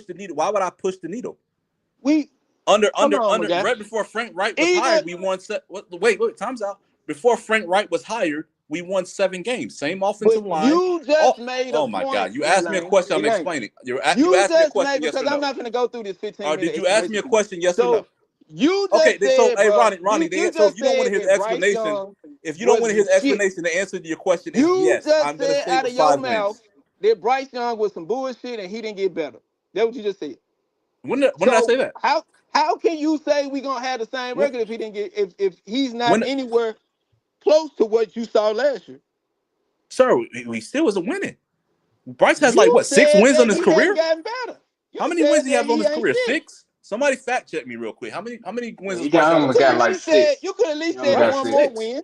push the needle? Why would I push the needle? Hold on, Right before Frank Wright was Either hired, we won. Wait, time's out. Before Frank Wright was hired, we won 7 games. Same offensive but line. you just made a Oh my point, God! You asked me a Elaine. question. I'm Elaine, explaining. You you asked me a just made question. Yes because or I'm no? not going to go through this 15-minute Did you ask me a explanation. question? Yes or So no? you Okay. just So, said, hey, bro, Ronnie. you So if just you don't want said to hear that the Bryce explanation, Young if you don't was want to hear the the shit. explanation, the answer to your question is You yes. just I'm gonna said say it out was of your 5 mouth wins. that Bryce Young was some bullshit and he didn't get better. That's what you just said. When did I say So that? how can you say we gonna have the same When, record if he didn't get if he's not when anywhere close to what you saw last year? sir, we still wasn't winning. Bryce has like You what 6 said wins on that his he hadn't career? gotten better. You How many wins said do he that have on he his ain't career? shit. 6? Somebody fact check me real quick. How many wins Yeah, does he Bryce got have You on only his could got at career? like least said 6. you could at He least only said Right, got one more 6. 6. win.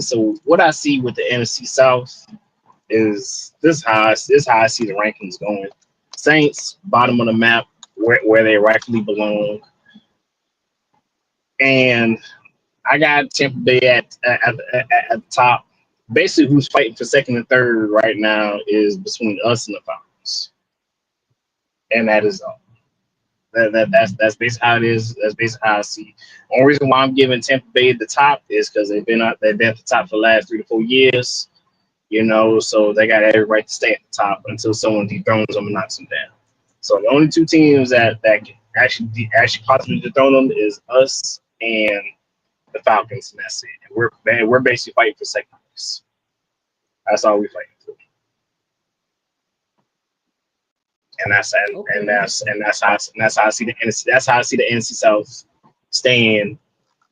So what I see with the NFC South is this how I see the rankings going. Saints bottom of the map where they rightfully belong. and I got Tampa Bay at the top. Basically, who's fighting for second and third right now is between us and the Falcons, and that is all. That's basically how it is. That's basically how I see it. Only reason why I'm giving Tampa Bay the top is because they've been at the top for the last 3 to 4 years. So they got every right to stay at the top until someone dethrones them and knocks them down. So the only two teams that can actually possibly dethrone them is us and the Falcons, and that's it. And we're basically fighting for second place. That's all we fighting for. And that's how I see the NFC South staying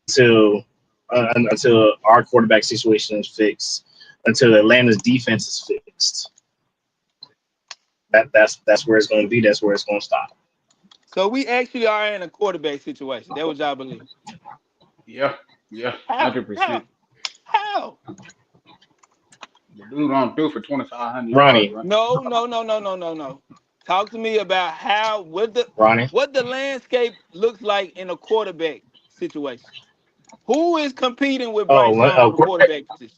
until our quarterback situation is fixed, until Atlanta's defense is fixed. That's where it's going to be. That's where it's going to stop. So we actually are in a quarterback situation. That was y'all believe. Yeah, 100%. How? The dude on do for 2,500 Ronnie. yards. No. Talk to me about what the landscape looks like in a quarterback situation. Who is competing with Bryce Young for the quarterback position?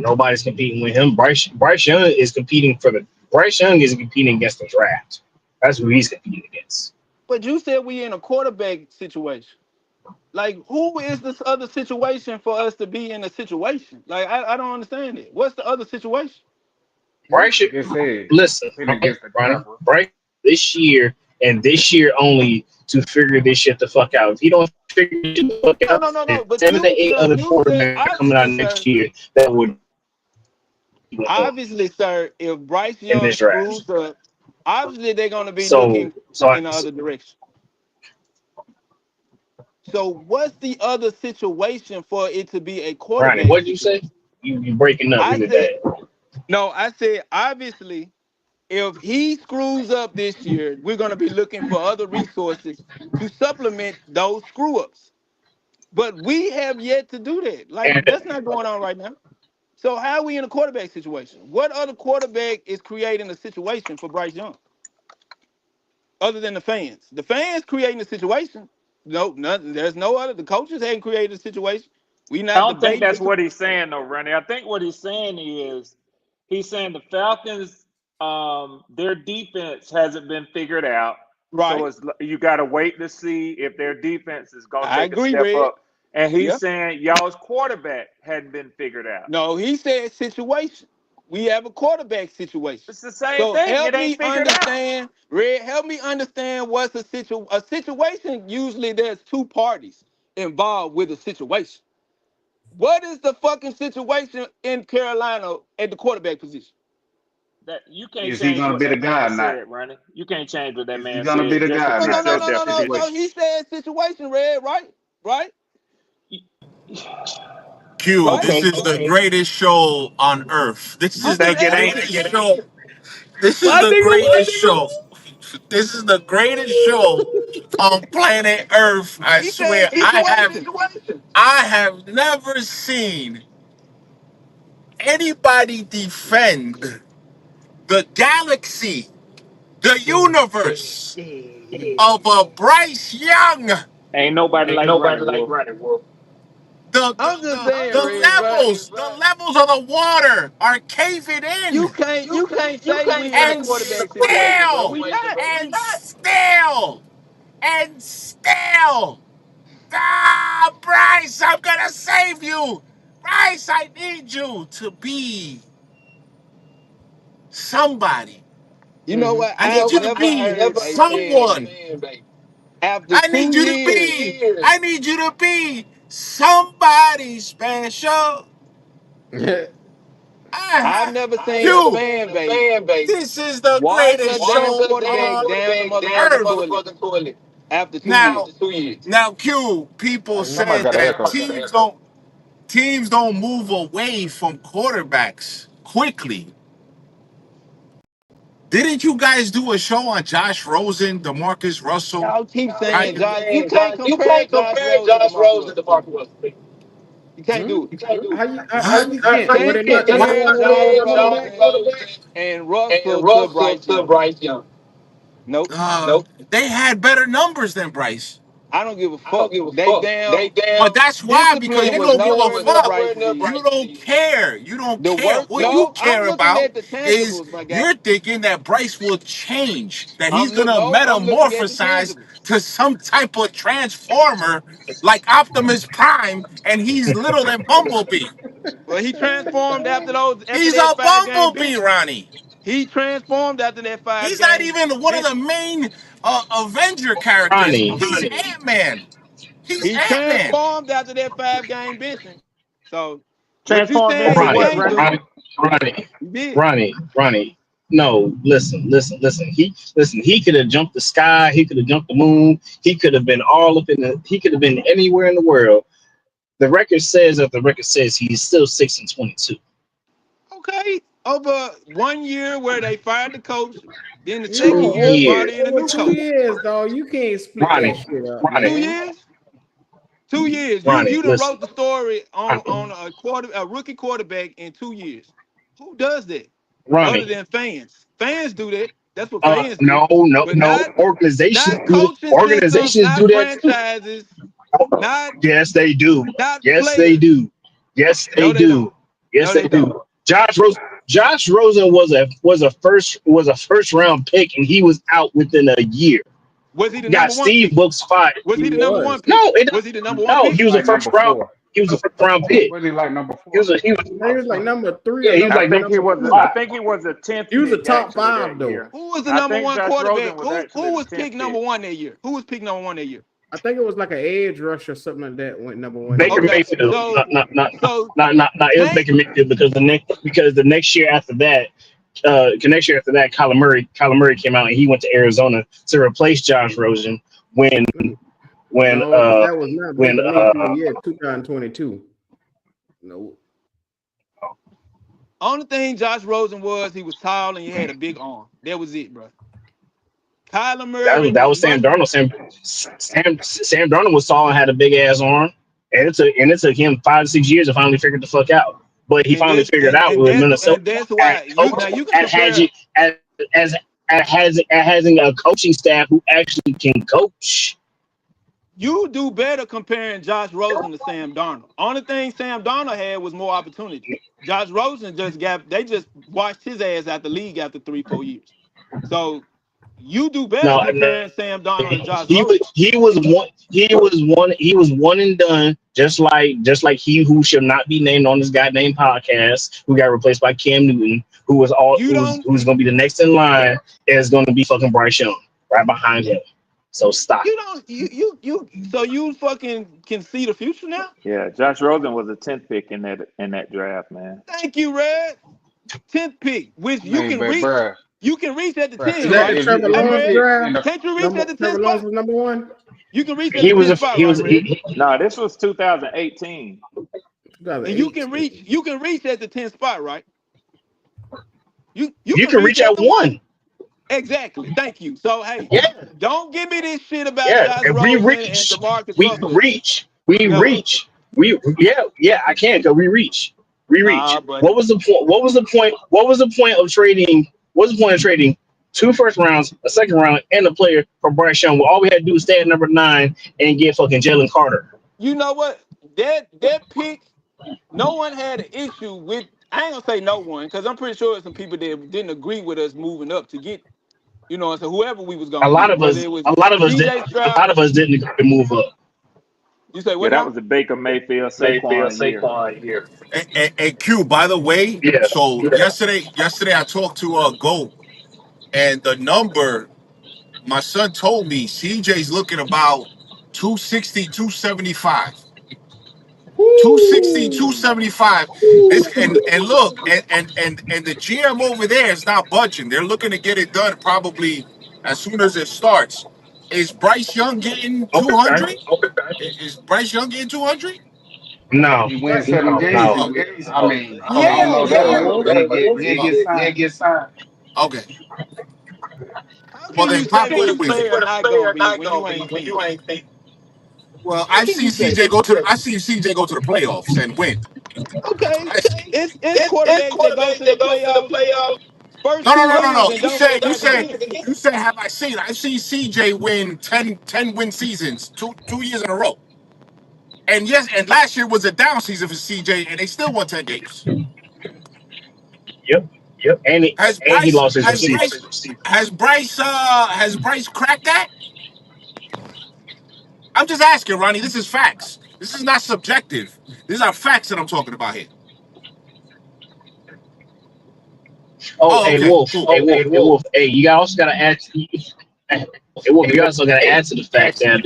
Nobody's competing with him. Bryce Young is competing against the draft. That's who he's competing against. But you said we in a quarterback situation. Like, who is this other situation for us to be in a situation? Like, I don't understand it. What's the other situation? Bryce, listen, Ronnie, Bryce this year and this year only to figure this shit the fuck out. If he don't figure this shit the fuck out, No. But 7 to 8 other quarterbacks coming out next year that would obviously, sir, if Bryce Young screws up, obviously they're going to be looking in the other direction. So what's the other situation for it to be a quarterback? Ronnie, what did you say? You breaking up really bad. No, I said obviously if he screws up this year, we're going to be looking for other resources to supplement those screw ups. But we have yet to do that. Like, that's not going on right now. So how are we in a quarterback situation? What other quarterback is creating a situation for Bryce Young? Other than the fans. The fans creating the situation. No, nothing. There's no other. The coaches haven't created a situation. We not I don't think debating. that's what he's saying, though, Ronnie. I think what he's saying is he's saying the Falcons, their defense hasn't been figured out. Right. So you got to wait to see if their defense is going to take a step Red. up. And he's saying y'all's quarterback hadn't been figured out. No, he said situation. We have a quarterback situation. It's the same thing. Help It ain't me figured understand, Red. Help me understand what's a situation. Usually, there's two parties involved with a situation. What is the fucking situation in Carolina at the quarterback position? That you can't Is he change gonna what be the that guy or man not? said, Ronnie. You can't change what that Is he man gonna be said the just to guy or fit not? your definition. No. He said situation, Red. Right. Q, Right? this is the greatest show on earth. This You is the think it ain't? greatest show. This is My the nigga, greatest show. This is the greatest show on planet Earth. I He swear, said situation. I have never seen anybody defend the galaxy, the universe of a Bryce Young. Ain't nobody like Ronnie Wolf. I'm just saying, The Red, bro. levels of the water are caving in. You can't say we in a And quarterback situation, bro. still, We not. and still, Bryce, I'm gonna save you. Bryce, I need you to be somebody. You know what? I need I've you to never be heard a fan someone. base after 2 years. I need you to be somebody special. I've never seen a Q, fan base this is the wash a greatest damn show quarterback on down the motherfucking toilet earth. after 2 years. Now, Q, people Somebody said got an that echo. teams don't move away from quarterbacks quickly. Didn't you guys do a show on Josh Rosen, DeMarcus Russell? Y'all keep saying Josh. You can't compare Josh Rosen to Marcus Russell. You can't do it. How you You can't? Were can't they not compare interchangeable Josh quarterbacks? Rosen and Russell to Bryce Young. Nope. They had better numbers than Bryce. I don't give a fuck. They damn But that's why, because discipline you was don't give a nowhere near fuck. Bryce's You league. don't care. You don't The care. work, What you no, I'm care looking about at the is tangibles, my guy. you're thinking that Bryce will change, that he's I'm gonna no, I'm looking at the metamorphosize tangibles. to some type of transformer like Optimus Prime, and he's little than Bumblebee. Well, he transformed after He's that a 5 game Bumblebee, benching. Ronnie. He transformed after that five He's not game even one of the benching. main Avenger characters. Ronnie, He's Ant-Man. He's He Ant-Man. transformed after that 5 game benching. So what you Transformed saying into he Ronnie, what, can't Ronnie? do, Ronnie, he did. Ronnie. No, listen. He could have jumped the sky. He could have jumped the moon. He could have been all up in the. He could have been anywhere in the world. The record says that the record says he's still 6-22. Okay. Over 1 year where they fired the coach, then the Yeah, second Two year brought years, in a over new two coach. years, dog. You can't split that Ronnie, shit up, Ronnie, 2 man. years? 2 years. You done Listen, wrote the story on Ronnie, a rookie quarterback in 2 years. Who does that? Other Ronnie. than fans. Fans do that. That's what fans do. No. But not Organizations not do that. coaching systems, Organizations do not that too. franchises, not Yes, they do. not Yes, they players. do. Yes, No, they they don't. do. Yes, No, they they don't. do. Josh Rosen was a first round pick, and he was out within a year. Was he the Got number one Steve pick? Books fired. Was He he the number one was. pick? No, Was he the number one no, pick? he was a Like first number round. 4. He was a first round pick. Was he like number 4? He was I think it was like number three or yeah, he was I like think he number was. two. I think he was a 10th He was a pick top actually five that though. year. Who was the I number think one Josh quarterback? Rosen was actually Who the was 10th picked number pick. one that year? Who was picked number one that year? I think it was like an edge rush or something like that went number one that Baker year. Okay, Mayfield. so so Not. It was name Baker Mayfield because the next year after that, Kyler Murray came out and he went to Arizona to replace Josh Rosen when when No, because uh that was not when Baker Mayfield year, 2022. No. only thing Josh Rosen was he was tall and he had a big arm. That was it, bro. Kyler Murray that was was Sam much. Darnold. Sam Darnold was tall and had a big ass arm, and it took him 5 to 6 years to finally figure the fuck out. But he And finally that's figured and, out and with that's Minnesota and that's at why you coach now you can at compare. having a coaching staff who actually can coach. You do better comparing Josh Rosen to Sam Darnold. Only thing Sam Darnold had was more opportunity. Josh Rosen they just watched his ass out the league after 3-4 years. So you do better No, comparing Sam Darnold and Josh he Rosen. was one and done, just like he who shall not be named on this goddamn podcast, who got replaced by Cam Newton, who's going to be the next in line, is going to be fucking Bryce Young right behind him. So stop. So you fucking can see the future now? Yeah, Josh Rosen was a 10th pick in that draft, man. Thank you, Red. 10th pick, which you Man, can but reach. bruh, You can reach at the 10, Is that the right? Trevor Hey, Lawrence Red, draft? can't you reach at the 10th Trevor Lawrence spot? was number one? You can reach at the 10th spot, right, Red? No, this was 2018. And you can reach at the 10th spot, right? You can reach at one. Exactly. Thank you. So hey, Yeah. don't give me this shit about Josh If we Rosen and reach, DeMarcus we Russell. reach. I can because we reach. We reach. Nah, buddy. What was the point? What was the point of trading? What's the point of trading 2 first rounds, a second round, and a player for Bryce Young? Well, all we had to do was stay at number 9 and get fucking Jalen Carter. You know what? That pick, no one had an issue with. I ain't gonna say no one, because I'm pretty sure some people that didn't agree with us moving up to get, so whoever we was gonna A lot get, of us, whether it was a lot of us CJ did. Stroud. A lot of us didn't agree to move up. You say Yeah, what? that Now? was the Baker Mayfield Saquon year. And Q, by the way, so yesterday I talked to Go, and the number my son told me CJ's looking about 260, 275. 260, 275. And look, and the GM over there is not budging. They're looking to get it done probably as soon as it starts. Is Bryce Young getting 200? Is Bryce Young getting 200? No, he wins 7 games. no. I mean, I don't Yeah, know that yeah. much, but he'll get signed. Okay. How Well, can then you say Pop what a will. player not gonna be when you ain't seen it? Well, How can you say that? I see CJ go to the playoffs and win. Okay, I see. it's quarterbacks that go to the playoffs first No, no, two no, no, years no. and don't go back again. You said, have I seen? I've seen CJ win 10 win seasons, two years in a row. And yes, and last year was a down season for CJ, and they still won 10 games. Yep. And he lost his receiver. Has Bryce cracked that? I'm just asking, Ronnie. This is facts. This is not subjective. These are facts that I'm talking about here. Oh, Oh, hey okay, Wolf. cool. Hey Wolf. Hey, you also gotta add. Hey Wolf, you also gotta add to the fact that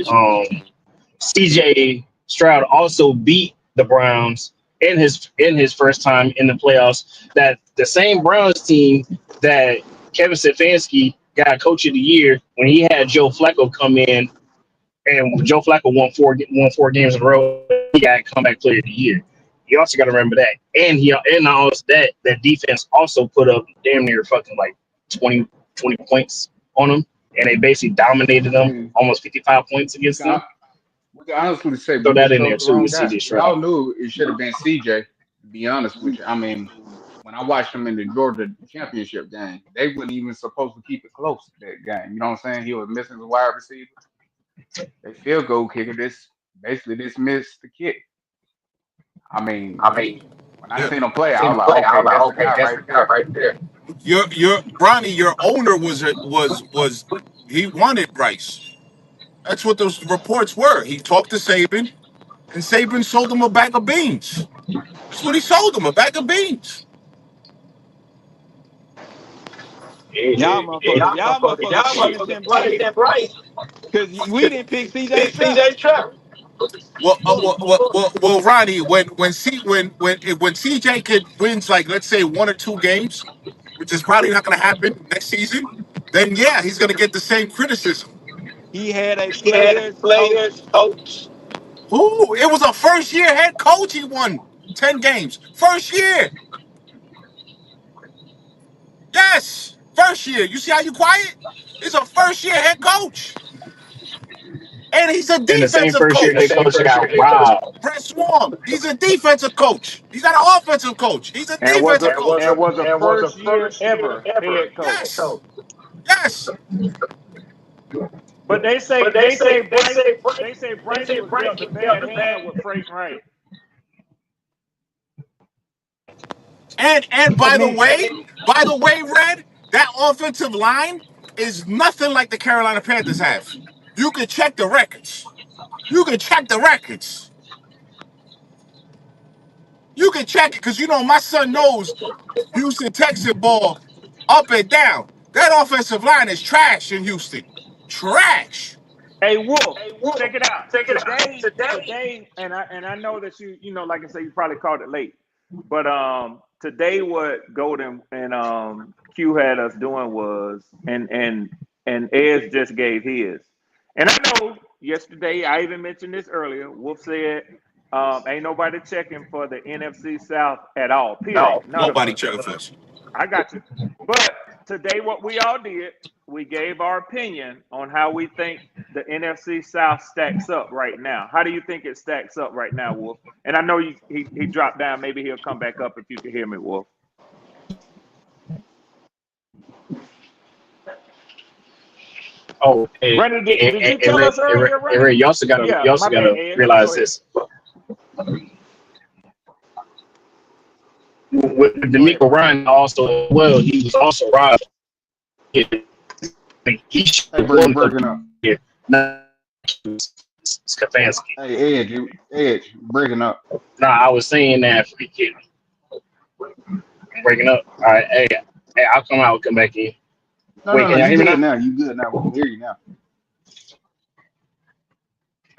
CJ Stroud also beat the Browns in his first time in the playoffs. That the same Browns team that Kevin Stefanski got Coach of the Year when he had Joe Flacco come in, and Joe Flacco won four games in a row. He got Comeback Player of the Year. You also got to remember that, and also that defense also put up damn near fucking like 20 points on them, and they basically dominated them, almost 55 points against them. We can honestly say Throw we that just in there chose the too wrong with guy. CJ We all Stroud. knew it should have been CJ, to be honest with you. I mean, when I watched him in the Georgia championship game, they weren't even supposed to keep it close that game. You know what I'm saying? He was missing the wide receiver. They field goal kicker basically dismissed the kick. I mean, when I seen him play, I was like, okay, that's the guy right there. Your Bronny, your owner was he wanted Bryce. That's what those reports were. He talked to Saban, and Saban sold him a bag of beans. That's what he sold him, a bag of beans. Y'all motherfuckers punishing Bryce because we didn't pick CJ Stroud. Well, Ronnie, when CJ could wins like let's say 1 or 2 games, which is probably not going to happen next season, then yeah, he's going to get the same criticism. He had a player's coach. Ooh, it was a first year head coach. He won 10 games. First year. Yes, first year. You see how you quiet? He's a first year head coach, and he's a And the same defensive first year head coach. coach got robbed. Brett Swarm, he's a defensive coach. He's not an offensive coach. He's a And was defensive coach. a first year ever head coach. Yes, yes. But they say Bryce was dealt a bad hand with Frank Wright. And by the way, Red, that offensive line is nothing like the Carolina Panthers have. You can check the records. You can check the records. You can check it because you know my son knows Houston Texas ball up and down. That offensive line is trash in Houston. Trash. Hey Wolf, check it out. Today, and I know that you know, like I said, you probably called it late. But today what Golden and Q had us doing was and Ez just gave his. And I know yesterday, I even mentioned this earlier, Wolf said ain't nobody checking for the NFC South at all. Period. None of Nobody us. checking for us. I got you. But today, what we all did, we gave our opinion on how we think the NFC South stacks up right now. How do you think it stacks up right now, Wolf? And I know he dropped down. Maybe he'll come back up if you can hear me, Wolf. Oh, hey, Brandon, did you tell us earlier, right? Ray, you also gotta realize this. With D'Amico Ryan also well, he was also robbed. He should have won Breaking up. here. Not Stefanski. Hey, Edge, breaking up. Nah, I was saying that free kick. Breaking up. All right, hey, I'll come back in. No, Wait, can y'all you hear me good now? now. You good now. We can hear you now.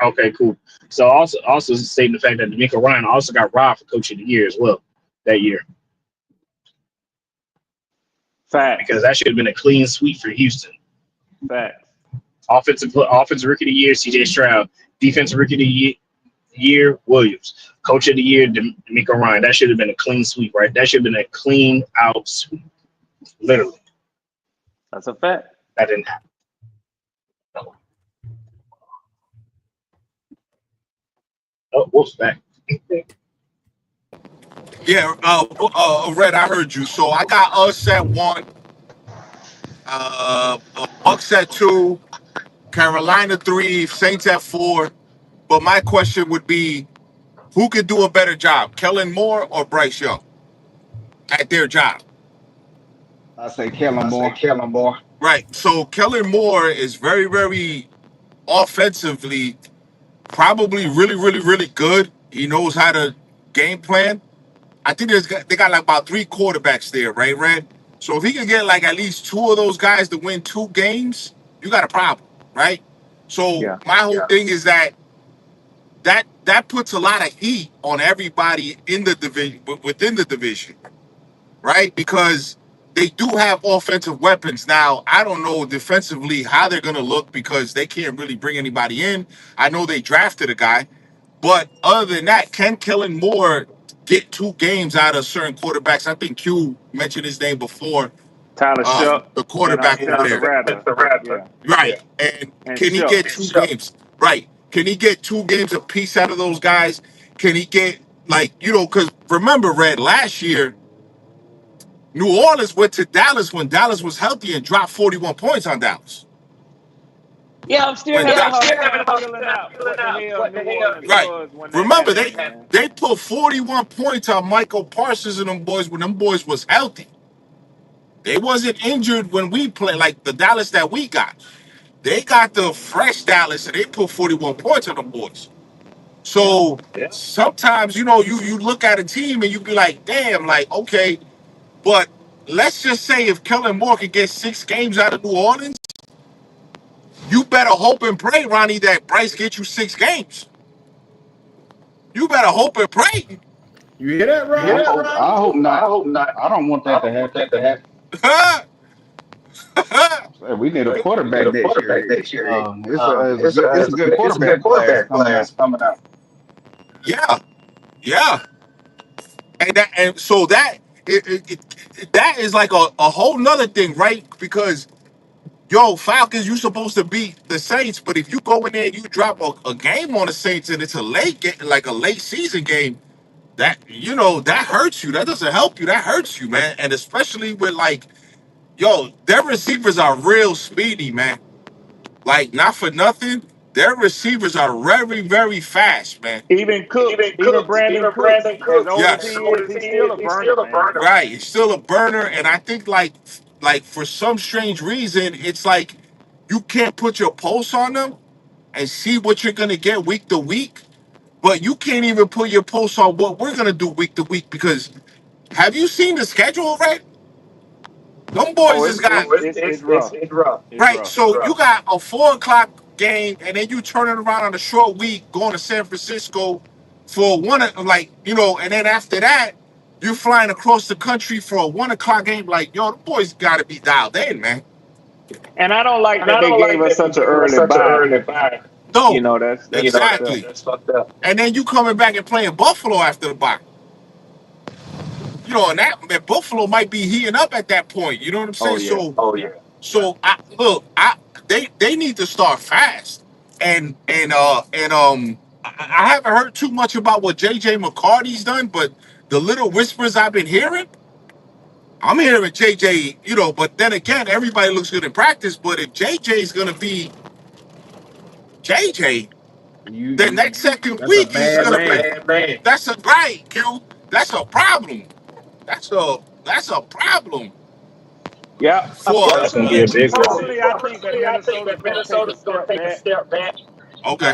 Okay, cool. So also stating the fact that D'Amico Ryan also got robbed for Coach of the Year as well that year. Fact. Because that should have been a clean sweep for Houston. Fact. Offensive Rookie of the Year, CJ Stroud. Defensive Rookie of the Year, Williams. Coach of the Year, D'Amico Ryan. That should have been a clean sweep, right? That should have been a clean out sweep. Literally. That's a fact. That didn't happen. Oh, Wolf's back. Yeah, Red, I heard you. So I got us at 1, Bucks at 2, Carolina 3, Saints at 4. But my question would be, who could do a better job, Kellen Moore or Bryce Young, at their job? I say Kellen Moore. Right. So Kellen Moore is very, very offensively, probably really, really, really good. He knows how to game plan. I think they got like about 3 quarterbacks there, right, Red? So if he can get like at least 2 of those guys to win 2 games, you got a problem, right? So Yeah. my whole thing is that puts a lot of heat on everybody in the division, within the division, right? Because they do have offensive weapons. Now, I don't know defensively how they're going to look because they can't really bring anybody in. I know they drafted a guy, but other than that, can Kellen Moore get 2 games out of certain quarterbacks? I think Q mentioned his name before. Tyler Shuck The and quarterback over Spencer there. Rattler. Yeah. Right. And And can he Shuck. get 2 games? Right. Can he get 2 games apiece out of those guys? Can he get, like, because remember, Red, last year, New Orleans went to Dallas when Dallas was healthy and dropped 41 points on Dallas. Yeah, I'm still When having a Dallas, hard time feeling out what the hell New Orleans right. was when that Remember, happened, man. they put 41 points on Michael Parsons and them boys when them boys was healthy. They wasn't injured when we played, like the Dallas that we got. They got the fresh Dallas and they put 41 points on them boys. Yeah. So sometimes, you look at a team and you be like, damn, like, okay, but let's just say if Kellen Moore could get 6 games out of New Orleans, you better hope and pray, Ronnie, that Bryce gets you 6 games. You better hope and pray. You hear that, I Ronnie? hope. I hope not. I don't want that to happen. So we need a quarterback next year. It's a good quarterback class coming out. Yeah, yeah. And so that is like a whole nother thing, right? Because Falcons, you supposed to beat the Saints, but if you go in there and you drop a game on the Saints and it's a late game, like a late season game, that hurts you. That doesn't help you. That hurts you, man. And especially with their receivers are real speedy, man. Like, not for nothing, their receivers are very, very fast, man. Even Brandon Cooks, as old as he Yes. is, he's still a burner, man. Right. It's still a burner. And I think like for some strange reason, it's like you can't put your pulse on them and see what you're gonna get week to week. But you can't even put your pulse on what we're gonna do week to week because have you seen the schedule, right? Them boys Oh, has got it's rough. It's right. rough. So you got a 4 o'clock game, and then you turn it around on a short week, going to San Francisco for and then after that, you're flying across the country for a 1 o'clock game. Like, the boys got to be dialed in, man. And I don't like that they gave us such an early bye. No, That's fucked exactly. up. And then you coming back and playing Buffalo after the bye. And Buffalo might be heating up at that point. You know what I'm Oh saying? yeah. So they need to start fast. I haven't heard too much about what JJ McCarthy's done, but the little whispers I've been hearing, I'm hearing JJ, but then again, everybody looks good in practice. But if JJ's gonna be JJ, then that second That's a week is bad gonna man. be that's a right, Q. That's a problem. That's a problem Yeah. for That's gonna be a big problem. Personally, I think that Minnesota's going to take a step back. Okay.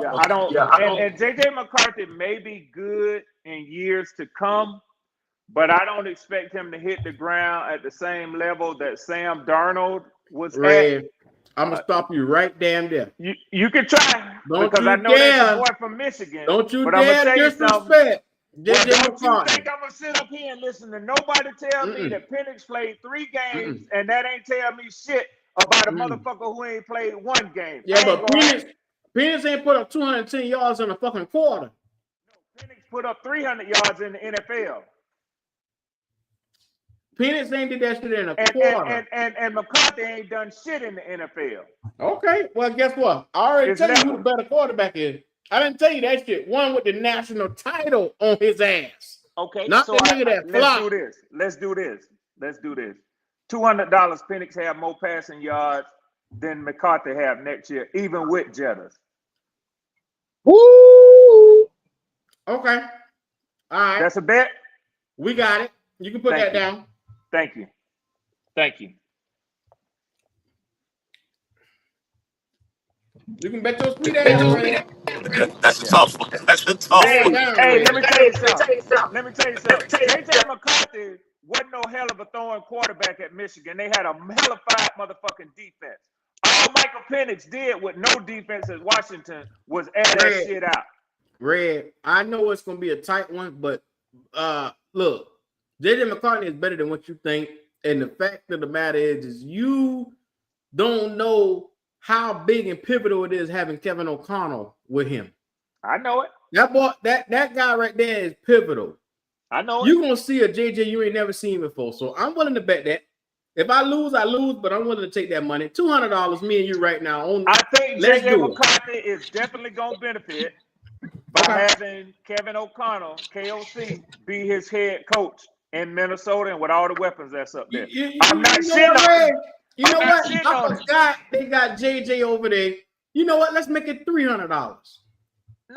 Yeah, I don't. And JJ McCarthy may be good in years to come, but I don't expect him to hit the ground at the same level that Sam Darnold was at. Red, I'm gonna stop you right damn there. You can try Don't because you I know that's dare! a boy from Michigan. Don't you But I'm gonna dare tell you something. disrespect Well, JJ don't you McCarthy. think I'm gonna sit up here and listen to nobody tell me that Penix played 3 games and that ain't tell me shit about a motherfucker who ain't played 1 game? Yeah, but Penix ain't put up 210 yards in a fucking quarter. Penix put up 300 yards in the NFL. Penix ain't did that shit in a quarter. And McCarthy ain't done shit in the NFL. Okay, well, guess what? I already tell you who the better quarterback is. I didn't tell you that shit. One with the national title on his ass. Okay, Not so the nigga that let's flop. do this. Let's do this. $200 Penix have more passing yards than McCarthy have next year, even with Jetters. Woo! Okay. All right. That's a bet? We got it. You can put that down. Thank you. Thank you. You can bet your sweet ass, Red. That's a tough one. That's a tough one. Hey, let me tell you something. JJ McCarthy wasn't no hell of a throwing quarterback at Michigan. They had a hellified motherfucking defense. All Michael Penix did with no defense at Washington was add that shit out. Red, I know it's gonna be a tight one, but look, JJ McCarthy is better than what you think. And the fact of the matter is you don't know how big and pivotal it is having Kevin O'Connell with him. I know it. That boy, that guy right there is pivotal. I know it. You're gonna see a JJ you ain't never seen before. So I'm willing to bet that. If I lose, I lose, but I'm willing to take that money. $200, me and you right now. I think JJ McCarthy is definitely gonna benefit by having Kevin O'Connell, KOC, be his head coach in Minnesota and with all the weapons that's up there. I'm not shitting on it. You know what? I forgot they got JJ over there. You know what? Let's make it $300. No,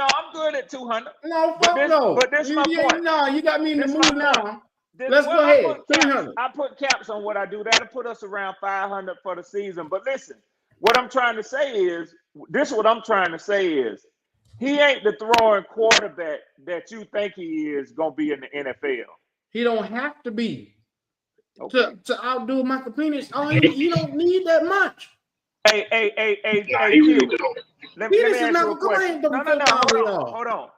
I'm good at 200. No, fuck no. But this is my point. No, you got me in the mood now. Let's Well, go ahead. 300. I put caps on what I do. That'll put us around 500 for the season. But listen, what I'm trying to say is, he ain't the throwing quarterback that you think he is going to be in the NFL. He don't have to be. To outdo Michael Penix. Oh, you don't need that much. Hey, Q. Let me ask you a question. No.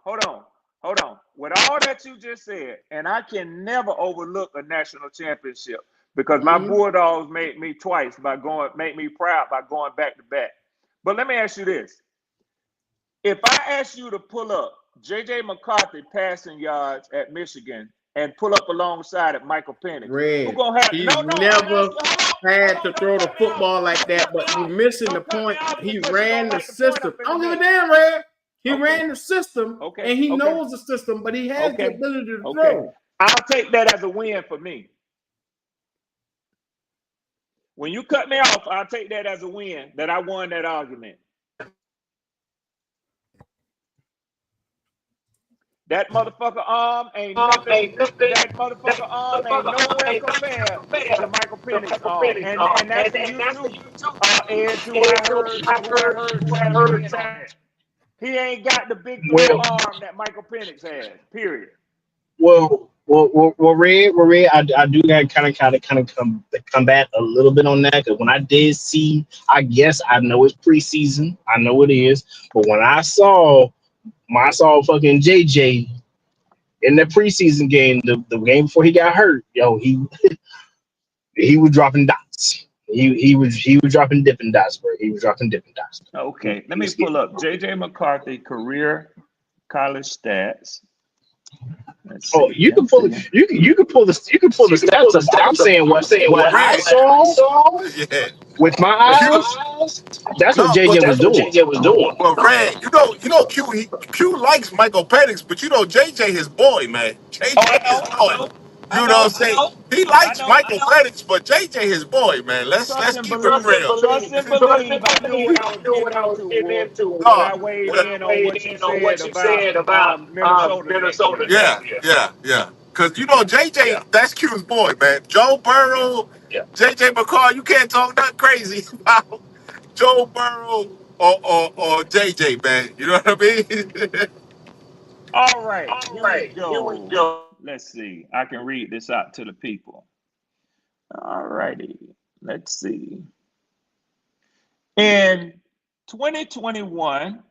Hold on. With all that you just said, and I can never overlook a national championship because my Bulldogs made me twice made me proud by going back to back. But let me ask you this. If I ask you to pull up JJ McCarthy passing yards at Michigan and pull up alongside of Michael Penix, Red, who gonna have never had to throw the football like that, but you're missing the point. He ran the system. I don't give a damn, Red. He ran the system, and he knows the system, but he has the ability to throw. I'll take that as a win for me. When you cut me off, I'll take that as a win that I won that argument. That motherfucker arm ain't nothing. That motherfucker arm ain't nowhere compared to Michael Penix arm. And that's the you too, Ed, who I heard chime in on that. He ain't got the big arm that Michael Penix has. Period. Well, Red, I do got kind of combat a little bit on that because when I did see, I guess I know it's preseason, I know it is, but when I saw fucking JJ in the preseason game, the game before he got hurt, yo, he was dropping dots. He was dropping dipping dots, bro. He was dropping dipping dots. Okay, let me pull up JJ McCarthy career college stats. You can pull the stats up. I'm saying what I saw with my eyes. That's what JJ was doing. Well, Red, you know, Q likes Michael Penix, but you know JJ his boy, man. JJ his boy. You know what I'm saying? He likes Michael Penix, but JJ his boy, man. Let's keep it real. Trust and believe. I knew what I was getting into when I weighed in on what you said about Minnesota. Yeah. Because, you know, JJ, that's Q's boy, man. Joe Burrow, JJ McCall, you can't talk nothing crazy about Joe Burrow or JJ, man. You know what I mean? All right. Here we go. Let's see. I can read this out to the people. All righty. Let's see. In 2021,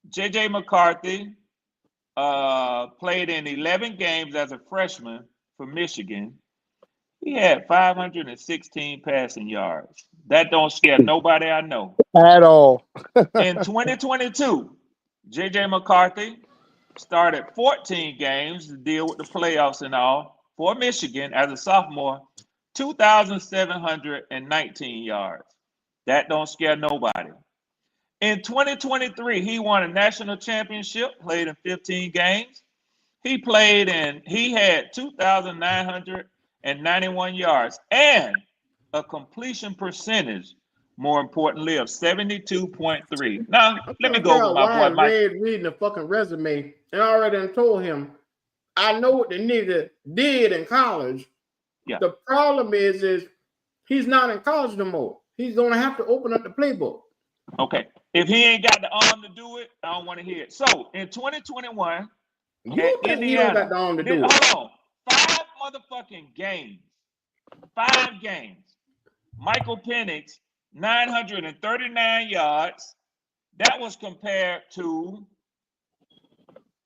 JJ McCarthy played in 11 games as a freshman for Michigan. He had 516 passing yards. That don't scare nobody I know. At all. In 2022, JJ McCarthy started 14 games to deal with the playoffs and all for Michigan as a sophomore, 2,719 yards. That don't scare nobody. In 2023, he won a national championship, played in 15 games. He had 2,991 yards. And a completion percentage, more importantly, of 72.3. Now, I'm let me trying to go figure over out my boy why Mike. Red reading the fucking resume and I already done told him I know what the nigga did in college. Yeah. The problem is he's not in college no more. He's gonna have to open up the playbook. Okay. If he ain't got the arm to do it, I don't want to hear it. So in 2021, You at think he don't got Indiana, the arm to do it? hold on, 5 motherfucking games. 5 games. Michael Penix, 939 yards. That was compared to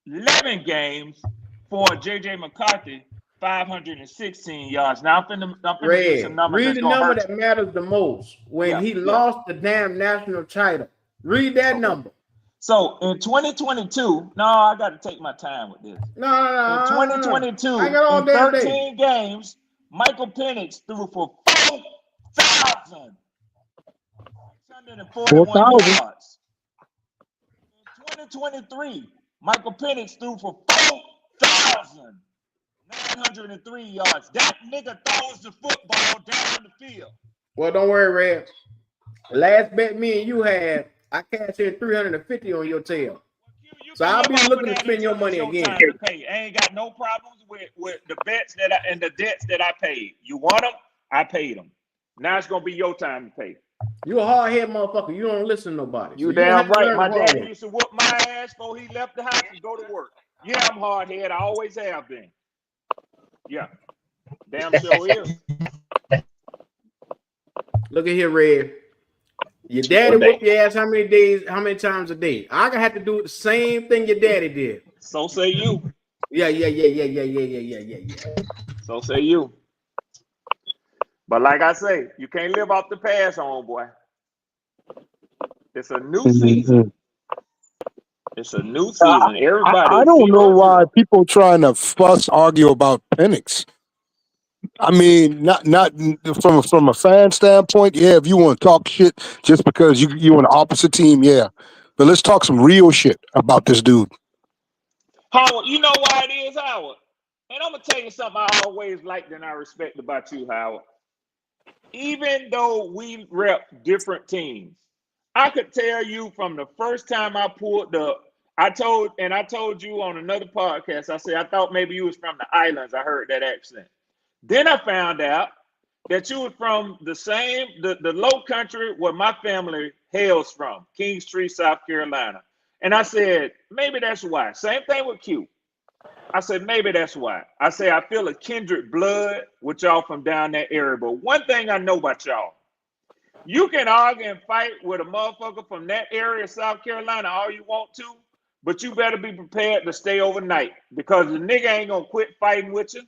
11 games for J.J. McCarthy, 516 yards. Now, I'm finna give you some Red, numbers read that's the going to number hurt that you. matters the most when he lost the damn national title. Read that number. So in 2022, no, I got to take my time with this. No. In 2022, I got all in damn 13 games, Michael Penix threw for 4,641 4,000. yards. In 2023, Michael Penix threw for 4,903 yards. That nigga throws the football down the field. Well, don't worry, Red. Last bet me and you had, I cashed in 350 on your tail. So I'll be looking to spend your money again. To pay. I ain't got no problems with the bets and the debts that I paid. You want them? I paid them. Now it's gonna be your time to pay. You a hard-headed motherfucker. You don't listen to nobody. You damn right. My daddy used to whoop my ass before he left the house and go to work. Yeah, I'm hard-headed. I always have been. Yeah. Damn sure is. Look at here, Red. Your daddy whoop your ass how many times a day? I gonna have to do the same thing your daddy did. So say you. Yeah. So say you. But like I say, you can't live off the past, homeboy. It's a new season. It's a new season. Everybody. I don't know why people trying to fuss argue about Penix. I mean, not from a fan standpoint. Yeah, if you want to talk shit just because you on the opposite team, yeah. But let's talk some real shit about this dude. Howard, you know why it is, Howard? And I'm gonna tell you something I always liked and I respect about you, Howard. Even though we rep different teams, I could tell you from the first time I pulled up, I told you on another podcast, I said I thought maybe you was from the islands. I heard that accent. Then I found out that you were from the low country where my family hails from, Kingstree, South Carolina. And I said, maybe that's why. Same thing with Q. I said, maybe that's why. I say, I feel a kindred blood with y'all from down that area. But one thing I know about y'all, you can argue and fight with a motherfucker from that area of South Carolina all you want to, but you better be prepared to stay overnight because the nigga ain't going to quit fighting with you.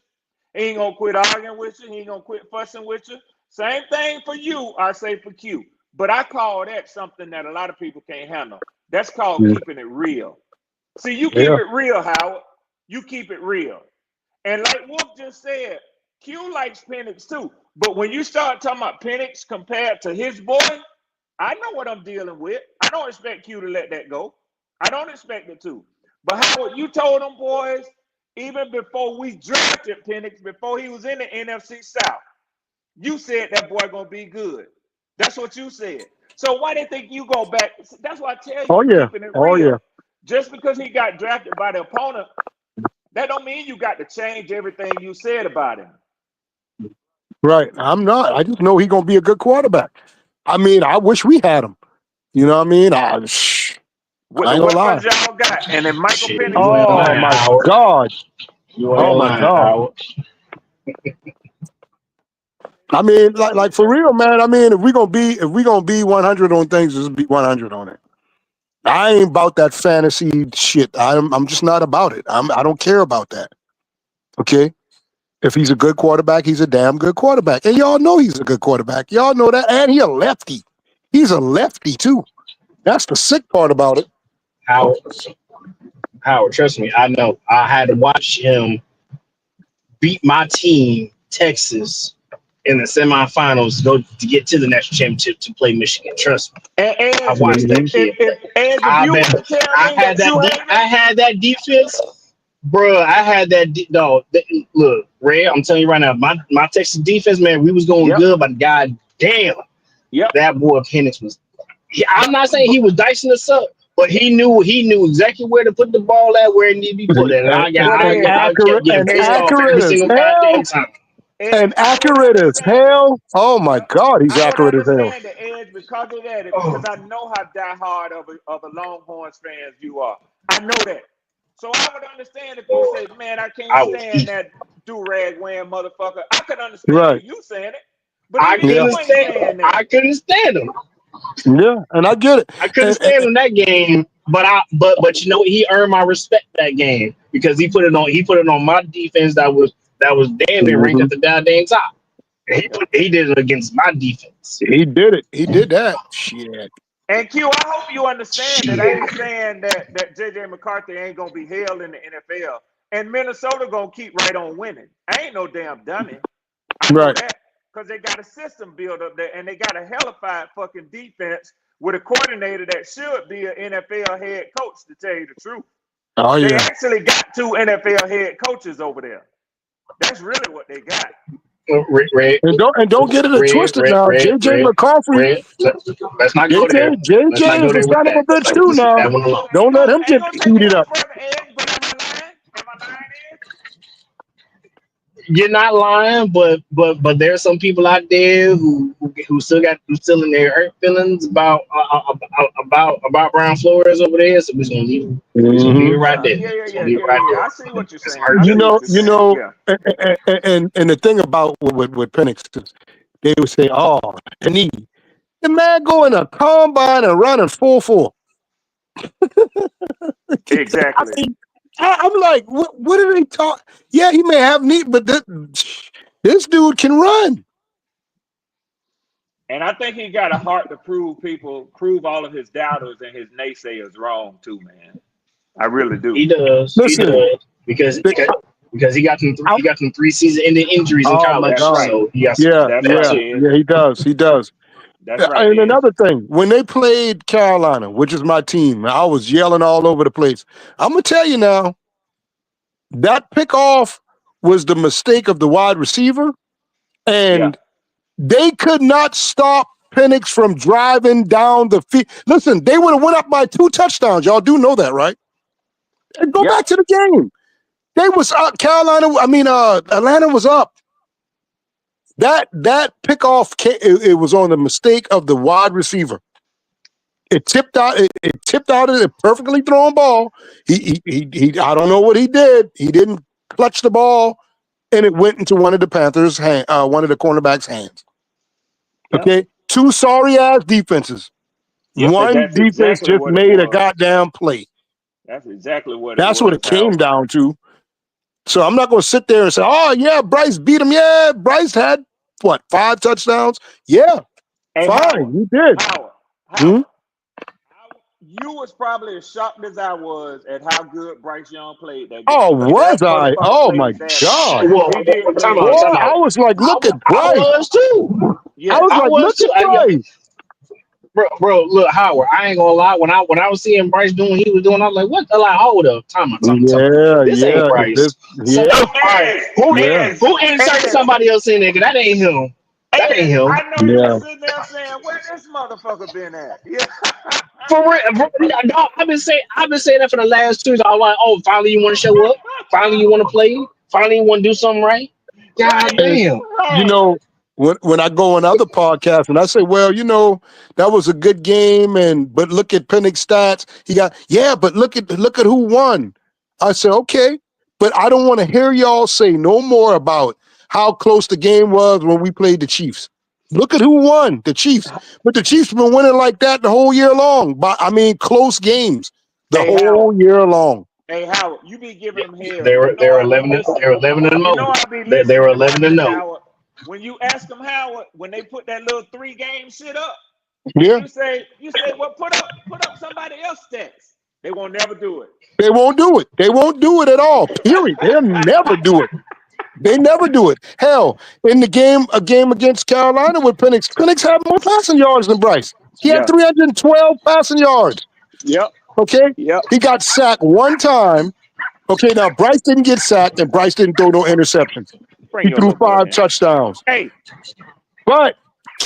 He ain't going to quit arguing with you. He ain't going to quit fussing with you. Same thing for you, I say for Q. But I call that something that a lot of people can't handle. That's called keeping it real. See, you keep it real, Howard. You keep it real. And like Wolf just said, Q likes Penix too. But when you start talking about Penix compared to his boy, I know what I'm dealing with. I don't expect Q to let that go. I don't expect it to. But Howard, you told them boys, even before we drafted Penix, before he was in the NFC South, you said that boy gonna be good. That's what you said. So why they think you go back? That's why I tell you, keeping it real. Just because he got drafted by the opponent, that don't mean you got to change everything you said about him. Right. I'm not. I just know he's gonna be a good quarterback. I mean, I wish we had him. You know what I mean? With the weapons y'all got, and then Michael Penix. Oh my God! Oh my God! I mean, like for real, man. I mean, if we gonna be 100 on things, just be 100 on it. I ain't about that fantasy shit. I'm just not about it. I don't care about that. Okay. If he's a good quarterback, he's a damn good quarterback, and y'all know he's a good quarterback. Y'all know that, and he's a lefty. He's a lefty too. That's the sick part about it. Howard, trust me, I know. I had to watch him beat my team, Texas, in the semifinals to get to the national championship to play Michigan. Trust me. I watched that kid. I had that defense. bro, I had that dog. Look, Ray, I'm telling you right now, my Texas defense, man, we was going Yep. good, but god damn, Yep. that boy Penix was. I'm not saying he was dicing us up, but he knew exactly where to put the ball at, where it needed to be put at, and But I Ed, kept getting And pissed Ed, off every accurate as single hell. goddamn time. Ed, And I would accurate as understand it. hell. Oh my Yep. God, he's I would accurate as hell. understand the Edge because of that, because Oh, I know how diehard of a Longhorns fans you are. I know that. So I would understand if you say, man, I can't I was stand heat. that do-rag wearing motherfucker. I could understand Right. you saying it. But even Yeah. you ain't saying that. I couldn't stand him. Yeah. And I get it. I couldn't stand him that game, but you know what? He earned my respect that game because he put it on my defense that was damn near ranked Mhm. at the goddamn top. And he did it against my defense. He did it. He did that. Shit. And Q, I hope you understand that I Shit. ain't saying that JJ McCarthy ain't gonna be held in the NFL. And Minnesota gonna keep right on winning. I ain't no damn dummy. I know Right. that because they got a system built up there and they got a hellified fucking defense with a coordinator that should be an NFL head coach, to tell you the truth. Oh They yeah. actually got 2 NFL head coaches over there. That's really what they got. Red, And don't get it twisted now. JJ McCaffrey. red. Let's not go there. Let's not JJ go is a there with son of a that. bitch Let's too just leave now. that one alone. Don't let him Ain't get gonna take it heated no up. further, Ed, but am I lying? Am I lying, Ed? You're not lying, but there's some people out there who still in their hurt feelings about Brian Flores over there. So we're just gonna leave it right there. Just gonna leave it right Yeah. there. I see what you're It's saying. hurt I see what feelings. you're saying. Yeah. And the thing about with Penix is they would say, "Oh, and the man go in a combine and running 4.4." I Exactly. mean, I'm like, what are they talk? Yeah, he may have knee, but this dude can run. And I think he got a heart to prove all of his doubters and his naysayers wrong too, man. I really do. He does. He Listen, does because he got them 3 season-ending injuries in oh my college, That's God, right. so he got some yeah, That's that right, yeah, too. Ed. yeah, he does. That's right, And Ed. another thing, when they played Carolina, which is my team, I was yelling all over the place. I'm gonna tell you now, that pickoff was the mistake of the wide receiver, Yeah. and they could not stop Penix from driving down the field. Listen, they would have went up by 2 touchdowns. Y'all do know that, right? And go Yep. back to the game. They was up. Atlanta was up. That pickoff, it was on the mistake of the wide receiver. It tipped out. It tipped out of a perfectly thrown ball. He. I don't know what he did. He didn't clutch the ball, and it went into one of the Panthers' hand, one of the cornerbacks' hands. Yep. Okay, 2 sorry ass defenses. Yep. And One that's defense exactly just what it made a was. goddamn play. That's exactly what it That's what was, it came Howard. down to. So I'm not going to sit there and say, "Oh yeah, Bryce beat him." Yeah, Bryce had what 5 touchdowns. Yeah, Hey, fine, Howard. he did. Howard. Hmm? You was probably as shocked as I was at how good Bryce Young played that game. Oh, Because was that I? motherfucker Oh played my his ass off. God. Well, He did play time his Boy, out, ass time off. I out. was like, look at I Bryce. was too. I Yes. was I like, was look too. at Bryce. Bro, look, Howard. I ain't gonna lie. When I was seeing Bryce doing what he was doing, I was like, what? Like, hold up, time out. Yeah, This ain't yeah, Bryce. So, yeah, all right, yeah, who insert somebody else in there? 'Cause that ain't him. That ain't him. I know you yeah. was sitting there saying, where this motherfucker been at? Yeah. For real, no, I've been saying that for the last 2 years. I was like, oh, finally you want to show up. Finally you want to play. Finally you want to do something right. God Right. And damn. you Right. know, when I go on other podcasts and I say, well, that was a good game, but look at Penix stats. But look at who won. I said, okay, but I don't want to hear y'all say no more about how close the game was when we played the Chiefs. Look at who won, the Chiefs. But the Chiefs been winning like that the whole year long. But close games the Hey, whole Howard. year long. Hey, Howard, you be giving them hell. They're 11 and You know 0. I be They're listening and 11 and watching 0. Howard. When you ask them Howard, when they put that little 3-game shit up, and Yeah. you say, well, put up somebody else's stats. They won't never do it. They won't do it. They won't do it at all. Period. They'll never do it. They never do it. Hell, in a game against Carolina with Penix had more passing yards than Bryce. He had Yeah. 312 passing yards. Yep. Okay? Yep. He got sacked one time, Okay, now Bryce didn't get sacked and Bryce didn't throw no interceptions. Bring He your threw little boy 5 down. touchdowns. Hey, But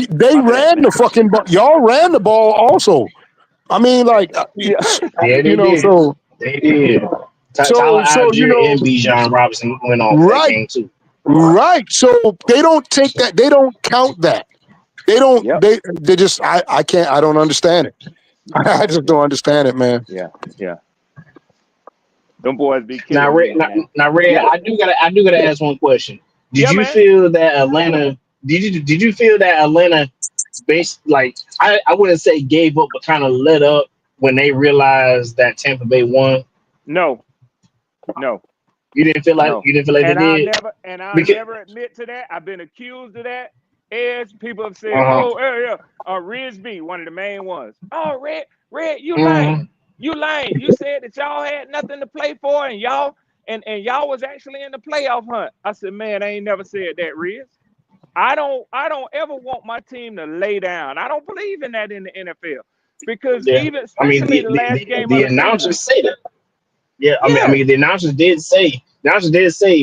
they my bad, ran man. the fucking ball. Y'all ran the ball also. I mean, like, Yeah. Yeah, they you know, did. so They did. Tyler so you Algier know, and Bijan Robinson went off that right, game too. right. So they don't take that. They don't count that. They don't. Yep. They just. I can't. I don't understand it. I just don't understand it, man. Yeah. Yeah. Them boys be Now, killing me, man. Red, Yeah. I do gotta ask one question. Did Yeah, you man. feel that Atlanta? Did you feel that Atlanta, based like I wouldn't say gave up, but kind of let up when they realized that Tampa Bay won? No. No. You didn't feel like No. they And I'll did never because admit to that. I've been accused of that. As people have said, uh oh, yeah, Riz B, one of the main ones. Oh, Red, you huh. lying. You lying. You said that y'all had nothing to play for and y'all was actually in the playoff hunt. I said, man, I ain't never said that, Riz. I don't ever want my team to lay down. I don't believe in that in the NFL. Because Yeah, even I mean especially the last game of the the season. announcers say that. Yeah, I Yeah. mean the announcers did say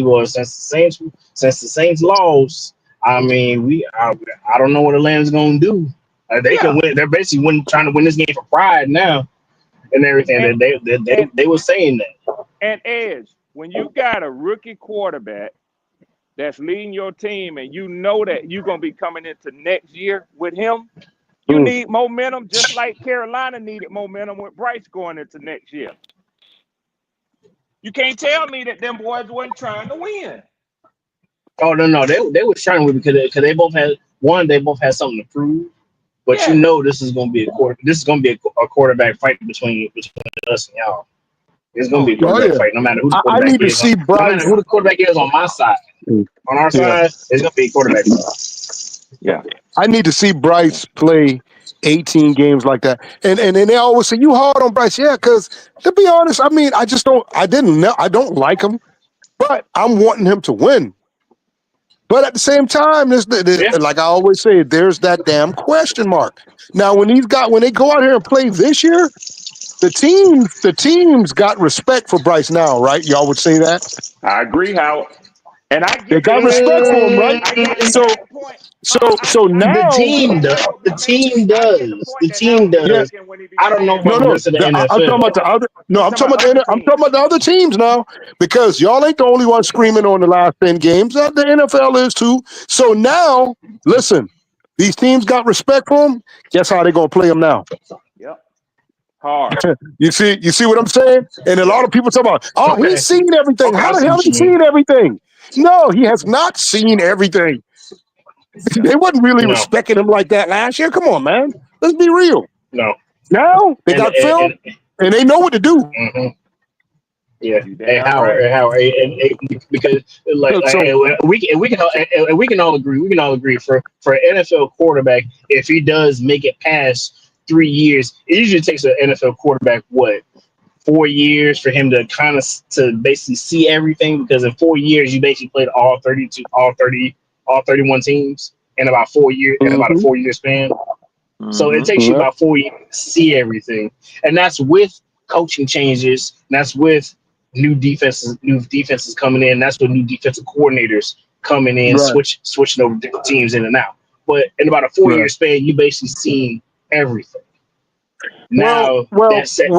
well since the Saints lost, I mean I don't know what Atlanta's gonna do. They can Yeah. win. They're basically trying to win this game for pride now and everything. And That and they were saying that. and Edge, when you got a rookie quarterback that's leading your team and you know that you're going to be coming into next year with him, you Mm. need momentum just like Carolina needed momentum with Bryce going into next year. You can't tell me that them boys wasn't trying to win. Oh no, they were trying to win because they both had something to prove. But you Yeah. know this is gonna be a quarterback fight between us and y'all. It's gonna Oh, be a yeah. Oh quarterback yeah. fight, no matter who the I quarterback need to is. see No matter Bryce. who the quarterback is on my side. On our Yeah. side, it's gonna be a quarterback fight. Yeah. I need to see Bryce play 18 games like that. And then they always say you hard on Bryce. Yeah, because to be honest, I mean, I just don't. I didn't know. I don't like him, but I'm wanting him to win. But at the same time, Yeah. like I always say, there's that damn question mark. Now, when they go out here and play this year, the teams got respect for Bryce now, right? Y'all would say that I agree, Howard. And I they get to got that respect point. for him, right? I get to So, that point. so The now, team does. Howard The be making. team I get the does. point The that team Howard be yeah, does. making when he be I don't know saying about no, the no. rest of the I'm talking NFL. about the other. No, he's I'm talking talking about about other I'm talking teams. about the other teams now because y'all ain't the only one screaming on the last 10 games. The NFL is too. So now, listen, these teams got respect for him. Guess how they gonna play him now? Yep. Hard. You see what I'm saying? And a lot Yep. of people talk about, oh, he's Okay. seen everything. Okay, I How the see hell what he you mean. seen everything? No, he has not seen everything. They wasn't really No, respecting him like that last year. Come on, man. Let's be real. no. Now they got film and they know what to do. Mhm. Yeah. You Hey damn Howard, right. because So we can all agree. We can all agree for an NFL quarterback, if he does make it past 3 years, it usually takes an NFL quarterback 4 years for him to to basically see everything, because in 4 years you basically played all 31 teams in about a mhm, 4 year span. So it Mm-hmm. takes you yep, about 4 years to see everything, and that's with coaching changes. And that's with new defenses coming in. That's with new defensive coordinators coming in, right, switching over different teams in and out. But in about a 4 year right. span, you basically seen everything. Well, Now well,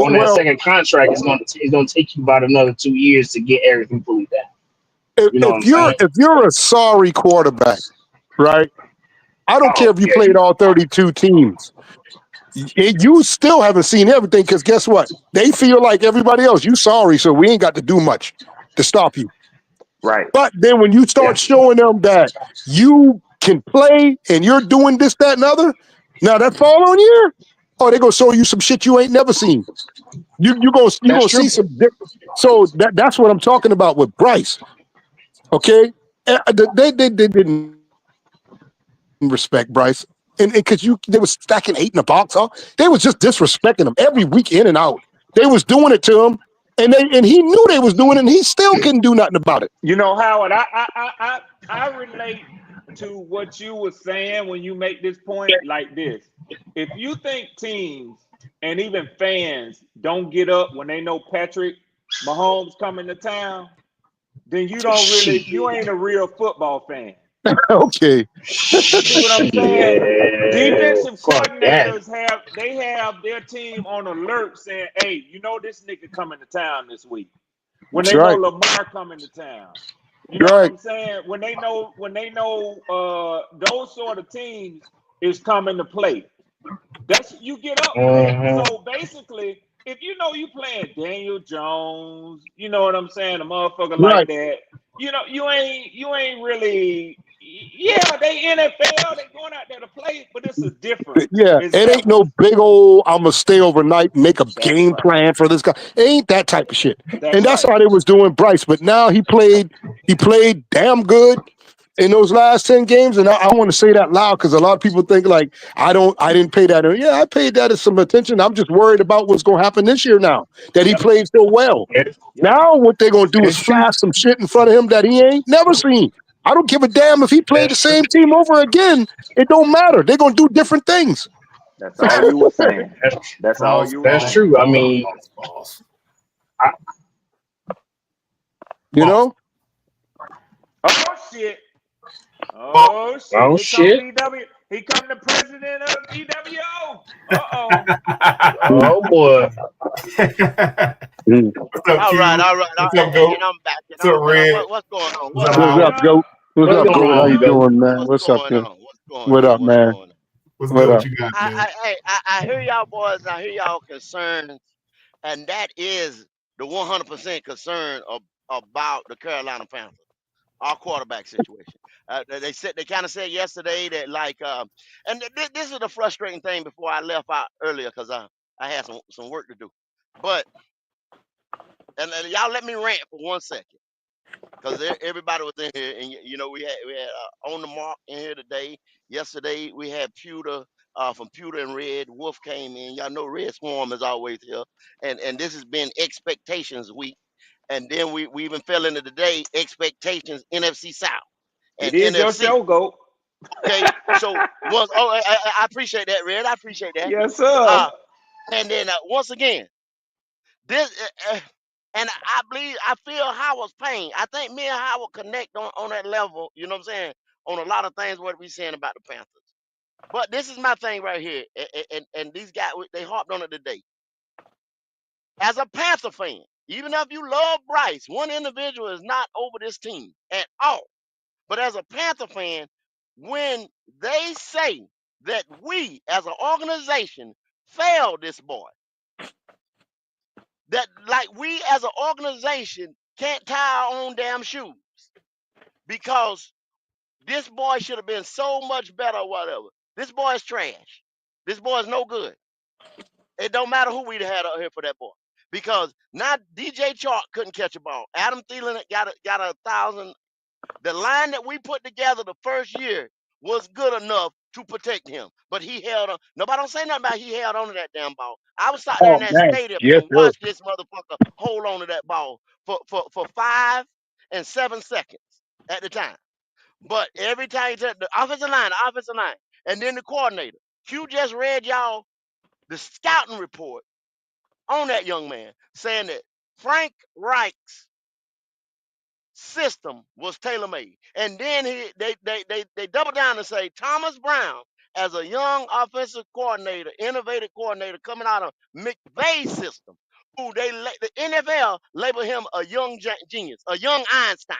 on that well. second contract, it's going to take you about another 2 years to get everything fully down. If, You know what if I'm you're saying? if you're a sorry quarterback, right? I don't care Oh if you yeah, played all 32 teams. You still haven't seen everything because guess what? They feel like everybody else. You sorry, so we ain't got to do much to stop you. Right. But then when you yeah. start showing them that you can play and you're doing this, that, and other, now that following year, oh, they gonna show you some shit you ain't never seen. You gonna That's true. see some. So that's what I'm talking about with Bryce. Okay, they didn't respect Bryce, and because they was stacking 8 in the box, huh? They was just disrespecting him every week in and out. They was doing it to him, and he knew they was doing it, and he still couldn't do nothing about it. You know, Howard, I relate to what you were saying when you make this point like this. If you think teams and even fans don't get up when they know Patrick Mahomes coming to town, then you don't really, you ain't a real football fan. Okay. You see what I'm saying? Defensive Fuck that. coordinators have their team on alert saying, hey, you know this nigga coming to town this week. When That's they know right. Lamar coming to town. You know Right. what I'm saying? When they know those sort of teams is coming to play. That's you get up for that. So basically, if you know you playing Daniel Jones, you know what I'm saying, a motherfucker like Right. that, you know, you ain't really, yeah, they NFL, they going out there to play, but it's a difference. Yeah, It's it ain't levels. no big old I'm gonna stay overnight and make a That's game right. plan for this guy. It ain't that type of shit. That's And that's right. how they was doing Bryce. But now he played damn good in those last 10 games. And I want to say that loud because a lot of people think like I didn't pay that. Yeah, I paid that some attention. I'm just worried about what's gonna happen this year now that he played so well. Now what they're gonna do is It's true. flash some shit in front of him that he ain't never seen. I don't give a damn if he played the same team over again. It don't matter. They're gonna do different things. That's all you were saying. That's all you were That's saying. true. I mean, You know? Oh shit. Oh shit. Oh, Here shit. come PW. He come the president of PWO. Uh-oh. Oh boy. What's up, All Q? right, What's up, and Goat? I'm back. What's up, Red? What's going on? What's up, What's Howard? up, Goat? What's What's up, going Goat? How on, you Goat? doing, man? What's What's up, going man? on? What's going What on? up, What's man? going on? What's What good? up? What you got, man? I hear y'all boys, and I hear y'all concerns, and that is the 100% concern about the Carolina Panthers, our quarterback situation. They kind of said yesterday that and this is the frustrating thing before I left out earlier because I had some work to do, but and y'all let me rant for 1 second. Because everybody was in here, and you know we had on the mark in here today. Yesterday we had Pewter from Pewter and Red Wolf came in. Y'all know Red Swarm is always here, and this has been expectations week. And then we even fell into today expectations NFC South It and is your NFC. show, Goat. Okay, so I appreciate that, Red. I appreciate that. Yes, sir. And then once again. This and I feel Howard's pain. I think me and Howard connect on that level, you know what I'm saying, on a lot of things what we saying about the Panthers. But this is my thing right here, and these guys they harped on it today. As a Panther fan, even if you love Bryce, one individual is not over this team at all. But as a Panther fan, when they say that we as an organization failed this boy, that like we as an organization can't tie our own damn shoes because this boy should have been so much better or whatever. This boy is trash. This boy is no good. It don't matter who we'd had out here for that boy. Because not DJ Chark couldn't catch a ball. Adam Thielen got a 1,000. The line that we put together the first year was good enough to protect him. But he held on. Nobody don't say nothing about he held on to that damn ball. I was sitting there in Oh that man, stadium yes, and sir. watched this motherfucker hold on to that ball for 5 and 7 seconds at the time. But every time he said the offensive line, and then the coordinator. Q just read y'all the scouting report on that young man saying that Frank Reich's system was tailor made. And then they double down and say Thomas Brown as a young offensive coordinator, innovative coordinator coming out of McVay's system, who the NFL labeled him a young genius, a young Einstein.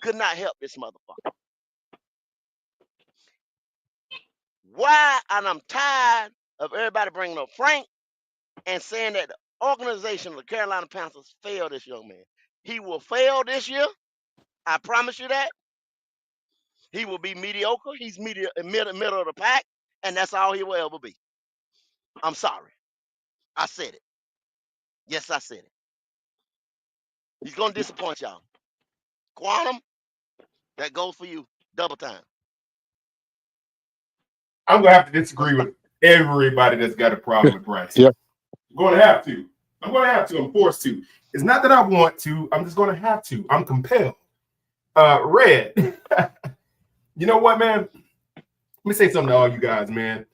Could not help this motherfucker. Why? And I'm tired of everybody bringing up Frank and saying that the organization of the Carolina Panthers failed this young man. He will fail this year. I promise you that. He will be mediocre. He's middle of the pack, and that's all he will ever be. I'm sorry. I said it. Yes, I said it. He's going to disappoint y'all. Quantum, that goes for you. Double time. I'm gonna have to disagree with everybody that's got a problem with Bryce. Yeah. I'm gonna have to. I'm forced to. It's not that I want to. I'm just gonna have to. I'm compelled. Red. You know what, man? Let me say something to all you guys, man.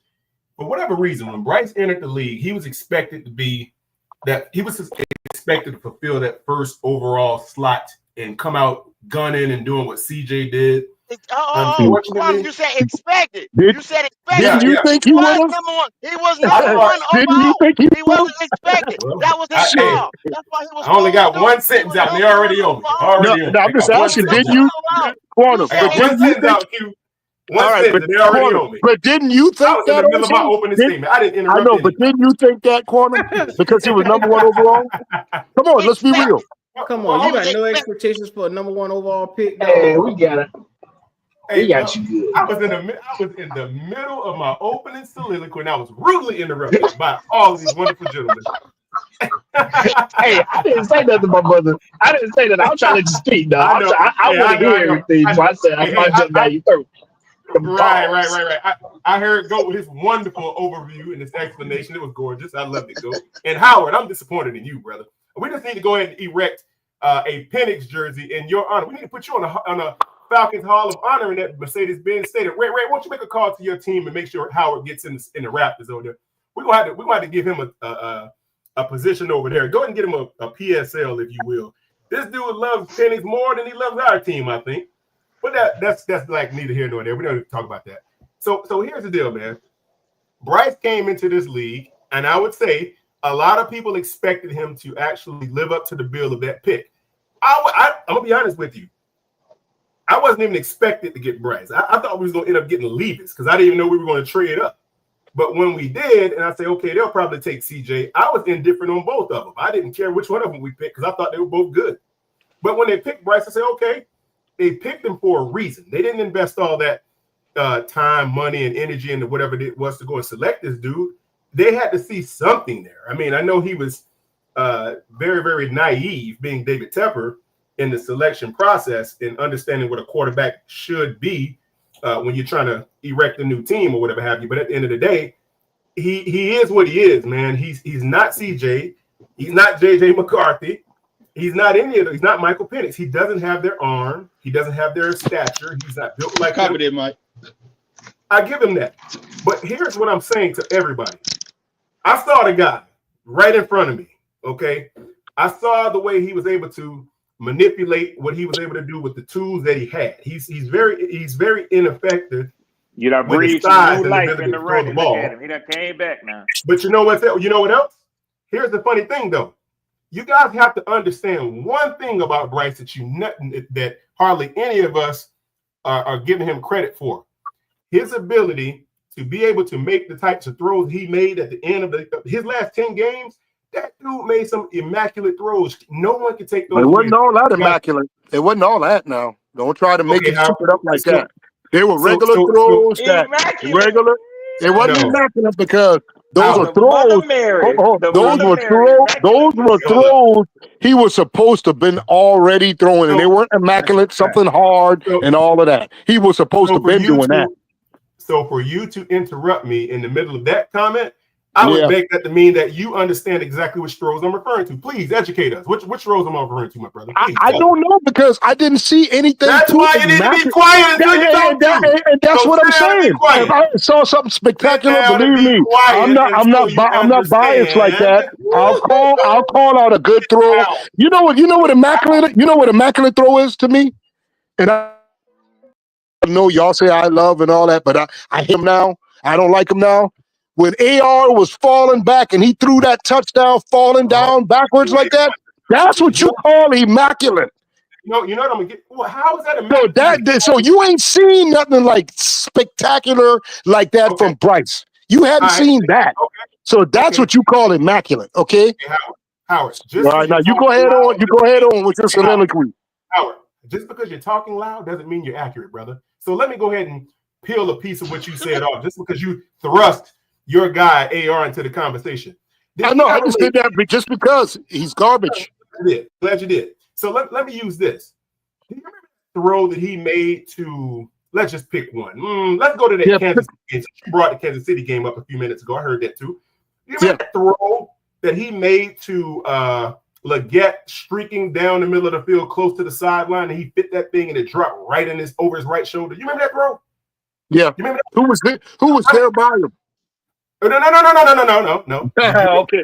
For whatever reason, when Bryce entered the league, he was expected to be that. He was expected to fulfill that first overall slot and come out gunning and doing what CJ did. Quantum, Unfortunately, you said expected. Did You said didn't expected. you yeah. think He he would was have? number one. He was I number thought, one Didn't you overall. think he He would wasn't expected. well, That was his hey, job. That's why he was I only supposed to got do it. one He sentence was out and they number one already own me. overall. No, Already own no, me. I'm I just got He one was asking. number Didn't sentence one out. you, overall. You Quantum? I said But got one didn't you sentence think? out, Q. All One right, but sentence. They already Quantum. own me. But didn't you I think was in that the middle of my also? opening statement. I didn't I interrupt know, but anybody. didn't you think that, Quantum? Because he was number one overall. Come on, let's be real. expected. Come Well, on, you He hold was got on. no expected. expectations for a number one overall pick, Hey, dog. we got it. We Hey, got well, you good. I was in the middle of my opening soliloquy, and I was rudely interrupted by all of these wonderful gentlemen. Hey, I didn't say nothing to my brother. I didn't say that. I was trying to let you speak, though. I know. I Hey, want to hear I know. everything. I So know. I said, I Hey, might jump down your throat. right. I heard Goat with his wonderful overview and his explanation. It was gorgeous. I loved it, Goat. And Howard, I'm disappointed in you, brother. We just need to go ahead and erect a Penix jersey in your honor. We need to put you on a Falcons Hall of Honor in that Mercedes-Benz Stadium. Ray, why don't you make a call to your team and make sure Howard gets in the Raptors over there? We're gonna have to give him a position over there. Go ahead and get him a PSL, if you will. This dude loves Penix more than he loves our team, I think. But that's like neither here nor there. We don't need to talk about that. So here's the deal, man. Bryce came into this league, and I would say a lot of people expected him to actually live up to the bill of that pick. I'm gonna be honest with you. I wasn't even expected to get Bryce. I thought we was gonna end up getting Levis because I didn't even know we were going to trade up. But when we did, and I say, okay, they'll probably take CJ. I was indifferent on both of them. I didn't care which one of them we picked because I thought they were both good. But when they picked Bryce, I said, okay, they picked him for a reason. They didn't invest all that time, money, and energy into whatever it was to go and select this dude. They had to see something there. I mean, I know he was very, very naive, being David Tepper, in the selection process and understanding what a quarterback should be when you're trying to erect a new team or whatever have you. But at the end of the day, he is what he is, man. He's not CJ. He's not JJ McCarthy. He's not any of them. He's not Michael Penix. He doesn't have their arm. He doesn't have their stature. He's not built like them. Copy that, Mike. I give him that. But here's what I'm saying to everybody. I saw the guy right in front of me, okay? I saw the way he was able to manipulate what he was able to do with the tools that he had. He's very ineffective. You done With his breathed some size new and life ability in to the throw the running. Look at ball. him. He done came back now. But you know what else? Here's the funny thing, though. You guys have to understand one thing about Bryce that hardly any of us are giving him credit for. His ability to be able to make the types of throws he made at the end of his last 10 games. That dude made some immaculate throws. No one can take those It away. wasn't all that immaculate. It wasn't all that now. Don't try to make Okay, it soup it up like so, that. They were so, regular so, throws that Immaculate. regular. It wasn't no. immaculate because those How? are The throws. Mother Mary. The Those Mother were Mary. those Immaculate were throw. throws he was supposed to have been already throwing, and they So, weren't immaculate, something hard, so, and all of that. He was supposed to so have been doing that. for you to interrupt me in the middle of that comment, I would Yeah. make that to mean that you understand exactly which throws I'm referring to. Please educate us. Which throws am I referring to, my brother? Please. I don't know because I didn't see anything. That's too why you need to be immaculate. quiet until you talk to. And that's So what I'm sit down and be saying. quiet. If I saw something Sit spectacular, down and believe be me, I'm quiet until you not biased like that. understand. I'll call out a good throw. You know what immaculate throw is to me? And I know y'all say I love and all that, but I hate him now. I don't like him now. When AR was falling back and he threw that touchdown falling down backwards like that, that's what you call immaculate. You know what I'm gonna get? Well, how is that immaculate? So you ain't seen nothing like spectacular like that from Bryce. You hadn't seen that. So that's what you call immaculate, okay? Howard, All right, now you go ahead on with your soliloquy. Howard, just because you're talking loud doesn't mean you're accurate, brother. So let me go ahead and peel a piece of what you said off, just because you thrust your guy AR into the conversation. I know, I just did that just because he's garbage. Glad you did. So let me use this. Do you remember the throw that he made to, let's just pick one. Let's go to that Kansas City game. You brought the Kansas City game up a few minutes ago. I heard that too. Do you remember that throw that he made to Leggett streaking down the middle of the field close to the sideline, and he fit that thing and it dropped right in over his right shoulder? You remember that throw? Yeah. You remember that? Who was there by him? No. Okay.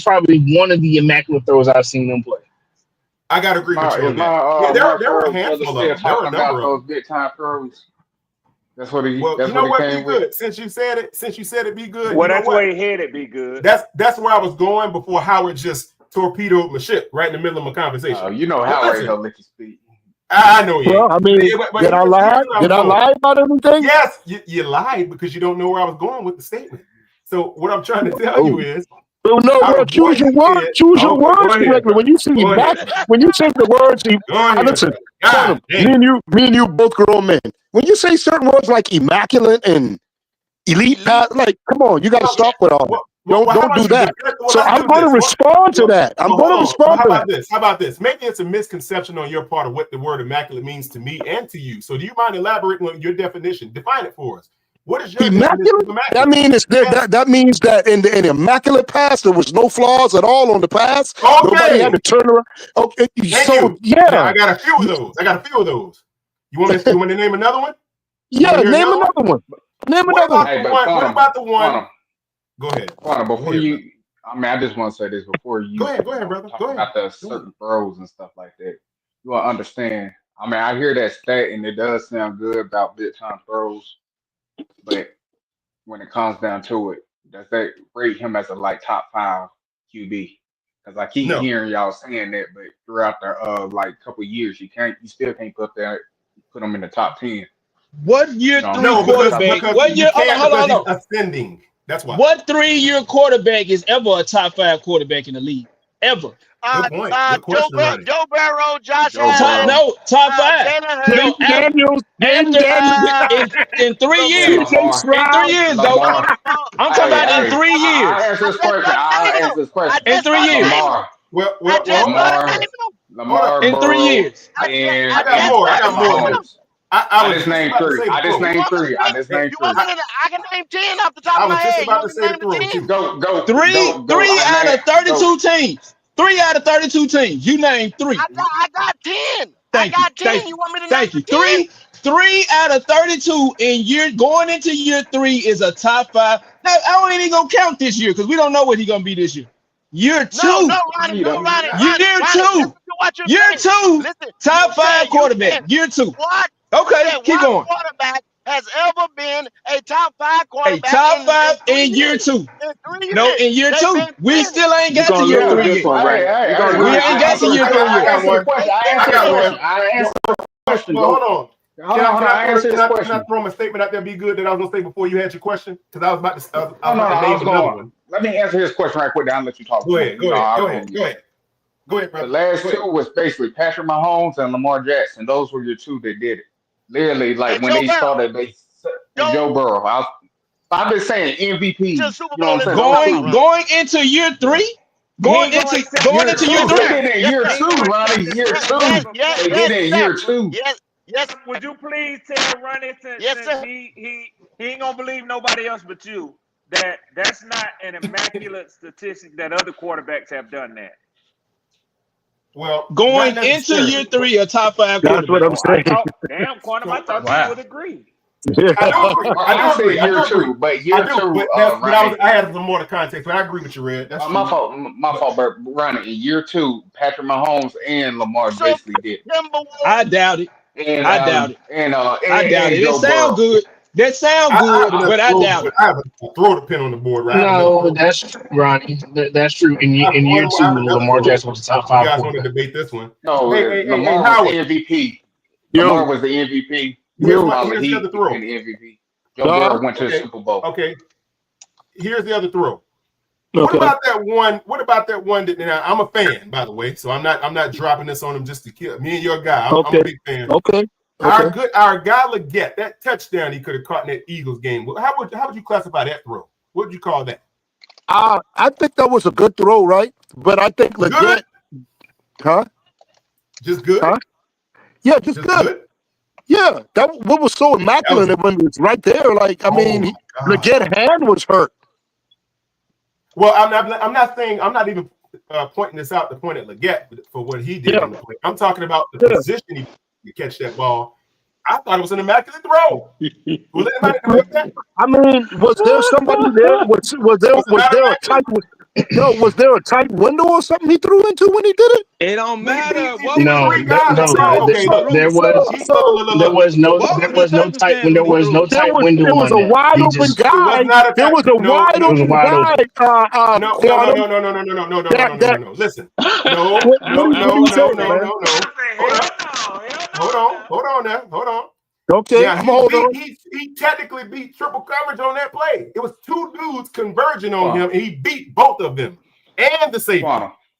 is probably one of the immaculate throws I've seen them play. I gotta agree with you Is on that. Yeah, my there were a brother handful of still them. There were a talking number about of them. those big time throws? That's what he. Well, That's you know what he what? Be came with. good. Since you said it, be good. Well, You know that's what? where he headed. Be good. That's where I was going before Howard just torpedoed my ship right in the middle of my conversation. Oh, you know But Howard ain't listen, gonna let you speak. I know you. Well, I mean, But did I here's lie? where I was Did I going. lie about anything? Yes, you lied because you don't know where I was going with the statement. So what I'm trying to tell you is, Oh no, out well, of what choose your he word. said, Choose your okay, go words ahead, correctly. When brother. you say Go ahead. when you say the words, Go ahead, listen, brother. God me damn. and you both grown men. When you say certain words like immaculate and elite pass, like, come on, you got to Well, stop with all that. Don't do that. So I'm going to respond to that. I'm going to respond how to about that. this? How about this? Maybe it's a misconception on your part of what the word immaculate means to me and to you. So do you mind elaborating on your definition? Define it for us. What is your definition of immaculate? That means that means that in the immaculate past there was no flaws at all on the past. Okay. Nobody had to turn around. Okay, Thank so you. yeah, Now, I got a few of those. You want to name another one? Yeah, name another one. Name another one. Hey, but What about the one? Quantum, Go ahead. Before you, I mean, I just want to say this before you. Go ahead, brother. Talk Go ahead. about the certain throws and stuff like that. You want to understand. I mean, I hear that stat and it does sound good about big time throws, but when it comes down to it, does that rate him as a like top 5 QB? Because I keep hearing y'all saying that, but throughout the like couple years, you still can't put him in the top 10. What year 3 quarterback? Because What year? Hold on. he's ascending. That's why. What 3-year quarterback is ever a top 5 quarterback in the league? Ever? Good point. Good question, Joe Burrow, Josh Allen. No, top 5. No, Daniels. In 3 years. In 3 years, though. I'm talking about in 3 years. I'll answer this question. In 3 years. Lamar. In 3 years. And I got more. I just named 3. I just named 3. I can name 10 off the top of my head. I was just about to say the throw. Go. 3 out of 32 teams. 3 out of 32 teams. You named 3. I got 10. Thank I got you. 10. You want me to name you. 10? 3 out of 32 in year going into year 3 is a top 5. Now I don't even gonna count this year because we don't know what he's gonna be this year. Year 2. No, Ronnie. Year 2. Year 2. Top 5 quarterback. Year 2. What? Okay, keep going. Quarterback has ever been a top 5 quarterback? A top 5 in year 2. No, in year 2. We still ain't got to year 3 yet. We ain't got to year 3 yet. I answered the question. Hold on. Can I I throw my statement out there? Be good that I was gonna say before you had your question because I was about to. I was going. Let me answer his question right quick. Then I'll let you talk. Go ahead, brother. The last 2 was basically Patrick Mahomes and Lamar Jackson. Those were your 2 that did it. Literally, like when they started, Joe Burrow. I've been saying MVP. You know what I'm saying? Going into year 3. Going into year 3. They did in year 2, Ronnie. Year 2. They did it in year 2. Yes. Would you please tell Ronnie since he ain't gonna believe nobody else but you that's not an immaculate statistic that other quarterbacks have done that. Well, going into year 3, a top 5 quarterback. That's what I'm saying. Damn, Quantum, I thought you would agree. I do agree. Year 2, but year 2. I had some more to context, but I agree with you, Red. That's my fault. My fault, but Ronnie, in year 2, Patrick Mahomes and Lamar basically did. I doubt it. I doubt it. I doubt it. It sounds good. That sounds good, but I doubt it. I have to throw the pin on the board, right? No, that's Ronnie. That's true. In year 2, Lamar Jackson was the top 5. You guys want to debate this one? No, Lamar was the MVP. Lamar was the MVP. Here's the other throw. MVP. Joe Burrow went to the Super Bowl. Okay. Here's the other throw. What about that one? What about that one that now, I'm a fan, by the way, so I'm not dropping this on him just to kill me and your guy. I'm a big fan. Okay. Our guy Leggett, that touchdown he could have caught in that Eagles game. How would you classify that throw? What would you call that? I think that was a good throw, right? But I think Leggett, just good. Yeah, just good. Yeah, what was so immaculate when it was right there. Like, I mean, Leggett's hand was hurt. Well, I'm not saying I'm not even pointing this out to point at Leggett for what he did on the play. I'm talking about the position he to catch that ball. I thought it was an immaculate throw. Was anybody agree with that? I mean, was there somebody there? Was there a tight window or something he threw into when he did it? It don't matter. There was no tight window. There was a wide open guy. There was a wide open guy. No. Listen. No. Hold on now. Hold on. Okay, he technically beat triple coverage on that play. It was 2 dudes converging on him, and he beat both of them and the safety.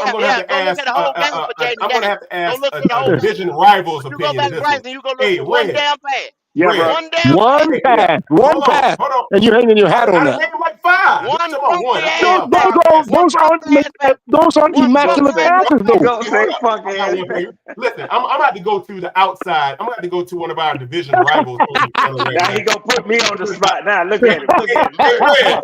I'm gonna have Yeah, to go look ask at the whole game for Jaden I'm gonna Daniels. have to Go ask look for the a whole game. division rival's But you go opinion of back, this Bryce, one. and you go look Hey, for one Red, damn pass. Yeah, bro. One damn One pass. Yeah. pass, one pass, hold on. and you're hanging your hat on I done that. named like 5. One Come on, one. funky I can't ass name Those, all pass. 5 those, passes. One funky ass pass. those aren't One Go immaculate funky say, ass pass. passes, though. go say funky I got ass. one for you. Listen, I'm about to go to the outside. I'm about to go to one of our division rivals on the channel right Now now. he gonna put me on the spot. Now look at him. Look at him. Hey, Red.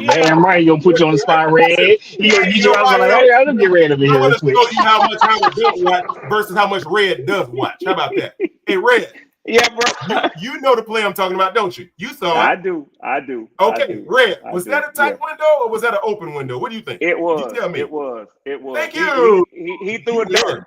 Damn right, he gonna put you on the spot, Red. He gonna Ain't get you out like, nobody else. hey, I'm gonna get Red over I here real want to quick. show you how much Howard don't watch versus how much Red does watch. How about that? Hey, Red. Yeah, bro. You know the play I'm talking about, don't you? You saw it. I do. Okay, Red. Was that a tight Yeah. window or was that an open window? What do you think? It You was. tell me. It was. Thank you. He threw You it back. learn.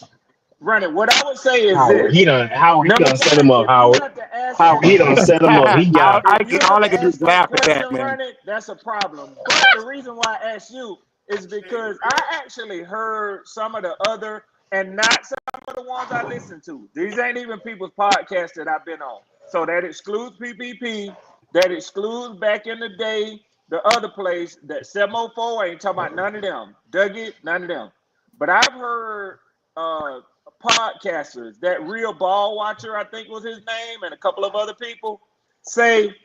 Running. What I would say is Howard, this. he done Number set one, him up, if you Howard. have to ask Howard, he done set him up. He got if you have all I to can do is ask that laugh at that, question, man. Running, that's a problem. But the reason why I asked you is because I actually heard some of the other and not some of the ones I listen to. These ain't even people's podcasts that I've been on. So that excludes PPP, that excludes back in the day, the other place, that 704, I ain't talking about none of them. Dougie, none of them. But I've heard podcasters, that Real Ball Watcher, I think was his name, and a couple of other people say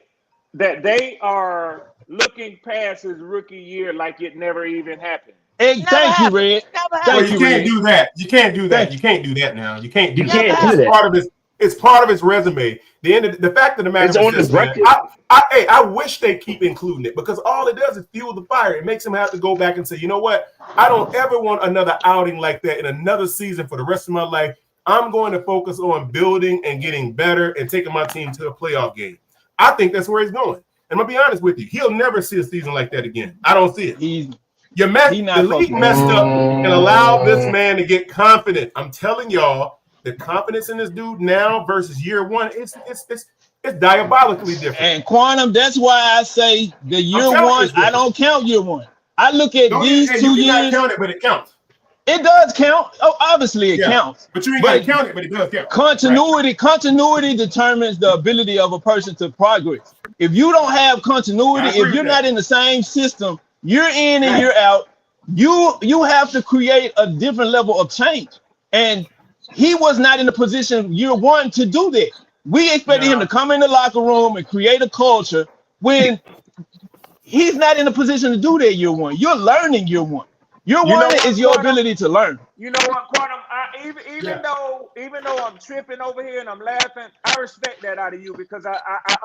that they are looking past his rookie year like it never even happened. Hey, Never thank you, happened. Red. Never Well, happened. Thank you you, can't Red. do that. You can't do that. Thank You you. can't do that now. You can't You do that. Never can't This do is happened. that. part of his. It's part of his resume. The fact of the matter It's is on his this, man. record. I wish they keep including it because all it does is fuel the fire. It makes him have to go back and say, you know what? I don't ever want another outing like that in another season for the rest of my life. I'm going to focus on building and getting better and taking my team to a playoff game. I think that's where he's going. And I'm gonna be honest with you, he'll never see a season like that again. I don't see it. He The not league fucking with messed it. up and allowed this man to get confident. I'm telling y'all, the confidence in this dude now versus year one, it's diabolically different. And Quantum, that's why I say the I'm year telling you, one, it's I different. don't count year one. I look at Don't even, these and you 2 cannot years. count it, but it counts. It does count. Oh, obviously it Yeah, counts. but you ain't got to But count it, but it does count. Right. continuity determines the ability of a person to progress. If you don't have continuity, I agree if with you're that. not in the same system, you're in and Right. you're out. You have to create a different level of change. And he was not in the position year one to do that. We expected him No. to come in the locker room and create a culture when he's not in a position to do that year one. You're learning year one. Year You know one what, is your Quantum? ability to learn. You know what, Quantum? Even Yeah. even though I'm tripping over here and I'm laughing, I respect that out of you because I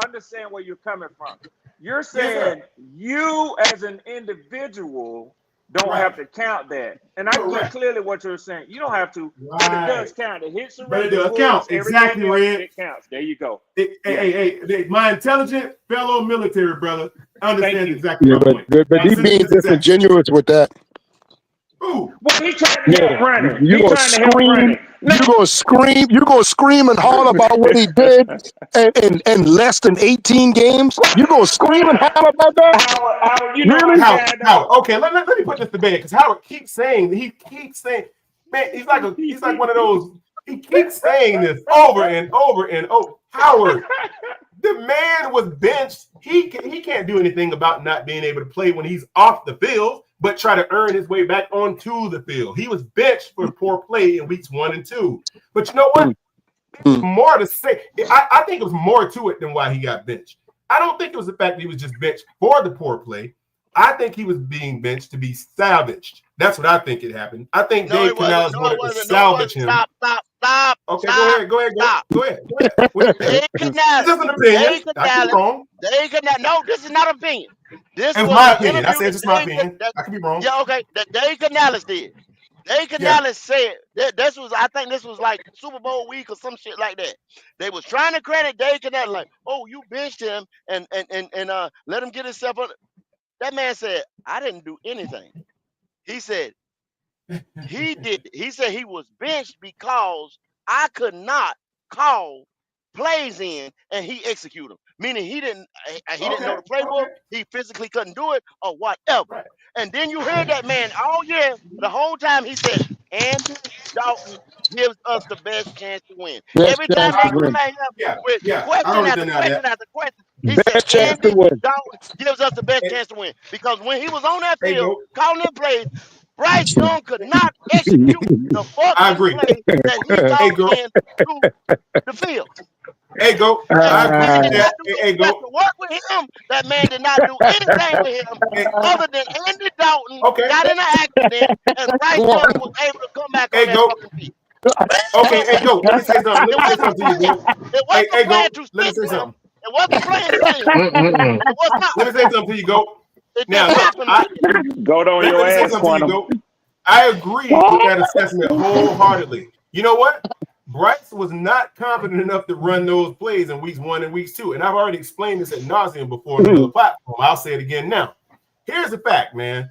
understand where you're coming from. You're Yes, sir. saying you as an individual don't Right. have to count that, and I get Correct. clearly what you're saying. You don't have to, but it Right. does count. It hits But it surrender does count. rules, everything Exactly, else. Red. It counts. There you go. Hey, Yeah. my intelligent fellow military brother Thank understands you. exactly Yeah, my point. but he being This exactly. disingenuous with that. Ooh. Well, he's trying to Yeah, help running. you He's gonna trying to help scream, running. No. you gonna scream and holler about what he did in less than 18 games. You gonna scream and holler about that? Howard, you know I'm Really? down Howard. though. Okay, let me put this to bed because Howard keeps saying, man, he's like one of those. He keeps saying this over and over and over. Howard, the man was benched. He can't do anything about not being able to play when he's off the field, but try to earn his way back onto the field. He was benched for poor play in weeks 1 and 2. But you know what? More to say. I think it was more to it than why he got benched. I don't think it was the fact that he was just benched for the poor play. I think he was being benched to be salvaged. That's what I think it happened. I think No, Dave it wasn't. Canales No, it wanted to wasn't. No, it salvage wasn't. him. Stop. Okay, Stop. go ahead. Stop. Go ahead. What do you think? Dave It's Canales. just an opinion. Dave I could be Canales. wrong. Dave Canales. No, this is not opinion. This It's was my an opinion. I interview said that it's just my opinion. I could be wrong. Yeah, okay. That Dave Canales did. Dave Yeah. Canales said that this was, I think this was like Super Bowl week or some shit like that. They was trying to credit Dave Canales like, oh, you benched him and let him get himself on. That man said, I didn't do anything. He said he did. He said he was benched because I could not call plays in and he executed them. Meaning he didn't know Okay. the playbook, he physically couldn't do it or whatever. Right. And then you heard that man all year, the whole time he said, Andy Dalton gives us the best chance to win. Best Every chance time to they I come agree. win. at him with Yeah. I question already after denied question that. after question, he said, Best chance to Andy win. Dalton gives us the best Hey, chance to win. Because when he was on that hey, field go. calling them plays, Bryce Young could not execute the I fucking agree. play that he Hey, called go. in to the field. Hey, go. That I agree man with did Uh, that. not do Hey, any go. special work with him. That man did not do anything with him Hey, other than Andy Dalton okay. got in an accident and Bryce Young was able to come back on Hey, that go. fucking field. That Okay. was Hey, it. go. Let me say something. Let It me say wasn't a something to you, plan. go. It Hey, wasn't a go. plan to Let me sit say him. something. It wasn't a plan to sit him. It was not. Let me say something to you, go. It Now, didn't look. happen like that. Go on Let your me say ass, something to you, Quantum. go. I agree with that assessment wholeheartedly. You know what? Bryce was not confident enough to run those plays in weeks 1 and weeks 2. And I've already explained this ad nauseum before on another platform. I'll say it again now. Here's the fact, man.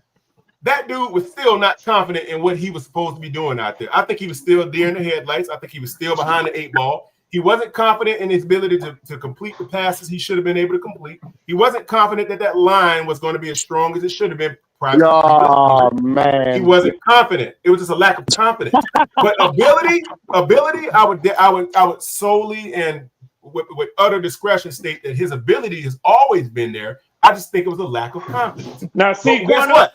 That dude was still not confident in what he was supposed to be doing out there. I think he was still deer in the headlights. I think he was still behind the 8 ball. He wasn't confident in his ability to complete the passes he should have been able to complete. He wasn't confident that line was going to be as strong as it should have been previous oh year. He man. wasn't confident. It was just a lack of confidence. But ability, I would solely and with utter discretion state that his ability has always been there. I just think it was a lack of confidence. Now see, But guess Quantum. what?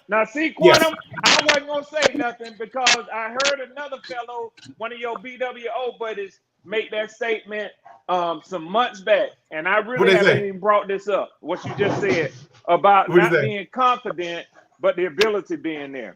Yes. I wasn't gonna say nothing because I heard another fellow, one of your BWO buddies, make that statement some months back, and I What really they haven't say? even brought this up. What you just said about What do you not say? being confident, but the ability being there.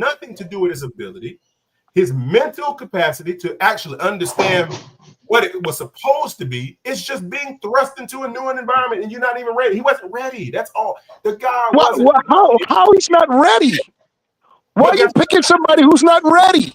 nothing to do with his ability, his mental capacity to actually understand what it was supposed to be. It's just being thrust into a new environment and you're not even ready. He wasn't ready. That's all. The guy wasn't. How he's not ready? Why But are you guess picking somebody who's not ready?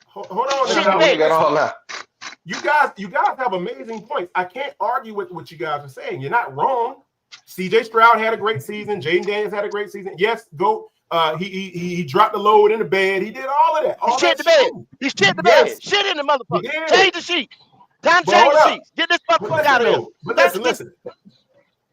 Hold on Shit now. We got mix. all that. You guys have amazing points. I can't argue with what you guys are saying. You're not wrong. CJ Stroud had a great season. Jaden Daniels had a great season. Yes, go. He dropped the load in the bed. He did all of that. He All shit that the shit. bed. He shit the Yes, bed. Shit in the he motherfucker. did. Change the sheets. Time to But change hold the up. sheets. Get this But motherfucker listen out of here. though. But That's listen.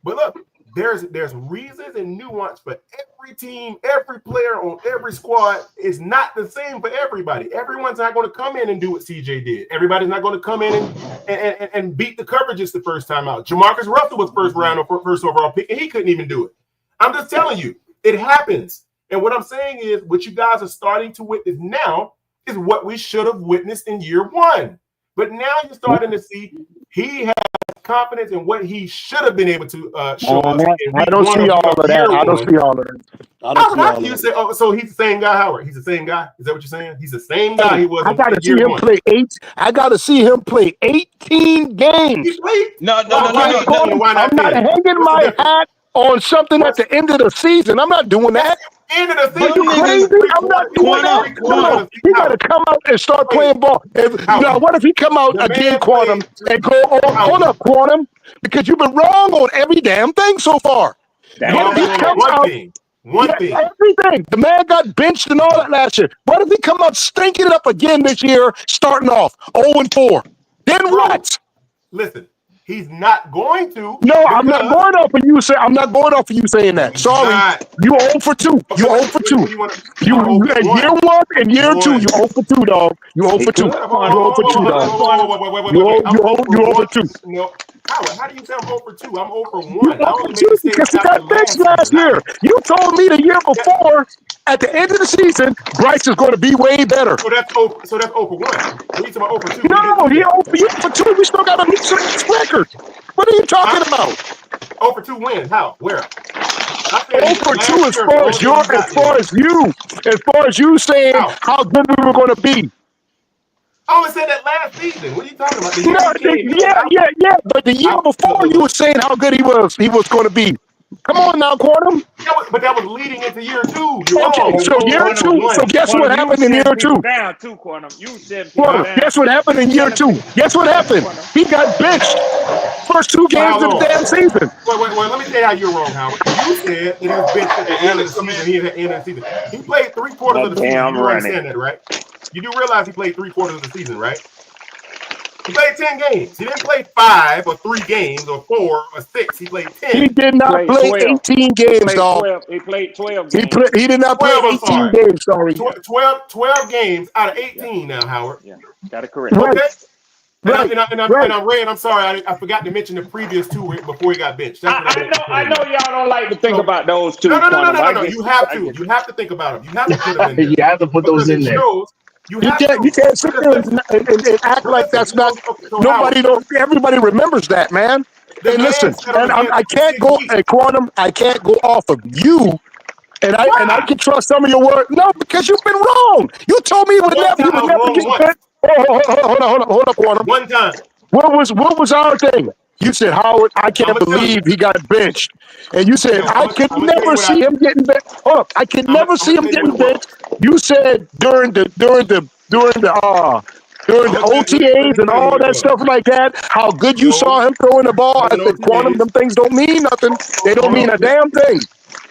But look, there's reasons and nuance for every team, every player on every squad is not the same for everybody. Everyone's not going to come in and do what CJ did. Everybody's not going to come in and beat the coverages the first time out. Jamarcus Russell was first round or first overall pick, and he couldn't even do it. I'm just telling you, it happens. And what I'm saying is, what you guys are starting to witness now is what we should have witnessed in year one. But now you're starting to see he has confidence in what he should have been able to show us. I don't see all of that. I don't see all of that. How can you say? Oh, so he's the same guy, Howard? He's the same guy. Is that what you're saying? He's the same guy he was. I gotta in see year him one. play 8. I gotta see him play 18 games. He played. No. Why I'm not then? hanging What's the my difference? hat on something at the end of the season. I'm not doing that. End of the Are season. you crazy? I'm not doing that. No, he got to come out and start playing ball. Now, what if he come out again, Quantum, and go, hold up, Quantum, because you've been wrong on every damn thing so far. What if he comes out? One thing. Everything. The man got benched and all that last year. What if he come out stinking it up again this year, starting off 0-4? Then what? Listen, he's not going to. No, I'm not going off of you. I'm not going off of you saying that. Sorry, you 0 for 2. You 0 for 2. You year 1 and year 2. You 0 for 2, dog. You 0 for 2. You 0 for 2, dog. You 0 for 2. No, Howard, how do you say I'm 0 for 2? I'm 0 for 1. You 0 for 2 because he got benched last year. You told me the year before, at the end of the season, Bryce is going to be way better. So that's 0 for 1. What are you talking about 0 for 2? No, he 0 for 2. We still got a mixed record. What are you talking about? 0 for 2 wins. How? Where? 0 for 2 as far as you saying how good we were going to be. I only said that last season. What are you talking about? Yeah. But the year before, you were saying how good he was going to be. Come on now, Quantum. But that was leading into year 2. Okay, so year 2. So guess what happened in year 2? Down too, Quantum. You said guess what happened in year 2? Guess what happened? He got benched. First 2 games of the damn season. Wait. Let me tell you how you're wrong, Howard. You said that he was benched at the end of the season. He had the end of the season. He played 3/4 of the season. You understand that, right? You do realize he played 3/4 of the season, right? He played 10 games. He didn't play 5 or 3 games or 4 or 6. He played 10. He did not play 18 games, dog. He played 12 games. He did not play 18 games, sorry. 12 games out of 18 now, Howard. Yeah, got it correct. Okay. Right. And I'm Red. I'm sorry, I forgot to mention the previous 2 before he got benched. I know y'all don't like to think about those 2. No. You have to. You have to think about them. You have to put them in there. You have to put those in there. You can't sit there and act like that's not. Everybody remembers that, man. Hey, listen, and I can't go, Quantum. I can't go off of you. And I can trust some of your words. No, because you've been wrong. You told me you would never get benched. Hold on, Quantum. One time. What was our thing? You said, Howard, I can't believe he got benched. And you said, I could never see him getting benched. I could never see him getting benched. You said during the OTAs and all that stuff like that, how good you saw him throwing the ball. I said, Quantum, them things don't mean nothing. They don't mean a damn thing.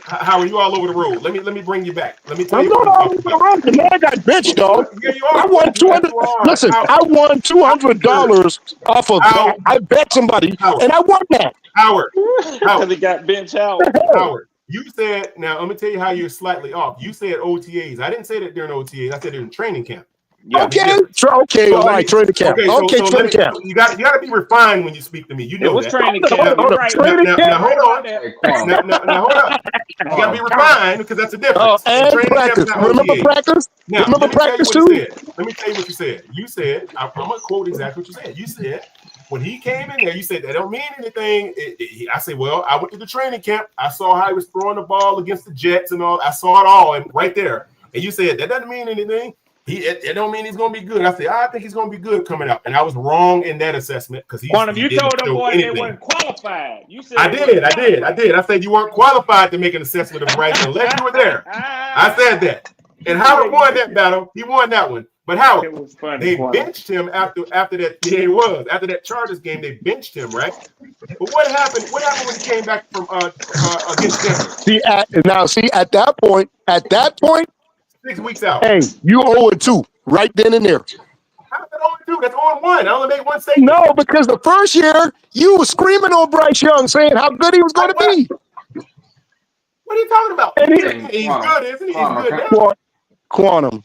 How are you all over the road? Let me bring you back. Let me tell I'm you. not all over the road. The man got benched, dog. Yeah, you are. I won $200. Listen, I won $200 off of that. I bet somebody, and I won that. Howard. Because he got benched out. Howard, you said, now let me tell you how you're slightly off. You said OTAs. I didn't say that during OTAs. I said it in training camp. Yeah, okay, all right, training camp. Training camp. You got to be refined when you speak to me. You know it was that. training camp. Now hold on. Now hold up. You got to be refined because that's a difference. And practice. Remember practice? Now, remember practice too? Let me tell you what you said. You said, I'm going to quote exactly what you said. You said, when he came in there, you said, that don't mean anything. I said, well, I went to the training camp. I saw how he was throwing the ball against the Jets and all. I saw it all and right there. And you said, that doesn't mean anything. It don't mean he's going to be good. I said, I think he's going to be good coming out. And I was wrong in that assessment because he you told them boys they weren't qualified. You said I did. I said you weren't qualified to make an assessment of Bryce unless you were there. I said that. And Howard won that battle. He won that one. But Howard, It was funny. they Quantum. benched him after that. Yeah, it was after that Chargers game. They benched him, right? But what happened? What happened when he came back from against Denver? See, at that point, 6 weeks out. hey, you 0-2 right then and there. How's that 0-2? That's 0-1. I only made one statement. No, because the first year you were screaming on Bryce Young, saying how good he was going to be. What are you talking about? And He's good, isn't he? He's good now. Quantum.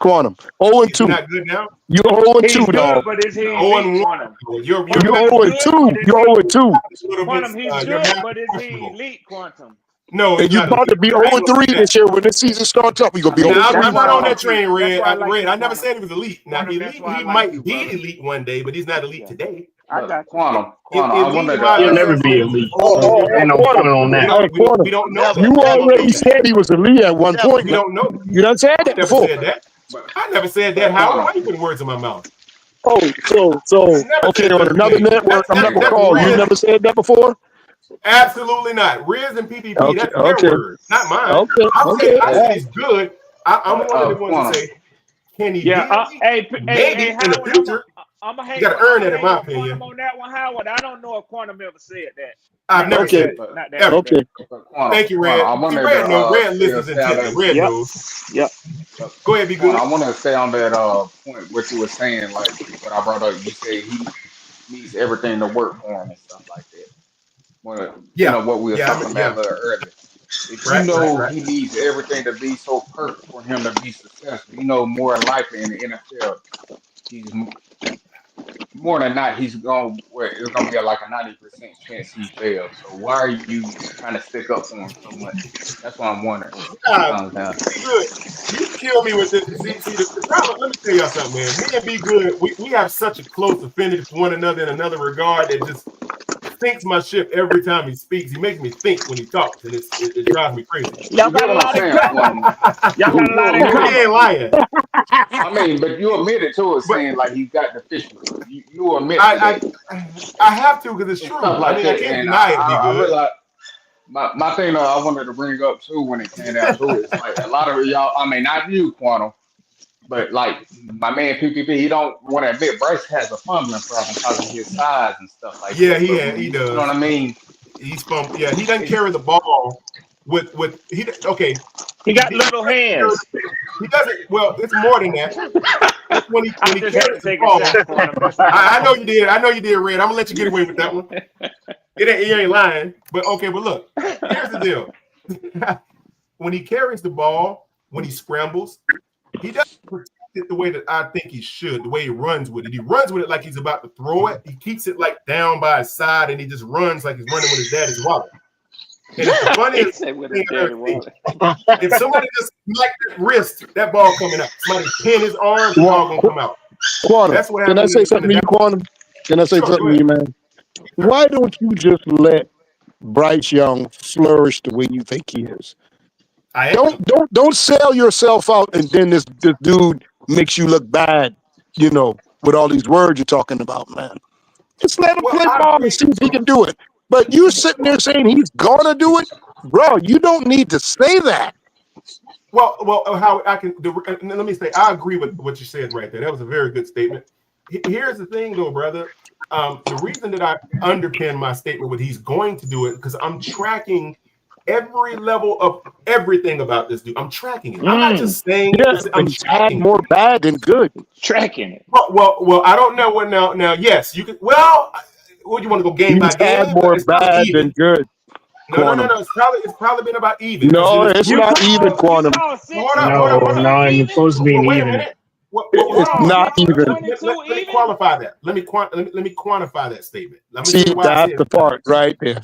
0-2. He's not good now. You're He's 0-2, good, dog. but is he elite? 0-1. Quantum. You're 0-2. You're 0-2. Quantum, he's good, but is he elite? Quantum. No, And you're about to be 0-3 this year when this season starts up. You're going to be 0-3. I'm not on that train, Red. I never Quantum. said he was elite. Now, elite, he might be elite one day, but he's not elite today. I got Quantum. He'll never be elite. Ain't no point on that. We don't know. You already said he was elite at one point. We don't know. You done said that Never before. said that. I never said that. Howard, why you putting words in my mouth? Oh, so okay, on another network, I'm not going to call. You never said that before? Absolutely not. Riz and PPP, Okay, that's their words, not mine. Okay. I say he's good. I'm one of the ones that say, can he be elite? Maybe in the future. You got to earn it, in my opinion. On that one, Howard, I don't know if Quantum ever said that. I've never said Not that. that. Ever. Okay. Thank you, Red. Red listens intently. Red knows. Yep. Go ahead, be good. I want to stay on that point, what you were saying, like what I brought up. You said he needs everything to work for him and stuff like that. You know what we were talking about a little earlier. If you know he needs everything to be so perfect for him to be successful, you know more likely in the NFL, he's more than not he's going. It's going to be like a 90% chance he fails. So why are you trying to stick up for him so much? That's what I'm wondering. Good. You kill me with this. See, the problem. Let me tell y'all something, man. Me and Be Good, we have such a close affinity for one another in another regard that just sinks my ship every time he speaks. He makes me think when he talks, and it drives me crazy. Y'all got a lot of Y'all got a lot of He ain't lying. I mean, but you admitted to it, saying like he's got the fish. You admit I have to because it's true. Like I can't deny it. Be good. Realize, my thing I wanted to bring up too when it came down to it, it's like a lot of y'all. I mean, not you, Quantum, but like my man PPP, he don't want to admit Bryce has a fumbling problem because of his size and stuff like that. Yeah, he does. You know what I mean? He's fumbled. Yeah, he doesn't carry the ball with he. Okay, he got little hands. He doesn't. Well, it's more than that. When he carries the ball, I know you did. I know you did, Red. I'm gonna let you get away with that one. You ain't lying. But okay, but look, here's the deal. When he carries the ball, when he scrambles, he doesn't protect it the way that I think he should. The way he runs with it, he runs with it like he's about to throw it. He keeps it like down by his side, and he just runs like he's running with his daddy's wallet. And it's the funniest thing I've ever seen. If somebody just smacked that wrist, that ball coming out. Somebody pin his arm, the ball gonna come out. Quantum, that's what can I say something to you, Quantum? Can I say something to you, man? Why don't you just let Bryce Young flourish the way you think he is? Don't sell yourself out, and then this dude makes you look bad, you know, with all these words you're talking about, man. Just let him play ball and see if he can do it. But you sitting there saying he's gonna do it, bro. You don't need to say that. Well, how I can let me say I agree with what you said right there. That was a very good statement. Here's the thing, though, brother. The reason that I underpin my statement with he's going to do it because I'm tracking every level of everything about this dude. I'm tracking it. I'm not just saying I'm tracking more bad than good. Tracking it. Well, I don't know what now. Now, yes, you could. Well, what do you want to go game by game? More bad than good. No. It's probably been about even. No, it's not even, Quantum. No, it's supposed to be an even. It's not even. Let me qualify that. Let me quantify that statement. Let me see that's the part right there.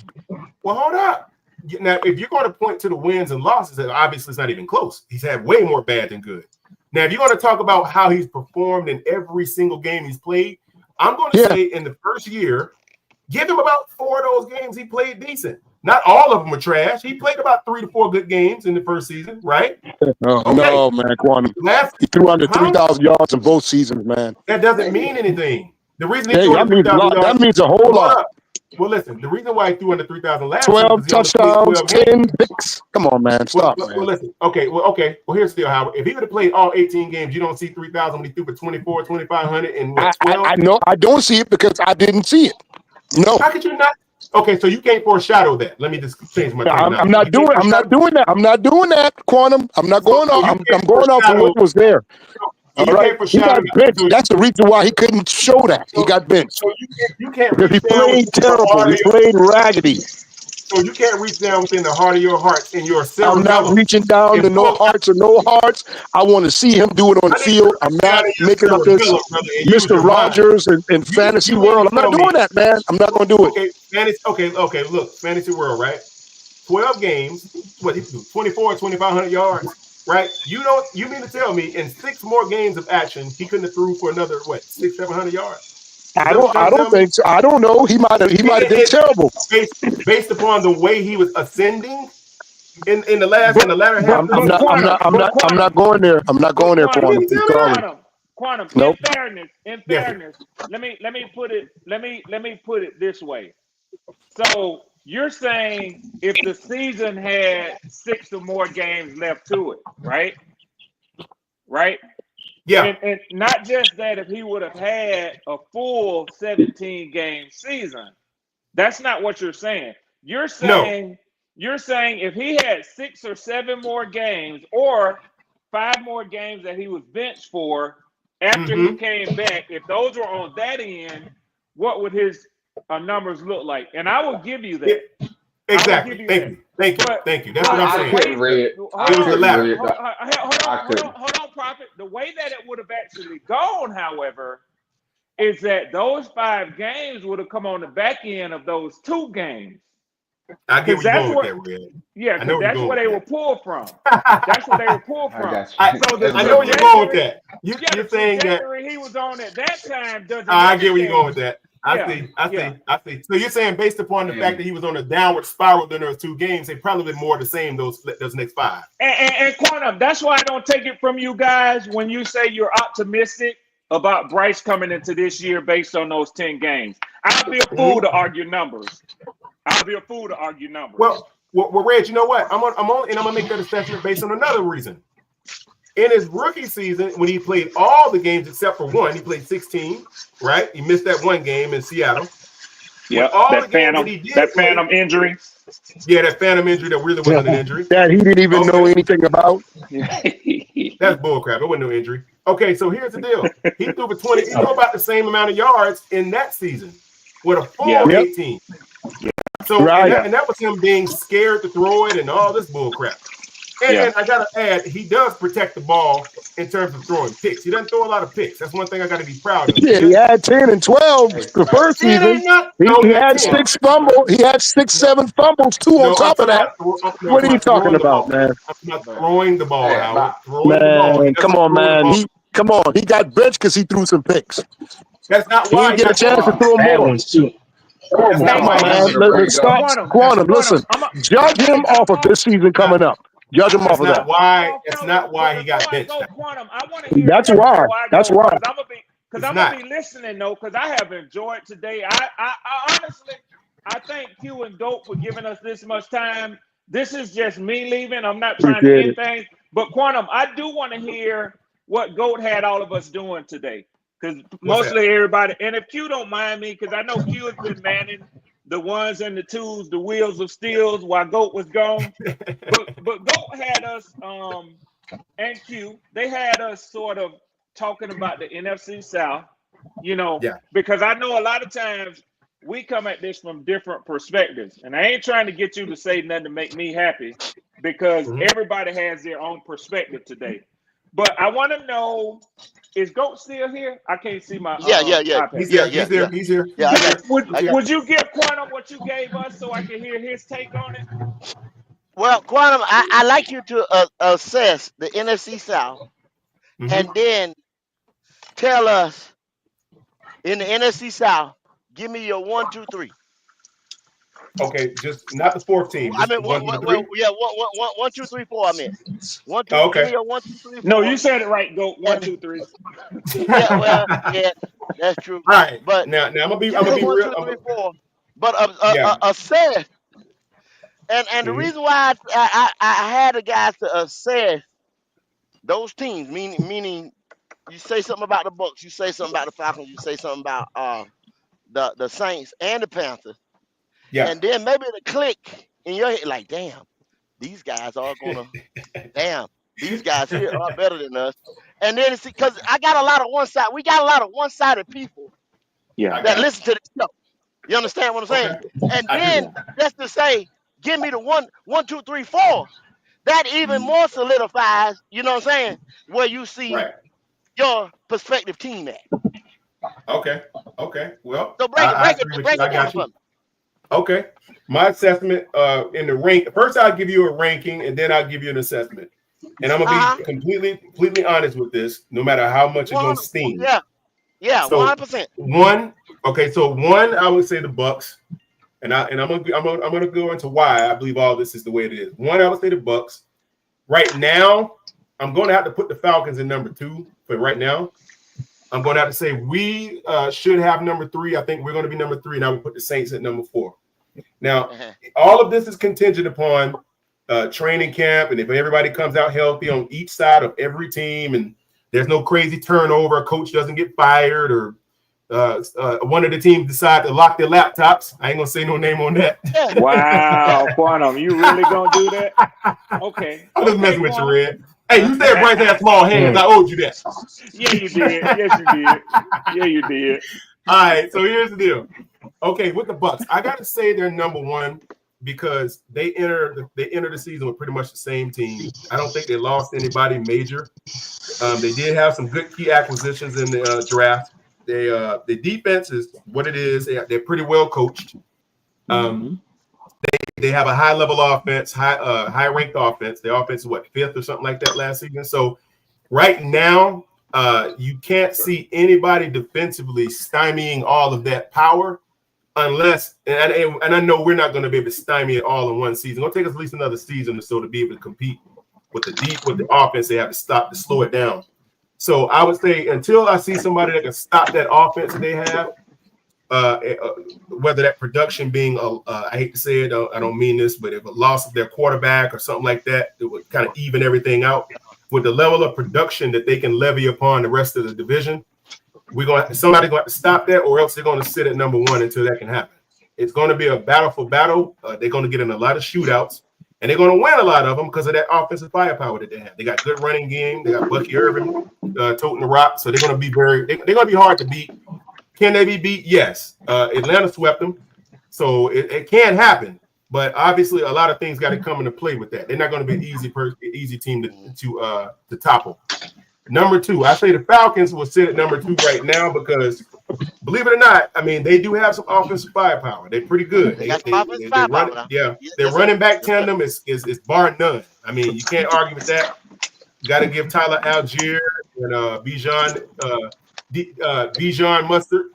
Well, hold up. Now, if you're going to point to the wins and losses, obviously it's not even close. He's had way more bad than good. Now, if you're going to talk about how he's performed in every single game he's played, I'm going to say in the first year, give him about 4 of those games he played decent. Not all of them are trash. He played about 3 to 4 good games in the first season, right? No, man, Quantum. He threw under 3,000 yards in both seasons, man. That doesn't mean anything. The reason that means a whole lot. Well, listen. The reason why he threw under 3,000 last year 12 because he only played touchdowns, 12 games. 10 picks. Come on, man. Stop, man. Well, listen. Okay. Well, here's still Howard. If he would have played all 18 games, you don't see 3,000 when he threw for 24, 2,500, and what 12. I know I don't see it because I didn't see it. No. How could you not? Okay, so you can't foreshadow that. Let me just change my terminology. I'm not doing that. I'm not doing that, Quantum. I'm not going off. I'm going off of what was there. So all right. He got benched. That's the reason why he couldn't show that. He got benched. So you can't Because he reach down played within the terrible. heart He of your, played raggedy. so you can't reach down within the heart of your hearts and your I'm cerebellum. not reaching down and to no pull out- hearts or no hearts. I want to see him do it on the I need you field. to I'm reach not down in your making up this cerebellum, brother, and use Mr. your mind. Rogers in fantasy you mean world. to I'm not tell me- doing that, man. I'm not going to do it. Okay. Look, fantasy world, right? 12 games. What he do? 24, 2,500 yards, right? You mean to tell me in 6 more games of action he couldn't have threw for another 600, 700 yards? I don't think so. I don't know. He might have been terrible. Based upon the way he was ascending in the latter half. I'm not going there. I'm not going there, Quantum. I'm sorry. Quantum. Nope. In fairness, let me put it this way. So you're saying if the season had 6 or more games left to it, right? Right? Yeah. And not just that, if he would have had a full 17-game season. That's not what you're saying. You're saying if he had 6 or 7 more games or 5 more games that he was benched for after he came back, if those were on that end, what would his numbers look like? And I will give you that. Exactly. Thank you. That's what I'm saying. Hold on, Prophet. The way that it would have actually gone, however, is that those 5 games would have come on the back end of those 2 games. I get where you're going with that, Red. Yeah, because that's where they were pulled from. That's where they were pulled from. I know where you're going with that. You're saying that he was on at that time doesn't. I get where you're going with that. I see. So you're saying based upon the fact that he was on a downward spiral during those 2 games, they probably been more the same those next 5. And Quantum, that's why I don't take it from you guys when you say you're optimistic about Bryce coming into this year based on those 10 games. I'll be a fool to argue numbers. Well, Reg, you know what? I'm gonna make that assessment based on another reason. In his rookie season, when he played all the games except for one, he played 16, right? He missed that one game in Seattle. Yeah, that phantom injury. Yeah, that phantom injury that really wasn't an injury. That he didn't even know anything about. That's bullcrap. It wasn't no injury. Okay, so here's the deal. He threw for 20. He threw about the same amount of yards in that season with a full 18. So and that was him being scared to throw it and all this bullcrap. And I gotta add, he does protect the ball in terms of throwing picks. He doesn't throw a lot of picks. That's one thing I gotta be proud of. Yeah, he had 10 and 12 the first season. He had 6 fumbles. He had 6, 7 fumbles too on top of that. What are you talking about, man? I'm not throwing the ball, Howard. Man, come on, man. He got benched because he threw some picks. That's not he why didn't get a chance to throw more. Come on, man. Stop, Quantum. Listen, judge him off of this season coming up. Judge him off of that. That's not why he got benched. Quantum, I want to hear That's why. That's why. Because I'm gonna be listening though, because I have enjoyed today. I honestly, I thank Q and Dope for giving us this much time. This is just me leaving. I'm not trying to end things. But Quantum, I do want to hear what Goat had all of us doing today. Because mostly everybody, and if Q don't mind me, because I know Q has been manning the ones and the twos, the wheels of steels while Goat was gone. but Goat had us, and Q, they had us sort of talking about the NFC South, because I know a lot of times we come at this from different perspectives. And I ain't trying to get you to say nothing to make me happy, because everybody has their own perspective today. But I want to know, is Goat still here? I can't see my Yeah. He's here. Yeah. Would you give Quantum what you gave us so I can hear his take on it? Well, Quantum, I like you to assess the NFC South and then tell us in the NFC South, give me your 1, 2, 3. Okay, just not the 4th team. I mean, 1, 2, 3, 4. I meant 1, 2. Okay. Give me your 1, 2, 3, 4. No, you said it right. Go 1, 2, 3. Yeah, that's true. All right, but now I'm gonna be real. 1, 2, 3, 4. But Yeah. assess, and the Mhm. reason why I had the guys to assess those teams, meaning you say something about the Bucks, you say something about the Falcons, you say something about the Saints and the Panthers, Yeah. and then maybe the click in your head, like, damn, these guys are gonna, damn, these guys here are better than us. And then it's because I got a lot of one side, we got a lot of one-sided people Yeah. I that got it. listen to the show. You understand what I'm Okay. saying? And I do. then just to say, give me the one, two, three, four. That even Mhm. more solidifies, you know what I'm saying, where you see Right. your prospective team at. Okay. Okay. Well, So I agree with break you. I it down got for you. me. Okay. My assessment in the rank. First, I'll give you a ranking, and then I'll give you an assessment. And I'm gonna be Uh huh. completely honest with this, no matter how much it's gonna 100. sting. Yeah, yeah, So 100%. one, okay, so one, I would say the Bucks, and I'm gonna go into why I believe all this is the way it is. One, I would say the Bucks. Right now, I'm going to have to put the Falcons in number 2 for right now. I'm going to have to say we should have number 3. I think we're going to be number 3, and I would put the Saints at number 4. Now, Uh-huh. all of this is contingent upon training camp, and if everybody comes out healthy on each side of every team, and there's no crazy turnover, a coach doesn't get fired, or one of the teams decide to lock their laptops. I ain't gonna say no name on that. Yeah, yeah. Wow, Quantum, you really gonna do that? Okay. I'm just Okay, messing with you, Quantum. Red. Hey, you said Bryce had small hands. I owed you that. Yeah, you did. Yes, you did. Yeah, you did. All right, so here's the deal. Okay, with the Bucks, I got to say they're number 1 because they enter the season with pretty much the same team. I don't think they lost anybody major. They did have some good key acquisitions in the draft. The defense is what it is. They're pretty well coached. Mm-hmm. They have a high level offense, high ranked offense. Their offense is what, 5th or something like that last season. So right now, you can't see anybody defensively stymieing all of that power unless, and I know we're not going to be able to stymie it all in one season. It'll take us at least another season or so to be able to compete with the offense. They have to slow it down. So I would say until I see somebody that can stop that offense that they have, whether that production being, I hate to say it, I don't mean this, but if a loss of their quarterback or something like that, it would kind of even everything out. With the level of production that they can levy upon the rest of the division, somebody's going to stop that, or else they're going to sit at number 1 until that can happen. It's going to be a battle for battle. They're going to get in a lot of shootouts, and they're going to win a lot of them because of that offensive firepower that they have. They got good running game. They got Bucky Irvin toting the rock, so they're going to be they're going to be hard to beat. Can they be beat? Yes. Atlanta swept them, so it can happen. But obviously, a lot of things got to come into play with that. They're not going to be an easy team to topple. Number 2, I say the Falcons will sit at number 2 right now because, believe it or not, I mean they do have some offensive firepower. They're pretty good. They got some offensive firepower now. Their Yes, sir. running back Yes, sir. tandem is bar none. I mean, you can't argue with that. You got to give Tyler Algier and Bijan Mustard.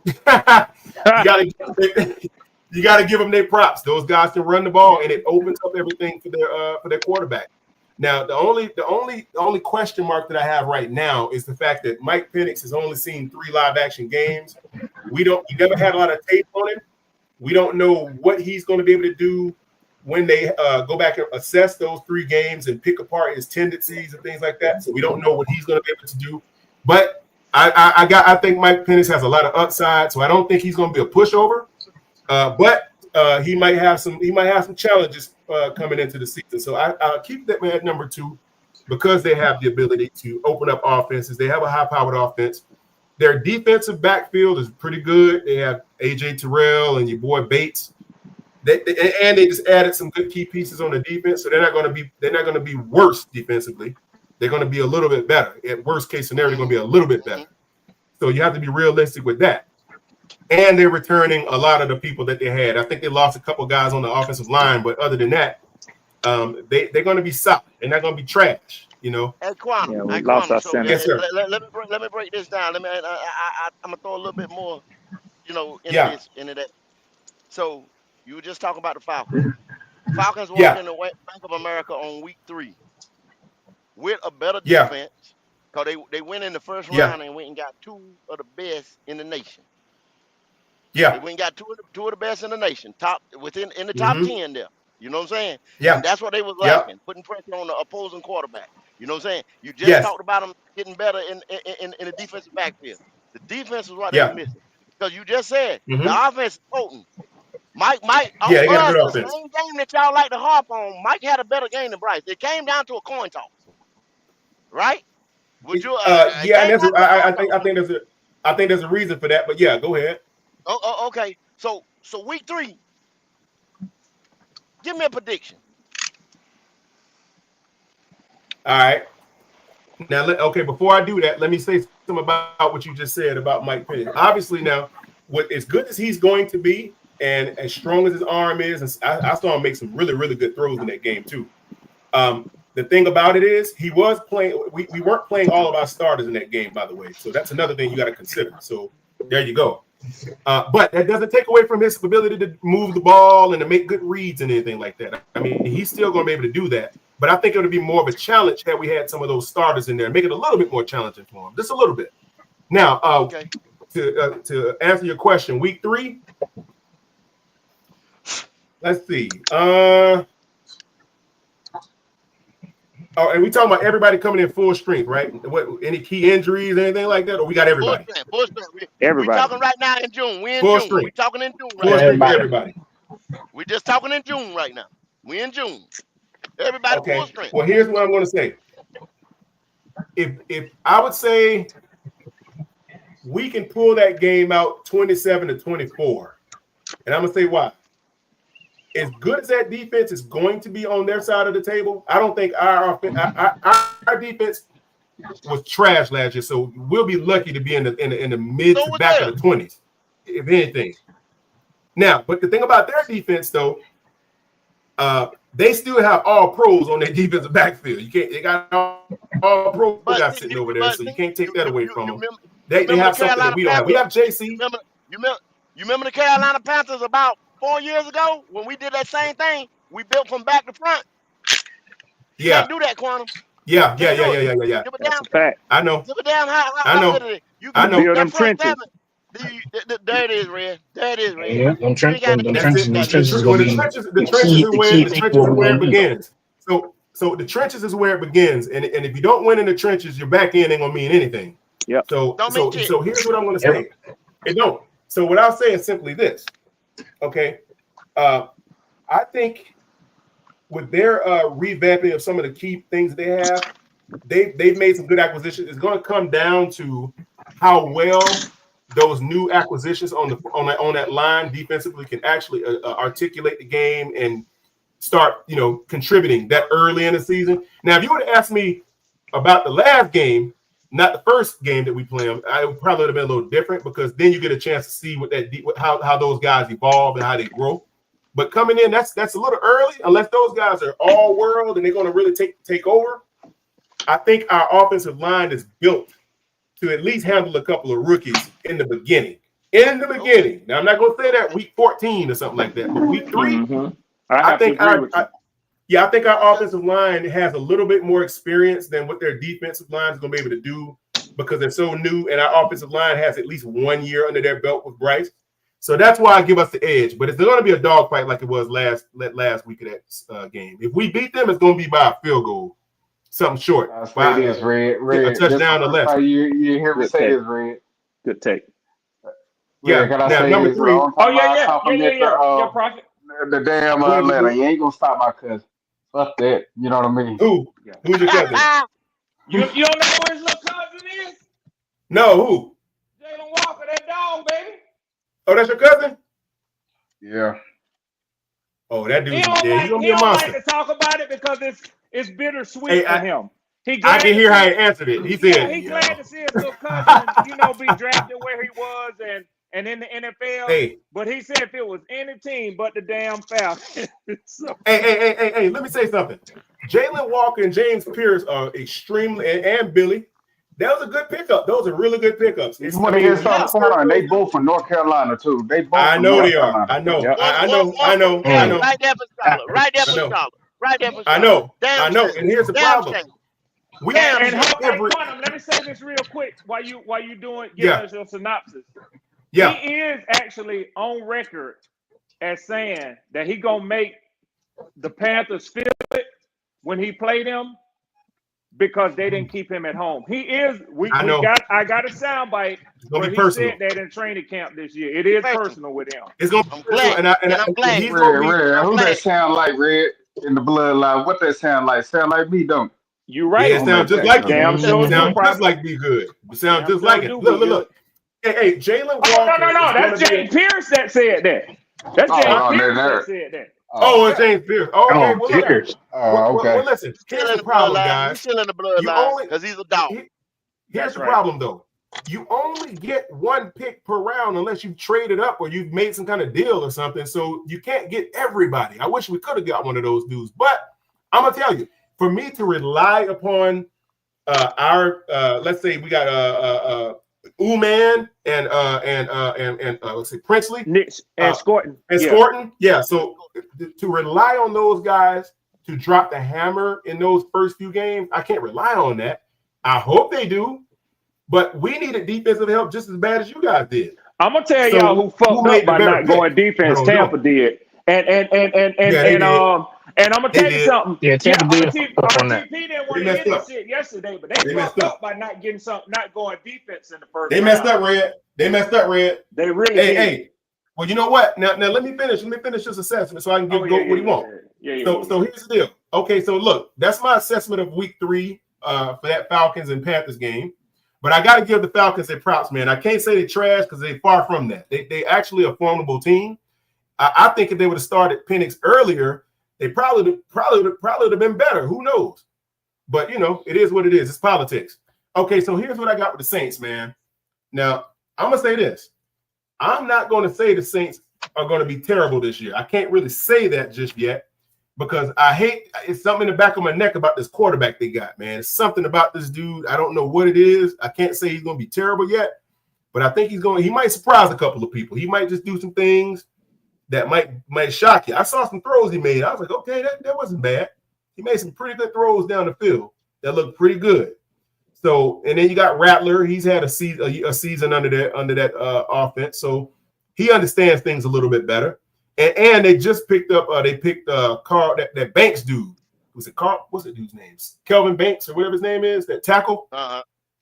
You got to give them their props. Those guys can run the ball, and it opens up everything for their quarterback. Now, the only question mark that I have right now is the fact that Mike Penix has only seen 3 live action games. We never had a lot of tape on him. We don't know what he's going to be able to do when they go back and assess those 3 games and pick apart his tendencies and things like that. So we don't know what he's going to be able to do. But I think Mike Penix has a lot of upside, so I don't think he's going to be a pushover. But he might have some challenges coming into the season. So I'll keep that man at number 2 because they have the ability to open up offenses. They have a high-powered offense. Their defensive backfield is pretty good. They have A.J. Terrell and your boy Bates. They just added some good key pieces on the defense, so they're not going to be worse defensively. They're going to be a little bit better. At worst case scenario, they're going to be a little bit better. So you have to be realistic with that. And they're returning a lot of the people that they had. I think they lost a couple guys on the offensive line, but other than that, they're going to be solid. They're not going to be trash. Hey, Quantum. Yeah, we Hey, lost Quantum. our So center. Yes, sir. let me break this down. I'm gonna throw a little bit more, Yeah. into that. So you were just talking about the Falcons. Falcons walked Yeah. into Bank of America on week 3 with a better Yeah. defense because they went in the first Yeah. round and went and got 2 of the best in the nation. Yeah. They went and got two of the best in the nation, in the top 10 there. You know what I'm saying? Yeah. And that's what they was Yeah. lacking, putting pressure on the opposing quarterback. You know what I'm saying? You just Yes. talked about them getting better in the defensive backfield. The defense is what they was Yeah. missing. Because you just said Mm-hmm. the offense is potent. Mike, Yeah, they got a us, good the offense. same game that y'all like to harp on, Mike had a better game than Bryce. It came down to a coin toss, right? Would you it Yeah, and came that's down to a coin toss. I think there's a reason for that. But yeah, go ahead. Okay. So week 3, give me a prediction. All right. Now, before I do that, let me say something about what you just said about Mike Penix. Obviously, now, as good as he's going to be, and as strong as his arm is, and I saw him make some really, really good throws in that game too. The thing about it is, he was playing. We weren't playing all of our starters in that game, by the way. So that's another thing you got to consider. So there you go. But that doesn't take away from his ability to move the ball and to make good reads and anything like that. I mean, he's still going to be able to do that. But I think it would be more of a challenge had we had some of those starters in there, make it a little bit more challenging for him, just a little bit. Now, to answer your question, week 3, let's see. And we talking about everybody coming in full strength, right? Any key injuries, anything like that, or we got everybody? Full strength. Everybody. We talking right now in June. We in Full June. strength. We talking in June Full right strength now. for everybody. We just talking in June right now. We in June. Everybody full strength. Well, here's what I'm going to say. If I would say we can pull that game out 27-24, and I'm going to say why. As good as that defense is going to be on their side of the table, I don't think our defense was trash last year. So we'll be lucky to be in the mid to back of the 20s, if anything. Now, but the thing about their defense, though, they still have all pros on their defensive backfield. They got all pro guys sitting over there, so you can't take that away from them. They have something that we don't have. We have JC. You remember the Carolina Panthers about 4 years ago when we did that same thing? We built from back to front. You can't do that, Quantum. Yeah. Give it That's down. a fact. I know. Give it down. How good it is. You can build them that front trenches. seven. There it is, Red. There it is, Red. Yeah, them trenches is Well, going to be the trenches is where it begins. So the trenches is where it begins, and if you don't win in the trenches, your back end ain't gonna mean anything. Yep. So here's what I'm gonna say. It don't. So what I'll say is simply this. Okay. I think with their revamping of some of the key things they have, they've made some good acquisitions. It's going to come down to how well those new acquisitions on that line defensively can actually articulate the game and start, contributing that early in the season. Now, if you would have asked me about the last game, not the first game that we played, I would probably have been a little different, because then you get a chance to see how those guys evolve and how they grow. But coming in, that's a little early, unless those guys are all world and they're going to really take over. I think our offensive line is built to at least handle a couple of rookies in the beginning. Now, I'm not going to say that week 14 or something like that, but week 3, I think our offensive line has a little bit more experience than what their defensive line is going to be able to do, because they're so new, and our offensive line has at least 1 year under their belt with Bryce. So that's why I give us the edge. But it's going to be a dogfight like it was last week of that game. If we beat them, it's going to be by a field goal, something short. I'll say this, Red. A touchdown or less. You hear me say this, Red? Good take. Yeah. Can I now, say number this? 3. Yeah, Prophet. The damn letter. You ain't gonna stop my cousin. Fuck that. You know what I mean? Who's your cousin? You don't know who his little cousin is? No, who? Jalen Walker, that dog, baby. Oh, that's your cousin? Yeah. Oh, that dude. He don't like to talk about it because it's bittersweet for him. I can hear how he answered it. He said, he's glad to see his little cousin, be drafted where he was and in the NFL. Hey. But he said if it was any team but the damn Falcons. Hey, let me say something. Jalen Walker and James Pierce are extremely, and Billy, that was a good pickup. Those are really good pickups. And they both from North Carolina too. They both. I know they are. I know. I know. Right there for Charlotte. Right there for Charlotte. I know. Damn. And here's the problem. Let me say this real quick while you doing us your synopsis. Yeah. He is actually on record as saying that he gonna make the Panthers feel it when he played them because they didn't keep him at home. He is. I got a soundbite where he said that in training camp this year. It is personal with him. It's gonna be personal, and I'm glad. he's gonna be. Red, who that sound like, Red, in the bloodline? What that sound like? Sound like me, don't it? You right. Yeah, it sounds just like you. Damn sure Sound do. just like Be Good. It sounds just sure like it. do Look. Hey, Jalen Walker. Oh, no. That's James Pierce that said that. That's James Pierce that said that. Oh, it's James Pierce. Okay, well, Pierce. Okay. Well, listen. Here's the problem, He's guys. still in the bloodline because he's a dog. Here's the problem, though. You only get one pick per round unless you've traded up or you've made some kind of deal or something. So you can't get everybody. I wish we could have got one of those dudes. But I'm going to tell you, for me to rely upon our, let's say we got Uman and let's say Princely. And Scorton. And Scorton. Yeah. So to rely on those guys to drop the hammer in those first few games, I can't rely on that. I hope they do. But we needed defensive help just as bad as you guys did. I'm gonna tell y'all who fucked up by not going defense. Tampa did, and I'm gonna tell you something. Yeah, Tampa did. RGP didn't want to hear this shit yesterday, but they fucked up by not getting not going defense in the first. They messed up, Red. They They really did. Hey. Well, you know what? Now let me finish. Let me finish this assessment so I can go what you want. So here's the deal. Okay, so look, that's my assessment of week 3 for that Falcons and Panthers game. But I got to give the Falcons their props, man. I can't say they trash because they're far from that. They actually a formidable team. I think if they would have started Penix earlier, they probably would have been better. Who knows? But, it is what it is. It's politics. Okay, so here's what I got with the Saints, man. Now, I'm going to say this. I'm not going to say the Saints are going to be terrible this year. I can't really say that just yet. Because it's something in the back of my neck about this quarterback they got, man. It's something about this dude. I don't know what it is. I can't say he's going to be terrible yet, but I think he might surprise a couple of people. He might just do some things that might shock you. I saw some throws he made. I was like, okay, that wasn't bad. He made some pretty good throws down the field that looked pretty good. So, and then you got Rattler. He's had a season under that offense, so he understands things a little bit better. And they just picked up. They picked Carl, that Banks dude. Was it Carl? What's the dude's name? Kelvin Banks or whatever his name is. That tackle.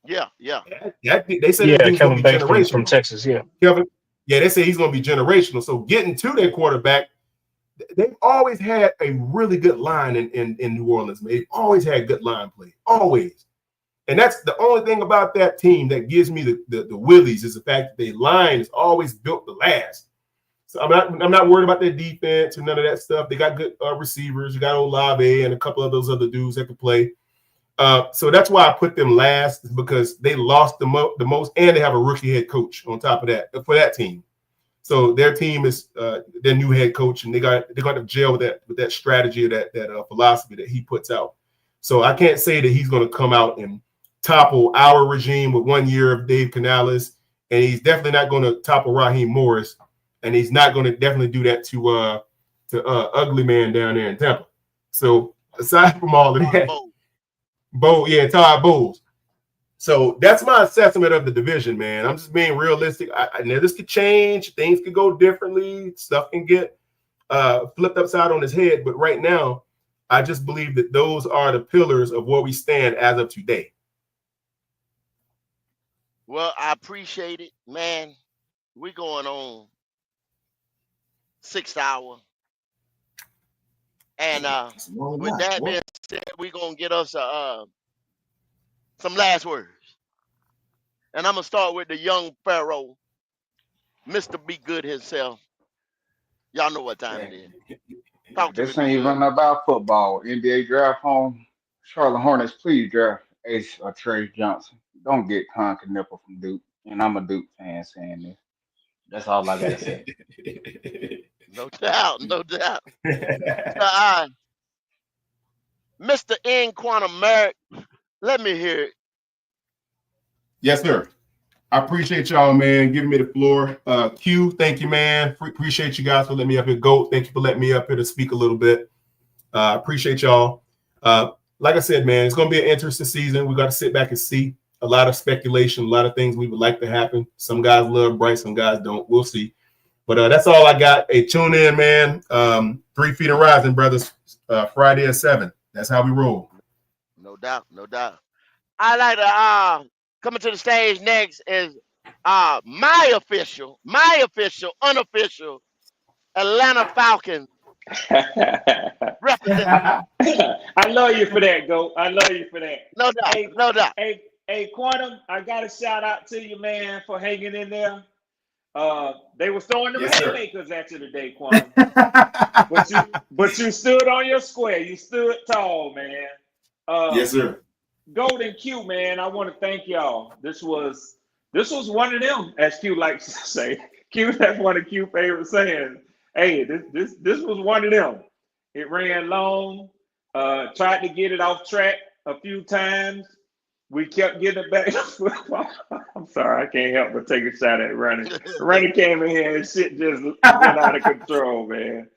Yeah. They said Kelvin Banks from Texas. Yeah. Kelvin. Yeah, they say he's going to be generational. So getting to their quarterback, they've always had a really good line in New Orleans. They've always had good line play. Always. And that's the only thing about that team that gives me the willies is the fact that their line is always built to last. So I'm not worried about their defense or none of that stuff. They got good receivers. You got Olave and a couple of those other dudes that can play. So that's why I put them last, because they lost the most, and they have a rookie head coach on top of that for that team. So their team is their new head coach, and they're going to jail with that strategy, that philosophy that he puts out. So I can't say that he's going to come out and topple our regime with 1 year of Dave Canales, and he's definitely not going to topple Raheem Morris. And he's not going to definitely do that to Ugly Man down there in Tampa. So aside from all of that, Todd Bowles. So that's my assessment of the division, man. I'm just being realistic. I know this could change. Things could go differently. Stuff can get flipped upside on his head. But right now, I just believe that those are the pillars of where we stand as of today. Well, I appreciate it, man. We're going on 6th hour. And with that being said, we're going to get us some last words. And I'm going to start with the young Pharaoh, Mr. Be Good himself. Y'all know what time it is. Talk to This me. ain't even about football. NBA draft home. Charlotte Hornets, please draft Ace or Trey Johnson. Don't get Conker Nipple from Duke. And I'm a Duke fan saying this. That's all I got to say. No doubt. Mr. N. Quantum Merrick, let me hear it. Yes, sir. I appreciate y'all, man, giving me the floor. Q, thank you, man. Appreciate you guys for letting me up here. Goat, thank you for letting me up here to speak a little bit. Appreciate y'all. Like I said, man, it's going to be an interesting season. We got to sit back and see. a lot of speculation, a lot of things we would like to happen. Some guys love Bryce, some guys don't. We'll see. But that's all I got. Hey, tune in, man. 3 Feet and Rising, brothers. Friday at 7. That's how we roll. No doubt, no doubt. I like to coming to the stage next is my unofficial Atlanta Falcons representative. I love you for that, Go. I love you for that. No doubt, Hey, no doubt. hey, Quantum, I got a shout out to you, man, for hanging in there. They were throwing them haymakers at you today, Quantum. but you stood on your square. You stood tall, man. Yes, sir. Golden Q, man. I want to thank y'all. This was one of them, as Q likes to say. Q, that's one of Q's favorite sayings. Hey, this was one of them. It ran long. Tried to get it off track a few times. We kept getting it back. I'm sorry, I can't help but take a shot at Ronnie. Ronnie came in here and shit just went out of control, man.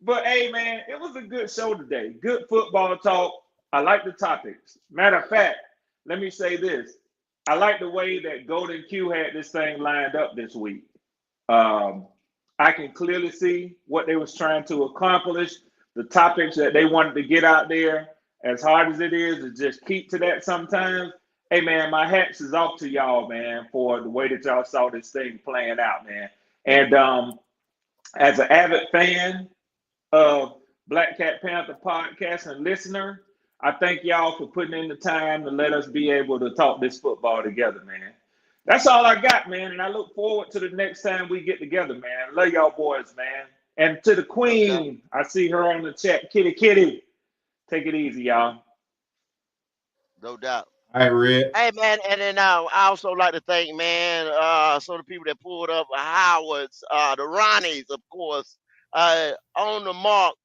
But hey, man, it was a good show today. Good football talk. I like the topics. Matter of fact, let me say this. I like the way that Golden Q had this thing lined up this week. I can clearly see what they was trying to accomplish, the topics that they wanted to get out there. As hard as it is to just keep to that sometimes, hey, man, my hats is off to y'all, man, for the way that y'all saw this thing playing out, man. And as an avid fan of Black Cat Panther podcast and listener, I thank y'all for putting in the time to let us be able to talk this football together, man. That's all I got, man. And I look forward to the next time we get together, man. Love y'all boys, man. And to the queen, I see her on the chat. Kitty. Take it easy, y'all. No doubt. All right, Red. Hey, man, and then I also like to thank, man, some of the people that pulled up, Howard's, the Ronnies, of course, on the Mark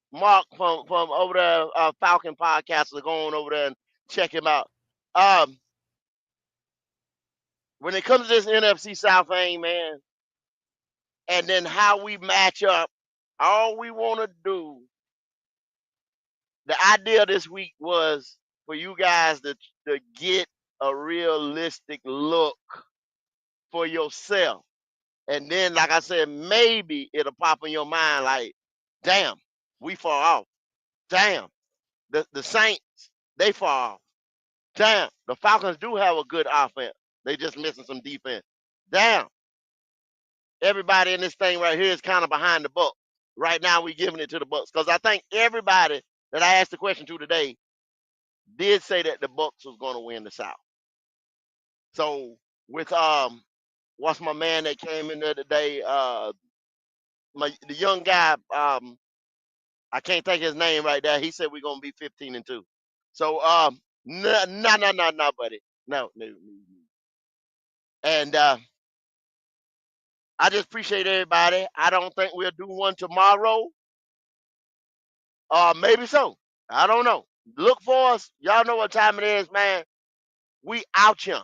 from over there, Falcon Podcast, so go on over there and check him out. When it comes to this NFC South thing, man, and then how we match up, all we want to do, the idea this week was for you guys to get a realistic look for yourself. And then, like I said, maybe it'll pop in your mind like, damn, we far off. Damn, the Saints, they far off. Damn, the Falcons do have a good offense. They just missing some defense. Damn, everybody in this thing right here is kind of behind the Bucs. Right now, we giving it to the Bucs because I think everybody that I asked the question to today did say that the Bucs was going to win the South. So with what's my man that came in there today? The young guy, I can't think his name right there. He said we're gonna be 15-2. So no, buddy. No. And I just appreciate everybody. I don't think we'll do one tomorrow. Maybe so. I don't know. Look for us. Y'all know what time it is, man. We out here.